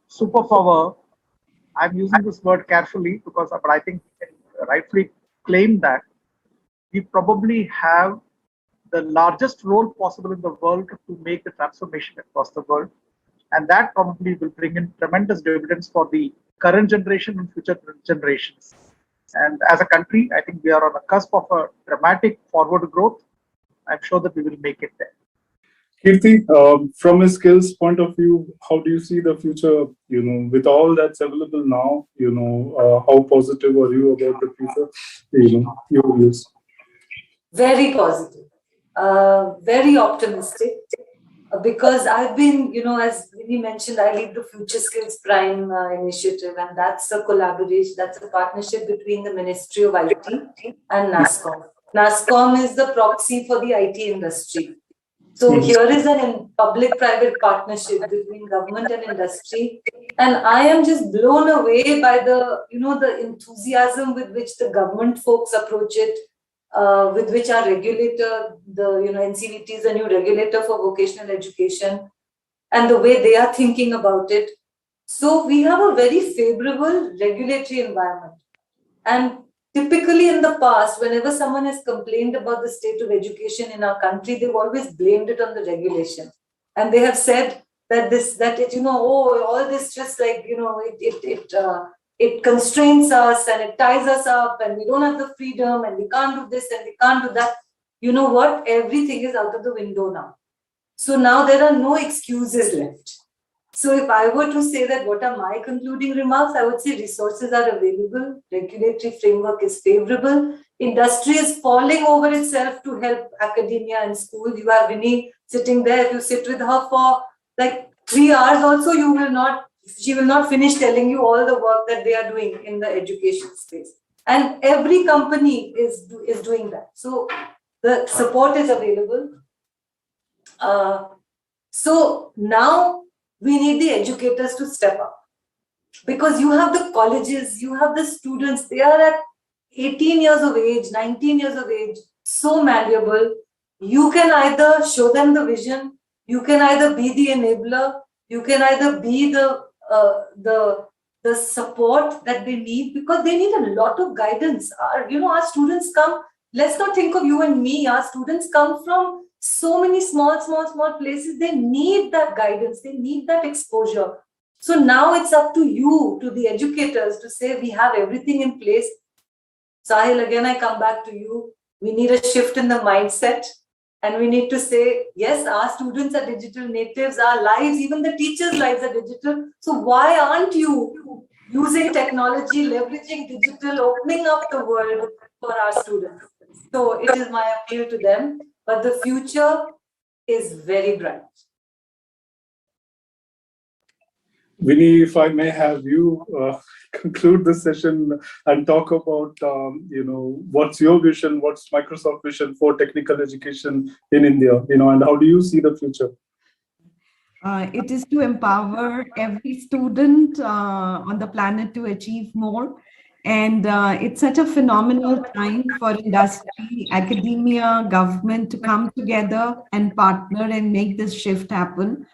superpower, I'm using this word carefully but I think we can rightfully claim that we probably have the largest role possible in the world to make the transformation across the world. And that probably will bring in tremendous dividends for the current generation and future generations. And as a country, I think we are on the cusp of a dramatic forward growth. I'm sure that we will make it there. Kirti, from a skills point of view, how do you see the future, with all that's available now, how positive are you about the future, your views? Very positive. very optimistic because I've been, as Vinny mentioned, I lead the Future Skills Prime initiative, and that's a collaboration, that's a partnership between the Ministry of IT and NASSCOM. NASSCOM is the proxy for the IT industry. So here is a public-private partnership between government and industry. And I am just blown away by the enthusiasm with which the government folks approach it, with which our regulator, NCVT is a new regulator for vocational education, and the way they are thinking about it. So we have a very favorable regulatory environment. And typically in the past, whenever someone has complained about the state of education in our country, they've always blamed it on the regulation. And they have said that all this just like, it constrains us and it ties us up and we don't have the freedom and we can't do this and we can't do that. You know what? Everything is out of the window now. So now there are no excuses left. So if I were to say that what are my concluding remarks, I would say resources are available, regulatory framework is favorable, industry is falling over itself to help academia and schools. You have Vinny sitting there, if you sit with her for like 3 hours also, she will not finish telling you all the work that they are doing in the education space. And every company is doing that. So the support is available. So now we need the educators to step up, because you have the colleges, you have the students, they are at 18 years of age, 19 years of age, so malleable. You can either show them the vision, you can either be the enabler, you can either be the support that they need, because they need a lot of guidance. Our students come, let's not think of you and me, our students come from so many small places. They need that guidance, they need that exposure. So now it's up to you, to the educators, to say we have everything in place. Sahil, again, I come back to you. We need a shift in the mindset. And we need to say, yes, our students are digital natives, our lives, even the teachers' lives are digital. So why aren't you using technology, leveraging digital, opening up the world for our students? So it is my appeal to them. But the future is very bright. Vinny, if I may have you conclude this session and talk about, what's your vision, what's Microsoft vision for technical education in India, and how do you see the future? It is to empower every student on the planet to achieve more. And it's such a phenomenal time for industry, academia, government to come together and partner and make this shift happen.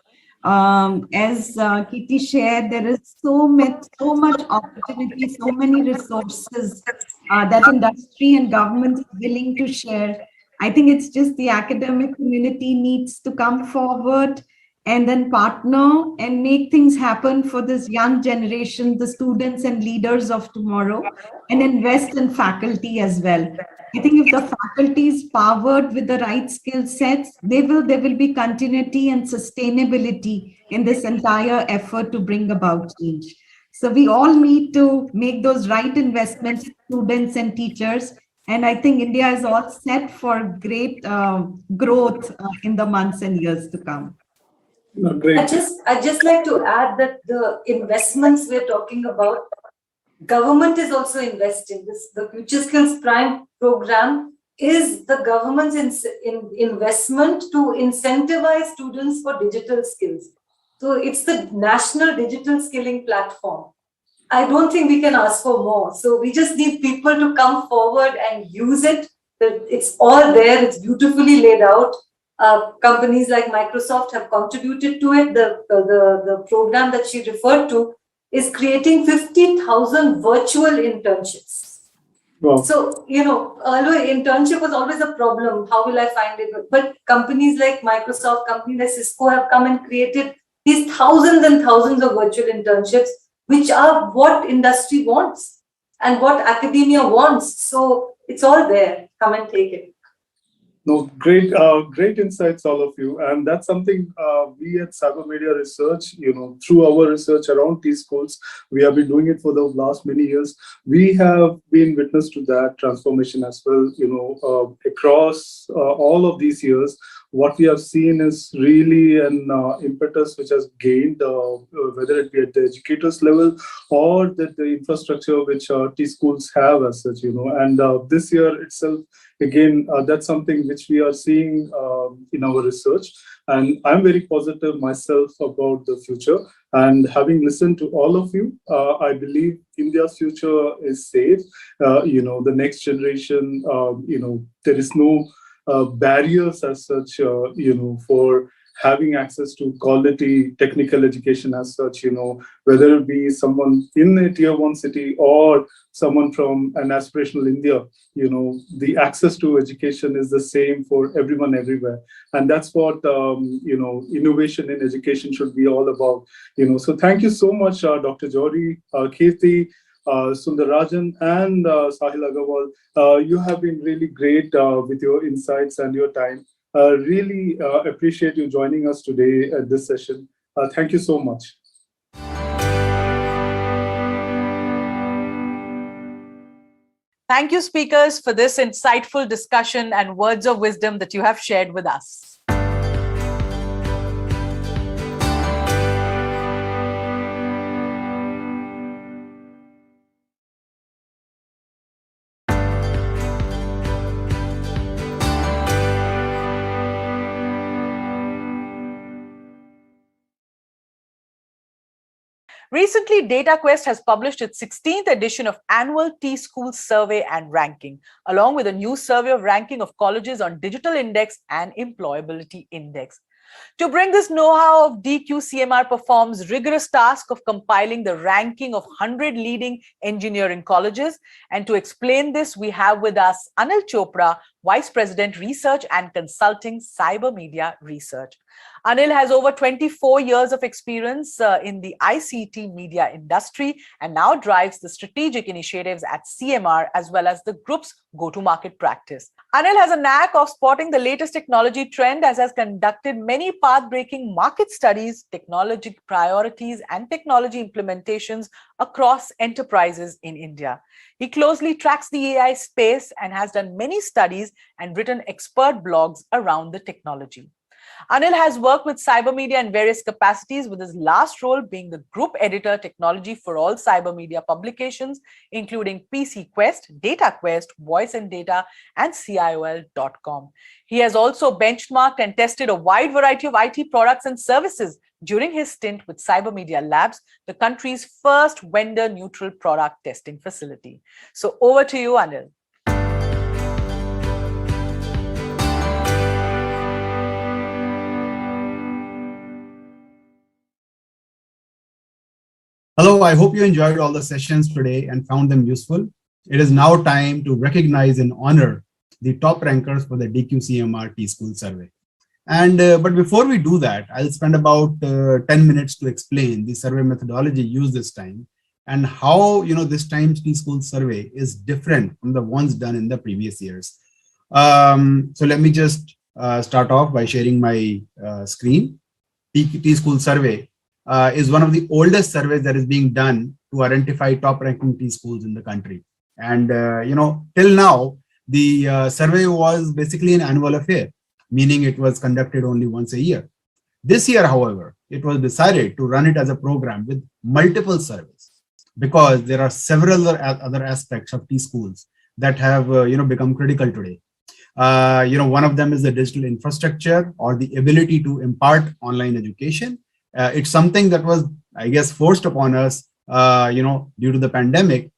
As Kitty shared, there is so much opportunity, so many resources that industry and government is willing to share. I think it's just the academic community needs to come forward and then partner and make things happen for this young generation, the students and leaders of tomorrow, and invest in faculty as well. I think if the faculty is powered with the right skill sets, there will be continuity and sustainability in this entire effort to bring about change. So we all need to make those right investments, students and teachers. And I think India is all set for great growth in the months and years to come. No, great. I'd just like to add that the investments we're talking about, government is also investing. The Future Skills Prime program is the government's investment to incentivize students for digital skills. So it's the national digital skilling platform. I don't think we can ask for more. So we just need people to come forward and use it. It's all there. It's beautifully laid out. Companies like Microsoft have contributed to it. The program that she referred to is creating 50,000 virtual internships. Wow. So, earlier internship was always a problem. How will I find it? But companies like Microsoft, companies like Cisco have come and created these thousands and thousands of virtual internships, which are what industry wants and what academia wants. So it's all there. Come and take it. No, great insights, all of you. And that's something we at Cyber Media Research, through our research around T-schools, we have been doing it for the last many years. We have been witness to that transformation as well, across all of these years. What we have seen is really an impetus which has gained, whether it be at the educators level or that the infrastructure which T-schools have as such, and this year itself, again, that's something which we are seeing in our research. And I'm very positive myself about the future. And having listened to all of you, I believe India's future is safe. The next generation, there is no barriers as such, for having access to quality technical education as such, whether it be someone in a tier 1 city or someone from an aspirational India, the access to education is the same for everyone everywhere. And that's what, innovation in education should be all about. So thank you so much, Dr. Jori, Kirti, Sundarajan, and Sahil Agarwal. You have been really great with your insights and your time. Really appreciate you joining us today at this session. Thank you so much. Thank you, speakers, for this insightful discussion and words of wisdom that you have shared with us. Recently, Dataquest has published its 16th edition of annual TSchool survey and ranking, along with a new survey of ranking of colleges on Digital Index and Employability Index. To bring this know-how of DQ-CMR performs rigorous task of compiling the ranking of 100 leading engineering colleges. And to explain this, we have with us Anil Chopra, Vice President, Research and Consulting, Cyber Media Research. Anil has over 24 years of experience in the ICT media industry and now drives the strategic initiatives at CMR as well as the group's go-to-market practice. Anil has a knack of spotting the latest technology trend, as has conducted many path-breaking market studies, technology priorities, and technology implementations across enterprises in India. He closely tracks the AI space and has done many studies and written expert blogs around the technology. Anil has worked with Cyber Media in various capacities, with his last role being the Group Editor Technology for all Cyber Media publications, including PC Quest, Dataquest, Voice and Data, and CIOL.com. He has also benchmarked and tested a wide variety of IT products and services during his stint with Cyber Media Labs, the country's first vendor-neutral product testing facility. So over to you, Anil. Hello, I hope you enjoyed all the sessions today and found them useful. It is now time to recognize and honor the top rankers for the DQ-CMR TSchool survey. But before we do that, I'll spend about 10 minutes to explain the survey methodology used this time and how this time's TSchool survey is different from the ones done in the previous years. So let me just start off by sharing my screen. TSchool survey is one of the oldest surveys that is being done to identify top ranking T-schools in the country. And, till now, the survey was basically an annual affair, meaning it was conducted only once a year. This year, however, it was decided to run it as a program with multiple surveys because there are several other aspects of T-schools that have, become critical today. One of them is the digital infrastructure or the ability to impart online education. It's something that was, I guess, forced upon us, due to the pandemic.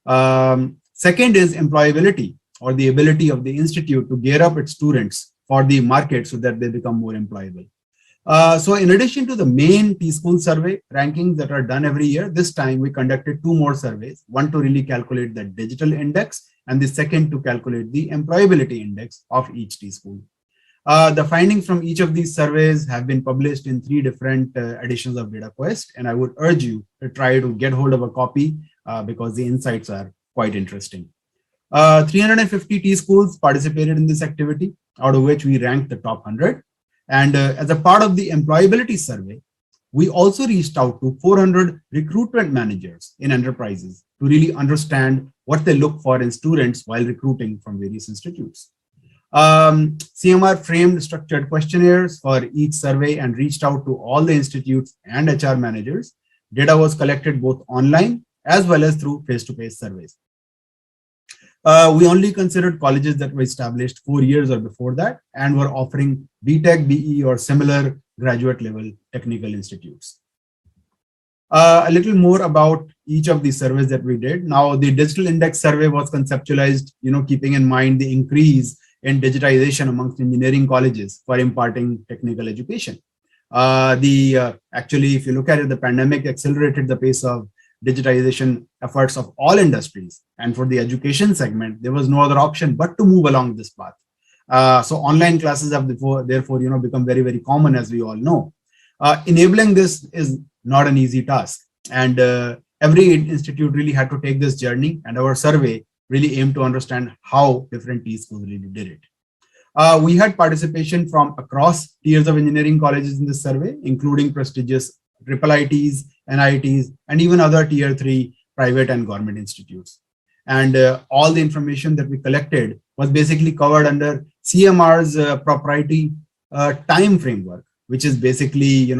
Second is employability, or the ability of the institute to gear up its students for the market so that they become more employable. So in addition to the main T-school survey rankings that are done every year, this time we conducted two more surveys, one to really calculate the digital index and the second to calculate the employability index of each T-school. The findings from each of these surveys have been published in 3 different editions of Dataquest, and I would urge you to try to get hold of a copy because the insights are quite interesting. 350 T-schools participated in this activity. out of which we ranked the top 100. And as a part of the employability survey, we also reached out to 400 recruitment managers in enterprises to really understand what they look for in students while recruiting from various institutes. CMR framed structured questionnaires for each survey and reached out to all the institutes and HR managers. Data was collected both online as well as through face-to-face surveys. We only considered colleges that were established 4 years or before that and were offering B.Tech, BE or similar graduate level technical institutes. A little more about each of these surveys that we did. Now, the digital index survey was conceptualized, keeping in mind the increase in digitization amongst engineering colleges for imparting technical education. Actually, if you look at it, the pandemic accelerated the pace of digitization efforts of all industries. And for the education segment, there was no other option but to move along this path. So online classes have therefore, become very, very common, as we all know. Enabling this is not an easy task. And every institute really had to take this journey. And our survey really aimed to understand how different T-schools really did it. We had participation from across tiers of engineering colleges in this survey, including prestigious IIITs, NITs, and even other tier 3 private and government institutes. And all the information that we collected was basically covered under CMR's proprietary time framework, which is basically,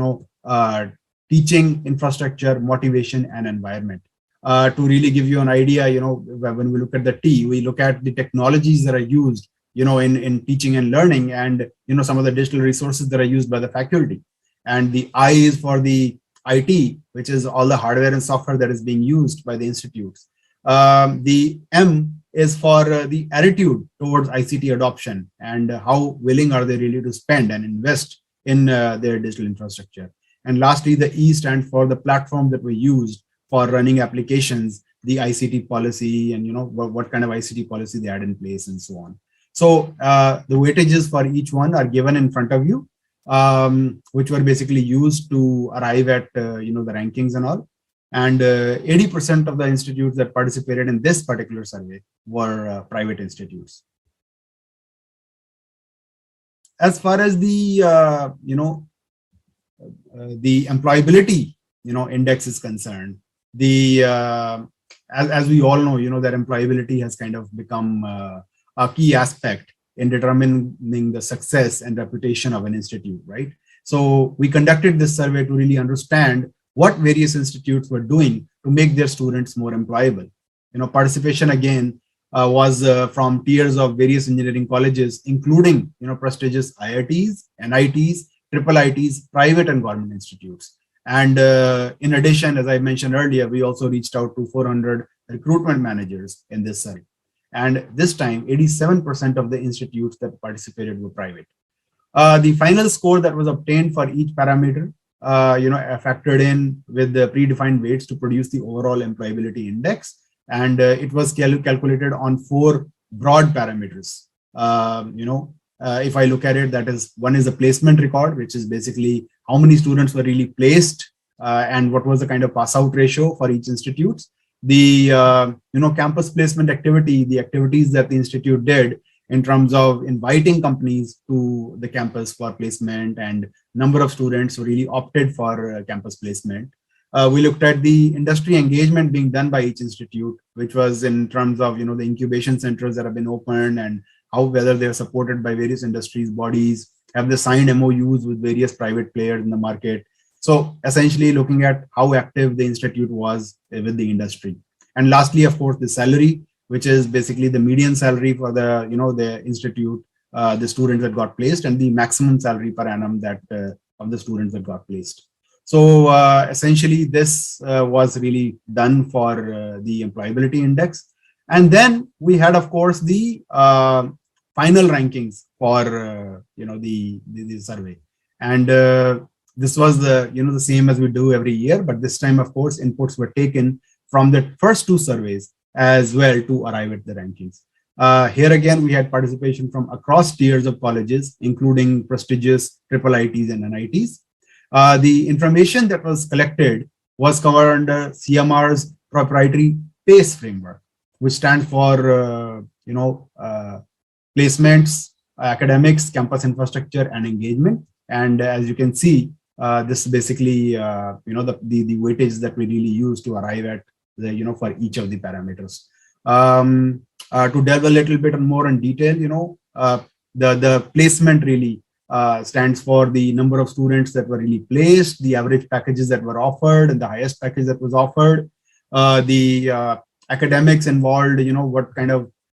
teaching, infrastructure, motivation, and environment. To really give you an idea, when we look at the T, we look at the technologies that are used, in teaching and learning, and, some of the digital resources that are used by the faculty. And the I is for the IT, which is all the hardware and software that is being used by the institutes. The M is for the attitude towards ICT adoption and how willing are they really to spend and invest in their digital infrastructure. And lastly, the E stands for the platform that we used for running applications, the ICT policy, and what kind of ICT policy they had in place and so on. So the weightages for each one are given in front of you, which were basically used to arrive at the rankings and all. And 80% of the institutes that participated in this particular survey were private institutes. As far as the the employability index is concerned, as we all know, that employability has kind of become a key aspect in determining the success and reputation of an institute, right? So we conducted this survey to really understand what various institutes were doing to make their students more employable. Participation again was from tiers of various engineering colleges, including prestigious IITs, NITs, IIITs, private and government institutes. And in addition, as I mentioned earlier, we also reached out to 400 recruitment managers in this survey. And this time, 87% of the institutes that participated were private. The final score that was obtained for each parameter, factored in with the predefined weights to produce the overall employability index. And it was calculated on 4 broad parameters. If I look at it, that is, one is the placement record, which is basically how many students were really placed and what was the kind of pass out ratio for each institute. The campus placement activity, the activities that the institute did in terms of inviting companies to the campus for placement, and number of students who really opted for campus placement. We looked at the industry engagement being done by each institute, which was in terms of the incubation centers that have been opened and whether they're supported by various industries, bodies, have they signed MOUs with various private players in the market. So essentially looking at how active the institute was with the industry. And lastly, of course, the salary, which is basically the median salary for the, the institute, the students that got placed, and the maximum salary per annum that of the students that got placed. So essentially this was really done for the employability index. And then we had, of course, the final rankings for, the survey. And this was the same as we do every year, but this time, of course, inputs were taken from the first 2 surveys as well to arrive at the rankings. Here again, we had participation from across tiers of colleges, including prestigious IIITs and NITs. The information that was collected was covered under CMR's proprietary PACE framework, which stands for, placements, academics, campus infrastructure, and engagement. And as you can see, this basically, the weightage that we really use to arrive at the, for each of the parameters. To delve a little bit more in detail, the placement really stands for the number of students that were really placed, the average packages that were offered, and the highest package that was offered. The academics involved,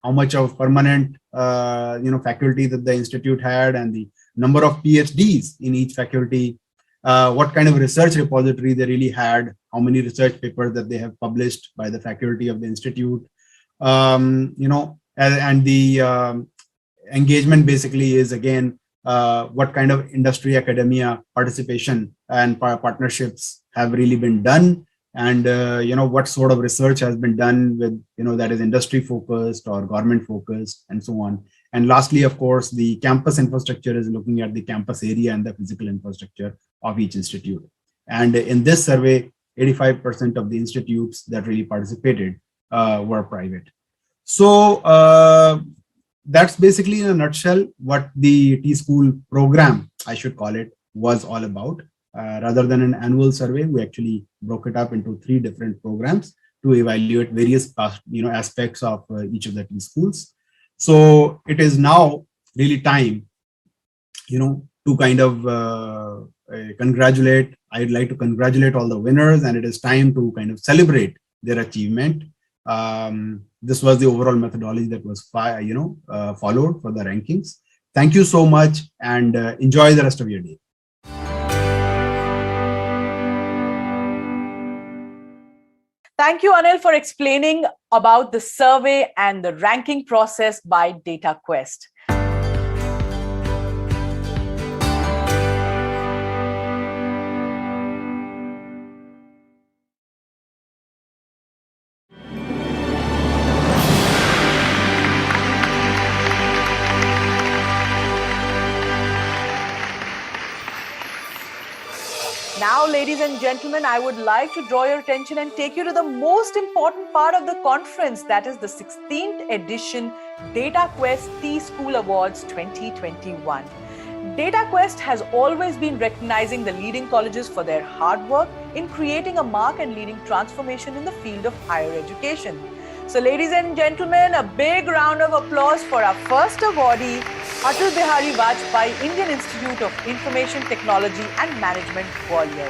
how much of permanent, faculty that the institute had, and the number of PhDs in each faculty, what kind of research repository they really had, how many research papers that they have published by the faculty of the institute, and the engagement basically is again, what kind of industry academia participation and partnerships have really been done, and what sort of research has been done with that is industry focused or government focused, and so on. And lastly, of course, the campus infrastructure is looking at the campus area and the physical infrastructure of each institute. And in this survey, 85% of the institutes that really participated were private. So that's basically in a nutshell what the TSchool program, I should call it, was all about. Rather than an annual survey, we actually broke it up into 3 different programs to evaluate various aspects of each of the TSchools. So it is now really time, to kind of congratulate. I'd like to congratulate all the winners, and it is time to kind of celebrate their achievement. This was the overall methodology that was followed for the rankings. Thank you so much, and enjoy the rest of your day. Thank you, Anil, for explaining about the survey and the ranking process by Dataquest. Now, ladies and gentlemen, I would like to draw your attention and take you to the most important part of the conference, that is the 16th edition Dataquest TSchool Awards 2021. Dataquest has always been recognizing the leading colleges for their hard work in creating a mark and leading transformation in the field of higher education. So, ladies and gentlemen, a big round of applause for our first awardee, Atal Bihari Vajpayee, Indian Institute of Information Technology and Management, Gwalior.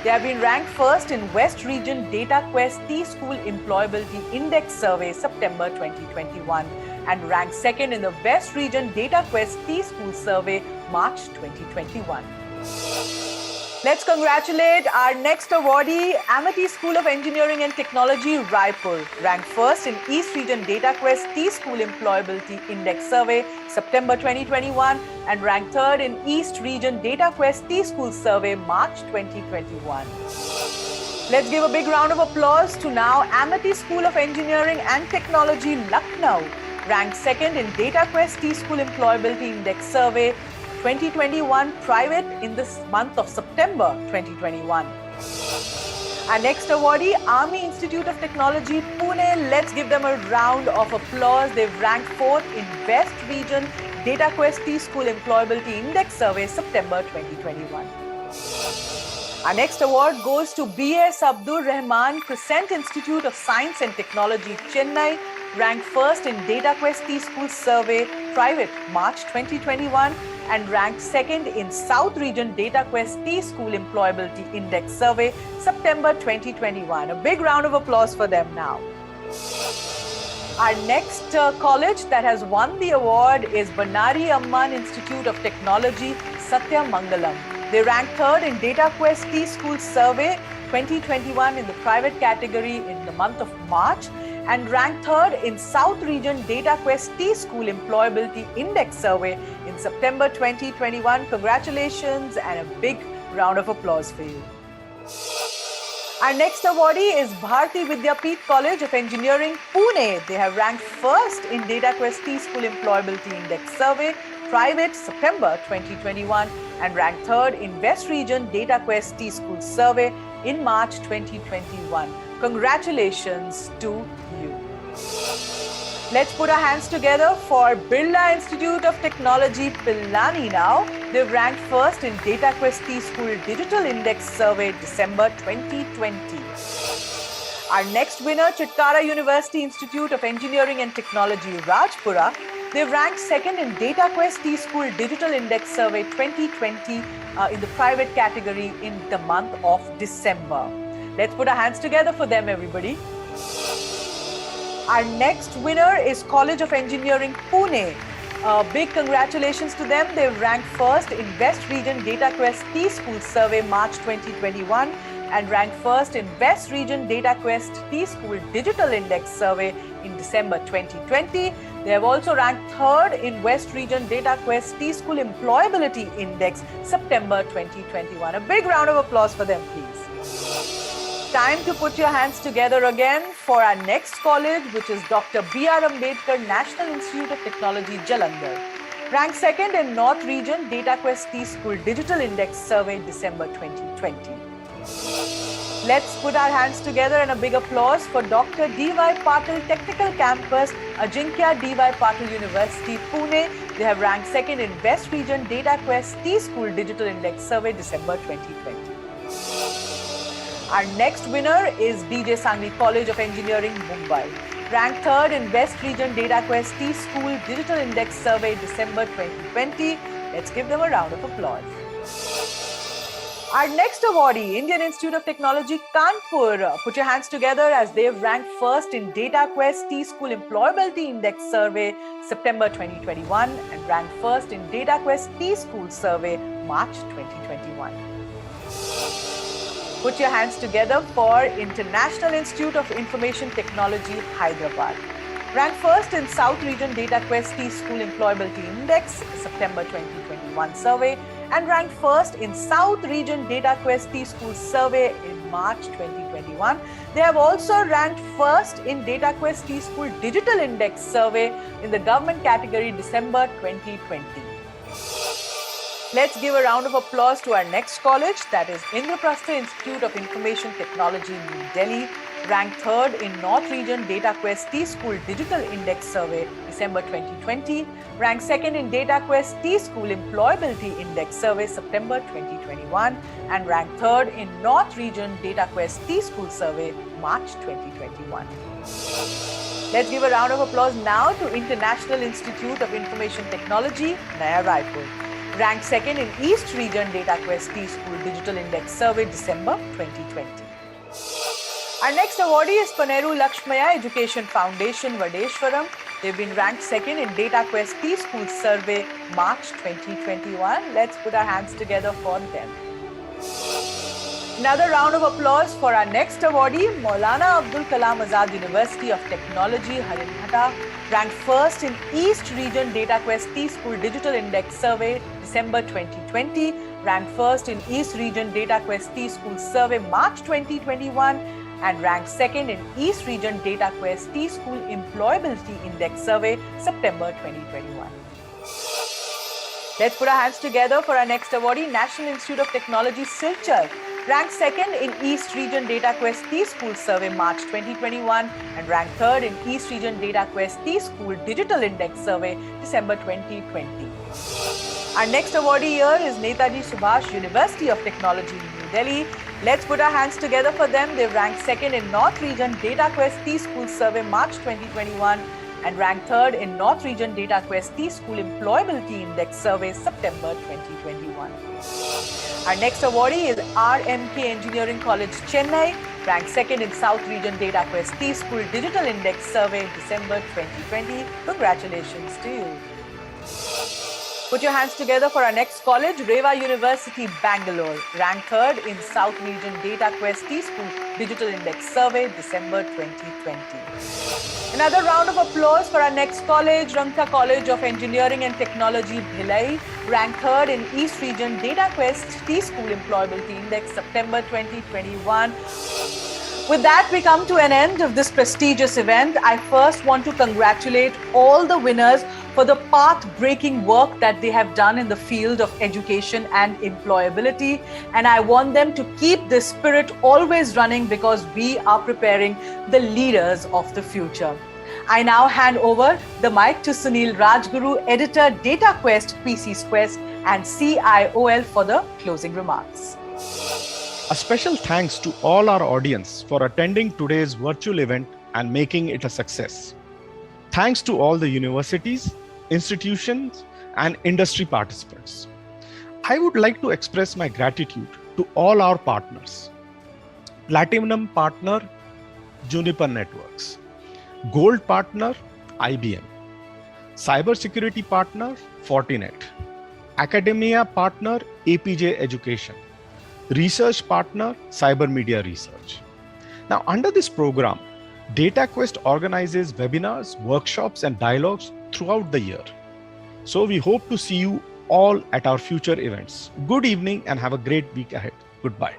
They have been ranked first in West Region Dataquest TSchool Employability Index Survey, September 2021, and ranked second in the West Region Dataquest TSchool Survey, March 2021. Let's congratulate our next awardee, Amity School of Engineering and Technology, Raipur, ranked first in East Region Dataquest TSchool Employability Index Survey, September 2021, and ranked third in East Region Dataquest TSchool Survey, March 2021. Let's give a big round of applause to now Amity School of Engineering and Technology, Lucknow, ranked second in Dataquest TSchool Employability Index Survey, 2021, private in this month of September 2021. Our next awardee, Army Institute of Technology, Pune. Let's give them a round of applause. They've ranked fourth in West Region Dataquest TSchool Employability Index Survey, September 2021. Our next award goes to B.S. Abdur Rahman Crescent Institute of Science and Technology, Chennai, ranked first in Dataquest TSchool Survey, private, March 2021, and ranked second in South Region Dataquest TSchool Employability Index Survey, September 2021. A big round of applause for them now. Our next college that has won the award is Banari Amman Institute of Technology, Satyamangalam. They ranked third in Dataquest TSchool Survey 2021 in the private category in the month of March, and ranked third in South Region Dataquest TSchool Employability Index Survey in September 2021. Congratulations and a big round of applause for you. Our next awardee is Bharati Vidyapeeth College of Engineering, Pune. They have ranked first in Dataquest TSchool Employability Index Survey, private, September 2021, and ranked third in West Region Dataquest TSchool Survey in March 2021. Congratulations to you. Let's put our hands together for Birla Institute of Technology, Pillani now. They've ranked first in Dataquest TSchool Digital Index Survey, December 2020. Our next winner, Chitkara University Institute of Engineering and Technology, Rajpura. They've ranked second in Dataquest TSchool Digital Index Survey 2020 in the private category in the month of December. Let's put our hands together for them, everybody. Our next winner is College of Engineering, Pune. Big congratulations to them. They've ranked first in West Region Dataquest TSchool Survey March 2021 and ranked first in West Region Dataquest TSchool Digital Index Survey in December 2020. They have also ranked third in West Region Dataquest TSchool Employability Index September 2021. A big round of applause for them, please. Time to put your hands together again for our next college, which is Dr. B.R. Ambedkar National Institute of Technology, Jalandhar. Ranked second in North Region Dataquest TSchool Digital Index Survey, December 2020. Let's put our hands together and a big applause for Dr. D.Y. Patil Technical Campus, Ajinkya D.Y. Patil University, Pune. They have ranked second in West Region Dataquest TSchool Digital Index Survey, December 2020. Our next winner is DJ Sangli College of Engineering, Mumbai. Ranked third in West Region Dataquest TSchool Digital Index Survey, December 2020. Let's give them a round of applause. Our next awardee, Indian Institute of Technology, Kanpur. Put your hands together as they've ranked first in Dataquest TSchool Employability Index Survey, September 2021, and ranked first in Dataquest TSchool Survey, March 2021. Put your hands together for International Institute of Information Technology, Hyderabad. Ranked first in South Region Dataquest TSchool Employability Index, September 2021 survey, and ranked first in South Region Dataquest TSchool survey in March 2021. They have also ranked first in Dataquest TSchool Digital Index survey in the government category, December 2020. Let's give a round of applause to our next college, that is Indraprastha Institute of Information Technology, New Delhi. Ranked third in North Region Dataquest TSchool Digital Index Survey, December 2020. Ranked second in Dataquest TSchool Employability Index Survey, September 2021. And ranked third in North Region Dataquest TSchool Survey, March 2021. Let's give a round of applause now to International Institute of Information Technology, Naya Raipur. Ranked second in East Region Dataquest TSchool Digital Index Survey, December 2020. Our next awardee is Paneru Lakshmaya Education Foundation, Vadeshwaram. They've been ranked second in Dataquest TSchool Survey, March 2021. Let's put our hands together for them. Another round of applause for our next awardee, Maulana Abdul Kalam Azad University of Technology, Haringhata. Ranked first in East Region Dataquest TSchool Digital Index Survey, December 2020. Ranked first in East Region Dataquest TSchool Survey, March 2021. And ranked second in East Region Dataquest TSchool Employability Index Survey, September 2021. Let's put our hands together for our next awardee, National Institute of Technology, Silchar. Ranked second in East Region Dataquest TSchool Survey, March 2021, and ranked third in East Region Dataquest TSchool Digital Index Survey, December 2020. Our next awardee here is Netaji Subhash University of Technology, New Delhi. Let's put our hands together for them. They've ranked second in North Region Dataquest TSchool Survey, March 2021, and ranked third in North Region Dataquest TSchool Employability Index Survey, September 2021. Our next awardee is RMK Engineering College, Chennai, ranked second in South Region Dataquest TSchool Digital Index Survey, December 2020. Congratulations to you. Put your hands together for our next college, Reva University, Bangalore, ranked third in South Region Dataquest TSchool Digital Index Survey, December 2020. Another round of applause for our next college, Rangka College of Engineering and Technology, Bhilai, ranked third in East Region Dataquest TSchool Employability Index, September 2021. With that, we come to an end of this prestigious event. I first want to congratulate all the winners for the path-breaking work that they have done in the field of education and employability. And I want them to keep this spirit always running because we are preparing the leaders of the future. I now hand over the mic to Sunil Rajguru, editor, Dataquest, PC's Quest, and CIOL for the closing remarks. A special thanks to all our audience for attending today's virtual event and making it a success. Thanks to all the universities, institutions, and industry participants. I would like to express my gratitude to all our partners. Platinum partner, Juniper Networks. Gold partner, IBM. Cybersecurity partner, Fortinet. Academia partner, APJ Education. Research partner, Cyber Media Research. Now, under this program, Dataquest organizes webinars, workshops, and dialogues throughout the year. So we hope to see you all at our future events. Good evening and have a great week ahead. Goodbye.